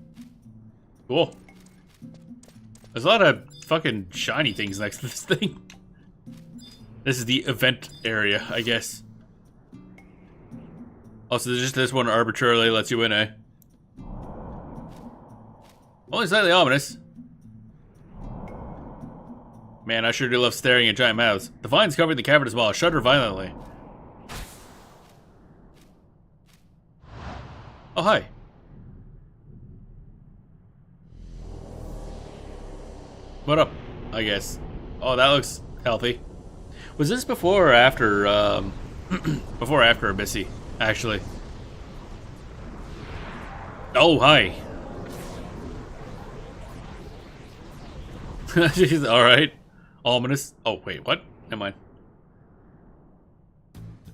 Cool. There's a lot of fucking shiny things next to this thing. This is the event area, I guess. Also, there's just this one arbitrarily lets you in, eh? Only slightly ominous. Man, I sure do love staring at giant mouths. The vines covering the cavernous wall shudder violently. Oh, hi. What up, I guess? Oh, that looks healthy. Was this before or after, before or after Abyssy, actually? Oh, hi. Alright. Ominous. Oh, wait, what? Never mind.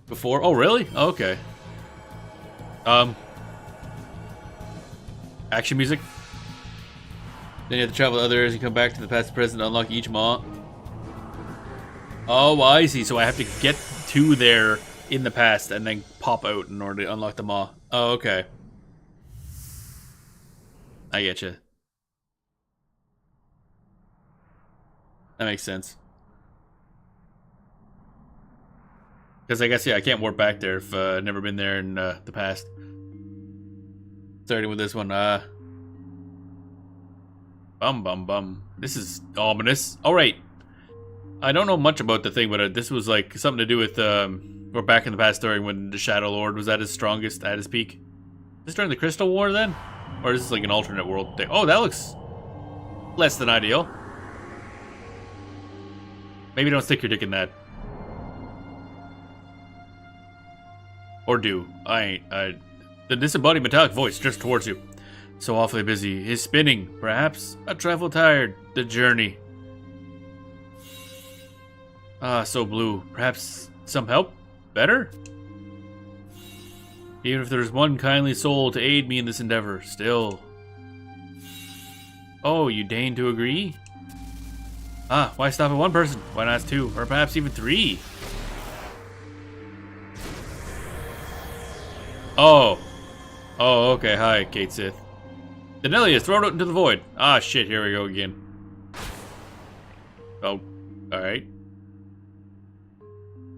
Before? Oh, really? Oh, okay. Action music. Then you have to travel to other areas and come back to the past and present to unlock each maw. Oh, I see. So I have to get to there in the past and then pop out in order to unlock the maw. Oh, okay. I get you. That makes sense. Because I guess, yeah, I can't warp back there if I've never been there in the past. Starting with this one. Bum, bum, bum. This is ominous. Alright. I don't know much about the thing, but this was like something to do with, or back in the past during when the Shadow Lord was at his strongest, at his peak. Is this during the Crystal War then? Or is this like an alternate world thing? Oh, that looks less than ideal. Maybe don't stick your dick in that. Or do. The disembodied metallic voice drifts towards you. So awfully busy. He's spinning. Perhaps a trifle tired. The journey. Ah, so blue. Perhaps some help? Better? Even if there's one kindly soul to aid me in this endeavor, still. Oh, you deign to agree? Ah, why stop at one person? Why not two? Or perhaps even three? Oh. Oh, okay. Hi, Kate Sith. Danelia is thrown out into the void. Ah, shit. Here we go again. Oh, alright.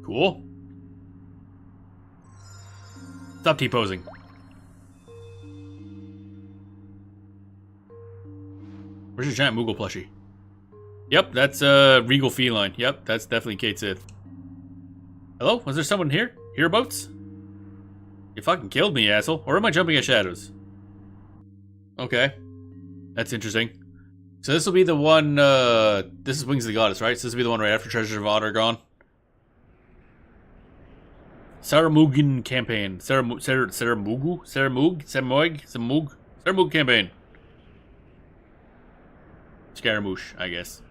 Cool. Stop T-posing. Where's your giant Moogle plushie? Yep, that's Regal Feline. Yep, that's definitely Kate Sith. Hello? Was there someone here? Hereabouts? You fucking killed me, asshole. Or am I jumping at shadows? Okay. That's interesting. So this will be the one, this is Wings of the Goddess, right? So this will be the one right after Treasures of Aht Urhgan. Saramugan campaign. Saramug campaign. Scaramouche, I guess.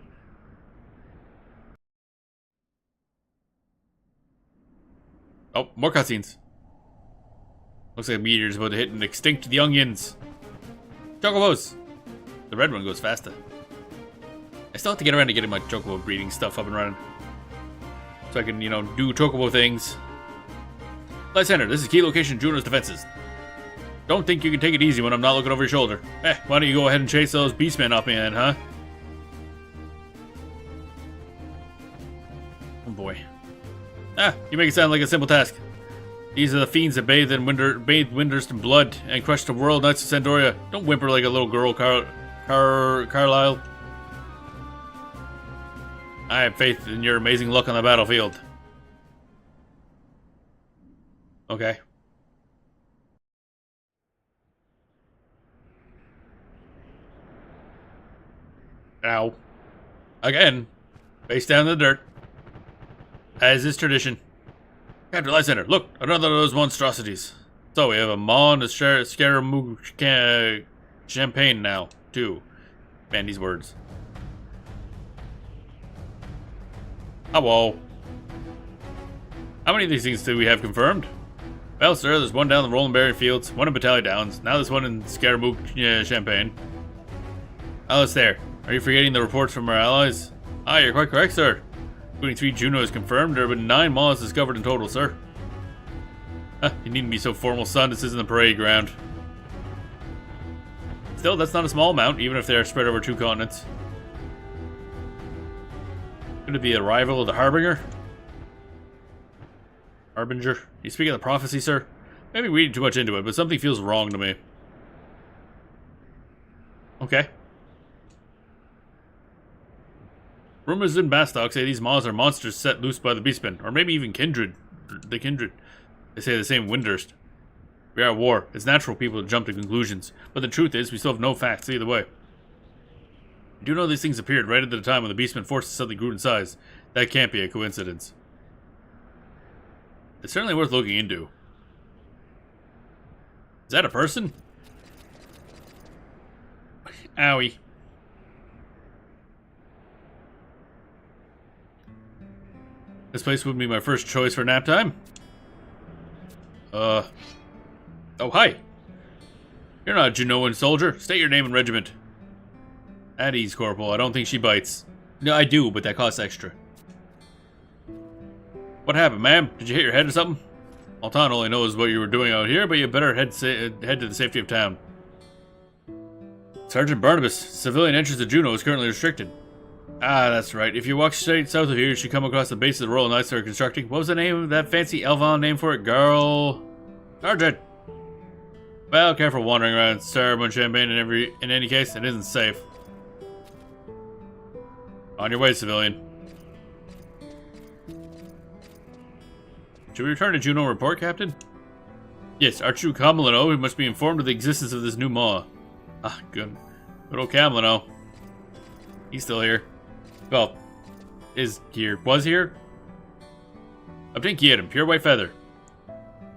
Oh, more cutscenes. Looks like a meteor is about to hit and extinct the onions. Chocobos! The red one goes faster. I still have to get around to getting my chocobo breeding stuff up and running. So I can, you know, do chocobo things. Light Center, this is key location Juno's defenses. Don't think you can take it easy when I'm not looking over your shoulder. Why don't you go ahead and chase those beastmen off me then, huh? Oh boy. You make it sound like a simple task. These are the fiends that bathed Windhurst in blood and crushed the world knights of Sandoria. Don't whimper like a little girl, Carlisle. I have faith in your amazing luck on the battlefield. Okay. Ow. Again. Face down in the dirt. As is tradition. Captain Light Center, look, another of those monstrosities. So we have a maw and a Scaramouche champagne now, too. Man, these words. Hello. How many of these things do we have confirmed? Well, sir, there's one down the Rolling Berry Fields, one in Battalion Downs, now there's one in Scaramouche Champagne. Oh, it's there. Are you forgetting the reports from our allies? Ah, you're quite correct, sir. Including 3 Junos confirmed, there have been 9 maws discovered in total, sir. You needn't be so formal, son. This isn't the parade ground. Still, that's not a small amount, even if they are spread over 2 continents. Could it be a rival of the Harbinger? Harbinger? You speak of the prophecy, sir? Maybe reading too much into it, but something feels wrong to me. Okay. Rumors in Bastok say these maws are monsters set loose by the Beastmen, or maybe even kindred. The kindred. They say the same Windhurst. We are at war. It's natural people to jump to conclusions, but the truth is we still have no facts either way. I do know these things appeared right at the time when the Beastmen forces suddenly grew in size. That can't be a coincidence. It's certainly worth looking into. Is that a person? Owie. This place would be my first choice for nap time. Oh, hi. You're not a Junoan soldier. State your name and regiment. At ease, Corporal. I don't think she bites. No, I do, but that costs extra. What happened, ma'am? Did you hit your head or something? Altan only knows what you were doing out here, but you better head to the safety of town. Sergeant Barnabas, civilian entrance to Juno is currently restricted. Ah, that's right. If you walk straight south of here, you should come across the base of the Royal Knights they're constructing. What was the name of that fancy Elvan name for it? Girl... Sergeant! Well, careful wandering around Sarabon Champagne in any case, it isn't safe. On your way, civilian. Should we return to Juno and report, Captain? Yes, our true Kamilano must be informed of the existence of this new maw. Ah, good. Good old Kamilano. He's still here. Well, is here. Was here? Obtain key item, pure white feather.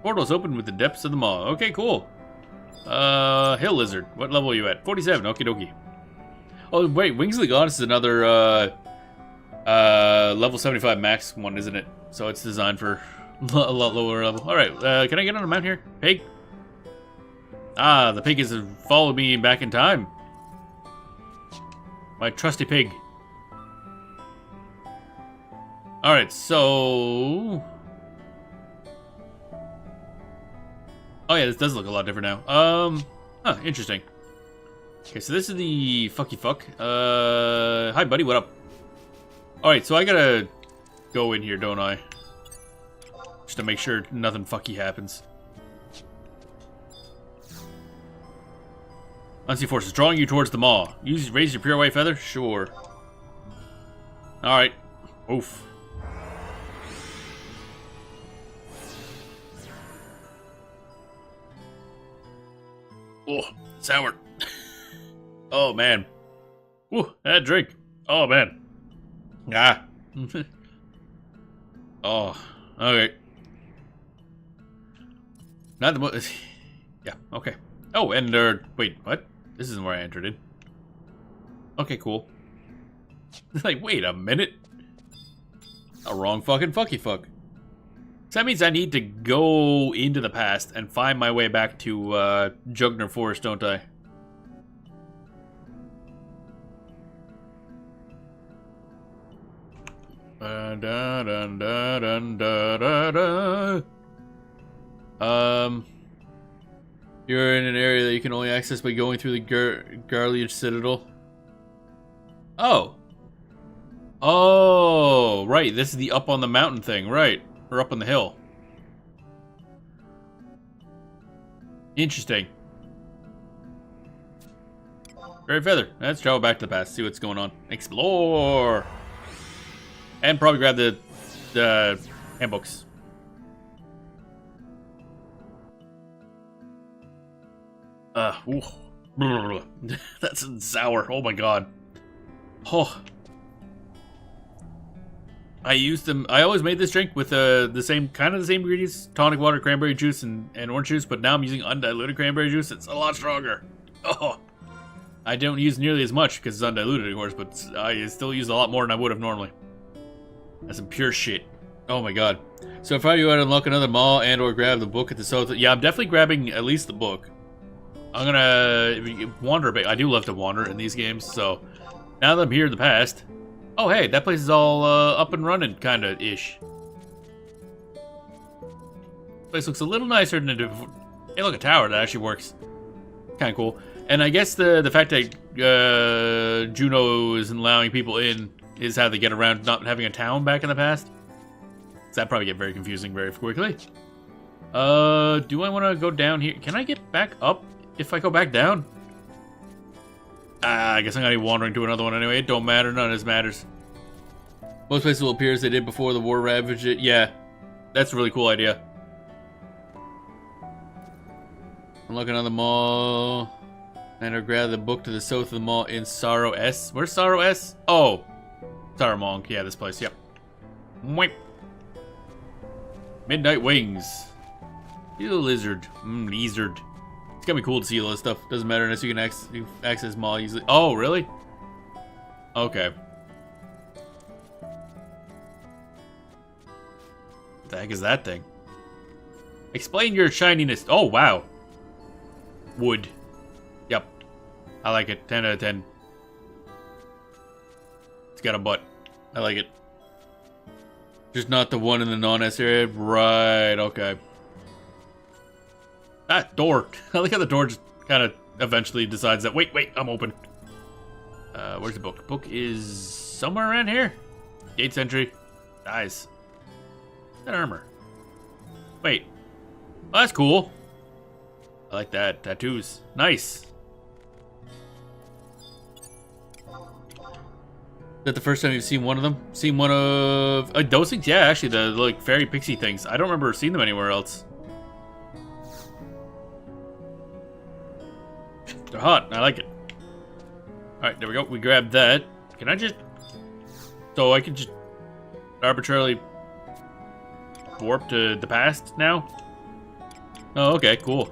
Portal's open with the depths of the maw. Okay, cool. Hill lizard. What level are you at? 47. Okie dokie. Oh, wait. Wings of the Goddess is another, level 75 max one, isn't it? So it's designed for a lot lower level. Alright, can I get on a mount here? Pig? Ah, the pig has followed me back in time. My trusty pig. Alright, so... Oh yeah, this does look a lot different now. Huh, interesting. Okay, so this is the fucky fuck. Hi buddy, what up? Alright, so I gotta go in here, don't I? Just to make sure nothing fucky happens. Unseen forces drawing you towards the maw. Raise your pure white feather? Sure. Alright. Oof. Oh, sour. Oh, man. Ooh, that drink. Oh, man. Ah. Oh, okay. Not the most... Yeah, okay. Oh, and, wait, what? This isn't where I entered in. Okay, cool. Like, wait a minute. A wrong fucking fucky fuck. So that means I need to go into the past and find my way back to, Jugner Forest, don't I? Da, da, da, da, da, da, da. You're in an area that you can only access by going through the Garliage Citadel. Oh. Oh, right. This is the up on the mountain thing, right. Or up on the hill. Interesting. Very feather. Let's travel back to the past, see what's going on. Explore! And probably grab the handbooks. Ooh. That's sour. Oh my god. Oh. I used them. I always made this drink with the same ingredients: tonic water, cranberry juice, and orange juice. But now I'm using undiluted cranberry juice. It's a lot stronger. Oh. I don't use nearly as much because it's undiluted, of course, but I still use a lot more than I would have normally. That's some pure shit. Oh my god. So if I go out and unlock another mall and or grab the book at the south, yeah, I'm definitely grabbing at least the book. I'm gonna wander a bit. I do love to wander in these games, so now that I'm here in the past. Oh hey, that place is all up and running, kinda ish. Place looks a little nicer than it did before. Hey, look, a tower that actually works. Kinda cool. And I guess the fact that Juno isn't allowing people in is how they get around not having a town back in the past. So that'd probably get very confusing very quickly. Do I want to go down here? Can I get back up if I go back down? I guess I'm gonna be wandering to another one anyway. It don't matter. None of this matters. Most places will appear as they did before the war ravaged it. Yeah, that's a really cool idea. I'm looking on the mall. And I'll grab the book to the south of the mall in Sorrow S. Where's Sorrow S? Oh, Sorrow Monk. Yeah, this place. Yep. Mwip. Midnight Wings. He's a lizard. Lizard. It's gonna be cool to see all this stuff. Doesn't matter unless you can access mall easily. Oh, really? Okay. What the heck is that thing? Explain your shininess. Oh, wow. Wood. Yep. I like it. 10 out of 10. It's got a butt. I like it. Just not the one in the non-S area. Right, okay. Ah, door. I like how the door just kind of eventually decides that, wait, I'm open. Where's the book? Book is somewhere around here. Gates entry. Nice. That armor. Wait. Oh, that's cool. I like that. Tattoos. Nice. Is that the first time you've seen one of them? Seen one of... those things? Yeah, actually, the like fairy pixie things. I don't remember seeing them anywhere else. They're hot. I like it. Alright, there we go. We grabbed that. Can I just... So I can just arbitrarily warp to the past now? Oh, okay, cool.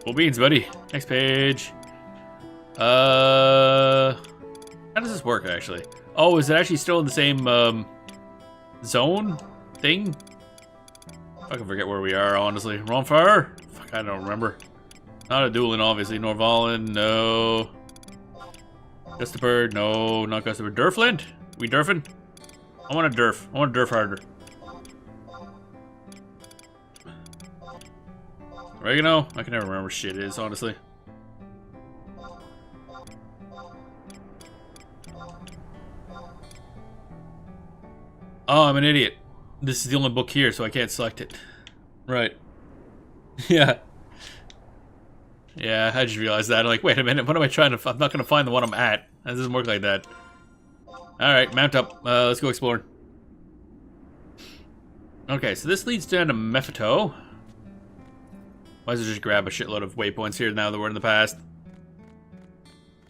Cool beans, buddy. Next page. How does this work, actually? Oh, is it actually still in the same, zone thing? I can forget where we are, honestly. We're on fire? Fuck, I don't remember. Not a dueling, obviously. Norvalin, no. Gustibird, no. Not Gustibird. Durfland? We durfing? I want to durf. I want to durf harder. Oregano? I can never remember shit is, honestly. Oh, I'm an idiot. This is the only book here, so I can't select it. Right. Yeah. Yeah, I just realized that. I'm like, wait a minute, what am I trying to... I'm not going to find the one I'm at. That doesn't work like that. Alright, mount up. Let's go explore. Okay, so this leads down to Mephisto. Might as well just grab a shitload of waypoints here now that we're in the past.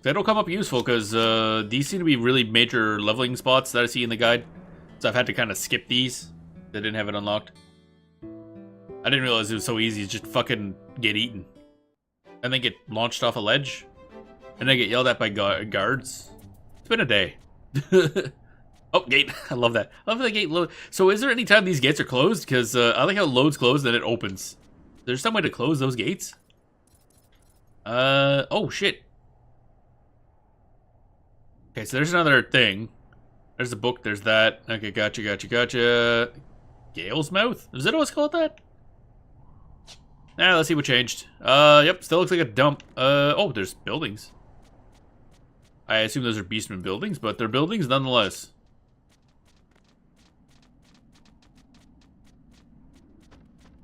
That'll come up useful, because these seem to be really major leveling spots that I see in the guide. So I've had to kind of skip these. They didn't have it unlocked. I didn't realize it was so easy to just fucking get eaten. And then get launched off a ledge. And then get yelled at by guards. It's been a day. Oh, gate. I love that. I love the gate load. So is there any time these gates are closed? Because I like how it loads closed and then it opens. There's some way to close those gates? Oh, shit. Okay, so there's another thing. There's a book, there's that. Okay, gotcha. Gale's Mouth? Is that what's called that? Nah, let's see what changed. Yep, still looks like a dump. Oh, there's buildings. I assume those are Beastman buildings, but they're buildings nonetheless.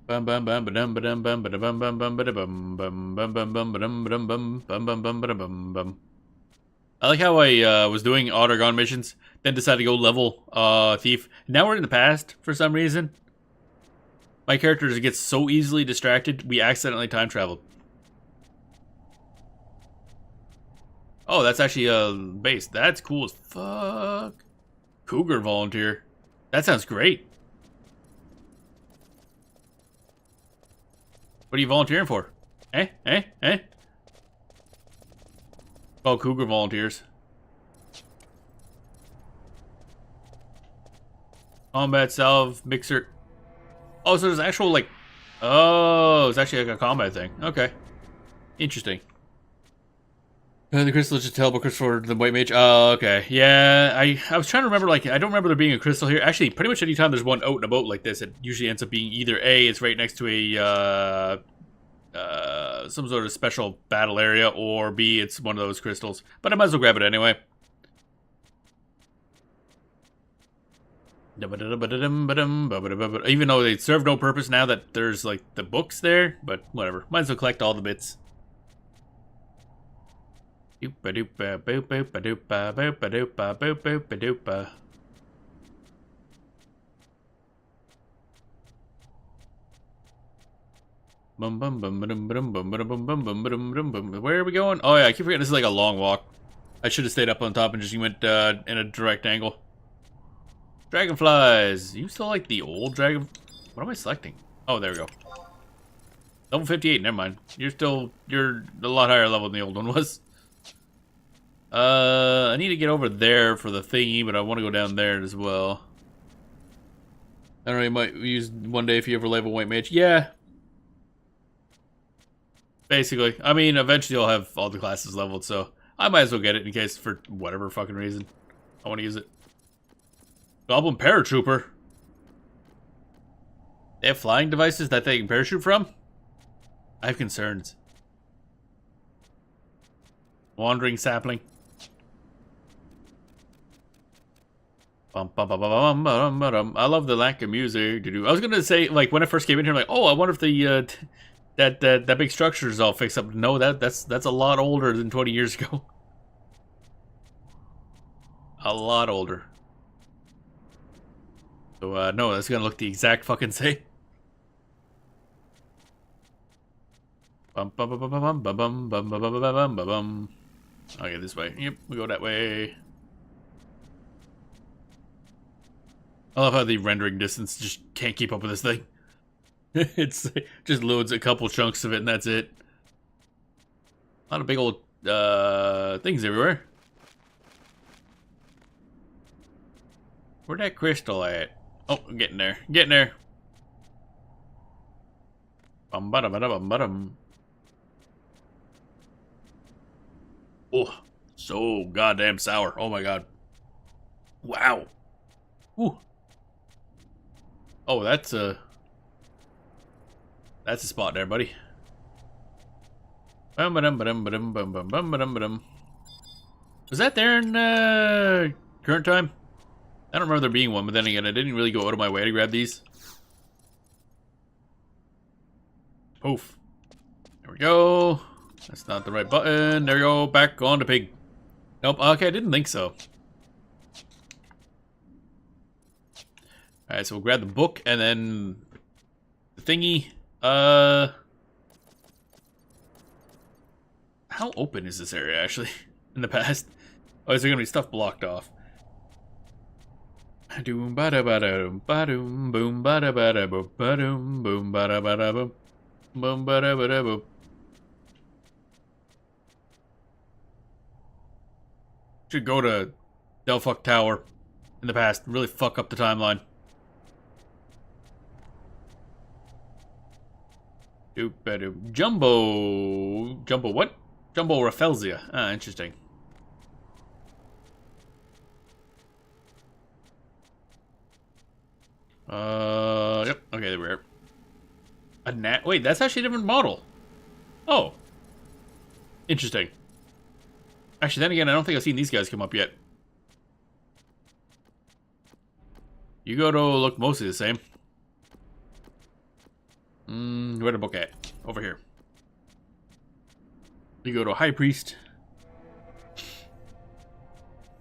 Bum bum bum ba-dum ba-dum bum ba-da-bum bum bum ba-da-bum bum bum bum bum ba-dum ba-dum bum bum bum bum ba-da-bum bum. I like how I was doing Aht Urhgan missions, then decided to go level Thief. Now we're in the past for some reason. My character just gets so easily distracted, we accidentally time traveled. Oh, that's actually a base. That's cool as fuck. Cougar volunteer. That sounds great. What are you volunteering for? Eh? Oh, Cougar volunteers. Combat salve mixer. Oh, so there's actual, like... Oh, it's actually like a combat thing. Okay. Interesting. The crystal is just teleport crystal for the white mage. Oh, okay. Yeah, I was trying to remember, like, I don't remember there being a crystal here. Actually, pretty much any time there's one out and about like this, it usually ends up being either A, it's right next to a, some sort of special battle area, or B, it's one of those crystals. But I might as well grab it anyway. Even though they serve no purpose now that there's, like, the books there, but whatever. Might as well collect all the bits. Where are we going? Oh yeah, I keep forgetting this is like a long walk. I should have stayed up on top and just went in a direct angle. Dragonflies. You still like the old dragon? What am I selecting? Oh, there we go. Level 58. Never mind. You're a lot higher level than the old one was. I need to get over there for the thingy, but I want to go down there as well. I don't know, you might use one day if you ever level white mage. Yeah. Basically. I mean, eventually I'll have all the classes leveled, so I might as well get it in case for whatever fucking reason I want to use it. Goblin Paratrooper. They have flying devices that they can parachute from? I have concerns. Wandering sapling. I love the lack of music. I was gonna say, like, when I first came in here, I'm like, oh, I wonder if the that big structure is all fixed up. No, that's a lot older than 20 years ago. A lot older. So no, that's gonna look the exact fucking same. Okay, this way. Yep, we go that way. I love how the rendering distance just can't keep up with this thing. It's just loads a couple chunks of it and that's it. A lot of big old things everywhere. Where'd that crystal at? Oh, I'm getting there. Getting there. Oh, so goddamn sour. Oh my god. Wow. Ooh. Oh, that's a spot there, buddy. Was that there in current time? I don't remember there being one, but then again, I didn't really go out of my way to grab these. Oof. There we go. That's not the right button. There we go. Back on to pig. Nope. Okay, I didn't think so. Alright, so we'll grab the book and then the thingy. How open is this area actually in the past? Oh, is there gonna be stuff blocked off? Doom bada bada boom boom bada bada boom boom bada bada boom boom bada bada boom. Should go to Delphuc Tower in the past. Really fuck up the timeline. Jumbo what? Jumbo Rafflesia. Ah, interesting. Yep. Okay, there we are. A nat. Wait, that's actually a different model. Oh. Interesting. Actually, then again, I don't think I've seen these guys come up yet. You go to look mostly the same. Where'd the book at? Over here. You go to High Priest.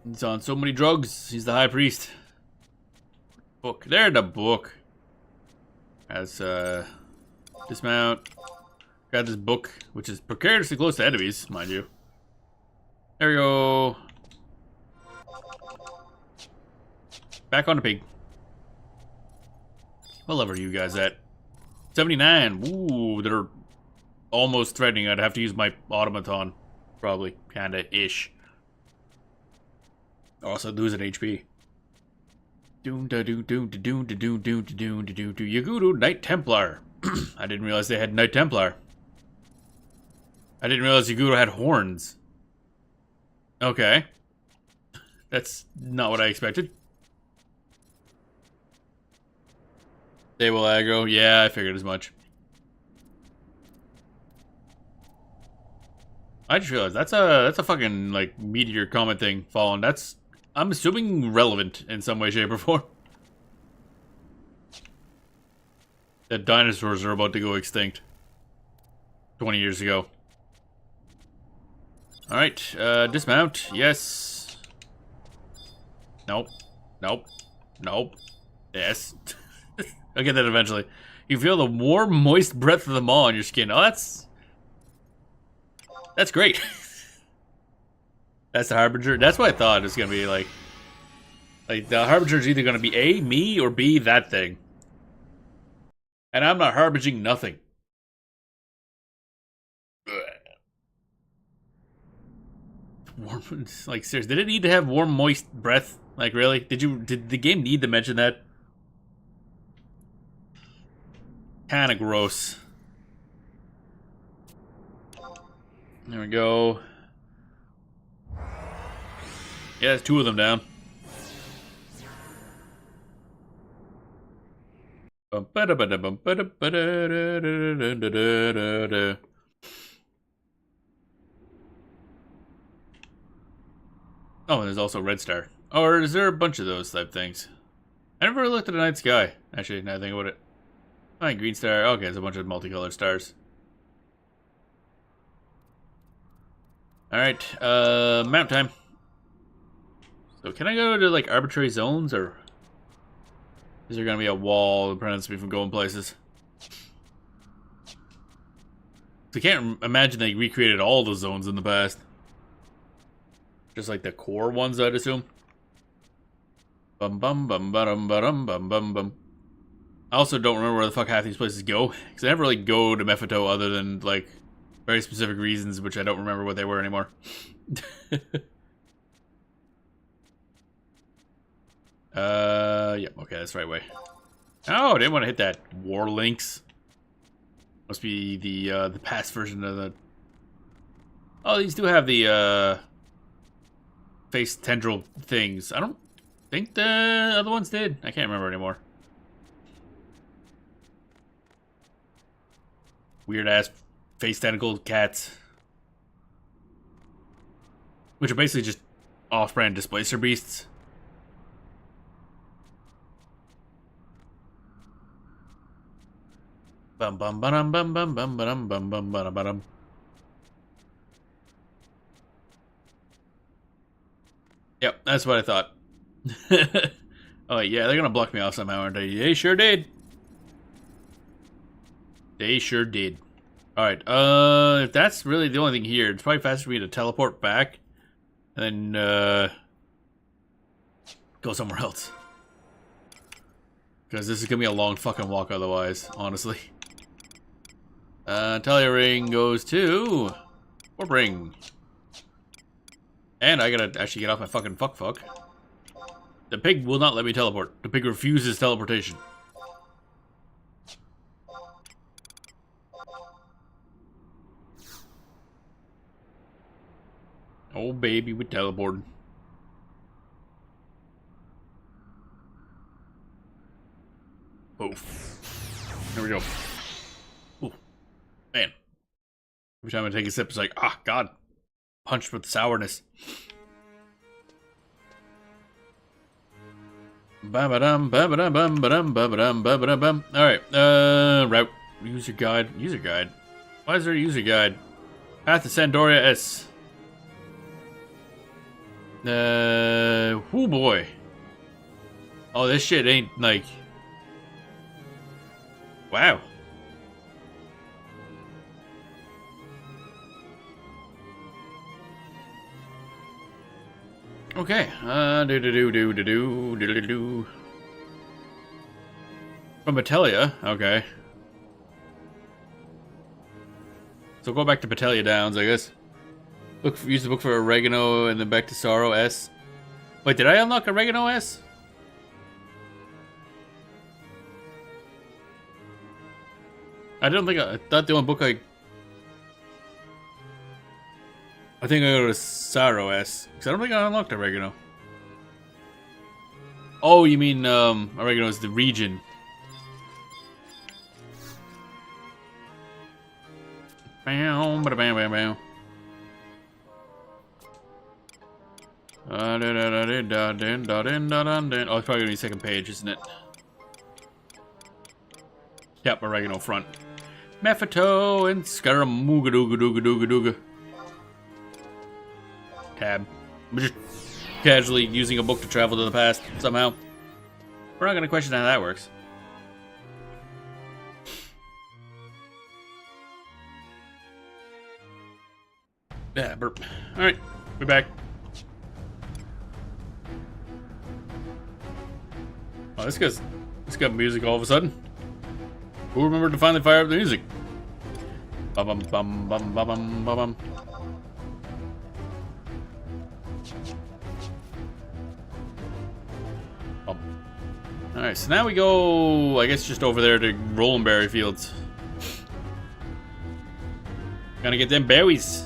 He's on so many drugs. He's the High Priest. Book. There, the book. As dismount. Got this book, which is precariously close to enemies, mind you. There we go. Back on the pig. What level are you guys at? 79. Ooh, they're almost threatening. I'd have to use my automaton. Probably. Kinda-ish. Also lose an HP. Doom da doom doom da doom da doom doom da doom da doom da Yaguru Knight Templar. I didn't realize they had Knight Templar. I didn't realize Yaguru had horns. Okay. That's not what I expected. They will aggro. Yeah, I figured as much. I just realized that's a fucking like meteor comet thing falling. That's, I'm assuming, relevant in some way, shape, or form. That dinosaurs are about to go extinct 20 years ago. Alright, dismount. Yes. Nope. Nope. Nope. Yes. I'll get that eventually. You feel the warm, moist breath of the maw on your skin. Oh, that's great. That's the Harbinger. That's what I thought it was gonna be like the Harbinger is either gonna be A, me, or B, that thing. And I'm not harbinging nothing. Warm, like seriously, did it need to have warm, moist breath? Like really? Did the game need to mention that? Kind of gross. There we go. Yeah, there's 2 of them down. Oh, and there's also Red Star. Or is there a bunch of those type things? I never really looked at the night sky. Actually, now I think about it. Oh, Green Star. Okay, it's a bunch of multicolored stars. Alright, map time. So can I go to like arbitrary zones, or is there gonna be a wall that prevents me from going places? I can't imagine they recreated all the zones in the past. Just like the core ones, I'd assume. Bum bum bum bum bum bum bum bum. I also don't remember where the fuck half these places go, because I never really go to Mephisto other than like very specific reasons, which I don't remember what they were anymore. Yep, okay, that's the right way. Oh, I didn't want to hit that. War Links. Must be the past version of the... Oh, these do have the, face tendril things. I don't think the other ones did. I can't remember anymore. Weird-ass face tentacle cats. Which are basically just off-brand displacer beasts. Bum bum bum bum bum bum bum bum bum bum bum. Yep, that's what I thought. Oh yeah, they're gonna block me off somehow, aren't they? They sure did. They sure did. Alright, if that's really the only thing here, it's probably faster for me to teleport back and then go somewhere else. Because this is gonna be a long fucking walk otherwise, honestly. Talia ring goes to Warp ring. And I gotta actually get off my fucking fuck. The pig will not let me teleport. The pig refuses teleportation. Oh baby, we teleported. Oof. There we go. Ooh. Man. Every time I take a sip, it's like, ah, God. Punched with sourness. Ba-ba-dum, ba-ba-dum, bum, ba-ba-dum, ba-ba-dum, bum. Alright, route. User guide. User guide? Why is there a user guide? Path to Sandoria S. Oh boy. Oh, this shit ain't like... Wow. Okay. Do. From Batelia. Okay. So go back to Batelia Downs, I guess. Use the book for Oregano and then back to Sorrow S. Wait, did I unlock Oregano S? I thought the only book I think I go to Sorrow S. Because I don't think I unlocked Oregano. Oh, you mean, Oregano is the region. Bam, bam, bam, bam. Oh, it's probably gonna be second page, isn't it? Yep, Oregano front. Mephisto and Scaramougadoogadoogadoogadooga. Tab. I'm just casually using a book to travel to the past, somehow. We're not gonna question how that works. Yeah, burp. Alright, we're back. Oh, this got music all of a sudden. Who remembered to finally fire up the music? Bum bum bum bum bum bum bum. Alright, so now we go, I guess, just over there to Rollenberry Fields. Gotta get them berries.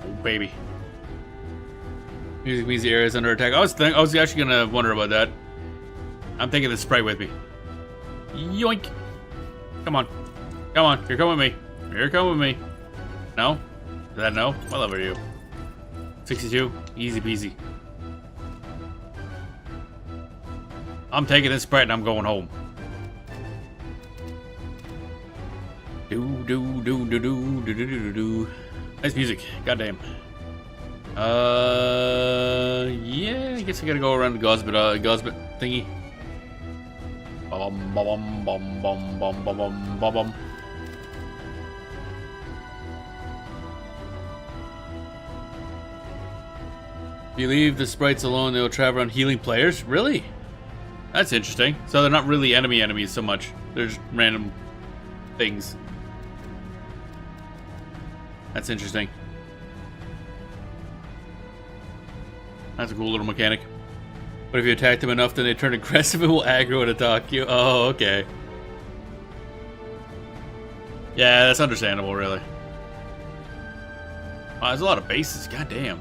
Oh, baby. Music means the area is under attack. I was actually gonna wonder about that. I'm taking the Sprite with me. Yoink! Come on. Come on, here, come with me. Here, come with me. No? Is that no? What level are you? 62? Easy peasy. I'm taking this Sprite and I'm going home. Do. Nice music. Goddamn. Yeah, I guess I gotta go around the Gosbit thingy. Bum bum bum bum bum bum bum bum bum. If you leave the sprites alone, they'll travel around healing players? Really? That's interesting. So they're not really enemies so much. They're just random things. That's interesting. That's a cool little mechanic. But if you attack them enough, then they turn aggressive and will aggro and attack you. Oh, okay. Yeah, that's understandable, really. Wow, there's a lot of bases. Goddamn.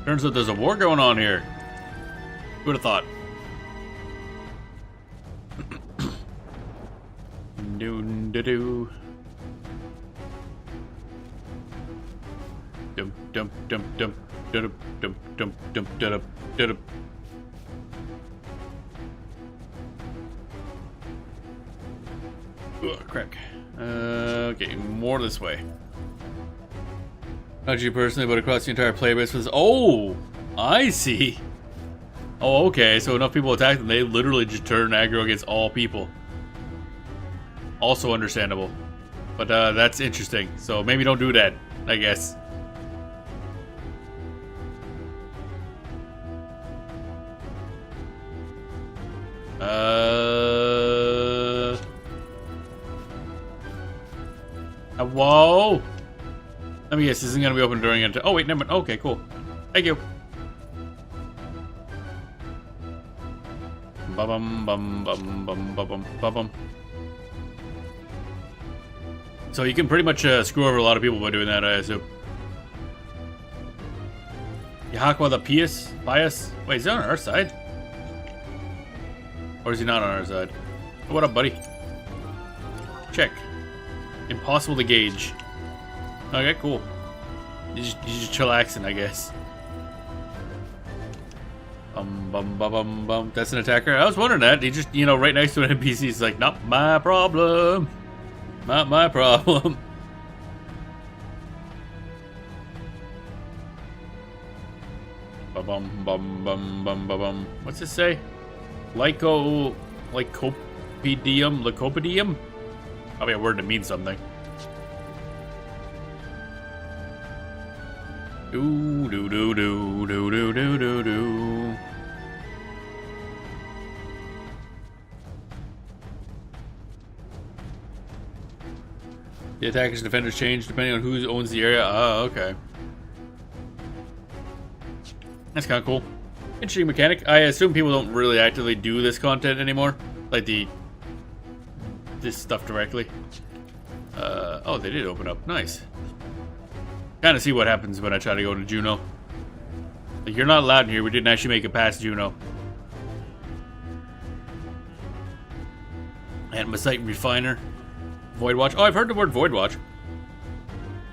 Turns out there's a war going on here. Who would have thought? Do. Dum. Ugh, crack. Okay, more this way. Not you personally, but across the entire player base was. Oh, I see. Oh, okay. So enough people attack them, they literally just turn aggro against all people. Also understandable, but that's interesting. So maybe don't do that, I guess. Whoa! Let me guess, this isn't gonna be open during it. Oh wait, never mind. Okay, cool. Thank you. Bum. So you can pretty much screw over a lot of people by doing that, I assume. Yahakwa the Pious? Wait, is he on our side? Or is he not on our side? Oh, what up, buddy? Check. Impossible to gauge. Okay, cool. He's just chillaxing, I guess. Bum. That's an attacker. I was wondering that. He just, right next to an NPC. He's like, not my problem. Not my problem. Bum. What's this say? Lycopodium? Probably a word that means something. Do. The attackers and defenders change depending on who owns the area. Oh, okay. That's kind of cool. Interesting mechanic. I assume people don't really actively do this content anymore. Like this stuff directly. Oh, they did open up. Nice. Kind of see what happens when I try to go to Juno. Like, you're not allowed in here. We didn't actually make it past Juno. Andesite Refiner. Void Watch. Oh, I've heard the word Void Watch.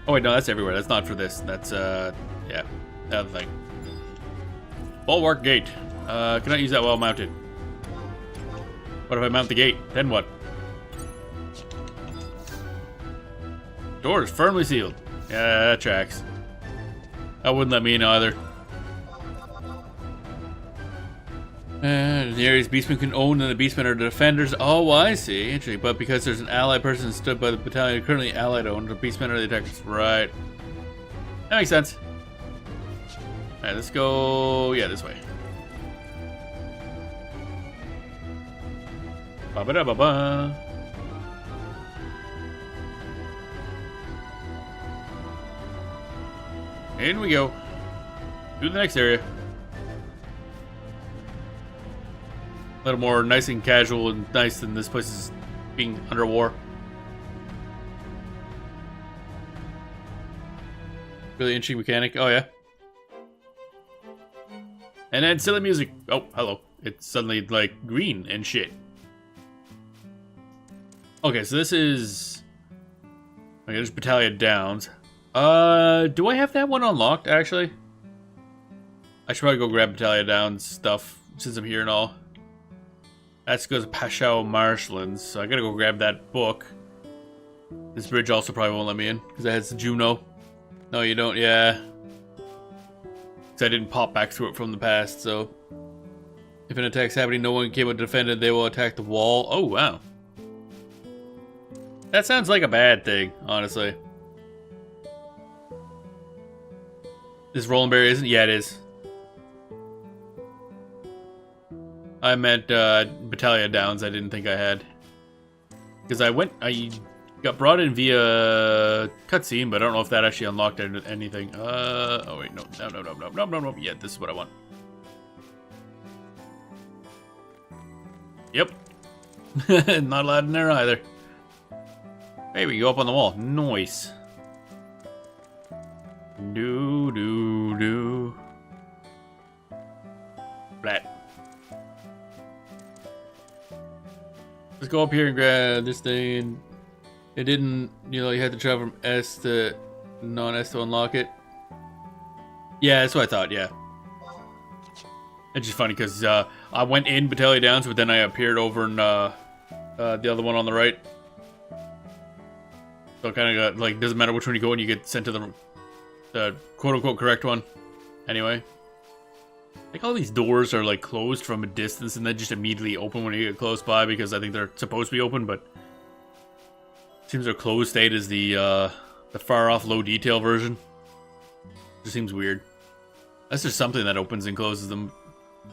Oh wait, no, that's everywhere. That's not for this. That's yeah, the other thing. Bulwark Gate. Cannot use that while mounted. What if I mount the gate? Then what? Door is firmly sealed. Yeah, that tracks. That wouldn't let me in either. The area's beastmen can own, and the beastmen are the defenders. Oh, I see. Interesting. But because there's an allied person stood by the battalion currently allied owned, the beastmen are the attackers. Right. That makes sense. Alright, let's go. Yeah, this way. Ba-ba-da-ba-ba. In we go. To the next area. A little more nice and casual and nice than this place is being under war. Really interesting mechanic. Oh, yeah. And then silly music. Oh, hello. It's suddenly, like, green and shit. Okay, so this is... Okay, there's Battalion Downs. Do I have that one unlocked, actually? I should probably go grab Battalion Downs stuff, since I'm here and all. That goes to Pashow Marshlands, so I gotta go grab that book. This bridge also probably won't let me in, because it has the Juno. No, you don't, yeah. Because I didn't pop back through it from the past, so... If an attack's happening, no one came to defend it, they will attack the wall. Oh, wow. That sounds like a bad thing, honestly. This Rolling Berry isn't? Yeah, it is. I meant Battalion Downs. I didn't think I had. Because I got brought in via cutscene, but I don't know if that actually unlocked anything. Oh wait, no. Yeah, this is what I want. Yep. Not allowed in there either. Hey, we go up on the wall. Nice. Do. Flat. Let's go up here and grab this thing. It didn't, you know, you had to travel from S to non-S to unlock it. Yeah, that's what I thought, yeah. It's just funny because I went in Battalion Downs, but then I appeared over in the other one on the right. So it kind of got, like, doesn't matter which one you go in, you get sent to the quote-unquote correct one. Anyway. Like, all these doors are, like, closed from a distance and then just immediately open when you get close by because I think they're supposed to be open, but... Seems their closed state is the far-off, low-detail version. Just seems weird. Unless there's something that opens and closes them. I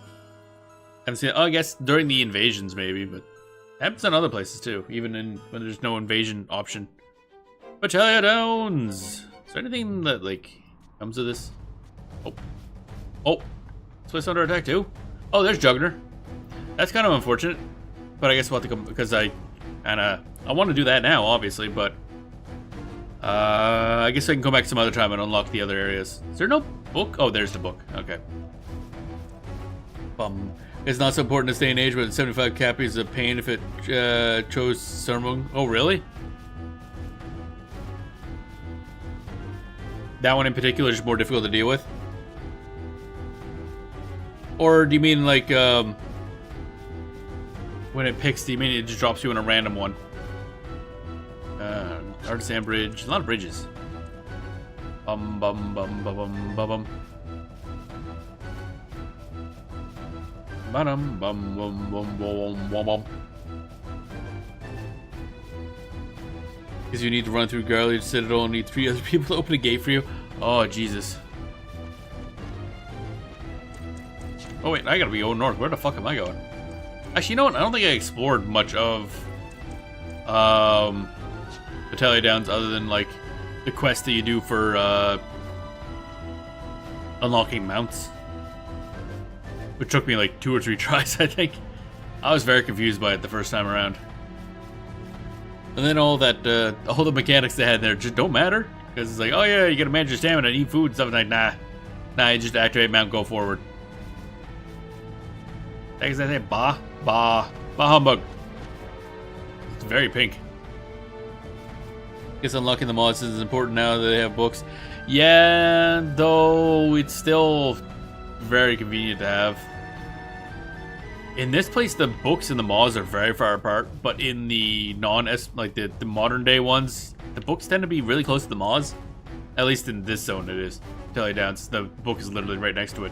haven't seen it. Oh, I guess during the invasions, maybe, but... It happens in other places, too, even when there's no invasion option. Battalion Downs! Is there anything that, like, comes of this? Oh! This place under attack, too? Oh, there's Juggner. That's kind of unfortunate. But I guess we'll have to come, because I want to do that now, obviously, but... I guess I can go back some other time and unlock the other areas. Is there no book? Oh, there's the book. Okay. It's not so important to stay in age, but 75 cap is a pain if it chose Sermon. Oh, really? That one in particular is more difficult to deal with? Or do you mean like, when it picks, do you mean it just drops you in a random one? Artisan Bridge. A lot of bridges. Bum. Ba-dum, bum. Because you need to run through Garlic Citadel and need 3 other people to open a gate for you. Oh, Jesus. Oh, wait, I gotta be going north. Where the fuck am I going? Actually, you know what? I don't think I explored much of Battalion Downs other than, like, the quest that you do for unlocking mounts. Which took me, like, 2 or 3 tries, I think. I was very confused by it the first time around. And then all the mechanics they had there just don't matter. Because it's like, oh yeah, you gotta manage your stamina, eat food and stuff. And like, nah, you just activate mount, go forward. Like I say, bah humbug. It's very pink. Guess unlocking the mods is important now that they have books. Yeah, though it's still very convenient to have. In this place, the books and the mods are very far apart, but in the like the modern day ones, the books tend to be really close to the mods. At least in this zone it is. Tell you down, the book is literally right next to it.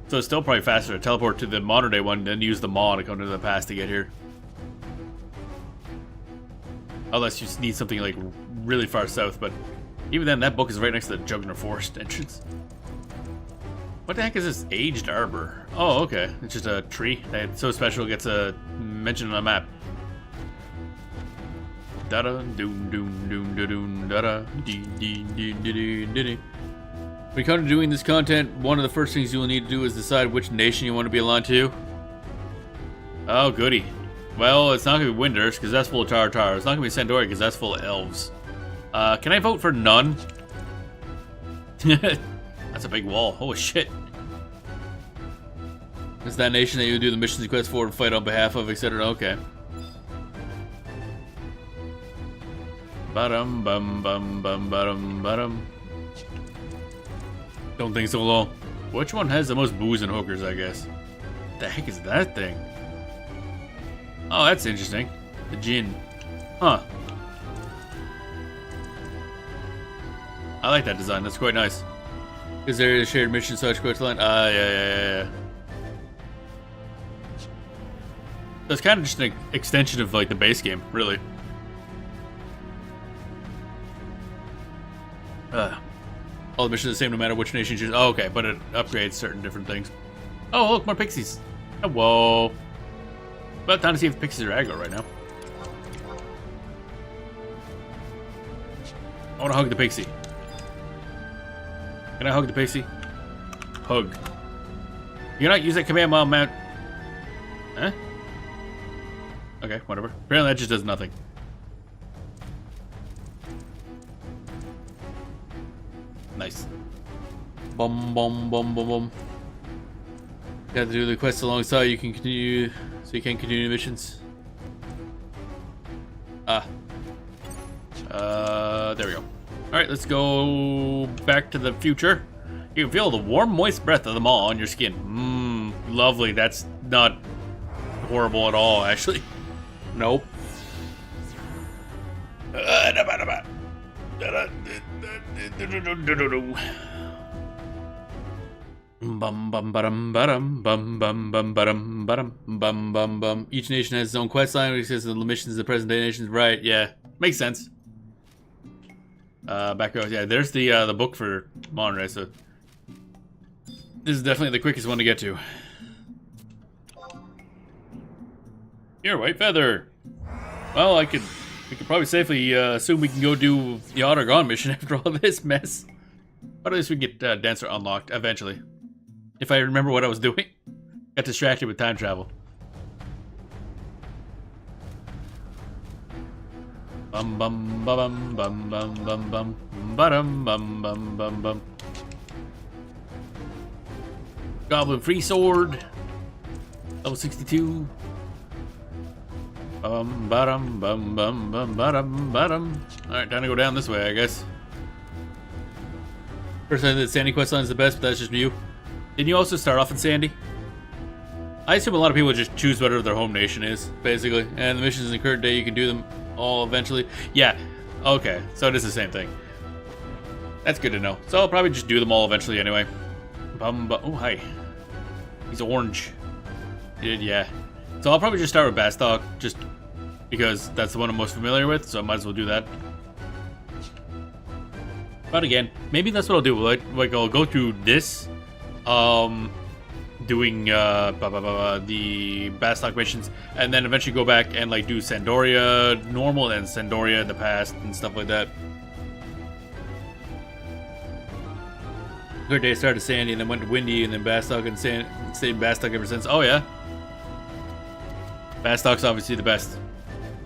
So it's still probably faster to teleport to the modern day one than use the mod to come to the past to get here. Unless you need something like really far south, but even then, that book is right next to the Juggner Forest entrance. What the heck is this aged arbor? Oh, okay. It's just a tree that's so special it gets mentioned on a map. Da-da, doom, doom, doom, da-doom, da-da, dee. When you come to doing this content, one of the first things you will need to do is decide which nation you want to be aligned to. Oh, goody. Well, it's not gonna be Winders, because that's full of Tar. It's not gonna be Sandoria, because that's full of elves. Can I vote for none? That's a big wall. Oh, shit. It's that nation that you do the missions quest for and fight on behalf of, etc. Okay. Ba-dum, bum, bum, bum, ba-dum, ba-dum. Don't think so, lol. Which one has the most booze and hookers, I guess? What the heck is that thing? Oh, that's interesting. The gin. Huh. I like that design. That's quite nice. Is there a shared mission such quest line? Yeah. That's kind of just an extension of like the base game, really. All the missions are the same no matter which nation you choose. Oh, okay, but it upgrades certain different things. Oh, look, more pixies. Whoa. About time to see if the pixies are aggro right now. I want to hug the pixie. Can I hug the pixie? Hug. You cannot use that command while mount. Huh? Okay, whatever. Apparently that just does nothing. Nice. Bum bum bum bum bum. You have to do the quest alongside. You can continue, so you can continue missions. There we go. All right, let's go back to the future. You can feel the warm, moist breath of the maw on your skin. Mmm, lovely. That's not horrible at all, actually. Nope. Bum bum bum bum bum bum bum bum bum bum bum. Each nation has its own quest line, which says the missions of the present day nations. Right? Yeah, makes sense. Back row. Yeah, there's the book for Monterey. So this is definitely the quickest one to get to. Here, White Feather. Well, we could probably safely assume we can go do the Aht Urhgan mission after all this mess. But at least we can get Dancer unlocked eventually. If I remember what I was doing. Got distracted with time travel. Bum bum bum bum bum bum bum bum bum bum bum bum. Goblin free sword. Level 62. Bum bum bum bum bum bum bum. Alright, time to go down this way, I guess. First, I think the Sandy quest line is the best, but that's just you. Didn't you also start off in Sandy? I assume a lot of people just choose whatever their home nation is, basically. And the missions in the current day, you can do them all eventually. Yeah, okay, so it is the same thing. That's good to know. So I'll probably just do them all eventually anyway. Oh, hi. He's orange. Yeah. So I'll probably just start with Bastok, just because that's the one I'm most familiar with, so I might as well do that. But again, maybe that's what I'll do. Like I'll go through this, doing the Bastok missions, and then eventually go back and like do Sandoria normal and Sandoria in the past and stuff like that. Third day I started Sandy and then went to Windy and then Bastok and stayed in Bastok ever since. Oh yeah, Bastok's obviously the best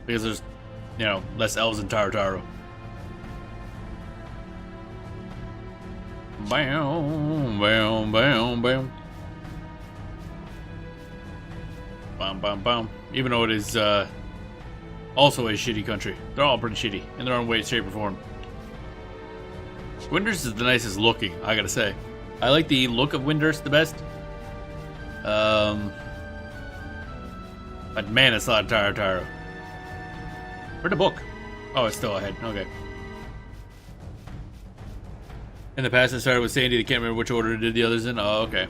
because there's, you know, less elves in Taro. Bam, bam, bam, bam. Bam, bam, bam. Even though it is also a shitty country. They're all pretty shitty in their own way, shape, or form. Winders is the nicest looking, I gotta say. I like the look of Winders the best. But man, it's not Taro. Where'd the book? Oh, it's still ahead. Okay. In the past, I started with Sandy. I can't remember which order I did the others in. Oh, okay.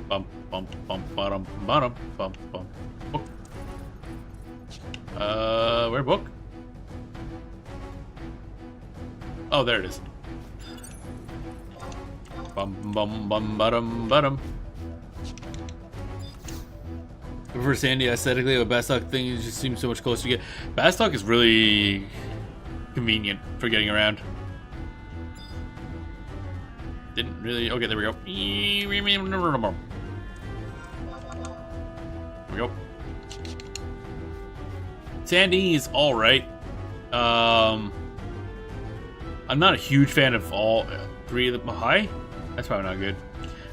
Bump, bump, bump, bottom, bottom, bump, bump. Book. Where book? Oh, there it is. Bum, bum, bum, bottom, bottom. For Sandy, aesthetically, a Bastok thing just seems so much closer to get. Bastok is really convenient for getting around. Didn't really. Okay, there we go. There we go. Sandy is alright. I'm not a huge fan of all three of them. Hi? That's probably not good.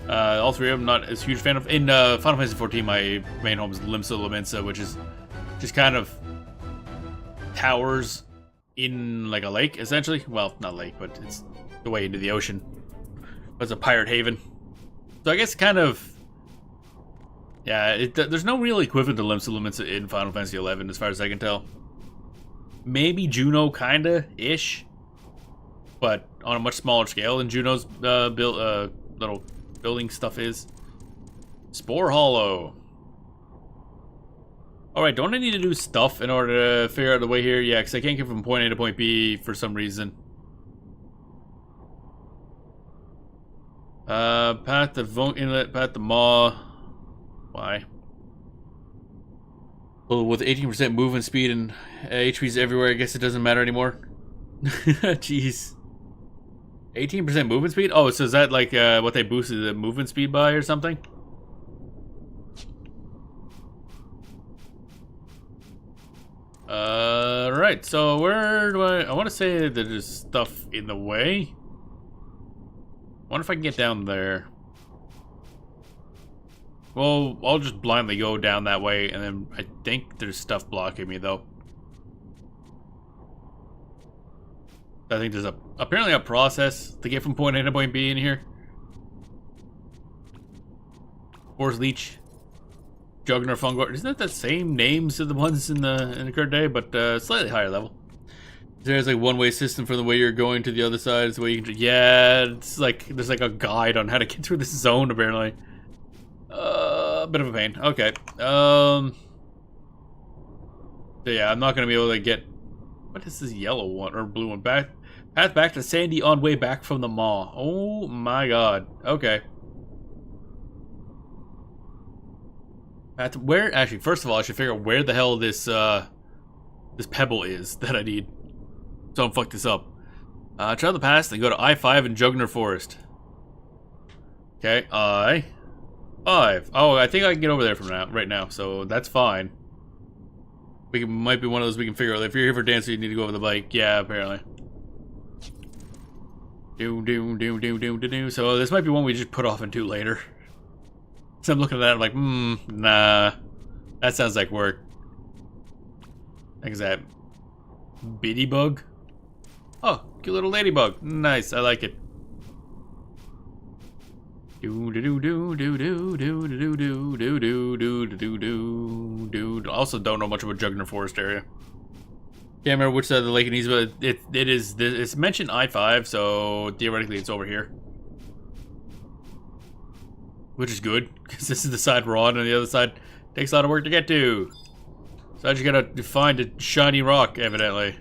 All three of them, not as huge fan of. In Final Fantasy XIV, my main home is Limsa Lominsa, which is just kind of towers in like a lake, essentially. Well, not a lake, but it's the way into the ocean. It's a pirate haven. So I guess kind of, yeah, there's no real equivalent to Limsa Lominsa in Final Fantasy XI, as far as I can tell. Maybe Juno, kinda-ish, but on a much smaller scale than Juno's little building stuff is. Spore Hollow. Alright, don't I need to do stuff in order to figure out the way here? Yeah, because I can't get from point A to point B for some reason. Path to Vunk Inlet, path to Maw. Why? Well, with 18% movement speed and HP's everywhere, I guess it doesn't matter anymore. Jeez. 18% movement speed? Oh, so is that like what they boosted the movement speed by or something? Right, so where do I want to say that there's stuff in the way. I wonder if I can get down there. Well, I'll just blindly go down that way, and then I think there's stuff blocking me, though. I think there's apparently a process to get from point A to point B in here. Force Leech, Juggler, Fungor. Isn't that the same names as the ones in the current day, but slightly higher level? There's like one-way system from the way you're going to the other side. It's the way you can. Yeah, it's like there's like a guide on how to get through this zone. Apparently, a bit of a pain. Okay. So yeah, I'm not gonna be able to get. What is this yellow one or blue one? Path back to Sandy on way back from the Maw. Oh my god. Okay. Path to, where? Actually, first of all, I should figure out where the hell this this pebble is that I need. So don't fuck this up. Travel the pass, then go to I-5 in Jugner Forest. Okay, I-5. Oh, I think I can get over there from right now, so that's fine. Might be one of those we can figure out. If you're here for dancer, you need to go over the bike. Yeah, apparently. So this might be one we just put off into later. So I'm looking at that, I'm like, nah. That sounds like work. Like, is that Bitty Bug? Oh, cute little ladybug. Nice, I like it. Also don't know much about Jugner Forest area. Can't remember which side of the lake it is, but it's mentioned I-5, so theoretically it's over here. Which is good, because this is the side we're on, and the other side takes a lot of work to get to. So I just gotta find a shiny rock, evidently.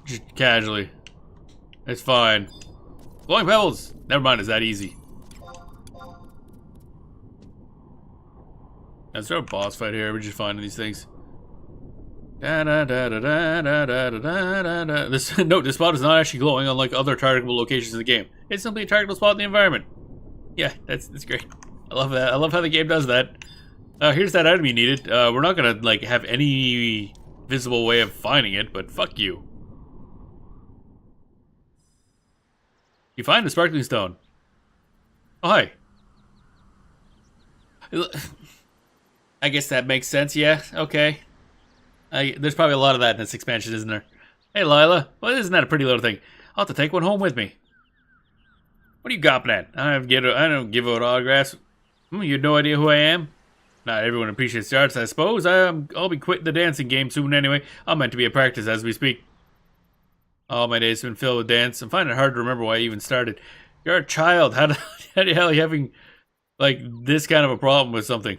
Just casually. It's fine. Glowing pebbles! Never mind, it's that easy. Is there a boss fight here? We're just finding these things. This note, this spot is not actually glowing unlike other targetable locations in the game. It's simply a targetable spot in the environment. Yeah, that's great. I love that. I love how the game does that. Here's that item you needed. We're not gonna like have any visible way of finding it, but fuck you. You find the sparkling stone. Oh, hi. I guess that makes sense, yeah, okay. There's probably a lot of that in this expansion, isn't there? Hey, Lila. Well, isn't that a pretty little thing? I'll have to take one home with me. What are you gopping at? I don't give out autographs. You have no idea who I am? Not everyone appreciates the arts, I suppose. I'll be quitting the dancing game soon anyway. I'm meant to be at practice as we speak. All my days have been filled with dance. I'm finding it hard to remember why I even started. You're a child. How the hell are you having, like, this kind of a problem with something?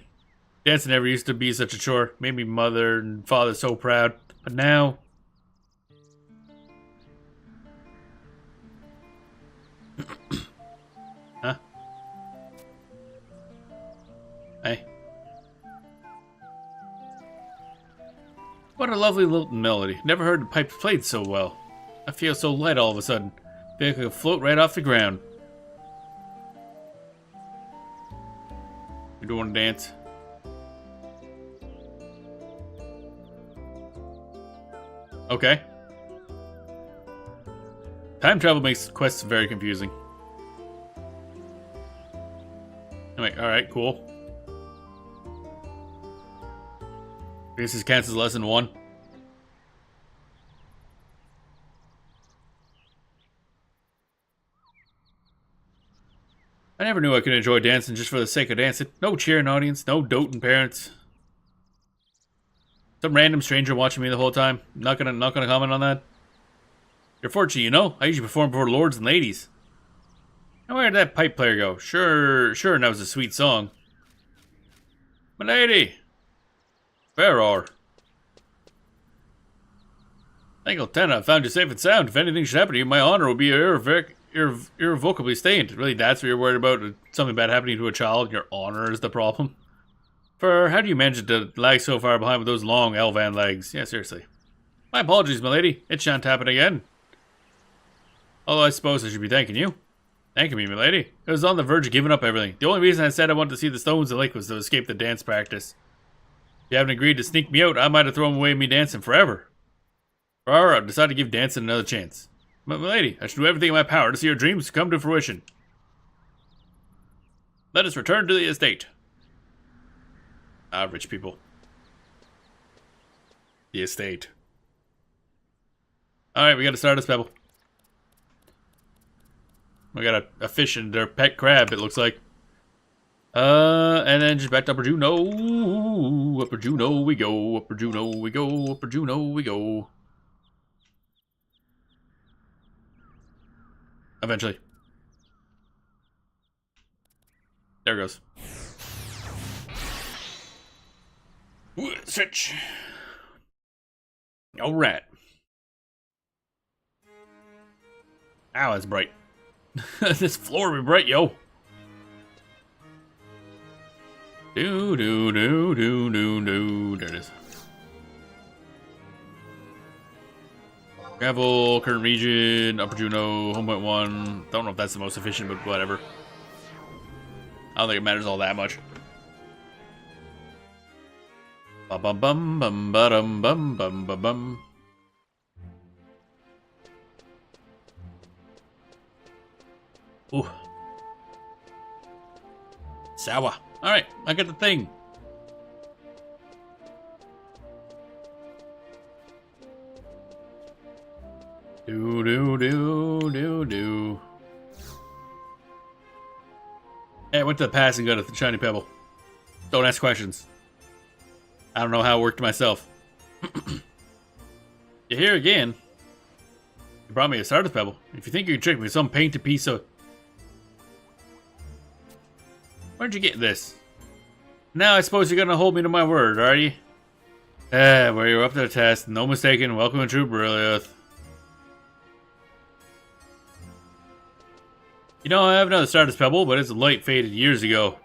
Dancing never used to be such a chore. Made me mother and father so proud. But now... Huh? Hey. What a lovely little melody. Never heard the pipes played so well. I feel so light all of a sudden. Feel like I could float right off the ground. You don't want to dance? Okay. Time travel makes quests very confusing. Alright, cool. I guess this counts as lesson 1. I never knew I could enjoy dancing just for the sake of dancing. No cheering audience, no doting parents. Some random stranger watching me the whole time. Not gonna comment on that. You're fortunate, you know. I usually perform before lords and ladies. Now where did that pipe player go? Sure, and that was a sweet song. Milady! Where are? Thank Lieutenant, I found you safe and sound. If anything should happen to you, my honor will be irrevocably stained. Really, that's what you're worried about? Something bad happening to a child? Your honor is the problem? How do you manage to lag so far behind with those long Elvan legs? Yeah, seriously. My apologies, milady. It shan't happen again. Although I suppose I should be thanking you. Thanking me, milady. I was on the verge of giving up everything. The only reason I said I wanted to see the stones in the lake was to escape the dance practice. If you haven't agreed to sneak me out, I might have thrown away me dancing forever. However, I've decided to give dancing another chance. But, milady, I should do everything in my power to see your dreams come to fruition. Let us return to the estate. Ah, rich people. The estate. Alright, we got a Stardust Pebble. We got a fish and their pet crab, it looks like. And then just back to Upper Juno. Upper Juno we go. Upper Juno we go. Upper Juno we go. Eventually. There it goes. Switch. Alright. Ow, that's bright. This floor will be bright, yo. There it is. Gravel, current region, Upper Juno, home point 1. Don't know if that's the most efficient, but whatever. I don't think it matters all that much. Bum bum bum bum bum bum bum bum bum. Ooh. Sour. Alright, I got the thing. Do. Hey, I went to the pass and got a shiny pebble. Don't ask questions. I don't know how it worked myself. You're here again. You brought me a Stardust Pebble. If you think you can trick me with some painted piece of... Where'd you get this? Now I suppose you're gonna hold me to my word, are you? Well, you're up to the test. No mistaken. Welcome to True Brilliant. You know, I have another Stardust Pebble, but it's light faded years ago.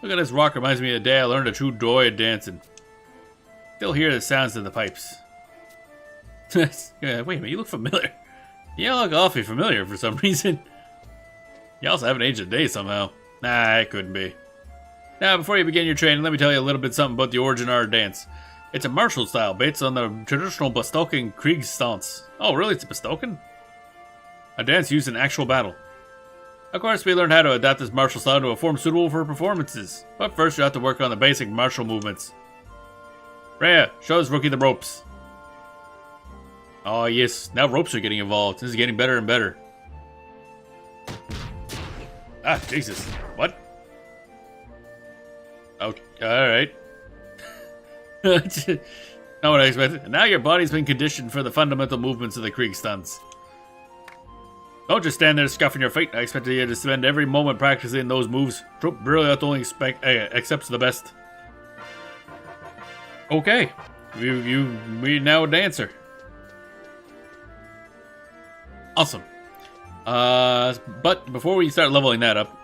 Look at this rock, reminds me of the day I learned a true joy of dancing. Still hear the sounds of the pipes. Yeah, wait a minute, you look familiar. You look awfully familiar for some reason. You also haven't aged a day somehow. Nah, it couldn't be. Now, before you begin your training, let me tell you a little bit something about the origin of our dance. It's a martial style based on the traditional Bastoken Kriegsstance. Oh, really? It's a Bastoken? A dance used in actual battle. Of course, we learned how to adapt this martial style to a form suitable for performances. But first, you have to work on the basic martial movements. Rhea, show this rookie the ropes. Oh, yes. Now ropes are getting involved. This is getting better and better. Ah, Jesus. What? Oh, alright. Not what I expected. Now your body's been conditioned for the fundamental movements of the Kriegsstance. Don't just stand there scuffing your feet. I expect you to spend every moment practicing those moves. Troop Brilliant only accepts the best. Okay. We now a dancer. Awesome. But before we start leveling that up,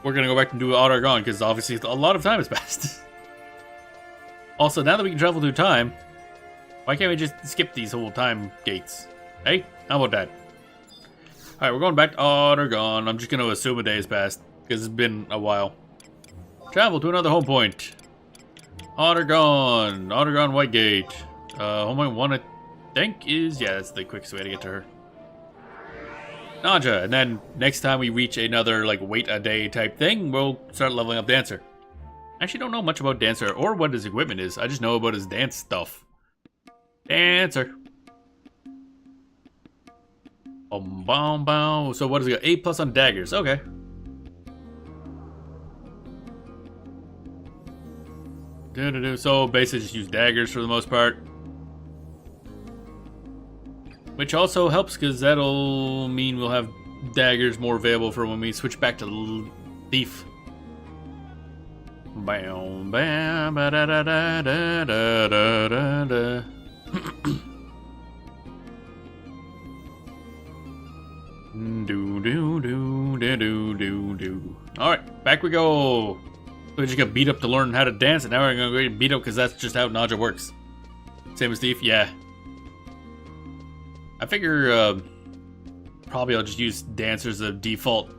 we're gonna go back and do Aht Urhgan because obviously a lot of time has passed. Also, now that we can travel through time, why can't we just skip these whole time gates? Hey, how about that? Alright, we're going back to Aht Urhgan. I'm just gonna assume a day has passed because it's been a while. Travel to another home point. Aht Urhgan. Aht Urhgan White Gate. Home point 1, I think, is... Yeah, that's the quickest way to get to her. Naja, and then next time we reach another, like, wait a day type thing, we'll start leveling up Dancer. I actually don't know much about Dancer or what his equipment is. I just know about his dance stuff. Dancer. Boom, boom. So what does he got? 8+ on daggers. Okay. So basically just use daggers for the most part. Which also helps because that'll mean we'll have daggers more available for when we switch back to thief. Bam, bam, ba da da da da da da da. Do do do do do do. All right, back we go. We just got beat up to learn how to dance, and now we're gonna get beat up because that's just how Naja works. Same as thief, yeah. I figure probably I'll just use dancer as a default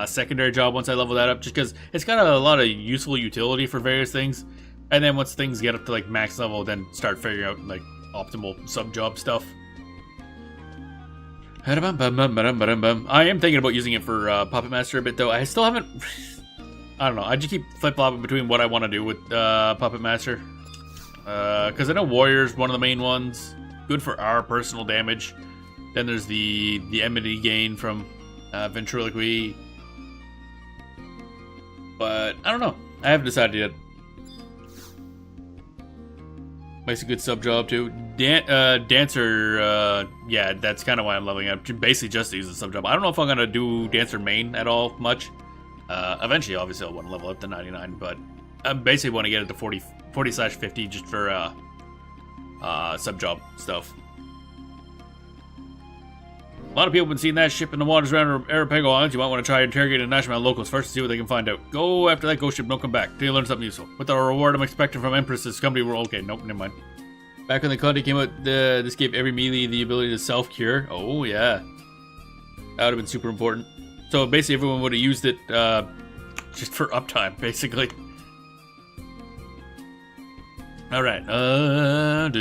secondary job once I level that up, just because it's got a lot of useful utility for various things. And then once things get up to like max level, then start figuring out like optimal sub job stuff. I am thinking about using it for Puppet Master a bit though. I still haven't. I don't know. I just keep flip-flopping between what I want to do with Puppet Master. Because I know Warrior's one of the main ones. Good for our personal damage. Then there's the enmity gain from Ventriloquy. But I don't know. I haven't decided yet. Makes a good sub job too. Dancer, yeah, that's kind of why I'm leveling up. Basically just to use the sub job. I don't know if I'm gonna do Dancer main at all much. Eventually, obviously, I'll want to level up to 99, but I basically want to get it to 40/50 just for sub job stuff. A lot of people have been seeing that ship in the waters around Arapego Islands. You might want to try interrogating the national locals first to see what they can find out. Go after that ghost ship, don't come back till you learn something useful. With the reward I'm expecting from Empress's company, we're okay. Nope, never mind. Back when the content came out, this gave every melee the ability to self-cure. Oh, yeah. That would have been super important. So basically everyone would have used it just for uptime, basically. Alright. Down.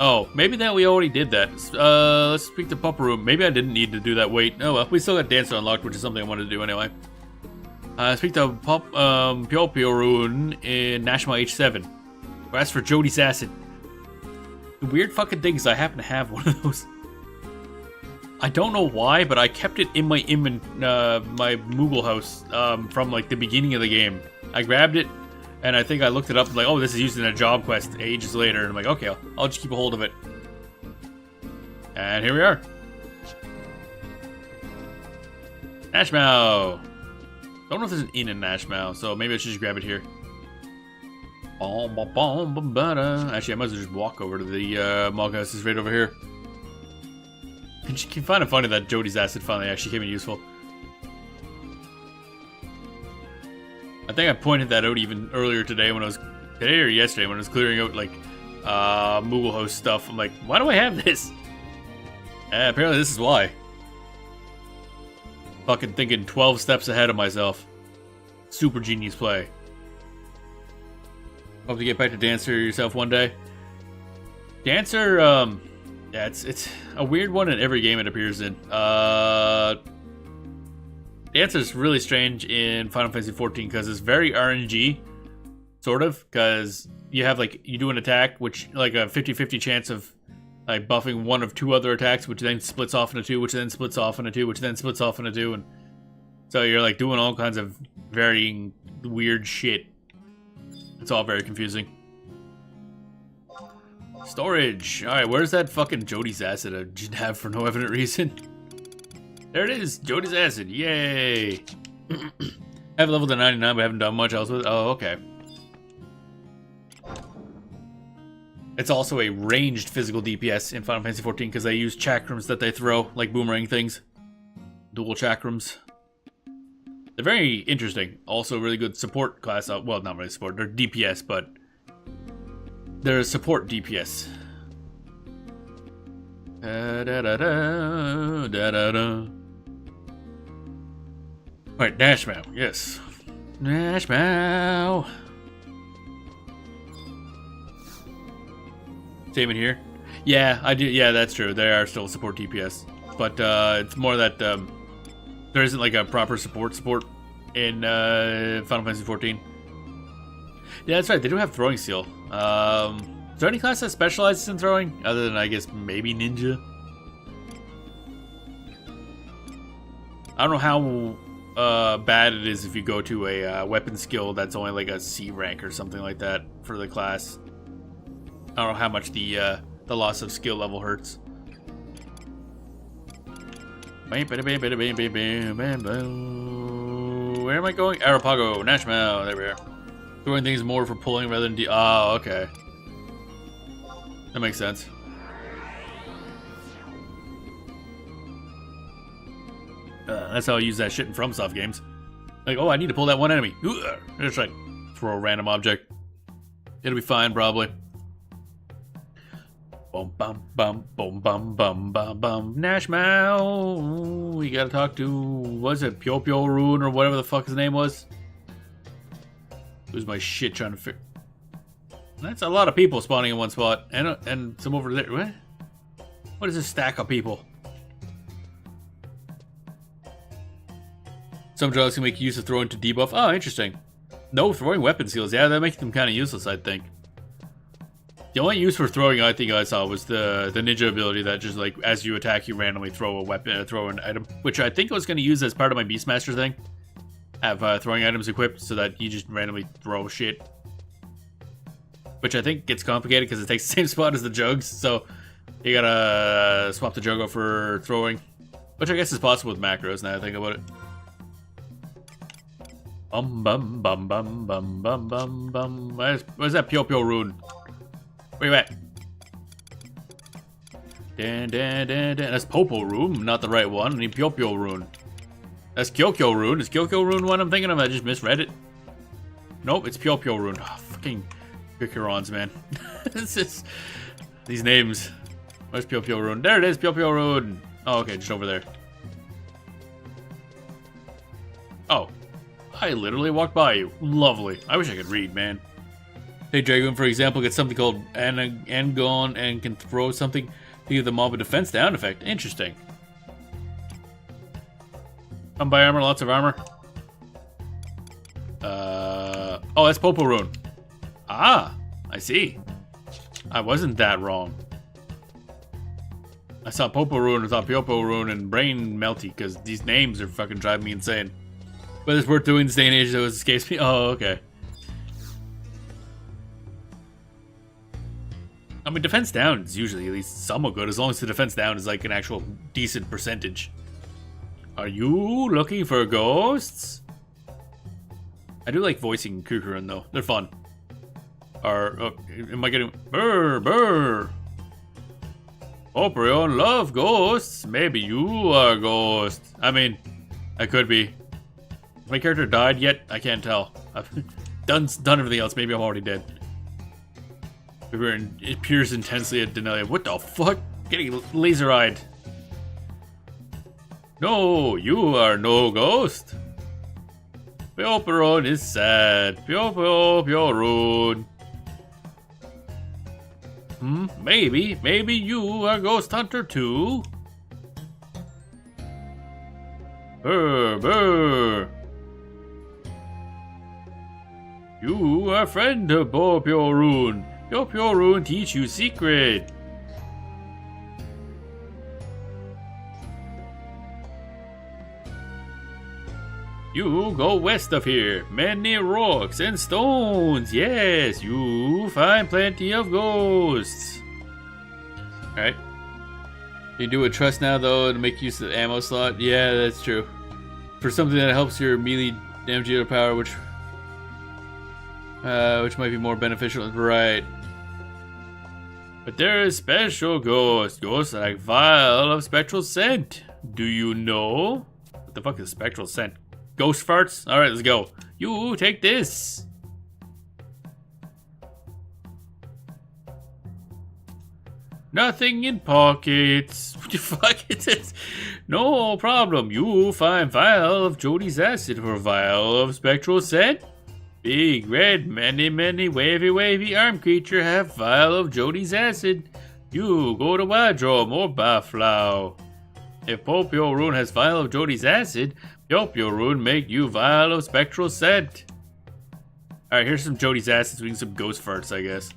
Oh, maybe that we already did that. Let's speak to Pupper Room. Maybe I didn't need to do that. Wait. Oh well, we still got Dancer unlocked, which is something I wanted to do anyway. Speak to Pio Room in Nashma H7. Or ask for Jody's acid. The weird fucking thing is I happen to have one of those. I don't know why, but I kept it in my my Moogle house from like the beginning of the game. I grabbed it, and I think I looked it up like, oh, this is used in a job quest ages later, and I'm like, okay, I'll just keep a hold of it. And here we are. Nashmau. Don't know if there's an inn in Nashmau, so maybe I should just grab it here. Actually, I might as well just walk over to the Mog House. It's right over here. You can find it funny that Jody's acid finally actually came in useful. I think I pointed that out even earlier today when I was... Today or yesterday when I was clearing out, like, Moogle host stuff. I'm like, why do I have this? Apparently this is why. Fucking thinking 12 steps ahead of myself. Super genius play. Hope to get back to Dancer yourself one day. Dancer, yeah, it's a weird one in every game it appears in. Dancer's really strange in Final Fantasy XIV because it's very RNG, sort of, because you have, like, you do an attack, which, like, a 50-50 chance of, like, buffing one of two other attacks, which then splits off into two, which then splits off into two, which then splits off into two, and so you're, like, doing all kinds of varying weird shit. It's all very confusing. Storage. Alright, where's that fucking Jody's acid I just have for no evident reason? There it is! Jody's acid! Yay! I have leveled to 99, but I haven't done much else with it. Oh, okay. It's also a ranged physical DPS in Final Fantasy XIV because they use chakrams that they throw, like boomerang things. Dual chakrams. They're very interesting. Also really good support class. Well, not really support. They're DPS, but they're a support DPS. Alright, Nashmau. Yes. Nashmau. Same in here. Yeah, I do. Yeah, that's true. They are still support DPS, but it's more that there isn't like a proper support in Final Fantasy 14. Yeah, that's right. They do have throwing skill. Is there any class that specializes in throwing, other than I guess maybe ninja? I don't know how bad it is if you go to a weapon skill that's only like a C rank or something like that for the class. I don't know how much the loss of skill level hurts. Where am I going? Arapago, Nashmel. There we are. Throwing things more for pulling rather than oh, okay. That makes sense. That's how I use that shit in FromSoft games. Like, oh, I need to pull that one enemy. Just like throw a random object. It'll be fine, probably. Boom, bum, bum, boom, bum, bum, bum, bum. Nashmel. We gotta talk to, was it Pyo Rune or whatever the fuck his name was? Lose my shit trying to figure. That's a lot of people spawning in one spot, and some over there. What? What is this stack of people? Some drugs can make use of throwing to debuff. Oh, interesting. No, throwing weapon skills. Yeah, that makes them kind of useless, I think. The only use for throwing I think I saw was the ninja ability that just like as you attack, you randomly throw a weapon, throw an item, which I think I was going to use as part of my Beastmaster thing. Have throwing items equipped so that you just randomly throw shit. Which I think gets complicated because it takes the same spot as the jugs, so you gotta swap the jug out for throwing. Which I guess is possible with macros now that I think about it. Bum bum bum bum bum bum bum bum. Where's that Pyo Rune? Where you at? Dan dan dan dan. That's Popo Rune, not the right one. I need Pyo Rune. That's Kyokyo Rune. Is Kyokyo Rune what I'm thinking of? I just misread it. Nope, it's Pyo Rune. Oh, fucking Picurons, man. This is these names. Where's Pyo Rune? There it is, Pyo Rune. Oh, okay, just over there. Oh. I literally walked by you. Lovely. I wish I could read, man. Hey, Dragoon, for example, gets something called Angon and can throw something to give the mob a defense down effect. Interesting. Come by armor, lots of armor. Oh, that's Popo Rune. Ah, I see. I wasn't that wrong. I saw Popo Rune, I thought Pyopo Rune, and Brain Melty, because these names are fucking driving me insane. But it's worth doing this day and age, though, it escapes me. Oh, okay. I mean, defense down is usually at least somewhat good, as long as the defense down is like an actual decent percentage. Are you looking for ghosts? I do like voicing Kukurin, though. They're fun. Am I getting... Brr. Oprion love ghosts. Maybe you are a ghost. I mean, I could be. Has my character died yet? I can't tell. I've done everything else. Maybe I'm already dead. It peers intensely at Denelia. What the fuck? Getting laser-eyed. No, you are no ghost. Pyoperon is sad. Pyo Rune. Maybe you are Ghost Hunter too. Brr. You are friend of Pyo Rune. Pyo Rune teach you secret. You go west of here. Many rocks and stones. Yes, you find plenty of ghosts. Alright. You do a trust now, though, to make use of the ammo slot. Yeah, that's true. For something that helps your melee damage dealer power, which might be more beneficial. Right. But there is special ghosts. Ghosts like vial of spectral scent. Do you know? What the fuck is spectral scent? Ghost farts? Alright, let's go. You take this. Nothing in pockets. What the fuck is this? No problem. You find vial of Jody's acid for vial of spectral scent. Big, red, many, wavy arm creature have vial of Jody's acid. You go to Wardrobe or Baflow. If Popio Rune has vial of Jody's acid, Popio Rune make you vial of spectral scent. Alright, here's some Jody's acid, so we can some ghost farts, I guess.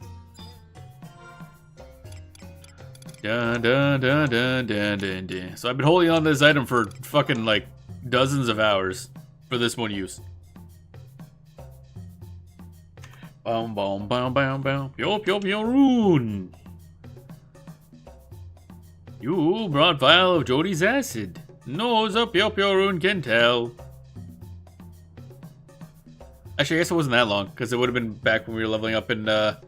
Dun, dun, dun, dun, dun, dun, dun. So I've been holding on to this item for fucking like dozens of hours for this one use. Boom, boom, boom, boom, boom. Popio Rune. You brought vial of Jody's acid. Knows a Popio Rune can tell. Actually, I guess it wasn't that long, because it would have been back when we were leveling up in, that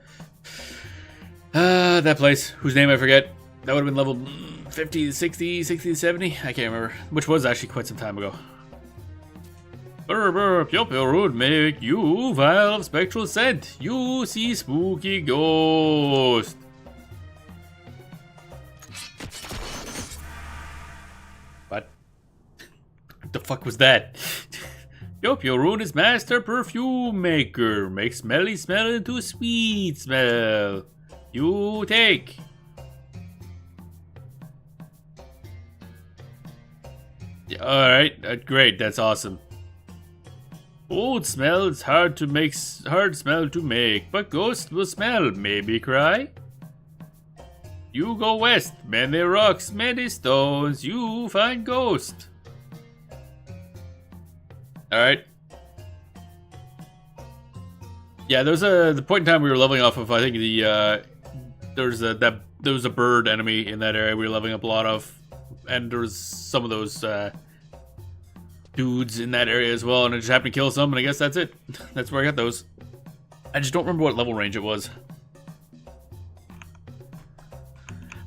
place, whose name I forget. That would have been level 50, 60, 60, 70? I can't remember. Which was actually quite some time ago. Brr, Popio Rune make you vial of spectral scent. You see spooky ghost. What the fuck was that? Popio Rune is master perfume maker. Make smelly smell into sweet smell. You take. Yeah, alright, great, that's awesome. Old smell is hard smell to make, but ghost will smell, maybe cry. You go west, many rocks, many stones, you find ghost. Alright. Yeah, there was the point in time we were leveling off of, I think there was a bird enemy in that area we were leveling up a lot of. And there was some of those dudes in that area as well, and I just happened to kill some, and I guess that's it. That's where I got those. I just don't remember what level range it was.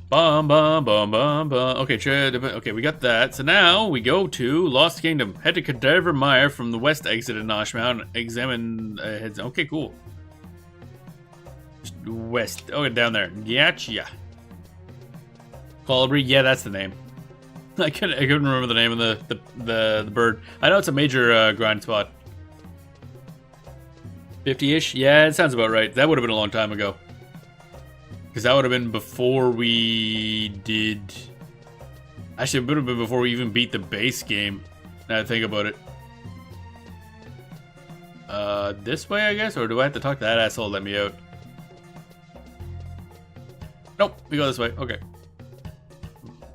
Bum bum bum bum bum. Okay, we got that. So now we go to Lost Kingdom. Head to Cadaver Mire from the west exit of Noshmount and examine heads. Okay, cool. Just west. Oh, down there. Gotcha. Colibri. Yeah, that's the name. I couldn't remember the name of the bird. I know it's a major grind spot. 50-ish? Yeah, it sounds about right. That would have been a long time ago. Because that would have been before we did... Actually, it would have been before we even beat the base game. Now I think about it. This way, I guess? Or do I have to talk to that asshole to let me out? Nope, we go this way. Okay.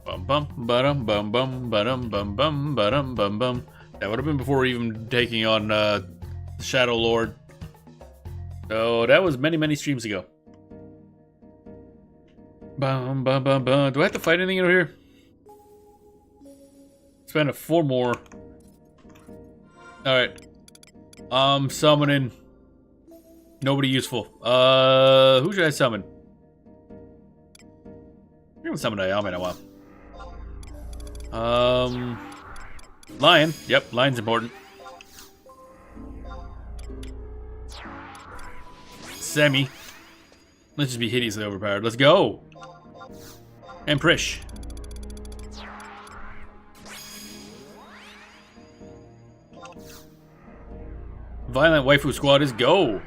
Bum bum ba-dum bum bum ba-dum bum bum ba-dum bum bum. That would have been before even taking on Shadow Lord. So that was many streams ago. Bum bum bum bum. Do I have to fight anything over here? Spend 4 more. Alright. Summoning. Nobody useful. Who should I summon? I'm gonna summon Ayame in a while. Lion. Yep, lion's important. Semi. Let's just be hideously overpowered. Let's go. And Prish. Violent Waifu Squad is go.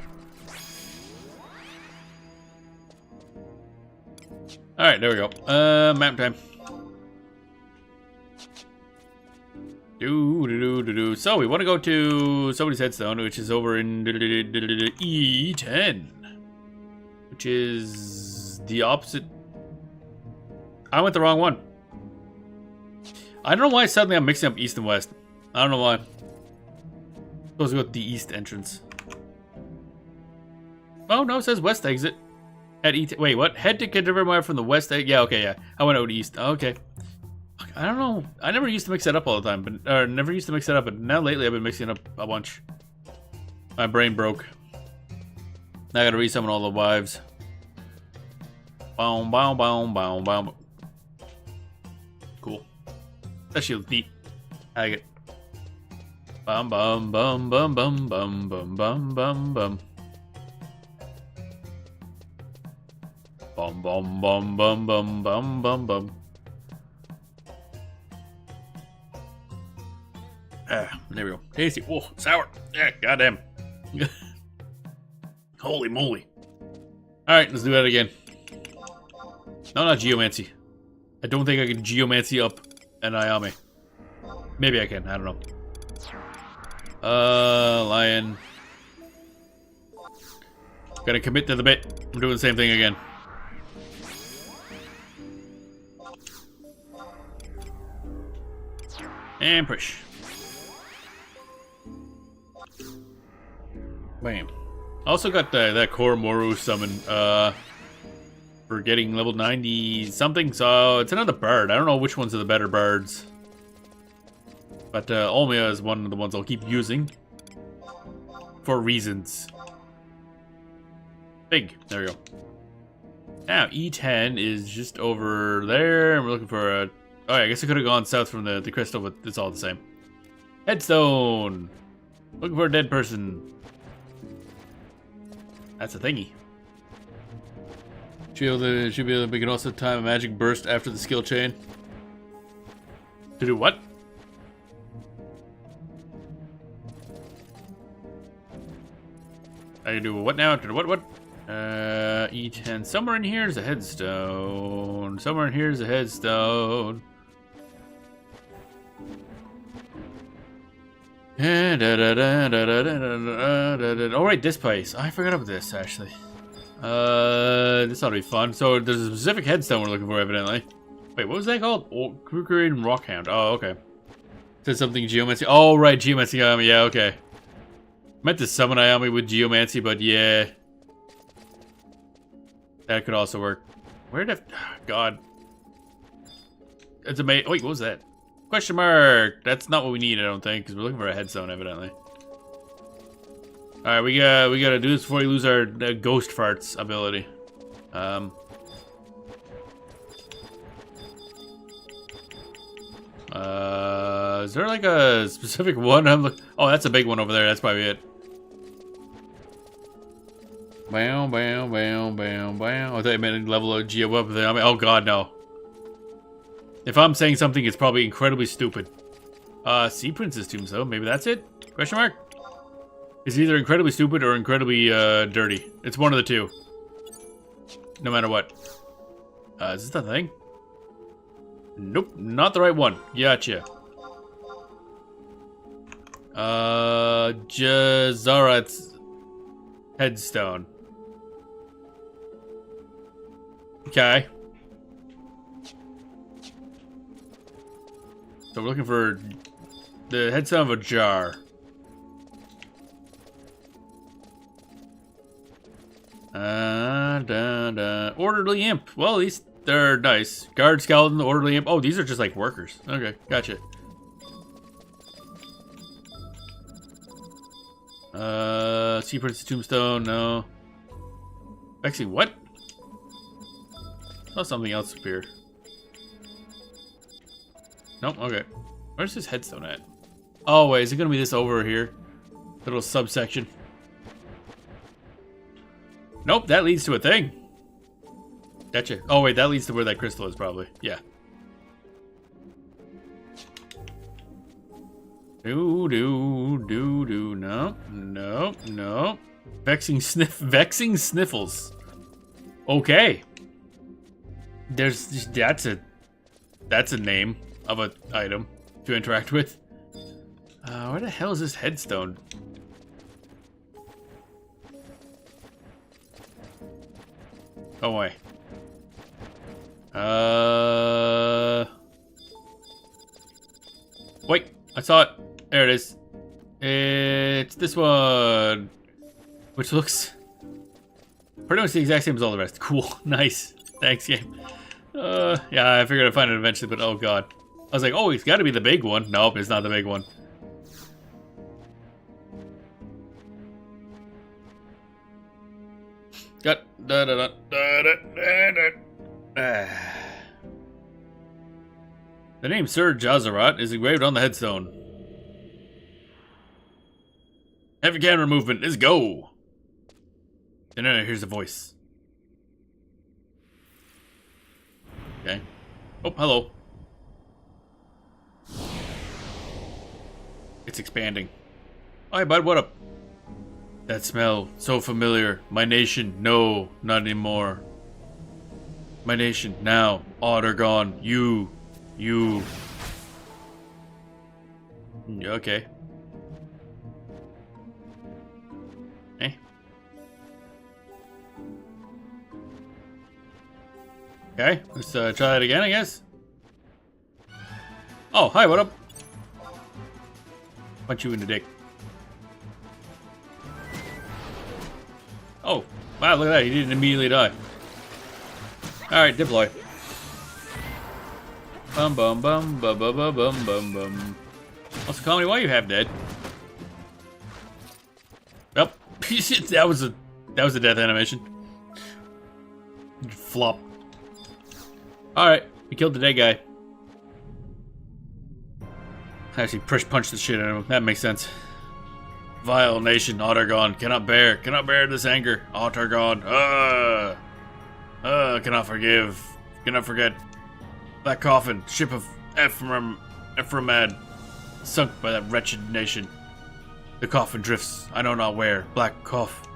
Alright, there we go. Map time. So we want to go to somebody's headstone, which is over in E10, which is the opposite. I went the wrong one. I don't know why suddenly I'm mixing up east and west. I don't know why. Supposed to go to the east entrance. Oh no, it says west exit at E10. Wait, what? Head to Cadaver from the west exit. Yeah, okay, yeah. I went out east. Okay. I don't know. I never used to mix that up all the time, but never used to mix that up. But now lately, I've been mixing it up a bunch. My brain broke. Now I gotta resummon all the wives. Boom, boom, boom, boom, boom. Cool. That shield's neat. I like it. Bum bum bum bum bum bum bum bum bum bum. Bum bum bum bum bum bum bum bum. Ah, there we go. Tasty. Whoa, sour. Yeah, goddamn. Holy moly. Alright, let's do that again. No, not geomancy. I don't think I can geomancy up an Ayame. Maybe I can, I don't know. Lion. Gotta commit to the bit. I'm doing the same thing again. And push. Bam. Also got that Koromoru summon, for getting level 90 something, so it's another bird. I don't know which ones are the better birds. But Olmia is one of the ones I'll keep using. For reasons. Big. There we go. Now, E10 is just over there, and we're looking for a... Oh, yeah, I guess I could have gone south from the crystal, but it's all the same. Headstone! Looking for a dead person. That's a thingy. Should be able to make it also time a magic burst after the skill chain. To do what? I can do what now? To what? E10. Somewhere in here is a headstone. Somewhere in here is a headstone. Oh, right, this place. I forgot about this, actually. This ought to be fun. So, there's a specific headstone we're looking for, evidently. Wait, what was that called? Oh, Krugerine Rockhound. Oh, okay. Said something Geomancy. Oh, right, Geomancy Ayami. Yeah, okay. Meant to summon Ayami with Geomancy, but yeah. That could also work. Where did I... God. It's amazing. Wait, what was that? Question mark. That's not what we need, I don't think, because we're looking for a headstone, evidently. All right, we gotta do this before we lose our ghost farts ability. Is there like a specific one? Oh, that's a big one over there. That's probably it. Bam, bam, bam, bam, bam. I thought you meant level of Geo up there. I mean, oh god, no. If I'm saying something, it's probably incredibly stupid. Sea Princess Tombstone. Maybe that's it? Question mark? It's either incredibly stupid or incredibly dirty. It's one of the two. No matter what. Is this the thing? Nope, not the right one. Gotcha. Jazarat's headstone. Okay. So we're looking for the headstone of a jar. Orderly imp. Well, at least they're nice. Guard skeleton, orderly imp. Oh, these are just like workers. Okay, gotcha. Sea Prince Tombstone, no. Actually, what? Saw something else appear. Nope, okay. Where's this headstone at? Oh, wait, is it gonna be this over here? Little subsection. Nope, that leads to a thing. Gotcha. Oh, wait, that leads to where that crystal is, probably. Yeah. No, no, no. Vexing sniffles. Okay. That's a name of an item to interact with. Where the hell is this headstone? Oh, wait. Wait, I saw it. There it is. It's this one. Which looks pretty much the exact same as all the rest. Cool. Nice. Thanks, game. Yeah, I figured I'd find it eventually, but oh god. I was like, oh, it's gotta be the big one. Nope, it's not the big one. Got The name Sir Jazarat is engraved on the headstone. Have your camera movement. Let's go. And then here's a voice. Okay. Oh, hello. It's expanding. Hi, bud. What up? That smell, so familiar. My nation, no, not anymore. My nation, now, Aht Urhgan, you. Okay. Eh. Okay, let's try that again, I guess. Oh, hi, what up? Punch you in the dick. Oh, wow, look at that, he didn't immediately die. Alright, deploy. Bum bum bum bum bum bum bum bum bum. What's the comedy? Why you have dead? Yep. that was a death animation. Flop. Alright, we killed the dead guy. Actually, punched the shit out of him. That makes sense. Vile nation, Aht Urhgan, cannot bear this anger. Aht Urhgan, cannot forgive, cannot forget. That coffin, ship of Ephraimad, sunk by that wretched nation. The coffin drifts, I know not where. Black cough.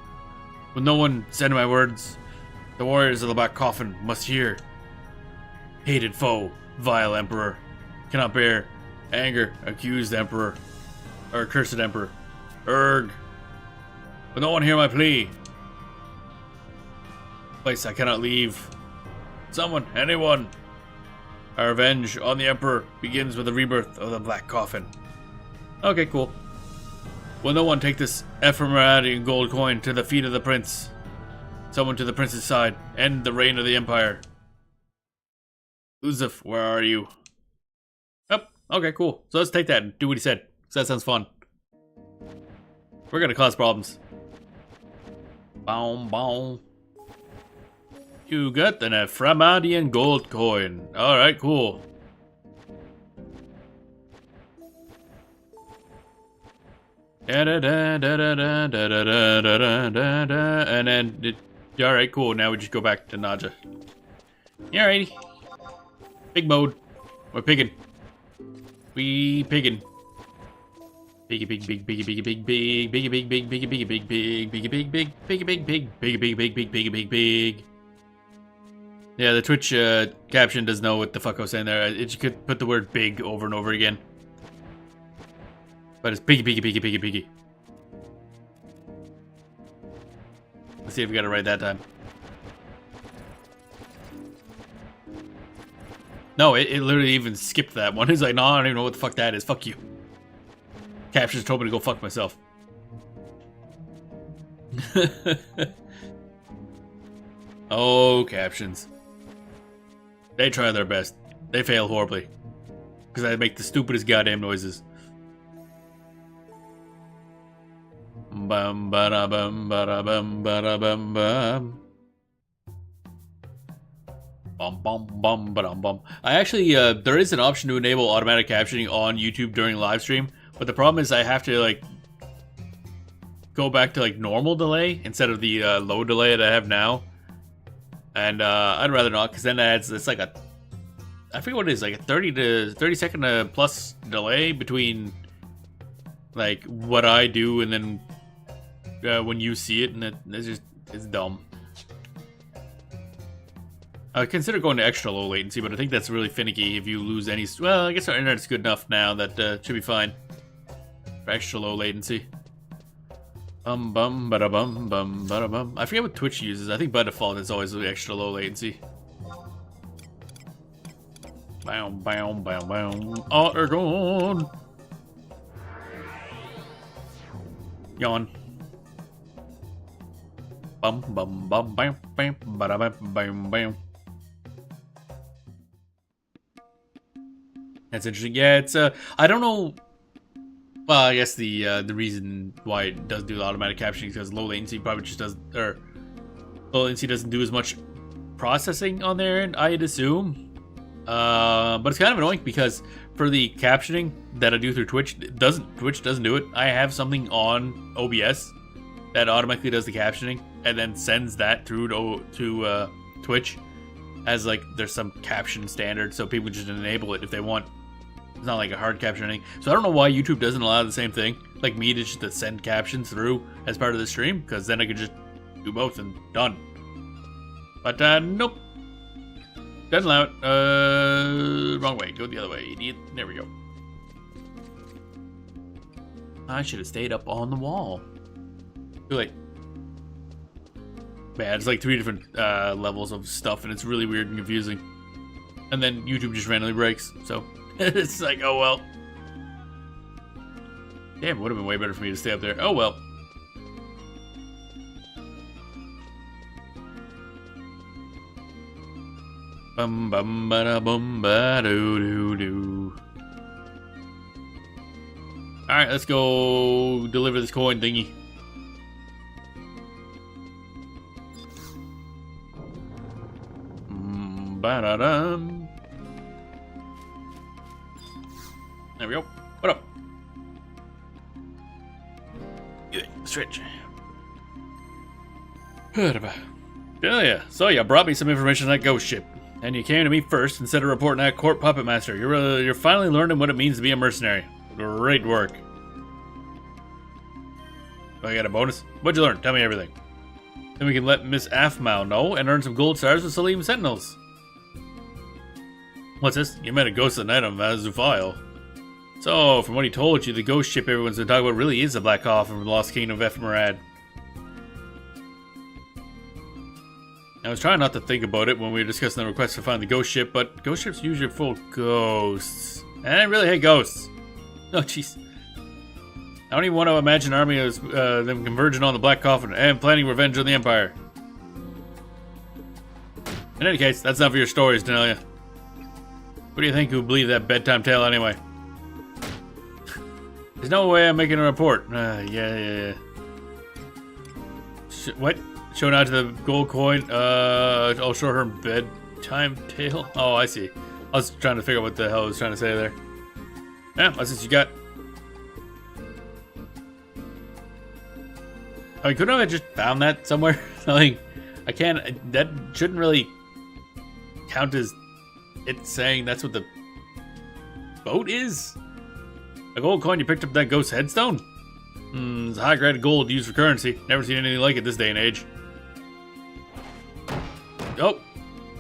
Will no one send my words? The warriors of the black coffin must hear. Hated foe, vile emperor, cannot bear anger, accused emperor, or cursed emperor. Urg. Will no one hear my plea? Place I cannot leave. Someone, anyone. Our revenge on the Emperor begins with the rebirth of the Black Coffin. Okay, cool. Will no one take this Ephraimadian gold coin to the feet of the prince? Someone to the prince's side. End the reign of the Empire. Uzuf, where are you? Yep, okay, cool. So let's take that and do what he said. Because that sounds fun. We're gonna cause problems. Boom, boom. You got an Ephraimadian gold coin. Alright, cool. And then, alright, cool. Now we just go back to Naja. Alrighty. Big mode. We're pigging. We pigging. Biggy big big biggy biggy big big biggy big big biggy biggy big big biggy big big biggy big big biggy big big big biggy big big. Yeah, the Twitch caption doesn't know what the fuck I was saying there. It could put the word big over and over again. But it's biggy biggy biggy biggy biggy. Let's see if we got it right that time. No, it literally even skipped that one. It's like, no, I don't even know what the fuck that is. Fuck you. Captions told me to go fuck myself. Oh, captions. They try their best. They fail horribly. Because I make the stupidest goddamn noises. Bum ba bum ba bum ba bum bum. Bum bum bum ba bum. I actually there is an option to enable automatic captioning on YouTube during live stream, but the problem is I have to like go back to like normal delay instead of the low delay that I have now. And I'd rather not, because then it's like a, I forget what it is, like a 30 second plus delay between like what I do and then when you see it, and it's dumb. I consider going to extra low latency, but I think that's really finicky if you lose any. Well, I guess our internet's good enough now that should be fine for extra low latency. Bum bada bum bada bum. I forget what Twitch uses. I think by default it's always extra low latency. Bam bam bam bam. Aht Urhgan. Yawn. Bum bum bum bam bam bada bam bam bam. That's interesting. Yeah, it's I don't know. Well, I guess the reason why it does do the automatic captioning is because low latency probably just does, or low latency doesn't do as much processing on their end, I'd assume. But it's kind of annoying because for the captioning that I do through Twitch, Twitch doesn't do it. I have something on OBS that automatically does the captioning and then sends that through to Twitch as like there's some caption standard, so people just enable it if they want. It's not like a hard caption or anything. So I don't know why YouTube doesn't allow the same thing. Like me to just to send captions through as part of the stream. Because then I could just do both and done. But nope. Doesn't allow it. Wrong way. Go the other way, idiot. There we go. I should have stayed up on the wall. Too late. Man, it's like 3 different levels of stuff, and it's really weird and confusing. And then YouTube just randomly breaks, so it's like, oh well. Damn, it would have been way better for me to stay up there. Oh well. Bum bum ba da bum ba doo doo doo. Alright, let's go deliver this coin thingy. Ba-da-dum. There we go. What up? Good. Stretch. Yeah, so you brought me some information on that ghost ship. And you came to me first instead of reporting that court puppet master. You're finally learning what it means to be a mercenary. Great work. Do I got a bonus? What'd you learn? Tell me everything. Then we can let Miss Afmau know and earn some gold stars with Salim Sentinels. What's this? You met a ghost of the night on Vazufile. So, from what he told you, the ghost ship everyone's been talking about really is the Black Coffin from the Lost Kingdom of Ephemerad. I was trying not to think about it when we were discussing the request to find the ghost ship, but ghost ships usually are full of ghosts. And I really hate ghosts. Oh, jeez. I don't even want to imagine an army of them converging on the Black Coffin and planning revenge on the Empire. In any case, that's not for your stories, Denelia. What do you think who believe that bedtime tale anyway? There's no way I'm making a report. Yeah. What? Showing out to the gold coin. I'll show her bedtime tale. Oh, I see. I was trying to figure out what the hell I was trying to say there. Yeah, what's this you got? I mean, couldn't I have just found that somewhere? Like, I can't. That shouldn't really count as it saying that's what the boat is. A gold coin you picked up that ghost headstone? It's high-grade gold used for currency. Never seen anything like it this day and age.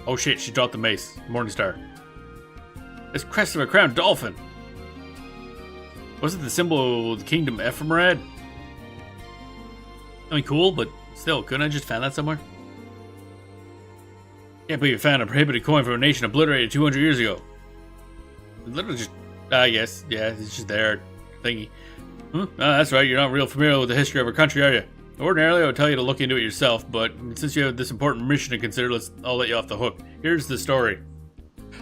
Oh shit! She dropped the mace. Morningstar. It's crest of a crowned dolphin. Wasn't the symbol of the kingdom Ephemerad? I mean, cool, but still, couldn't I just found that somewhere? Can't believe you found a prohibited coin from a nation obliterated 200 years ago. Literally just, yes, yeah, it's just there, thingy. That's right, you're not real familiar with the history of our country, are you? Ordinarily, I would tell you to look into it yourself, but since you have this important mission to consider, I'll let you off the hook. Here's the story.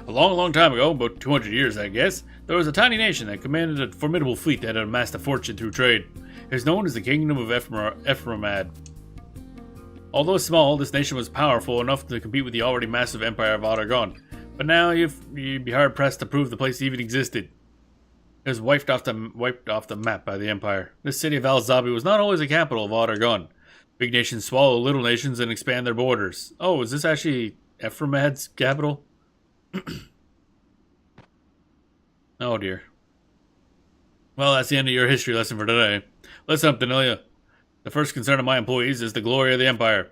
A long, long time ago, about 200 years, I guess, there was a tiny nation that commanded a formidable fleet that had amassed a fortune through trade. It is known as the Kingdom of Ephemerad. Although small, this nation was powerful enough to compete with the already massive empire of Aht Urhgan. But now you'd be hard-pressed to prove the place even existed. It was wiped off the map by the empire. This city of Al-Zabi was not always the capital of Aht Urhgan. Big nations swallow little nations and expand their borders. Oh, is this actually Ephemerad's capital? Oh dear. Well, that's the end of your history lesson for today. Listen up, Denelia. The first concern of my employees is the glory of the Empire.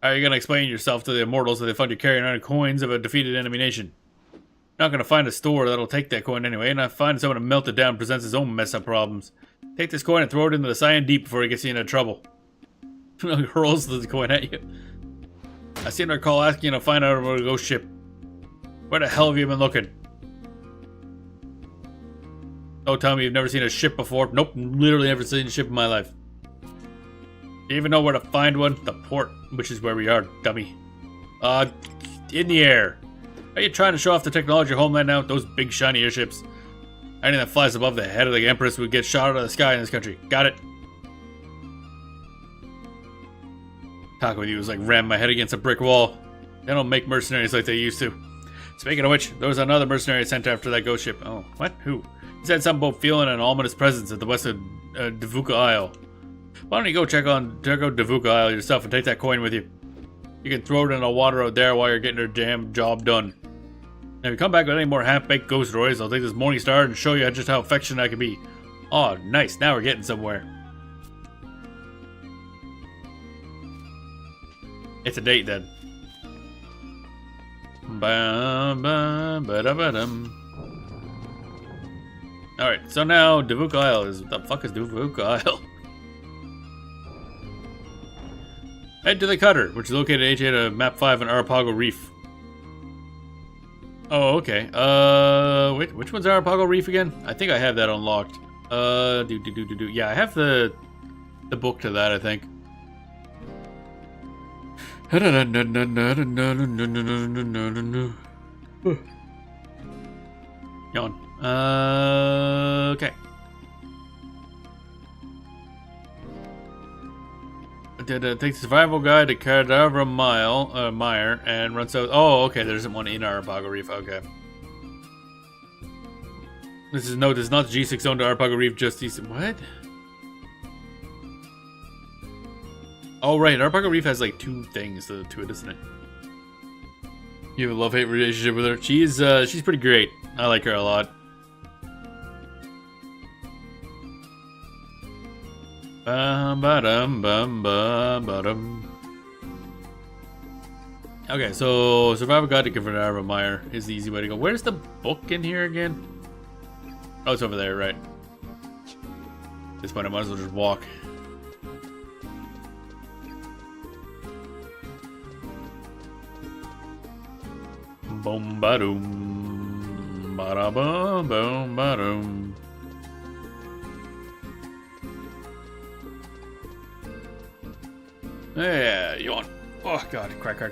How are you going to explain yourself to the immortals if they find you carrying around coins of a defeated enemy nation? You're not going to find a store that'll take that coin anyway, and finding someone to melt it down presents its own mess up problems. Take this coin and throw it into the Cyan Deep before it gets you into trouble. Hurls the coin at you. I seem to recall asking you to find out about a ghost ship. Where the hell have you been looking? Don't tell me you've never seen a ship before. Nope, literally never seen a ship in my life. Do you even know where to find one? The port, which is where we are, dummy. In the air. Are you trying to show off the technology of your homeland now? Those big shiny airships. Anything that flies above the head of the Empress would get shot out of the sky in this country. Got it? Talking with you is like ram my head against a brick wall. They don't make mercenaries like they used to. Speaking of which, there was another mercenary sent after that ghost ship. Oh, what? Who? He said something about feeling an ominous presence at the west of Devuka Isle. Why don't you go check out Devuka Isle yourself and take that coin with you? You can throw it in the water out there while you're getting your damn job done. If you come back with any more half-baked ghost stories, I'll take this Morning Star and show you just how affectionate I can be. Oh, nice. Now we're getting somewhere. It's a date then. Alright, so now Davuk Isle is... What the fuck is Davuk Isle? Head to the cutter, which is located at H8 of Map 5 in Arapago Reef. Oh, okay. Wait, which one's Arapago Reef again? I think I have that unlocked. Yeah, I have the book to that, I think. Yawn. Okay. Take the survival guide to Cadaver Mire and run south. Oh, okay. There isn't one in Arapago Reef. Okay. This is not the G6 zone to Arapago Reef, just east. What? Oh, right. Arapago Reef has like 2 things to it, isn't it? You have a love-hate relationship with her. She's pretty great. I like her a lot. Okay, so survival guide to Cadaver Mire is the easy way to go. Where's the book in here again? Oh, it's over there, right? At this point, I might as well just walk. Boom ba doom, ba da boom, boom ba doom. Yeah, yawn. Oh god, crack.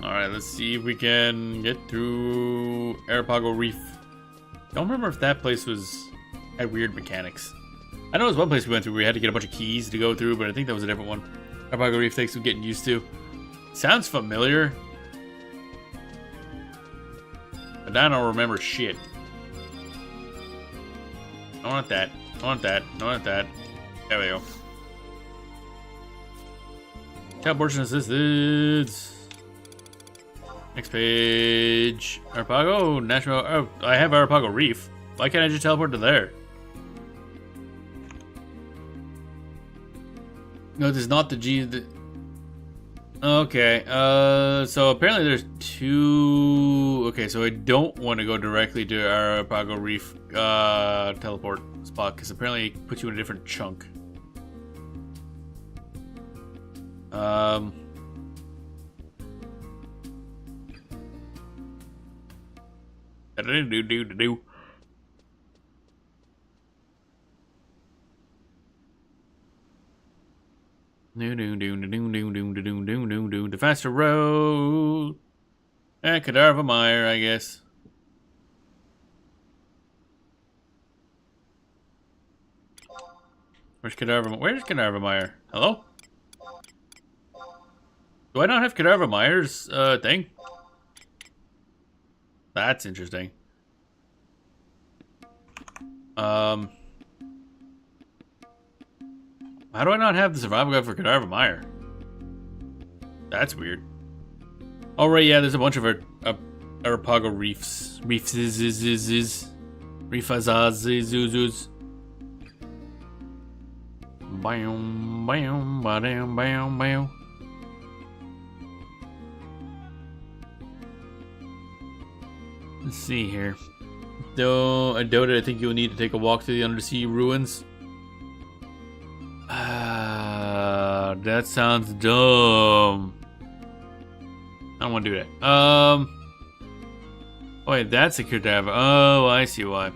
Alright, let's see if we can get through Arapago Reef. Don't remember if that place had weird mechanics. I know it was one place we went through where we had to get a bunch of keys to go through, but I think that was a different one. Arapago Reef takes some getting used to. Sounds familiar. But I don't remember shit. I want that. I want that. I want that. There we go. Teleportation assistance. Next page. Arapago National. Oh, I have Arapago Reef. Why can't I just teleport to there? No, this is not the G. Okay. So apparently there's 2. Okay, so I don't want to go directly to Arapago Reef teleport spot because apparently it puts you in a different chunk. Do. The faster road. Cadaver Mire, I guess. Where's Cadaver Mire? Hello? Do I not have Cadaver Mire's thing? That's interesting. How do I not have the survival guide for Cadaver Mire? That's weird. Oh, right, yeah, there's a bunch of Arapago Reefs. Reefs. Bam, bam, bam, bam, bam. Let's see here. Though I doubt it, I think you'll need to take a walk through the undersea ruins. That sounds dumb. I don't want to do that. Oh wait, that's a cadaver. Oh, I see why.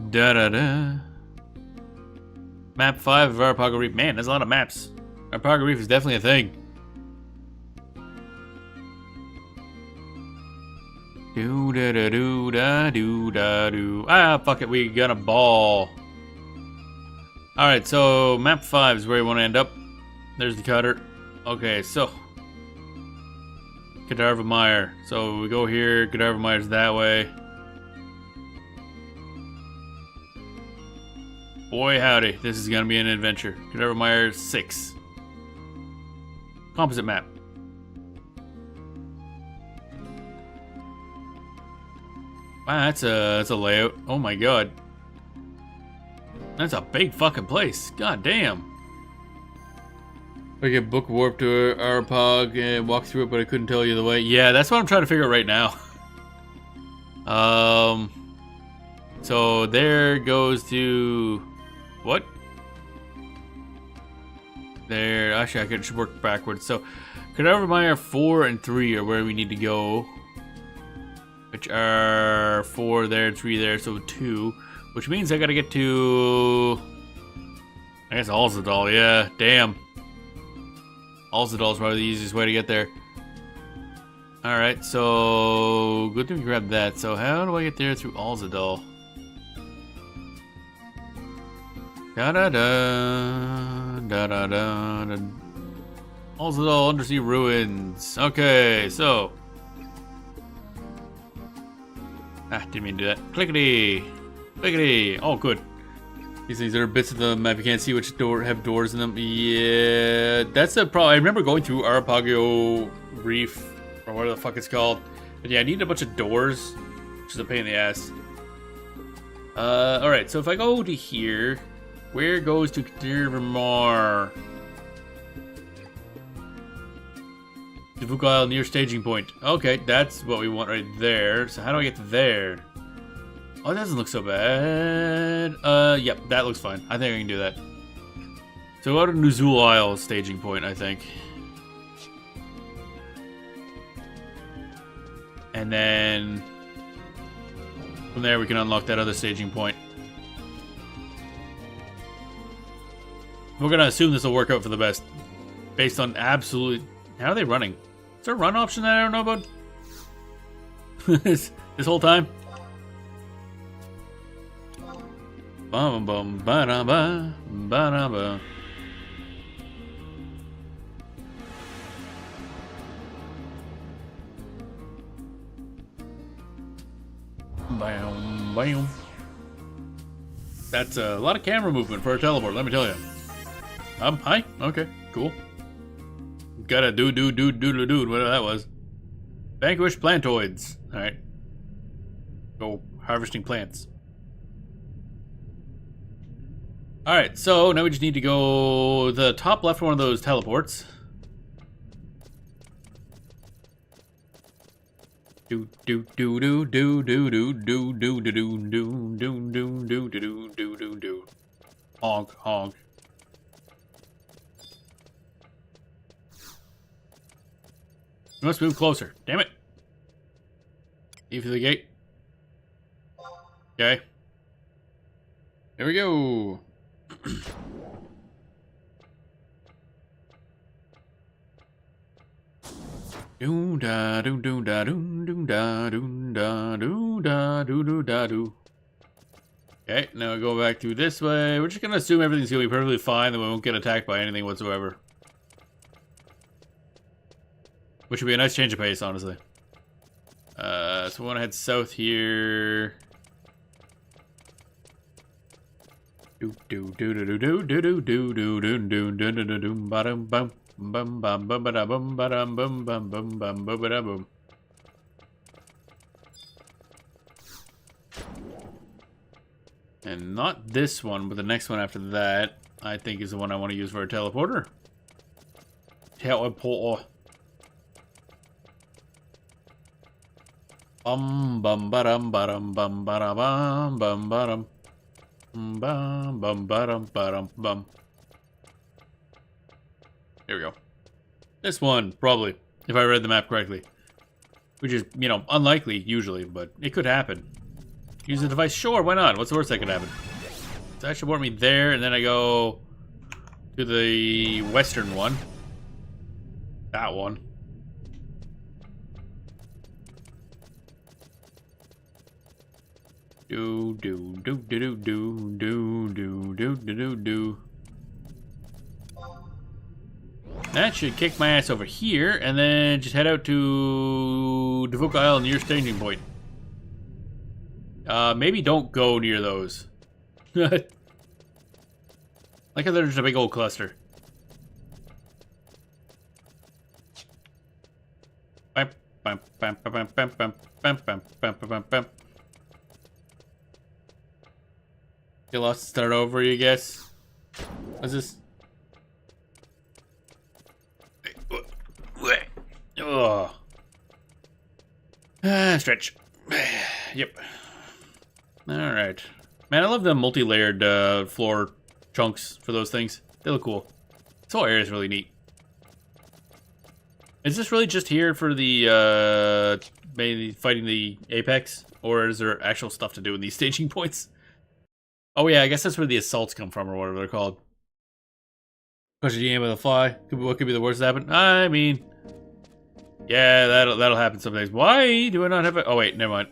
Da. Map 5 of Arapago Reef. Man, there's a lot of maps. Arapago Reef is definitely a thing. Do. Ah, fuck it, we got a ball. Alright, so map 5 is where you want to end up. There's the cutter. Okay, so Cadaver Mire. So we go here, Cadaver Mire's that way. Boy, howdy. This is going to be an adventure. Meyer 6. Composite map. Wow, that's a layout. Oh my god. That's a big fucking place. God damn. I could book warp to Arpog and walk through it, but I couldn't tell you the way. Yeah, that's what I'm trying to figure out right now. So there goes to... What? There, actually I should work backwards. So, Meyer 4 and 3 are where we need to go. Which are 4 there, 3 there, so 2. Which means I gotta get to... I guess Alzadal, yeah, damn. Alzadal is probably the easiest way to get there. Alright, so... Good thing we grabbed that. So how do I get there through Alzadal? Da-da-da, da-da-da, da. Alzadal Undersea Ruins. Okay, so... didn't mean to do that. Clickety! Clickety! Oh, good. These things are bits of the map. You can't see which door have doors in them. Yeah, that's a problem. I remember going through Arapagio Reef, or whatever the fuck it's called. But yeah, I need a bunch of doors, which is a pain in the ass. Alright, so if I go to here, where goes to Dirmar? Davuk Isle near staging point. Okay, that's what we want right there. So how do I get to there? Oh, that doesn't look so bad. Yep, that looks fine. I think I can do that. So go to Nuzul Isle staging point, I think. And then from there we can unlock that other staging point. We're gonna assume this will work out for the best. Based on absolute... How are they running? Is there a run option that I don't know about? this whole time? Bum bum ba da ba ba da ba. Bam bam. That's a lot of camera movement for a teleport, let me tell you. Hi? Okay, cool. Gotta do, whatever that was. Vanquish plantoids. Alright. Go harvesting plants. Alright, so now we just need to go the top left one of those teleports. Do do do do do do do do do do do do do do do do do do. Honk honk. We must move closer. Damn it. Leave through the gate. Okay. There we go. Do da do do da do do da do da do da do do da do. Okay, now we go back through this way. We're just gonna assume everything's gonna be perfectly fine, that we won't get attacked by anything whatsoever. Which would be a nice change of pace, honestly. So we want to head south here. Do do do do do do do do do do do do do do do bum bum bum bum bum ba bum ba bum bum bum bum bum ba boom. And not this one, but the next one after that, I think is the one I want to use for a teleporter. Teleporter. Bum bum ba-dum bum ba-da-bum bum ba-dum bum ba-dum bum. There we go. This one, probably, if I read the map correctly. Which is, you know, unlikely usually, but it could happen. Use the device, sure, why not? What's the worst that could happen? So that should warp me there, and then I go to the western one. That one. Do do do do do do do do do do do. That should kick my ass over here, and then just head out to Davuk Isle near staging point. Maybe don't go near those. Like how there's a big old cluster. Bam, bam, bam, bam, bam, bam, bam, bam, bam, bam, bam. Get lost, start over, you guess. What's this? Oh. Stretch. Yep. Alright. Man, I love the multi-layered floor chunks for those things. They look cool. This whole area is really neat. Is this really just here for the, mainly fighting the Apex? Or is there actual stuff to do in these staging points? Oh yeah, I guess that's where the assaults come from, or whatever they're called. Question the aim with a fly. What could be the worst that happen? I mean... Yeah, that'll happen some days. Why do I not have it? Oh wait, never mind.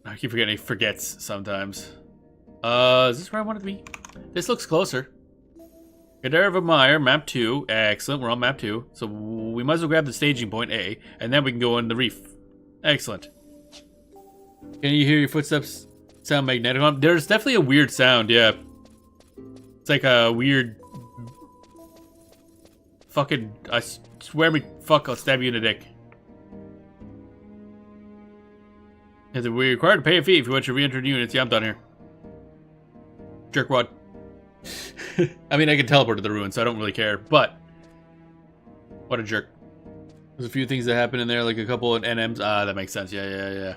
I keep forgetting it forgets sometimes. Is this where I want it to be? This looks closer. Cadera of Mire, map 2. Excellent, we're on map 2. So we might as well grab the staging point A, and then we can go on the reef. Excellent. Can you hear your footsteps sound magnetic? There's definitely a weird sound, yeah. It's like a weird... Fucking... I swear me... Fuck, I'll stab you in the dick. We're required to pay a fee if you want to re-enter the units. Yeah, I'm done here. Jerkwad. I mean, I can teleport to the ruins, so I don't really care, but... What a jerk. There's a few things that happen in there, like a couple of NMs. Ah, that makes sense. Yeah.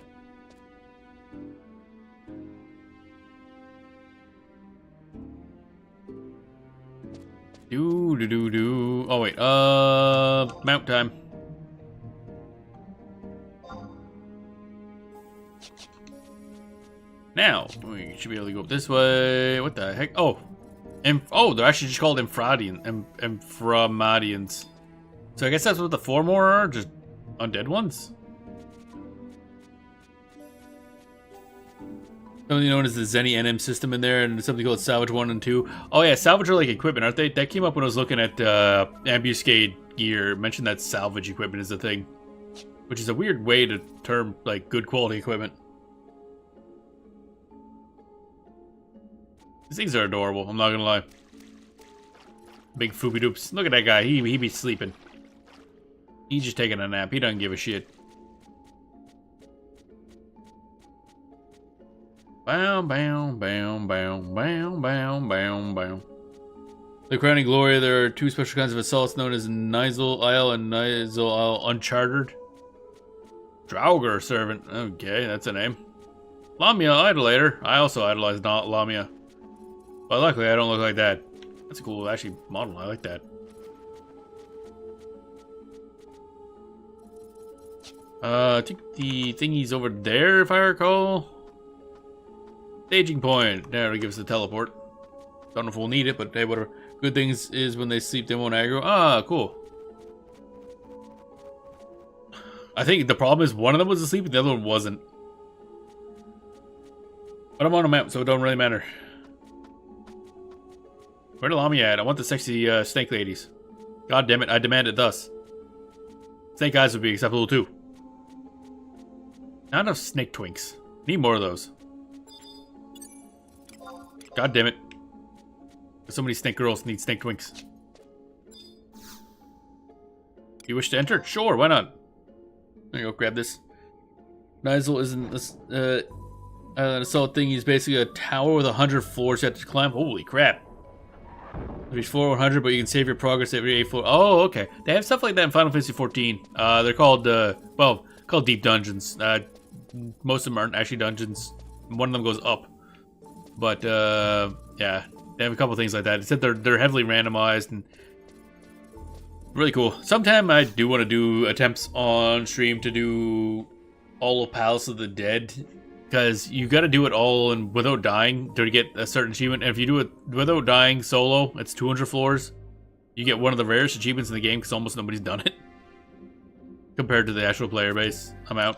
Do. Oh, wait. Mount time. Now, we should be able to go up this way. What the heck? Oh. They're actually just called Inframadians. So I guess that's what the 4 more are? Just undead ones? Something known as the Zenny NM system in there, and something called Salvage 1 and 2. Oh yeah, salvage are like equipment, aren't they? That came up when I was looking at ambuscade gear. It mentioned that salvage equipment is a thing. Which is a weird way to term, like, good quality equipment. These things are adorable, I'm not gonna lie. Big foopy doops. Look at that guy, he be sleeping. He's just taking a nap, he doesn't give a shit. Bow. The crowning glory, there are 2 special kinds of assaults known as Nizal Isle and Nizal Isle Unchartered. Draugr Servant. Okay, that's a name. Lamia Idolator. I also idolize Lamia. But luckily I don't look like that. That's a cool, actually, model. I like that. I think the thingy's over there, if I recall. Staging point. There, it gives us the teleport. Don't know if we'll need it, but hey, whatever. Good things is when they sleep, they won't aggro. Ah, cool. I think the problem is one of them was asleep and the other one wasn't. But I'm on a map, so it don't really matter. Where the Lamia at? I want the sexy snake ladies. God damn it, I demand it thus. Snake eyes would be acceptable too. Not enough snake twinks. Need more of those. God damn it. So many snake girls need snake twinks. You wish to enter? Sure, why not? There you go, grab this. Nizal isn't this, an assault thing. He's basically a tower with 100 floors you have to climb. Holy crap. Reach floor 100, but you can save your progress every 8 floor. Oh, okay. They have stuff like that in Final Fantasy 14. They're called, well, called deep dungeons. Most of them aren't actually dungeons. One of them goes up. But, yeah. They have a couple things like that. Except they're heavily randomized and really cool. Sometime I do want to do attempts on stream to do all of Palace of the Dead. Because you got to do it all and without dying to get a certain achievement. And if you do it without dying solo, it's 200 floors. You get one of the rarest achievements in the game because almost nobody's done it. Compared to the actual player base amount.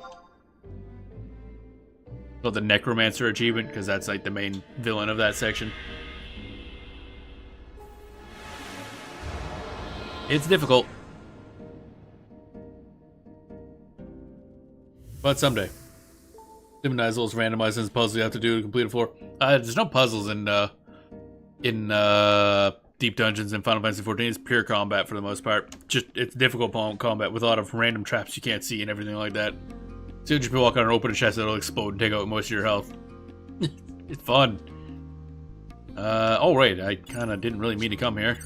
So the Necromancer achievement, because that's like the main villain of that section. It's difficult. But someday. Nizal is randomized in his puzzle you have to do to complete a floor. There's no puzzles in deep dungeons in Final Fantasy XIV. It's pure combat for the most part. Just it's difficult combat with a lot of random traps you can't see and everything like that. So you just walk on and open a chest that'll explode and take out most of your health. It's fun. Oh right, I kind of didn't really mean to come here.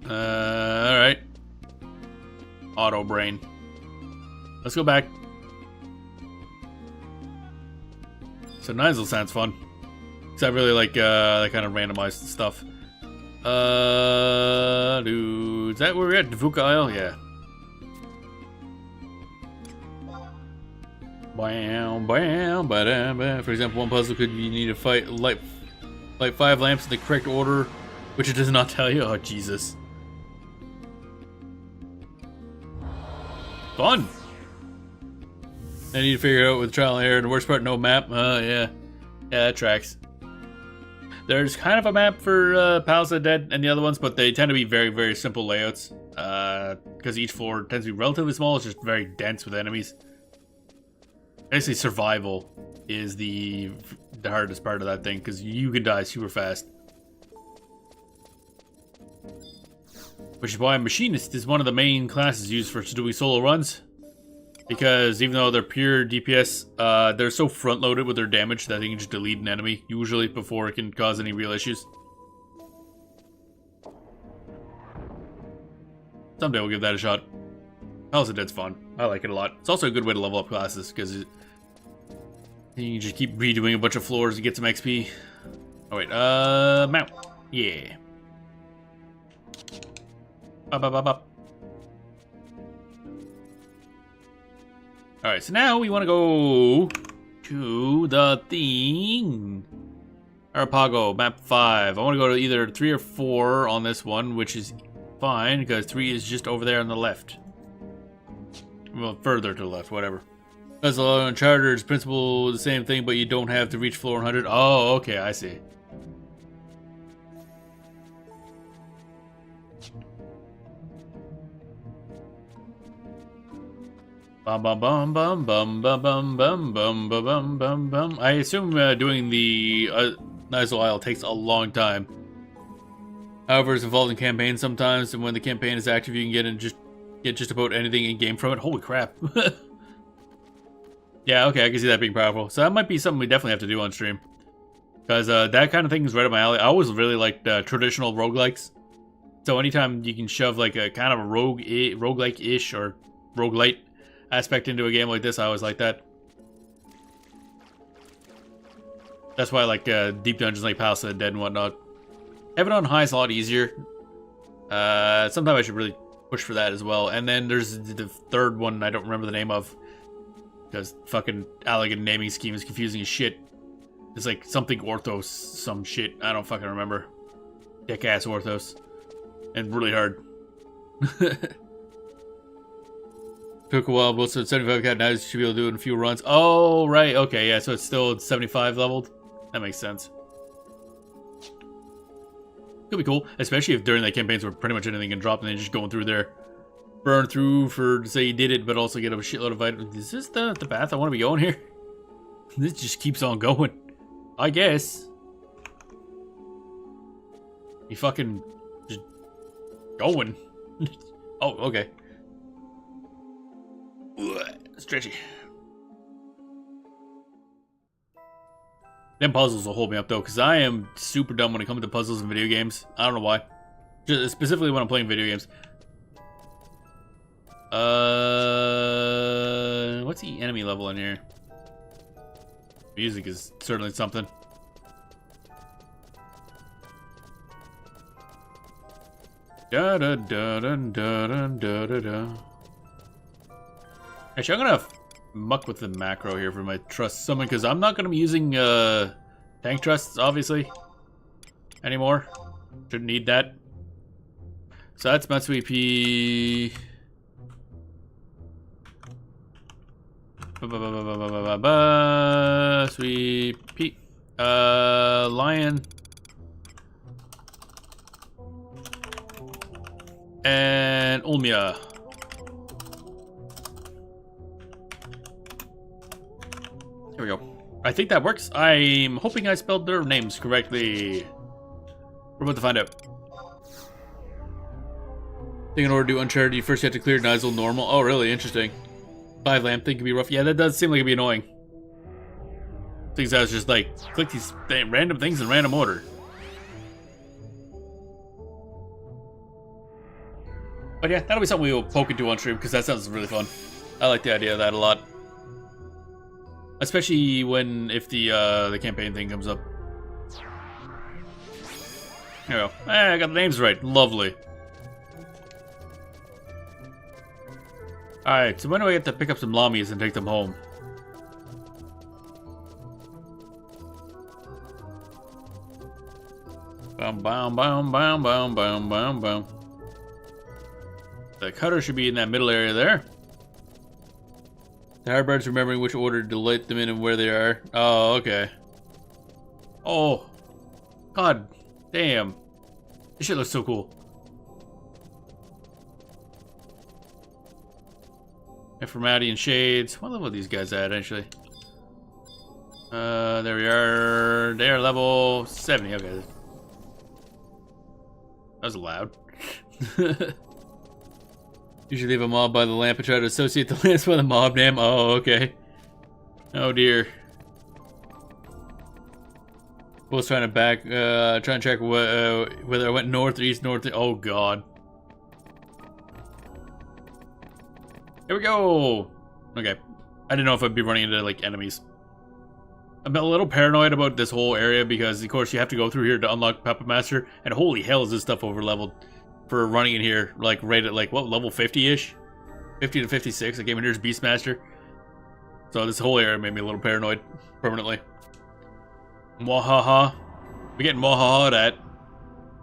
All right. Auto brain. Let's go back. So Nizel sounds fun. Cause I really like that kind of randomized stuff. Dude, is that where we're at? Davuka Isle? Yeah. Bam, bam, ba-dam, bam. For example, one puzzle could you need to light 5 lamps in the correct order, which it does not tell you. Oh Jesus. Fun. I need to figure it out with trial and error. The worst part, no map. Yeah. Yeah, that tracks. There's kind of a map for Palace of the Dead and the other ones, but they tend to be very, very simple layouts. Because each floor tends to be relatively small. It's just very dense with enemies. Basically, survival is the hardest part of that thing, because you can die super fast. Which is why Machinist is one of the main classes used for doing solo runs. Because even though they're pure DPS, they're so front-loaded with their damage that they can just delete an enemy, usually, before it can cause any real issues. Someday we'll give that a shot. Palace of Dead's fun. I like it a lot. It's also a good way to level up classes, because you can just keep redoing a bunch of floors to get some XP. Oh wait, mount. Yeah. Up. Alright, so now we want to go to the thing. Arapago, map 5. I want to go to either 3 or 4 on this one, which is fine, because 3 is just over there on the left. Well, further to the left, whatever. That's a lot on Charter's principle, the same thing, but you don't have to reach floor 100. Oh, okay, I see. Bum bum bum bum bum bum bum bum bum bum bum bum. I assume doing the Nizel Isle takes a long time. However, it's involved in campaigns sometimes, and when the campaign is active, you can get just about anything in game from it. Holy crap! Yeah, okay, I can see that being powerful. So that might be something we definitely have to do on stream, because that kind of thing is right up my alley. I always really liked traditional roguelikes. So anytime you can shove like a kind of a roguelike-ish or roguelite aspect into a game like this, I always like that. That's why I like deep dungeons like Palace of the Dead and whatnot. Heaven on High is a lot easier. Sometimes I should really push for that as well. And then there's the third one I don't remember the name of, because fucking Allegan naming scheme is confusing as shit. It's like something Orthos, some shit. I don't fucking remember. Dick-ass Orthos. And really hard. Took a while, but so 75 cat knives, you should be able to do it in a few runs. Oh, right, okay, yeah, so it's still 75 leveled. That makes sense. Could be cool, especially if during that campaigns where pretty much anything can drop and then just going through there. Burn through for to say you did it, but also get a shitload of items. Is this the path I want to be going here? This just keeps on going. I guess. You fucking just going. Oh, okay. Stretchy. Them puzzles will hold me up though, because I am super dumb when it comes to puzzles in video games. I don't know why. Just specifically when I'm playing video games. What's the enemy level in here? Music is certainly something. Da da da da da da da da da. Actually, I'm gonna muck with the macro here for my trust summon, because I'm not gonna be using tank trusts, obviously, anymore. Shouldn't need that. So that's Matsui P. Sweet P. Lion. And Ulmia. Here we go. I think that works. I'm hoping I spelled their names correctly. We're about to find out. I think in order to do Uncharted, you first have to clear Nozzle normal. Oh, really? Interesting. 5 lamp thing can be rough. Yeah, that does seem like it'd be annoying. Things I was just like, click these random things in random order. But yeah, that'll be something we will poke into on stream because that sounds really fun. I like the idea of that a lot. Especially if the campaign thing comes up. There we go. Hey, I got the names right. Lovely. Alright, so when do I get to pick up some llamas and take them home? Bum, bum, bum, bum, bum, bum, bum, bum. The cutter should be in that middle area there. The Harbird's remembering which order to light them in and where they are. Oh, okay. Oh. God damn. This shit looks so cool. Ephromadian Shades. What level are these guys at, actually? There we are. They are level 70. Okay. That was loud. Usually leave a mob by the lamp and try to associate the lamps with the mob name. Oh, okay. Oh dear. Was trying to trying to check whether I went north or east, north. Oh god. Here we go. Okay. I didn't know if I'd be running into like enemies. I'm a little paranoid about this whole area because of course you have to go through here to unlock Puppet Master, and holy hell is this stuff over leveled for running in here like right at like what level 50-ish? 50 to 56. I came in here as Beastmaster. So this whole area made me a little paranoid permanently. Mwahaha. We're getting mwahaha at.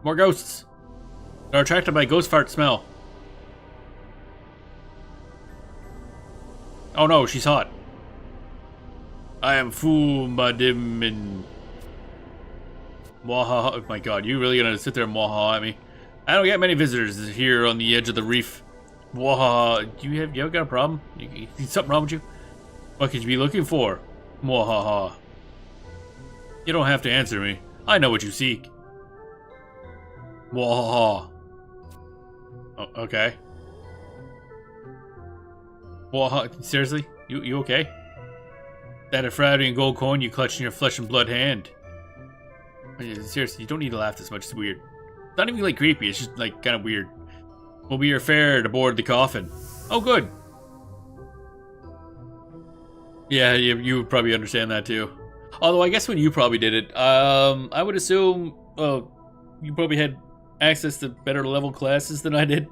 More ghosts. They're attracted by ghost fart smell. Oh no, she's hot. I am Fu Madim and Mwahaha. Oh my god, you really gonna sit there and mwahaha at me? I don't get many visitors here on the edge of the reef. Mwahaha. You ever got a problem? Something wrong with you? What could you be looking for? Mwahaha. You don't have to answer me. I know what you seek. Mwahaha. Oh, okay. Mwahaha. Seriously? You okay? That Aphrodite gold coin you clutch in your flesh and blood hand. Seriously, you don't need to laugh this much. It's weird. It's not even like creepy. It's just like kind of weird. Will be your fare to board the coffin. Oh, good. Yeah, you would probably understand that too. Although I guess when you probably did it, I would assume you probably had access to better level classes than I did.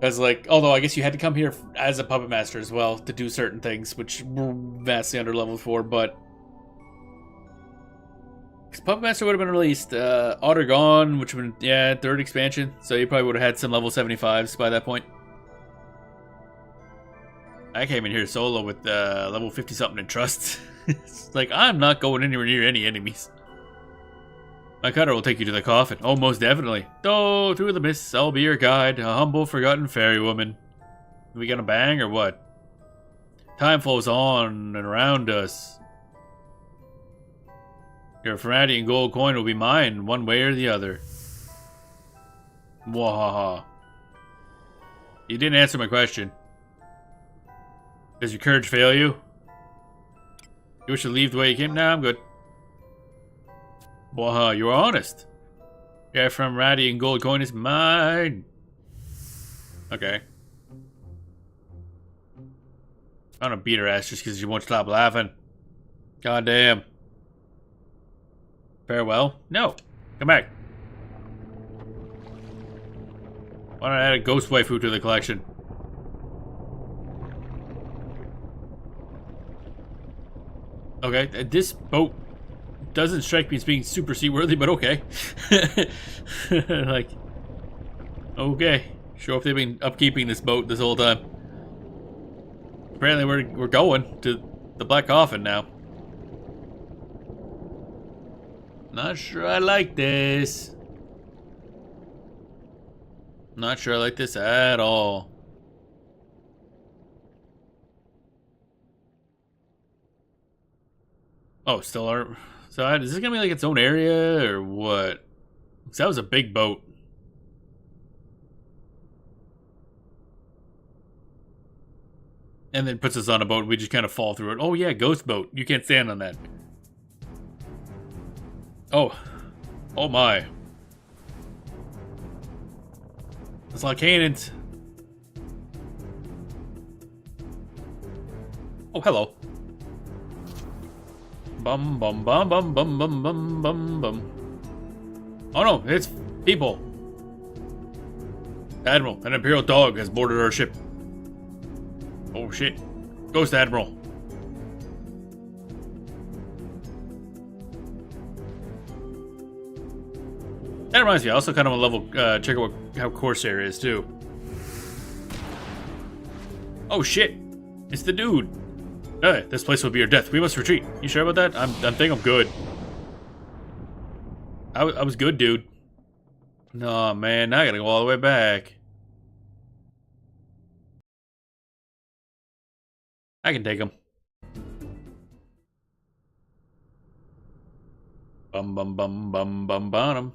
As like, although I guess you had to come here as a Puppet Master as well to do certain things, which were vastly under leveled for, but because Puppet Master would have been released, Aht Urhgan, which would have been, yeah, 3rd expansion, so you probably would have had some level 75s by that point. I came in here solo with level 50 something in trust. It's like, I'm not going anywhere near any enemies. My cutter will take you to the coffin. Oh, most definitely. Though through the mists, I'll be your guide, a humble, forgotten fairy woman. We gonna bang or what? Time flows on and around us. Your Pharadian gold coin will be mine, one way or the other. Mwahaha. You didn't answer my question. Does your courage fail you? You wish to leave the way you came? Nah, I'm good. Mwahaha, you are honest. Yeah, from Radiant gold coin is mine. Okay. I'm gonna beat her ass just because she won't stop laughing. God damn. Farewell? No. Come back. Why don't I add a ghost waifu to the collection? Okay, this boat doesn't strike me as being super seaworthy, but okay. Like, okay. Sure if they've been upkeeping this boat this whole time. Apparently we're going to the Black Coffin now. Not sure I like this. Not sure I like this at all. Oh, still are. So is this gonna be like its own area or what? So that was a big boat. And then puts us on a boat. We just kind of fall through it. Oh yeah, ghost boat. You can't stand on that. Oh. Oh my. It's like cannons. Oh, hello. Bum bum bum bum bum bum bum bum bum. Oh no, it's people. Admiral, an Imperial dog has boarded our ship. Oh shit. Ghost Admiral. That reminds me, I also kind of want to level, check out how Corsair is too. Oh shit. It's the dude. Hey, this place will be your death. We must retreat. You sure about that? I think I'm good. I was good, dude. No, man, now I gotta go all the way back. I can take him. Bum bum bum bum bum bum.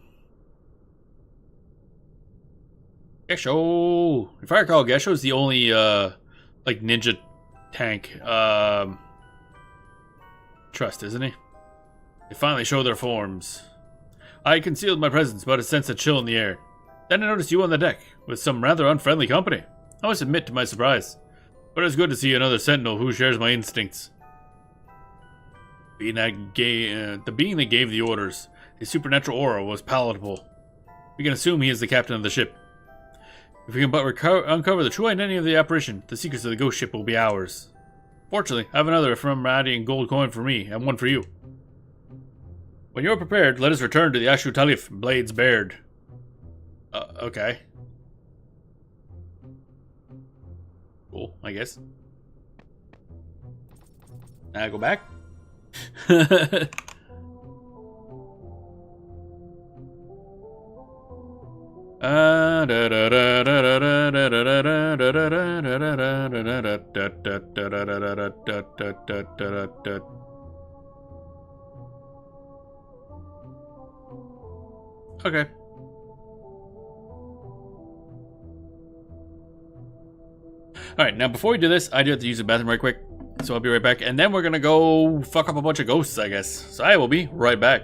Gesho. If I recall, Gesho's the only like ninja tank trust, isn't he? They finally show their forms. I concealed my presence, but I sensed a chill in the air. Then I noticed you on the deck, with some rather unfriendly company. I must admit to my surprise. But it's good to see another sentinel who shares my instincts. The being that gave the orders, his supernatural aura was palatable. We can assume he is the captain of the ship. If we can but uncover the true identity of the apparition, the secrets of the ghost ship will be ours. Fortunately, I have another Ephemeradian gold coin for me, and one for you. When you're prepared, let us return to the Ashu Talif, blades bared. Okay. Cool, I guess. Now go back. Okay. Alright, now before we do this, I do have to use the bathroom right quick. So I'll be right back. And then we're gonna go fuck up a bunch of ghosts, I guess. So I will be right back.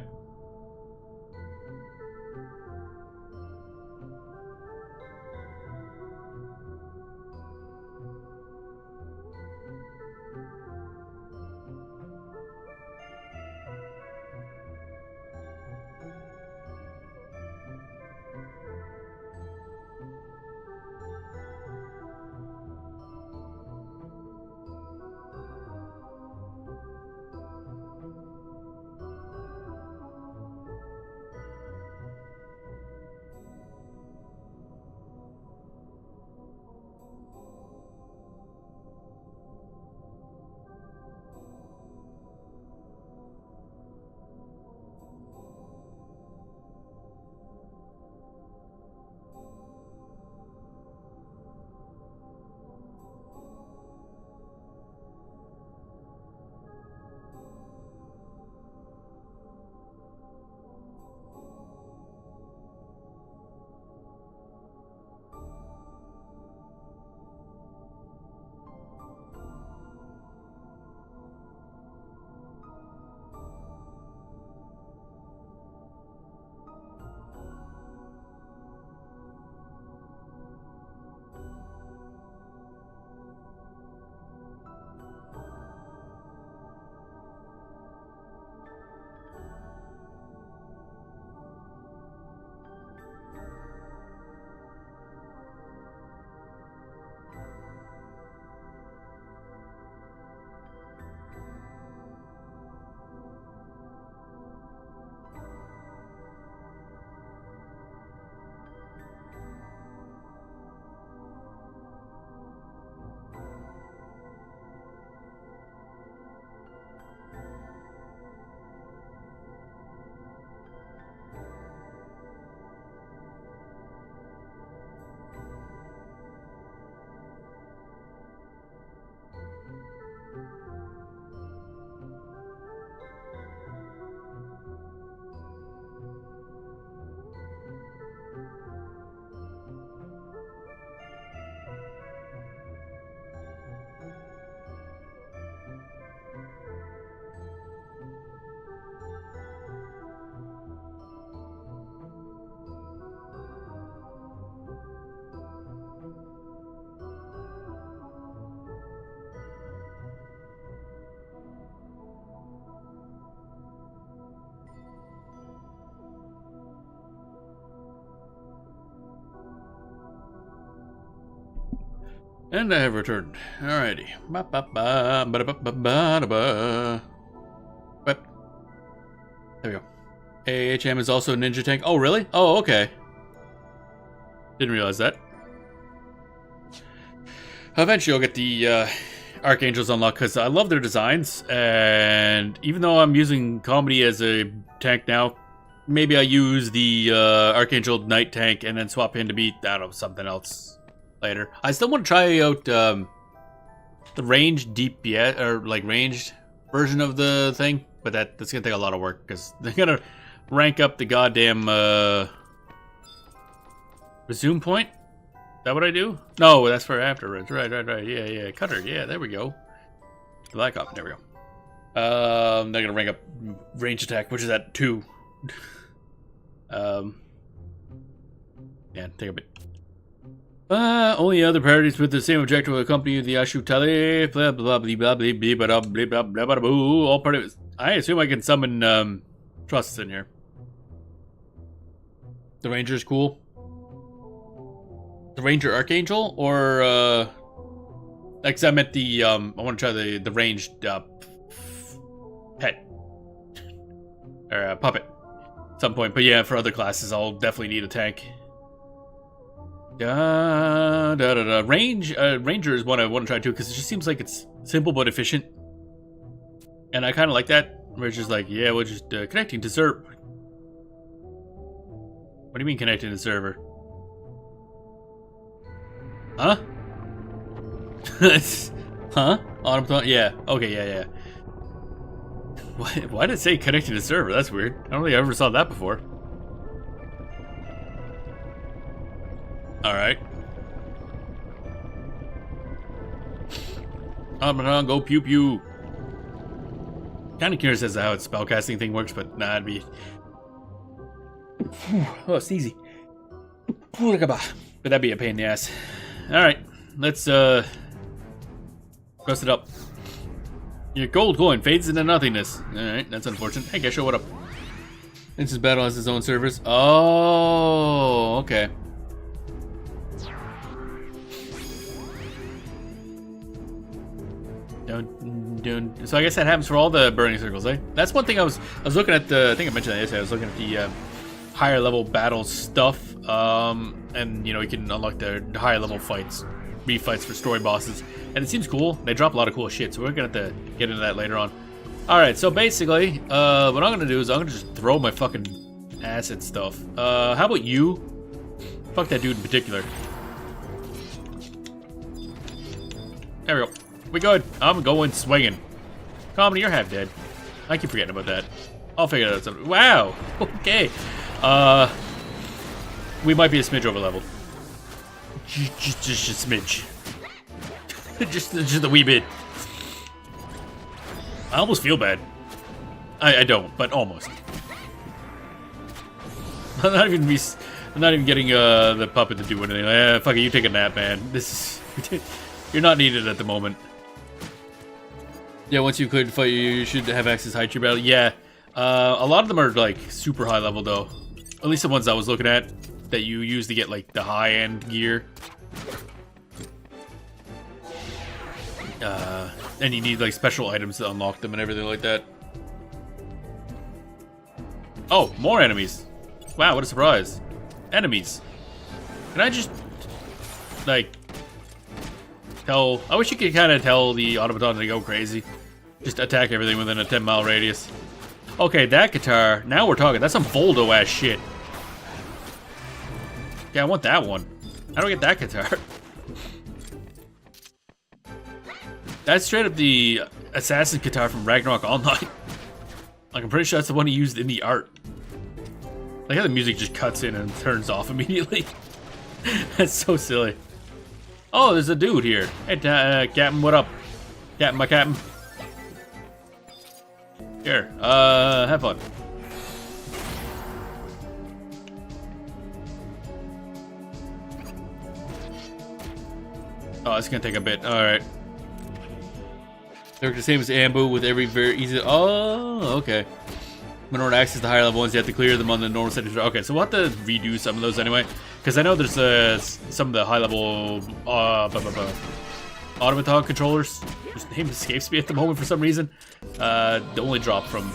And I have returned. Alrighty. Ba-ba-ba-ba-da-ba-ba-ba-da-ba. But there we go. AHM is also a ninja tank. Oh, really? Oh, okay. Didn't realize that. Eventually, I'll get the Archangels unlocked because I love their designs. And even though I'm using Comedy as a tank now, maybe I use the Archangel Knight tank and then swap in to be, I don't know, something else later. I still want to try out the ranged DPS, or like ranged version of the thing. But that's going to take a lot of work because they're going to rank up the goddamn resume point. Is that what I do? No, that's for afterwards. Right. Yeah. Cutter. Yeah, there we go. Black Op. There we go. They're going to rank up range attack, which is at 2. Yeah, take a bit. Only other priorities with the same objective will accompany the Ashu Tali. Blah blah blah blah blah blah blah blah blah blah blah blah. All part of it. I assume I can summon trusts in here. The Ranger's cool. The Ranger Archangel, or like I meant the I want to try the ranged pet or puppet at some point. But yeah, for other classes, I'll definitely need a tank. Ranger is one I want to try too because it just seems like it's simple but efficient, and I kind of like that. Where it's just like, yeah, we're just connecting to server. What do you mean connecting to server? Huh? Huh? Automaton? Yeah. Okay, yeah. Why did it say connecting to server? That's weird. I don't think I ever saw that before. Alright. Automaton, go pew pew. Kind of curious as to how its spellcasting thing works, but nah, it'd be... Oh, it's easy. But that'd be a pain in the ass. Alright, let's rust it up. Your gold coin fades into nothingness. Alright, that's unfortunate. Hey, Gesho, what up? Instance Battle has its own servers. Oh, okay. So I guess that happens for all the burning circles, eh? That's one thing I was looking at the... I think I mentioned that yesterday. I was looking at the higher level battle stuff. And, you know, you can unlock the higher level fights. Refights for story bosses. And it seems cool. They drop a lot of cool shit, so we're going to have to get into that later on. Alright, so basically, what I'm going to do is I'm going to just throw my fucking acid stuff. How about you? Fuck that dude in particular. There we go. We good. I'm going swinging. Comedy, you're half dead. I keep forgetting about that. I'll figure that out. Wow. Okay. We might be a smidge over level. Just a smidge. just a wee bit. I almost feel bad. I don't, but almost. I'm not even getting the puppet to do anything. Fuck it, you take a nap, man. This is you're not needed at the moment. Yeah, once you could fight, you should have access to high tier battle. Yeah, a lot of them are like super high level though. At least the ones I was looking at that you use to get like the high end gear. And you need like special items to unlock them and everything like that. Oh, more enemies! Wow, what a surprise! Enemies. Can I just like tell? I wish you could kind of tell the automaton to go crazy. Just attack everything within a 10-mile radius. Okay, that guitar. Now we're talking. That's some Voldo ass shit. Yeah, I want that one. How do I get that guitar? That's straight up the assassin guitar from Ragnarok Online. Like, I'm pretty sure that's the one he used in the art. Like how the music just cuts in and turns off immediately. That's so silly. Oh, there's a dude here. Hey, Captain, what up? Captain, my Captain. Here, have fun. Oh, it's gonna take a bit. Alright. They're the same as Ambu with every very easy. Oh, okay. In order to access the higher level ones, you have to clear them on the normal settings. Okay, so we'll have to redo some of those anyway. Because I know there's some of the high level automaton controllers, whose name escapes me at the moment for some reason, the only drop from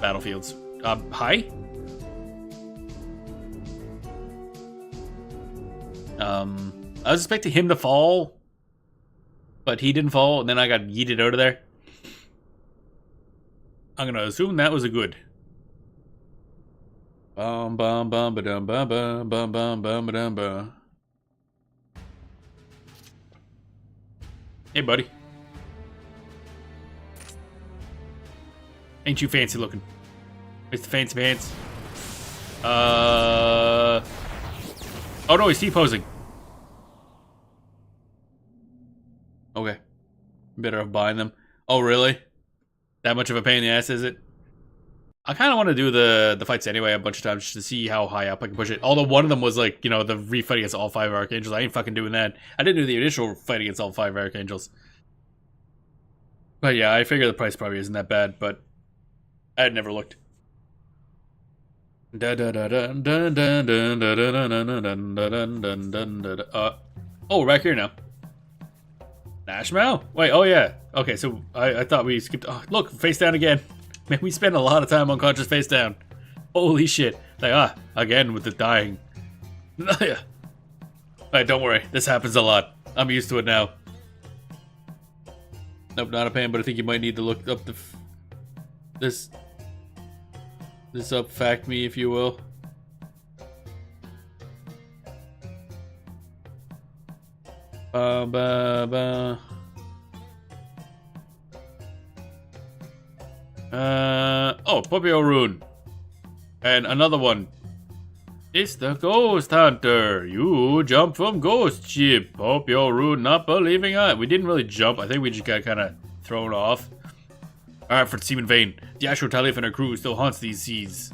battlefields. Hi? I was expecting him to fall, but he didn't fall, and then I got yeeted out of there. I'm gonna assume that was a good. Bum bum bum ba dum bum bum bum bum bum ba dum bum. Hey, buddy. Ain't you fancy looking, Mr. Fancy Pants? Oh no, he's T-posing. Okay. Better off buying them. Oh, really? That much of a pain in the ass, is it? I kind of want to do the fights anyway a bunch of times just to see how high up I can push it. Although one of them was like, you know, the refight against all 5 Archangels. I ain't fucking doing that. I didn't do the initial fight against all 5 Archangels. But yeah, I figure the price probably isn't that bad, but I had never looked. Oh, right here now. Nashmel? Wait, oh yeah. Okay, so I thought we skipped. Oh, look, face down again. Man, we spend a lot of time unconscious face down. Holy shit. Like, again with the dying. Alright, don't worry. This happens a lot. I'm used to it now. Nope, not a pain, but I think you might need to look up this up fact me, if you will. Oh, Popio Rune. And another one. It's the Ghost Hunter. You jump from Ghost Ship. Popio Rune not believing it. We didn't really jump. I think we just got kind of thrown off. Alright, for Seaman Vane. The Astro Talif and her crew still haunts these seas.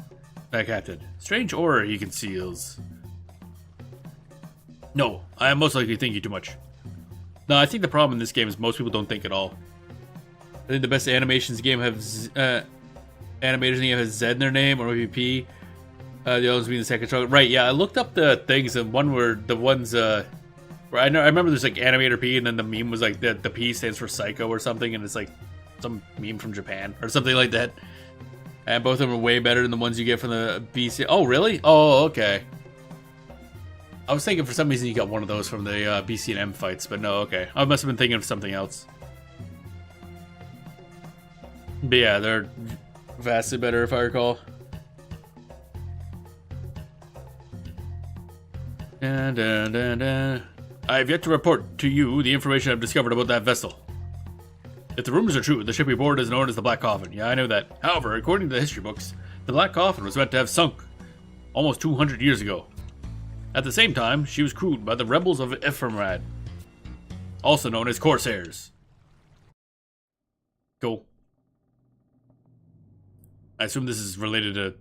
That captain. Strange aura he conceals. No, I am most likely thinking too much. No, I think the problem in this game is most people don't think at all. I think the best animations game have animators in the game have Z in their name or maybe P. The others being the second struggle. Right? Yeah, I looked up the things and one were the ones. Where I remember there's like animator P and then the meme was like the P stands for psycho or something and it's like some meme from Japan or something like that. And both of them are way better than the ones you get from the BC. Oh really? Oh okay. I was thinking for some reason you got one of those from the BC and M fights, but no, okay. I must have been thinking of something else. But yeah, they're vastly better if I recall. Dun, dun, dun, dun. I have yet to report to you the information I've discovered about that vessel. If the rumors are true, the ship we board is known as the Black Coffin. Yeah, I know that. However, according to the history books, the Black Coffin was meant to have sunk almost 200 years ago. At the same time, she was crewed by the rebels of Ephemrad, also known as Corsairs. Cool. I assume this is related to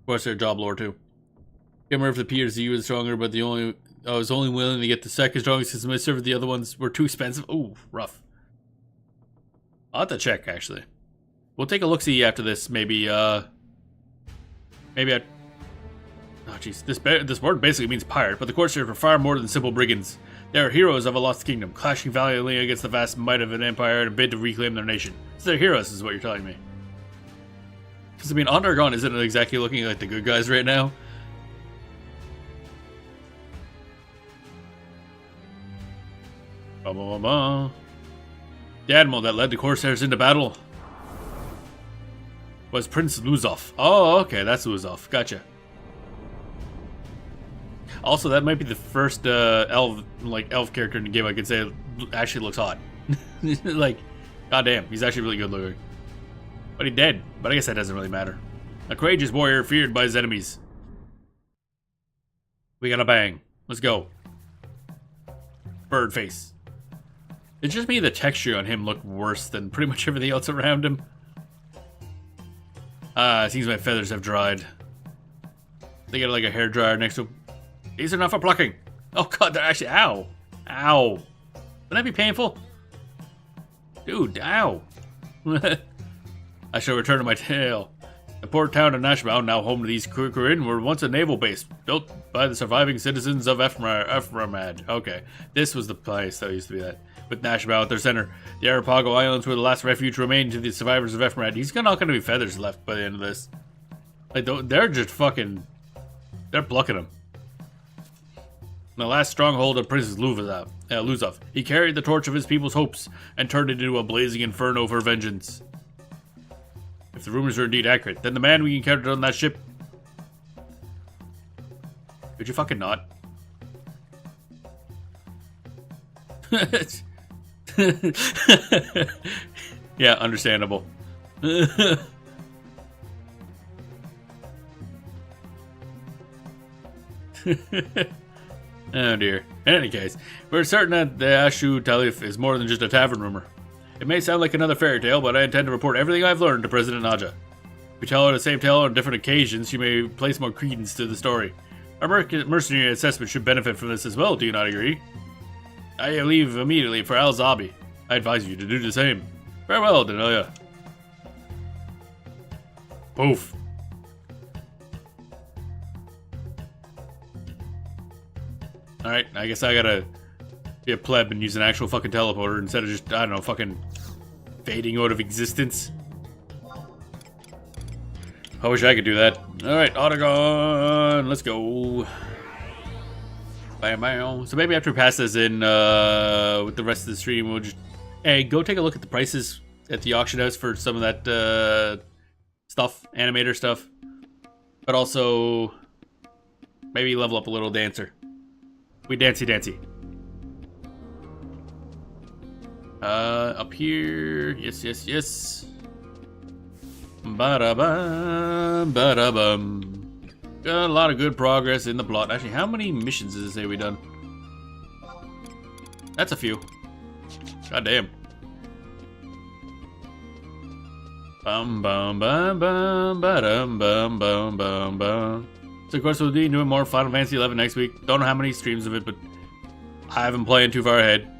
Corsair job lore too. Can't remember if the P or Z was stronger, but I was only willing to get the second strongest because my server the other ones were too expensive. Ooh, rough. I'll have to check actually. We'll take a look-see after this. Maybe oh jeez, this word basically means pirate, but the Corsairs were far more than simple brigands. They are heroes of a lost kingdom, clashing valiantly against the vast might of an empire in a bid to reclaim their nation. So they're heroes, is what you're telling me. Because I mean, Aht Urhgan isn't exactly looking like the good guys right now. The admiral that led the Corsairs into battle was Prince Luzov. Oh, okay, that's Luzov. Gotcha. Also, that might be the first elf character in the game I could say actually looks hot. Like, goddamn, he's actually really good looking. But he's dead. But I guess that doesn't really matter. A courageous warrior feared by his enemies. We got a bang. Let's go. Bird face. It's just me, the texture on him looked worse than pretty much everything else around him. It seems my feathers have dried. They got like a hair dryer next to him. These are not for plucking. Oh god, they're actually, ow. Ow. Wouldn't that be painful? Dude, ow. I shall return to my tale. The port town of Nashmau, now home to these Kurin, were once a naval base, built by the surviving citizens of Ephemrad. Okay, this was the place that used to be that. with Nashville at their center. The Arapago Islands were the last refuge remaining to the survivors of Ephemerad. He's not going to be feathers left by the end of this. Like, they're just fucking... They're plucking him. The last stronghold of Princess Luzov. He carried the torch of his people's hopes and turned it into a blazing inferno for vengeance. If the rumors are indeed accurate, then the man we encountered on that ship... Could you fucking not? Yeah, understandable. Oh dear. In any case, we're certain that the Ashu Talif is more than just a tavern rumor. It may sound like another fairy tale, but I intend to report everything I've learned to President Naja. If we tell her the same tale on different occasions, she may place more credence to the story. Our mercenary assessment should benefit from this as well, do you not agree? I leave immediately for Al Zabi. I advise you to do the same. Farewell, Denelia. Poof. Alright, I guess I gotta be a pleb and use an actual fucking teleporter instead of just, I don't know, fucking fading out of existence. I wish I could do that. Alright, Aht Urhgan, let's go. Bam, bam. So maybe after we pass this in with the rest of the stream, we'll just... Hey, go take a look at the prices at the auction house for some of that stuff, animator stuff. But also, maybe level up a little dancer. We dancey. Up here. Yes. Ba-da-bum, ba-da-bum. Got a lot of good progress in the plot. Actually, how many missions does it say we done? That's a few. God damn. Bum bum bum bum ba-dum bum bum bum bum. So of course we'll be doing more Final Fantasy 11 next week. Don't know how many streams of it, but I haven't played too far ahead.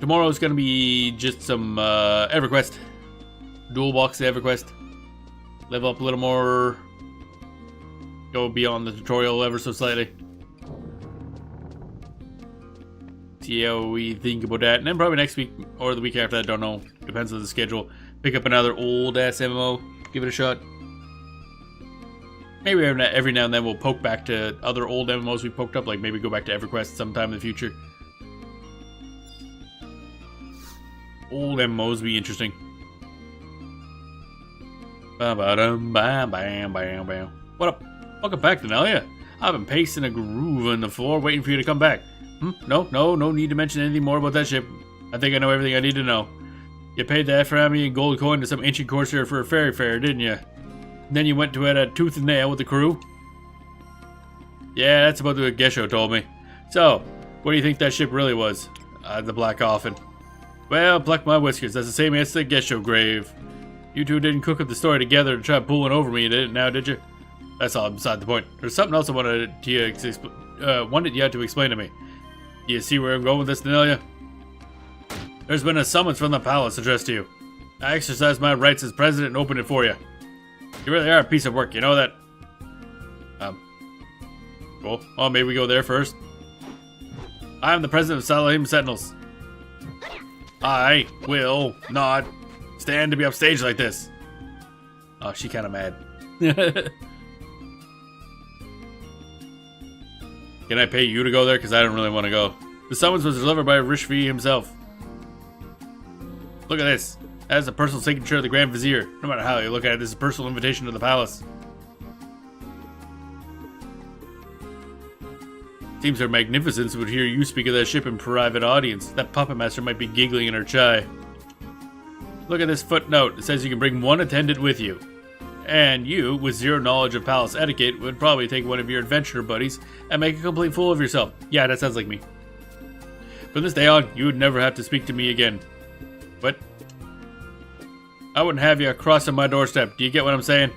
Tomorrow's gonna be just some EverQuest. Dual box EverQuest. Level up a little more. Go beyond the tutorial ever so slightly. See how we think about that. And then probably next week or the week after that, don't know. Depends on the schedule. Pick up another old ass MMO. Give it a shot. Maybe every now and then we'll poke back to other old MMOs we poked up. Like maybe go back to EverQuest sometime in the future. Old MMOs be interesting. Ba-ba-dum, bam. What up? Welcome back, Denelia. I've been pacing a groove on the floor waiting for you to come back. No need to mention anything more about that ship. I think I know everything I need to know. You paid the Ephraimi and gold coin to some ancient corsair for a ferry fare, didn't you? And then you went to it at tooth and nail with the crew? Yeah, that's about what Gesho told me. So, what do you think that ship really was? The Black Coffin. Well, pluck my whiskers. That's the same answer to Gesho grave. You two didn't cook up the story together to try pulling over me, did you? That's all beside the point. There's something else I wanted you to explain to me. Do you see where I'm going with this, Denelia? There's been a summons from the palace addressed to you. I exercised my rights as president and opened it for you. You really are a piece of work, you know that? Cool. Oh, maybe we go there first. I am the president of Salahim Sentinels. I will not stand to be upstaged like this. Oh, she kind of mad. Can I pay you to go there? Because I don't really want to go. The summons was delivered by Rishvi himself. Look at this. That is a personal signature of the Grand Vizier. No matter how you look at it, this is a personal invitation to the palace. Seems Her Magnificence would hear you speak of that ship in private audience. That puppet master might be giggling in her chai. Look at this footnote. It says you can bring one attendant with you. And you, with zero knowledge of palace etiquette, would probably take one of your adventurer buddies and make a complete fool of yourself. Yeah, that sounds like me. From this day on, you would never have to speak to me again. What? I wouldn't have you crossing my doorstep. Do you get what I'm saying?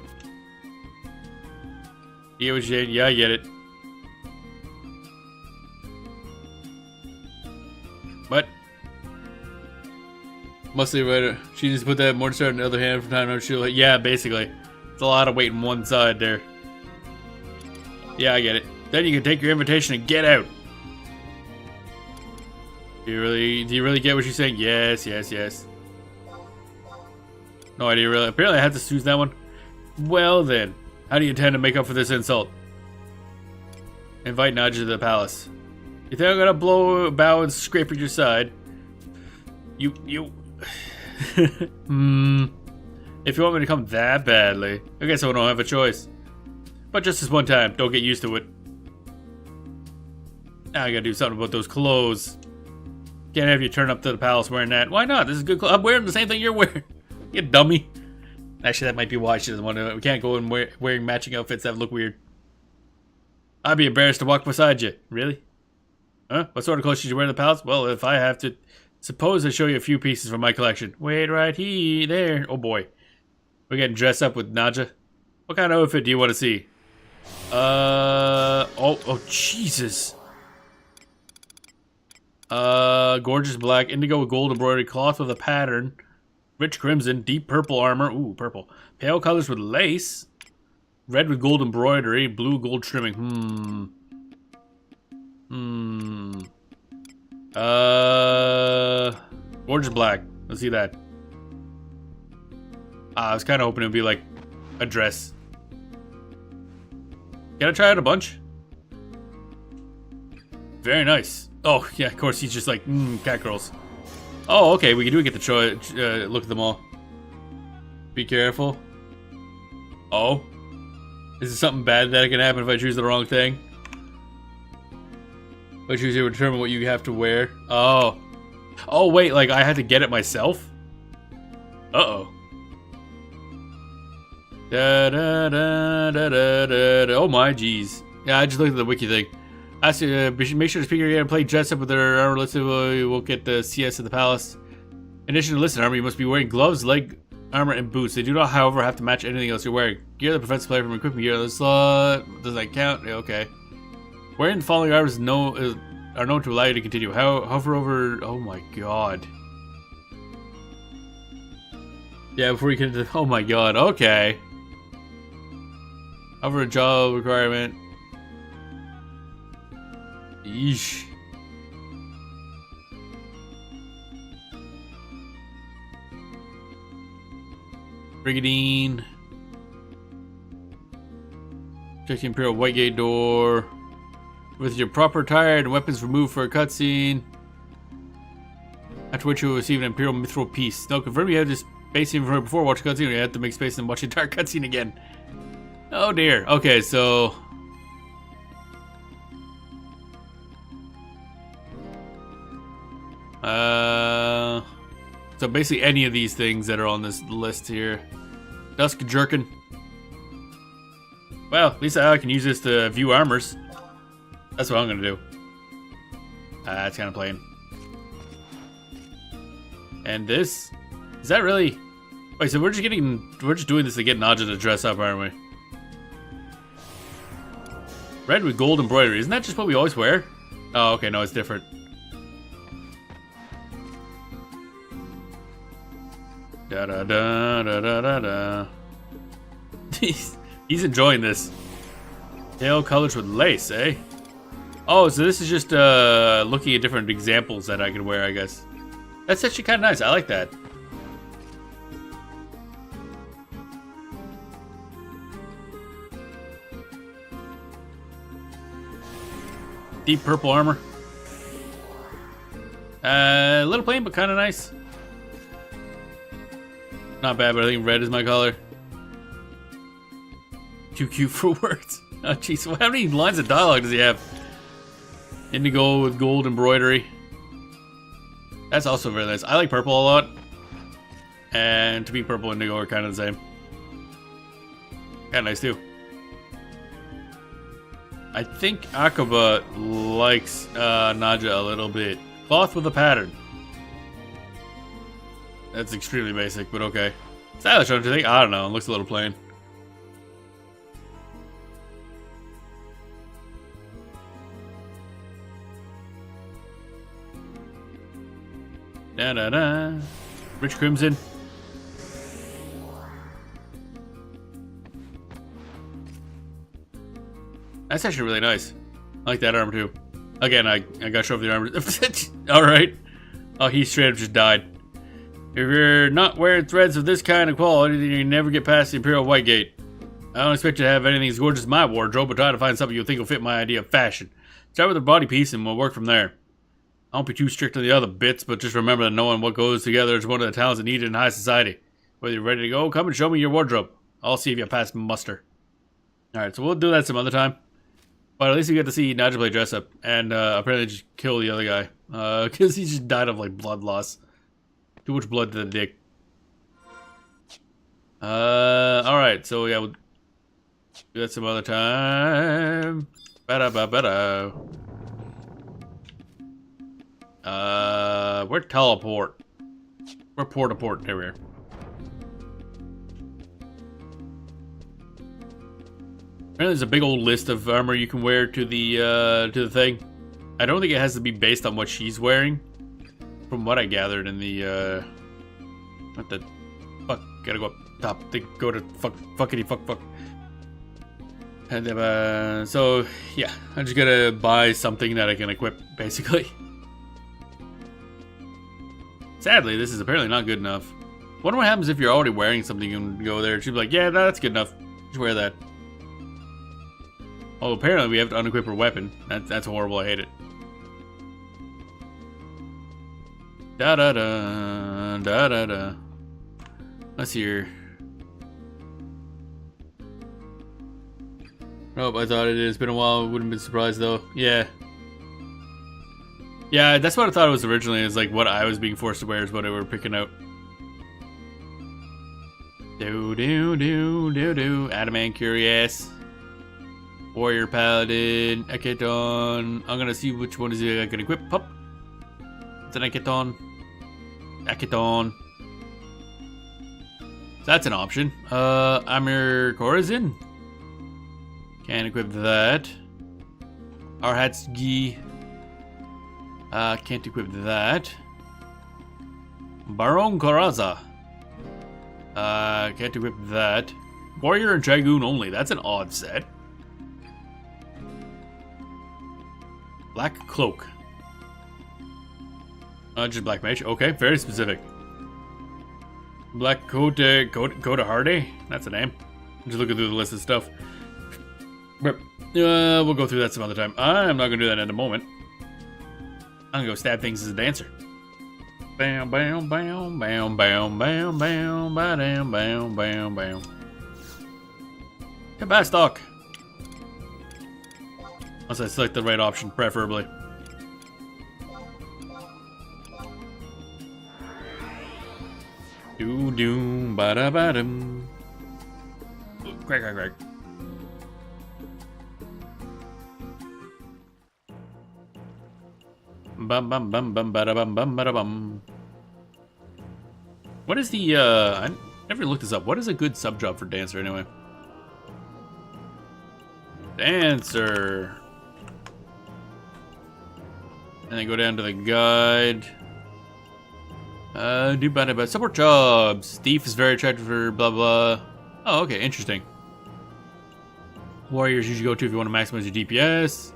You get what you're saying? Yeah, I get it. What? Mostly right. She needs to put that Morningstar in the other hand from time to time. She'll, yeah, basically. It's a lot of waiting one side there. Yeah, I get it. Then you can take your invitation and get out. Do you really get what she's saying? Yes, yes, yes. No idea, really. Apparently I have to choose that one. Well then, how do you intend to make up for this insult? Invite Nadja to the palace. You think I'm gonna bow and scrape at your side? You... If you want me to come that badly, I guess I don't have a choice. But just this one time, don't get used to it. Now I gotta do something about those clothes. Can't have you turn up to the palace wearing that. Why not? This is good clothes. I'm wearing the same thing you're wearing. You dummy. Actually, that might be why she doesn't want to. We can't go in wearing matching outfits that look weird. I'd be embarrassed to walk beside you. Really? Huh? What sort of clothes should you wear in the palace? Well, if I have to... Suppose I show you a few pieces from my collection. Wait right here. There. Oh boy. We're getting dressed up with Nadja. What kind of outfit do you want to see? Oh, Jesus. Gorgeous black, indigo with gold embroidery, cloth with a pattern, rich crimson, deep purple armor, ooh, purple, pale colors with lace, red with gold embroidery, blue gold trimming, gorgeous black, let's see that. I was kind of hoping it would be like a dress. Can I try out a bunch? Very nice. Oh, yeah, of course, he's just like, cat girls. Oh, okay, we do get to look at them all. Be careful. Oh. Is there something bad that can happen if I choose the wrong thing? If I choose to determine what you have to wear. Oh. Oh, wait, like I had to get it myself? Uh-oh. Da da da da da da. Oh my, jeez. Yeah, I just looked at the wiki thing. Ask you, make sure to speak again and play dress up with their armor. Let's we'll get the CS at the palace. In addition to listen armor, you must be wearing gloves, leg armor, and boots. They do not, however, have to match anything else you're wearing. Gear that prevents the player from equipping gear. Does that count? Yeah, okay. Wearing the following armors are known to allow you to continue. Hover over. Oh my god. Yeah, before you can. Oh my god. Okay. Hover a job requirement. Yeesh. Brigadine. Check the Imperial Whitegate door. With your proper attire and weapons removed for a cutscene. After which you will receive an Imperial Mithril piece. Now confirm you have this space even from before watch cutscene, or you have to make space and watch the entire cutscene again. Oh dear. Okay, so... So basically any of these things that are on this list here. Dusk Jerkin. Well, at least I can use this to view armors. That's what I'm gonna do. That's kind of plain. And this? Is that really... Wait, so we're just doing this to get Nadja to dress up, aren't we? Red with gold embroidery. Isn't that just what we always wear? Oh, okay, no, it's different. Da da da da da da da. He's enjoying this. Pale colors with lace, eh? Oh, so this is just looking at different examples that I can wear, I guess. That's actually kind of nice. I like that. Deep purple armor. A little plain, but kind of nice. Not bad, but I think red is my color. Too cute for words. Oh, jeez. How many lines of dialogue does he have? Indigo with gold embroidery. That's also very nice. I like purple a lot. And to me, purple and indigo are kind of the same. Kind of nice, too. I think Akaba likes Nadja a little bit. Cloth with a pattern. That's extremely basic, but okay. Stylish, don't you think? I don't know. It looks a little plain. Da da da. Rich crimson. That's actually really nice. I like that armor too. Again, I gotta show off the armor. Alright. Oh, he straight up just died. If you're not wearing threads of this kind of quality, then you never get past the Imperial White Gate. I don't expect you to have anything as gorgeous as my wardrobe, but try to find something you think will fit my idea of fashion. Start with a body piece and we'll work from there. I won't be too strict on the other bits, but just remember that knowing what goes together is one of the talents needed in high society. Whether you're ready to go, come and show me your wardrobe. I'll see if you pass muster. Alright, so we'll do that some other time. But at least you get to see Nigel play dress up. And apparently just kill the other guy. Because he just died of like blood loss. Too much blood to the dick. Alright, so yeah, we'll do that some other time. Ba-da-ba-ba-da. We're teleport. We're port-a-port. There we are. Apparently there's a big old list of armor you can wear to the thing. I don't think it has to be based on what she's wearing. From what I gathered in the, what the fuck? Gotta go up top. Go to fuckity fuck. And so yeah, I just gotta buy something that I can equip, basically. Sadly, this is apparently not good enough. Wonder what happens if you're already wearing something and go there. She'd be like, yeah, that's good enough. Just wear that. Oh, apparently we have to unequip her weapon. That's horrible. I hate it. Da da da da da da. Let's hear. Oh, I thought it is. Been a while. Wouldn't have been surprised though. Yeah. Yeah, that's what I thought it was originally. Is like what I was being forced to wear is what they were picking out. Do. Adamant Curious. Warrior Paladin. Aketon. I'm gonna see which one is it I can equip. Pop. It's an Aketon. Aketon. So that's an option. Amir Corazin. Can't equip that. Arhatsgi. Can't equip that. Baron Coraza. Can't equip that. Warrior and Dragoon only. That's an odd set. Black Cloak. Just Black Mage. Okay, very specific. Black Coda Hardy. That's a name. I'm just looking through the list of stuff. But, we'll go through that some other time. I'm not gonna do that in a moment. I'm gonna go stab things as a dancer. Bam, bam, bam, bam, bam, bam, bam, bam, bam, bam, bam. Goodbye, stock. Unless I select the right option, preferably. Doom, ba da ba dum. Crack. Bum bum bum bum ba da bum. What is the I never looked this up. What is a good sub job for dancer anyway? Dancer. And then go down to the guide. Do bad support jobs. Thief is very attractive for blah blah. Oh, okay, interesting. Warriors usually go to if you want to maximize your DPS.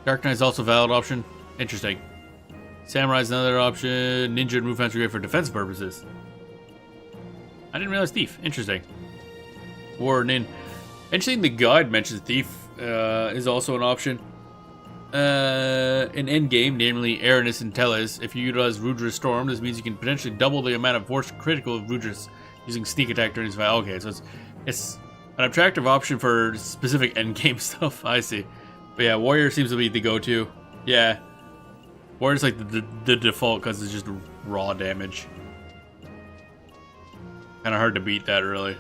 Dark Knight is also a valid option. Interesting. Samurai is another option. Ninja and Movements are great for defense purposes. I didn't realize Thief. Interesting. War Nin. Interesting. The guide mentions Thief is also an option. In endgame, namely Aranis and Tellus, if you utilize Rudra's Storm, this means you can potentially double the amount of force critical of Rudra's using sneak attack during his fight. Okay, so it's an attractive option for specific endgame stuff. I see. But yeah, Warrior seems to be the go-to. Yeah. Warrior's like the default because it's just raw damage. Kind of hard to beat that, really.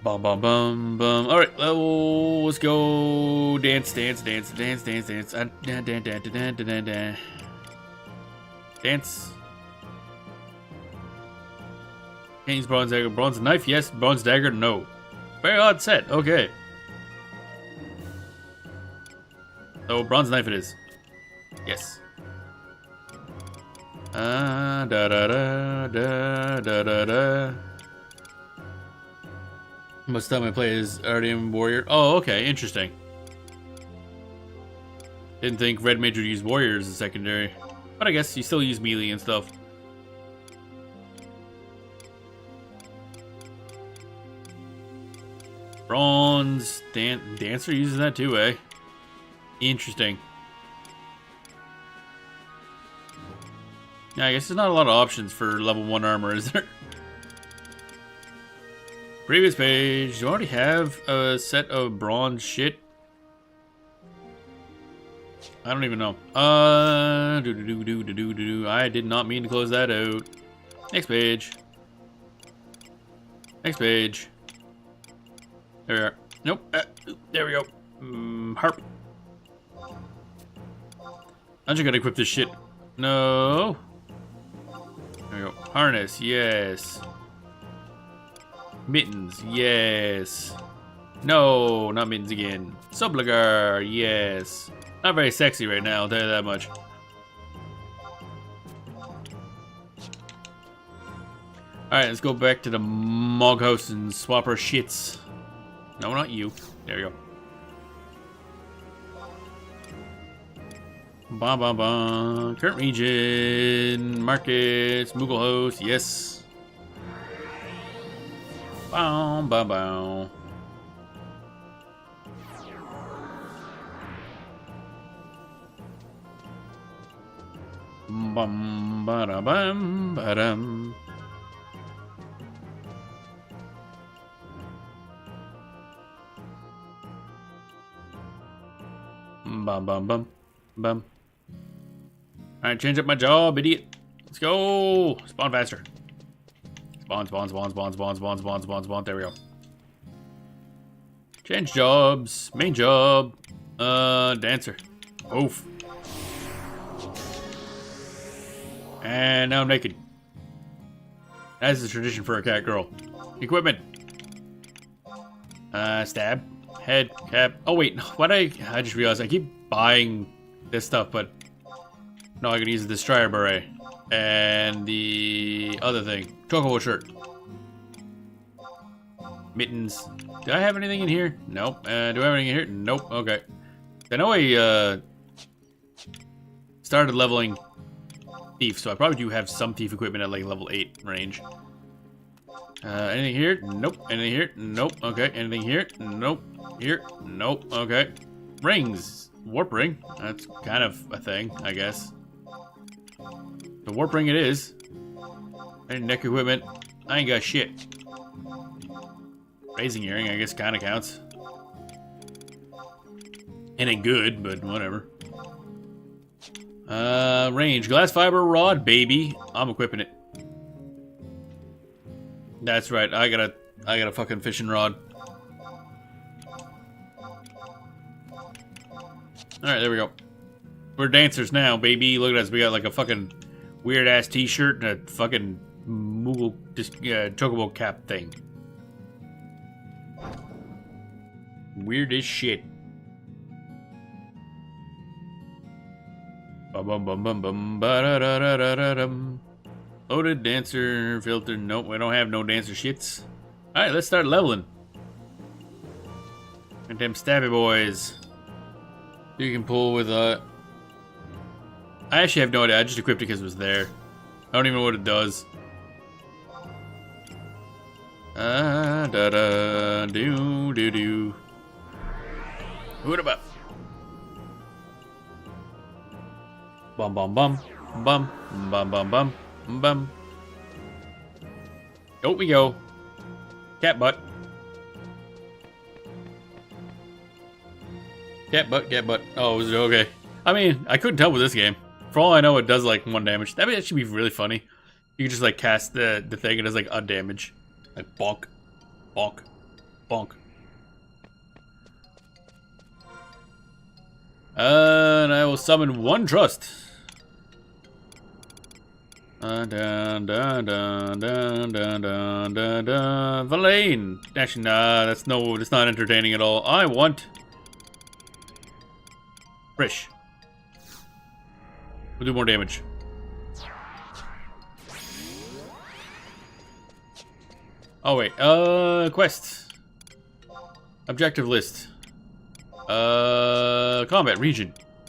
Bum bum bum bum. All right, let's go dance. Dance. King's bronze dagger, bronze knife, yes. Bronze dagger, no. Very odd set. Okay. So bronze knife it is. Yes. Da da da da da da da. Most of the time I play is Ardean Warrior. Oh, okay, interesting. Didn't think red mage would use warriors as secondary. But I guess you still use melee and stuff. Bronze dancer uses that too, eh? Interesting. Yeah, I guess there's not a lot of options for level 1 armor, is there? Previous page. Do you already have a set of bronze shit? I don't even know. I did not mean to close that out. Next page. Next page. There we are. Nope. There we go. Harp. I'm just gonna equip this shit. No. There we go. Harness. Yes. Mittens. Yes. No, not mittens again. Subligar. Yes. Not very sexy right now, I'll tell you that much. Alright, let's go back to the Mog House and swap our shits. No, not you. There we go. Ba ba ba. Current region. Markets. Moogle House. Yes. Bow, bow, bow. Bum ba da bum ba dum. Bum bum bum bum. Alright, change up my job, idiot. Let's go. Spawn faster. Spawn, spawn, spawn, spawn, spawn, spawn, spawn, spawn, spawn. There we go. Change jobs. Main job. Dancer. Oof. And now I'm naked. That's the tradition for a cat girl. Equipment. Stab. Head. Cap. Oh wait, what I just realized I keep buying this stuff, but no, I can use the Destroyer Beret. And the other thing. Chocobo shirt. Mittens. Do I have anything in here? Nope. Do I have anything in here? Nope. Okay. I know I started leveling thief, so I probably do have some thief equipment at like level 8 range. Anything here? Nope. Anything here? Nope. Okay. Anything here? Nope. Here? Nope. Okay. Rings. Warp ring. That's kind of a thing, I guess. The warp ring it is. Any neck equipment. I ain't got shit. Raising earring, I guess, kind of counts. It ain't good, but whatever. Range. Glass fiber rod, baby. I'm equipping it. That's right. I got a fucking fishing rod. Alright, there we go. We're dancers now, baby. Look at us. We got like a fucking weird ass t-shirt and a fucking Moogle chocobo cap thing. Weird as shit. Bum bum bum bum bum ba da da da da da dum. Loaded dancer filter. Nope, we don't have no dancer shits. Alright, let's start leveling. And them stabby boys. You can pull with I actually have no idea. I just equipped it because it was there. I don't even know what it does. Da da do do do. What about? Bum bum bum bum bum bum bum bum. Out we go. Cat butt. Cat butt, cat butt. Oh, is it okay? I mean, I couldn't tell with this game. For all I know, it does like 1 damage. That would actually be really funny. You could just like cast the thing and it does like a damage. Like bonk, bonk, bonk. And I will summon 1 trust. Dun dun dun dun dun dun dun dun. Verlaine. Actually, nah, that's not entertaining at all. I want Frish. We'll do more damage. Oh wait, quests. Objective list. Combat region.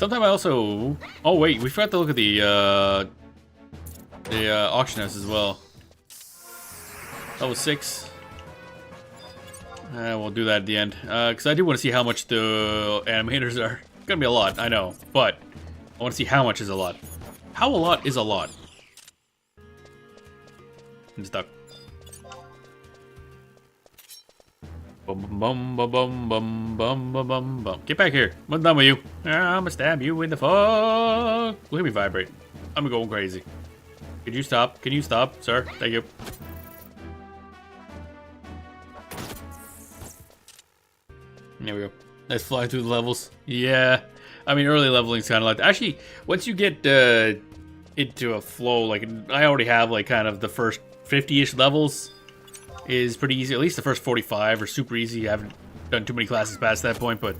Sometime I also... Oh, wait. We forgot to look at the auction house as well. Level 6. We'll do that at the end. Because I do want to see how much the animators are. It's gonna be a lot, I know. But I want to see how much is a lot. How a lot is a lot. I'm stuck. Bum bum bum bum bum bum bum bum bum. Get back here. I'm done with you. I'm gonna stab you in the fuck. Look at me vibrate. I'm going crazy. Could you stop? Can you stop, sir? Thank you. There we go. Let's fly through the levels. Yeah. I mean, early leveling is kind of like... Actually, once you get into a flow, like, I already have, like, kind of the first 50-ish levels is pretty easy. At least the first 45 are super easy. I haven't done too many classes past that point, but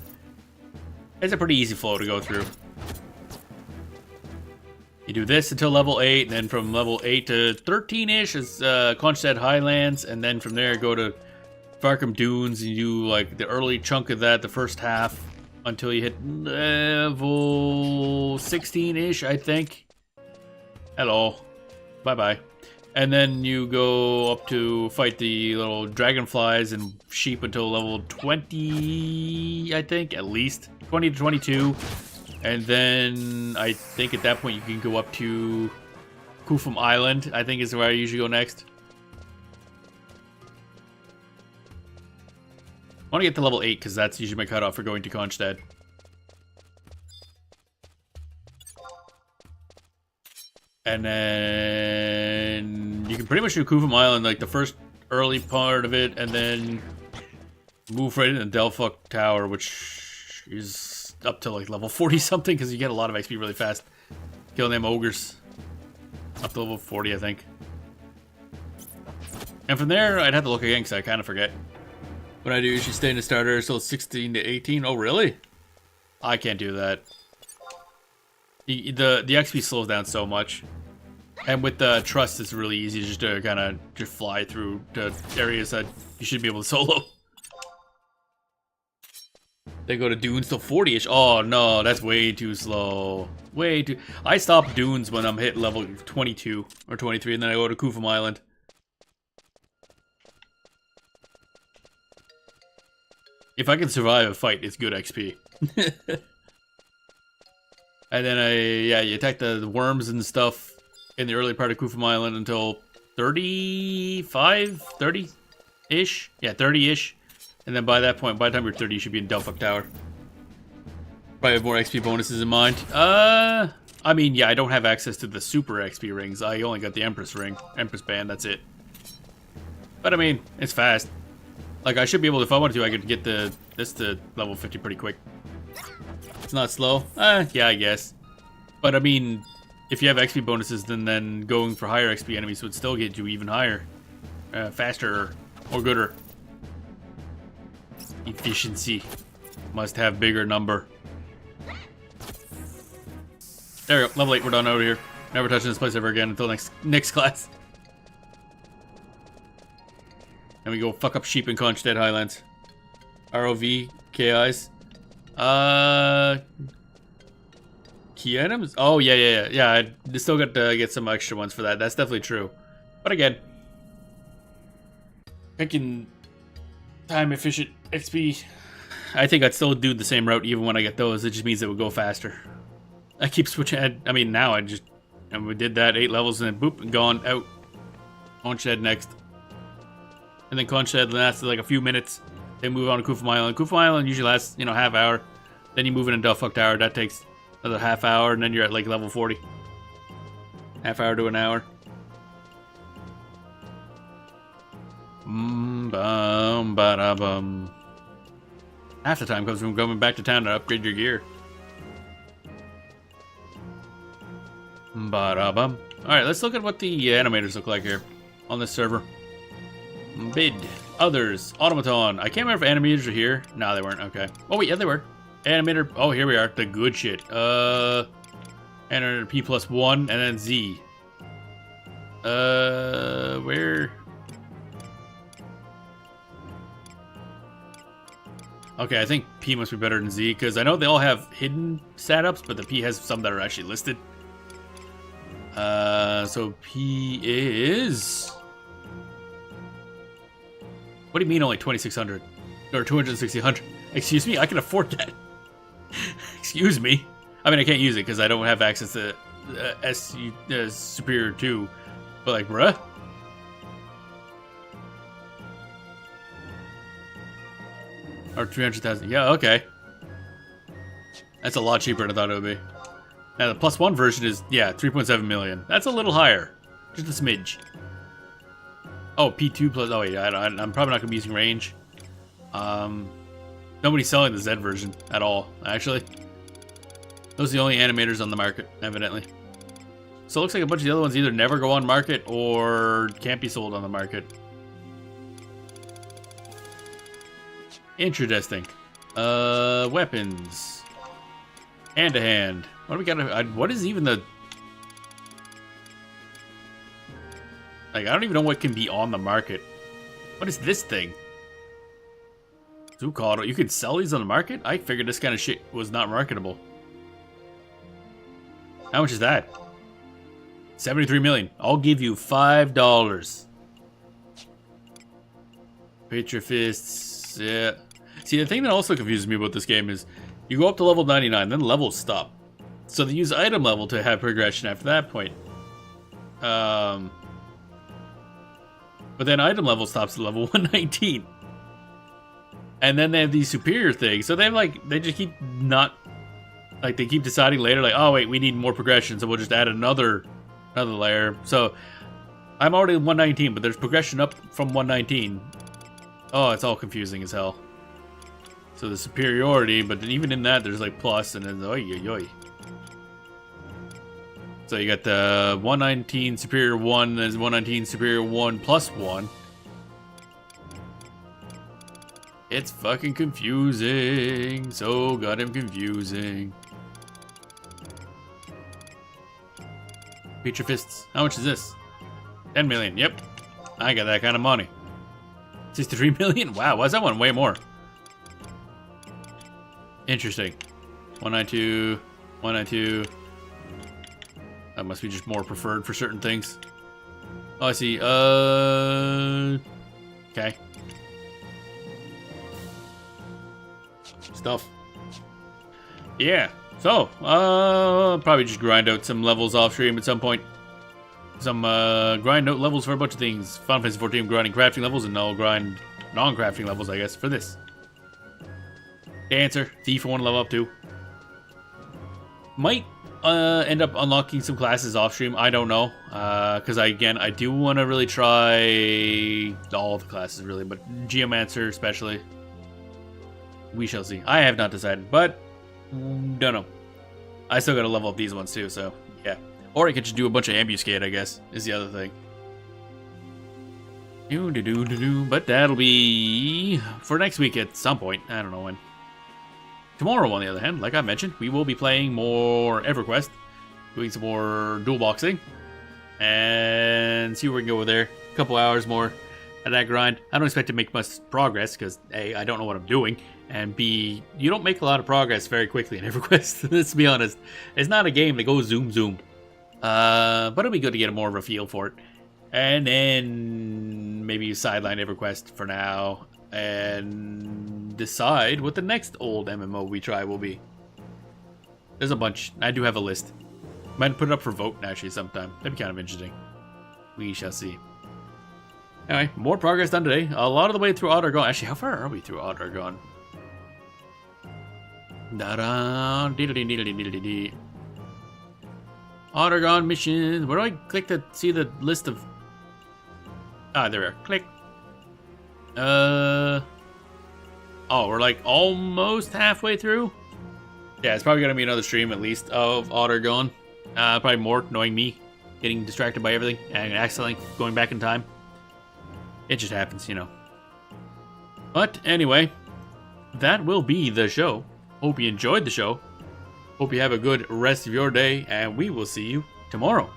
it's a pretty easy flow to go through. You do this until level 8, and then from level 8 to 13-ish is Kronstadt Highlands, and then from there go to Farkham Dunes, and you do like the early chunk of that, the first half, until you hit level 16-ish, I think. Hello. Bye-bye. And then you go up to fight the little dragonflies and sheep until level 20, I think, at least. 20 to 22. And then I think at that point you can go up to Kufum Island, I think is where I usually go next. I want to get to level 8 because that's usually my cutoff for going to Kronstadt. And then you can pretty much do Kufum Island, like the first early part of it, and then move right into Delphuc Tower, which is up to like level 40 something because you get a lot of XP really fast. Killing them ogres. Up to level 40, I think. And from there, I'd have to look again because I kind of forget. What I do is you stay in the starter until 16 to 18. Oh, really? I can't do that. The XP slows down so much. And with the trust, it's really easy just to kind of just fly through to areas that you should be able to solo. They go to Dunes till 40-ish. Oh, no, that's way too slow. Way too... I stop Dunes when I'm hit level 22 or 23, and then I go to Kufum Island. If I can survive a fight, it's good XP. And then you attack the worms and stuff in the early part of Kufum Island until 35, 30-ish? Yeah, 30-ish. And then by that point, by the time you're 30, you should be in Delphuc Tower. Probably have more XP bonuses in mind. I mean, yeah, I don't have access to the super XP rings. I only got the Empress ring, Empress band, that's it. But I mean, it's fast. Like, I should be able to, if I wanted to, I could get this to level 50 pretty quick. It's not slow? Yeah, I guess. But I mean, if you have XP bonuses, then going for higher XP enemies would still get you even higher. Faster or gooder. Efficiency. Must have bigger number. There we go. Level 8, we're done over here. Never touching this place ever again until next class. And we go fuck up sheep in Kronstadt Highlands. ROV, KIs. Key items? Oh, yeah. I still got to get some extra ones for that. That's definitely true. But again, picking time efficient XP, I think I'd still do the same route even when I get those. It just means it would go faster. I keep switching. I mean, now and we did that 8 levels and then boop, and gone out. Kronstadt next. And then Kronstadt lasts like a few minutes. Then move on to Kufum Island. Kufum Island usually lasts, half hour. Then you move into Delphuc Tower. That takes another half hour, and then you're at like level 40. Half hour to an hour. Bum ba da bum. Half the time comes from going back to town to upgrade your gear. Ba da bum. All right, let's look at what the animators look like here on this server. Bid. Others. Automaton. I can't remember if animators are here. No, they weren't. Okay. Oh, wait. Yeah, they were. Animator. Oh, here we are. The good shit. Animator P+1 and then Z. Where? Okay, I think P must be better than Z, because I know they all have hidden setups, but the P has some that are actually listed. So P is... What do you mean only 2,600? Or 2,600? Excuse me? I can afford that. Excuse me? I mean, I can't use it because I don't have access to Superior 2. But like, bruh? Or 300,000. Yeah, okay. That's a lot cheaper than I thought it would be. Now, the +1 version is, yeah, 3.7 million. That's a little higher. Just a smidge. Oh, P2 plus... Oh, wait, I'm probably not going to be using range. Nobody's selling the Z version at all, actually. Those are the only animators on the market, evidently. So it looks like a bunch of the other ones either never go on market or can't be sold on the market. Interesting. Weapons. Hand-to-hand. What do we got? What is even the... Like, I don't even know what can be on the market. What is this thing? Zucado. You could sell these on the market? I figured this kind of shit was not marketable. How much is that? 73 million. I'll give you $5. Picture fists. Yeah. See, the thing that also confuses me about this game is you go up to level 99, then levels stop. So they use item level to have progression after that point. But then item level stops at level 119. And then they have these superior things. So they have like, they just keep not, like they keep deciding later like, oh wait, we need more progression. So we'll just add another layer. So I'm already at 119, but there's progression up from 119. Oh, it's all confusing as hell. So the superiority, but even in that, there's like plus and then oi oi oi. So you got the 119 superior 1, there's 119 superior 1 plus 1. It's fucking confusing. So goddamn confusing. Feature fists. How much is this? 10 million. Yep. I got that kind of money. 63 million? Wow, why is that one way more? Interesting. 192. 192. That must be just more preferred for certain things. Oh, I see. Okay. Stuff. Yeah. So, probably just grind out some levels off stream at some point. Some, grind out levels for a bunch of things. Final Fantasy 14 grinding crafting levels and no grind non-crafting levels, I guess, for this. Dancer. Thief I want to level up to. Might end up unlocking some classes off stream. I don't know. Because I do want to really try all of the classes, really. But Geomancer, especially. We shall see. I have not decided, but don't know. I still got to level up these ones, too, so yeah. Or I could just do a bunch of ambuscade, I guess, is the other thing. But that'll be for next week at some point. I don't know when. Tomorrow, on the other hand, like I mentioned, we will be playing more EverQuest, doing some more dual boxing, and see where we can go with there. A couple hours more at that grind. I don't expect to make much progress because A, I don't know what I'm doing, and B, you don't make a lot of progress very quickly in EverQuest. Let's be honest, it's not a game that goes zoom zoom. But it'll be good to get more of a feel for it, and then maybe sideline EverQuest for now. And decide what the next old MMO we try will be. There's a bunch. I do have a list. Might put it up for vote actually sometime. That'd be kind of interesting. We shall see. Anyway, more progress done today. A lot of the way through Aht Urhgan. Actually, how far are we through Aht Urhgan? Aht Urhgan missions. Where do I click to see the list of... Ah, there we are. Click. Oh, we're like almost halfway through? Yeah, it's probably gonna be another stream at least of Aht Urhgan. Probably more, knowing me, getting distracted by everything and accidentally going back in time. It just happens, you know. But anyway, that will be the show. Hope you enjoyed the show. Hope you have a good rest of your day, and we will see you tomorrow.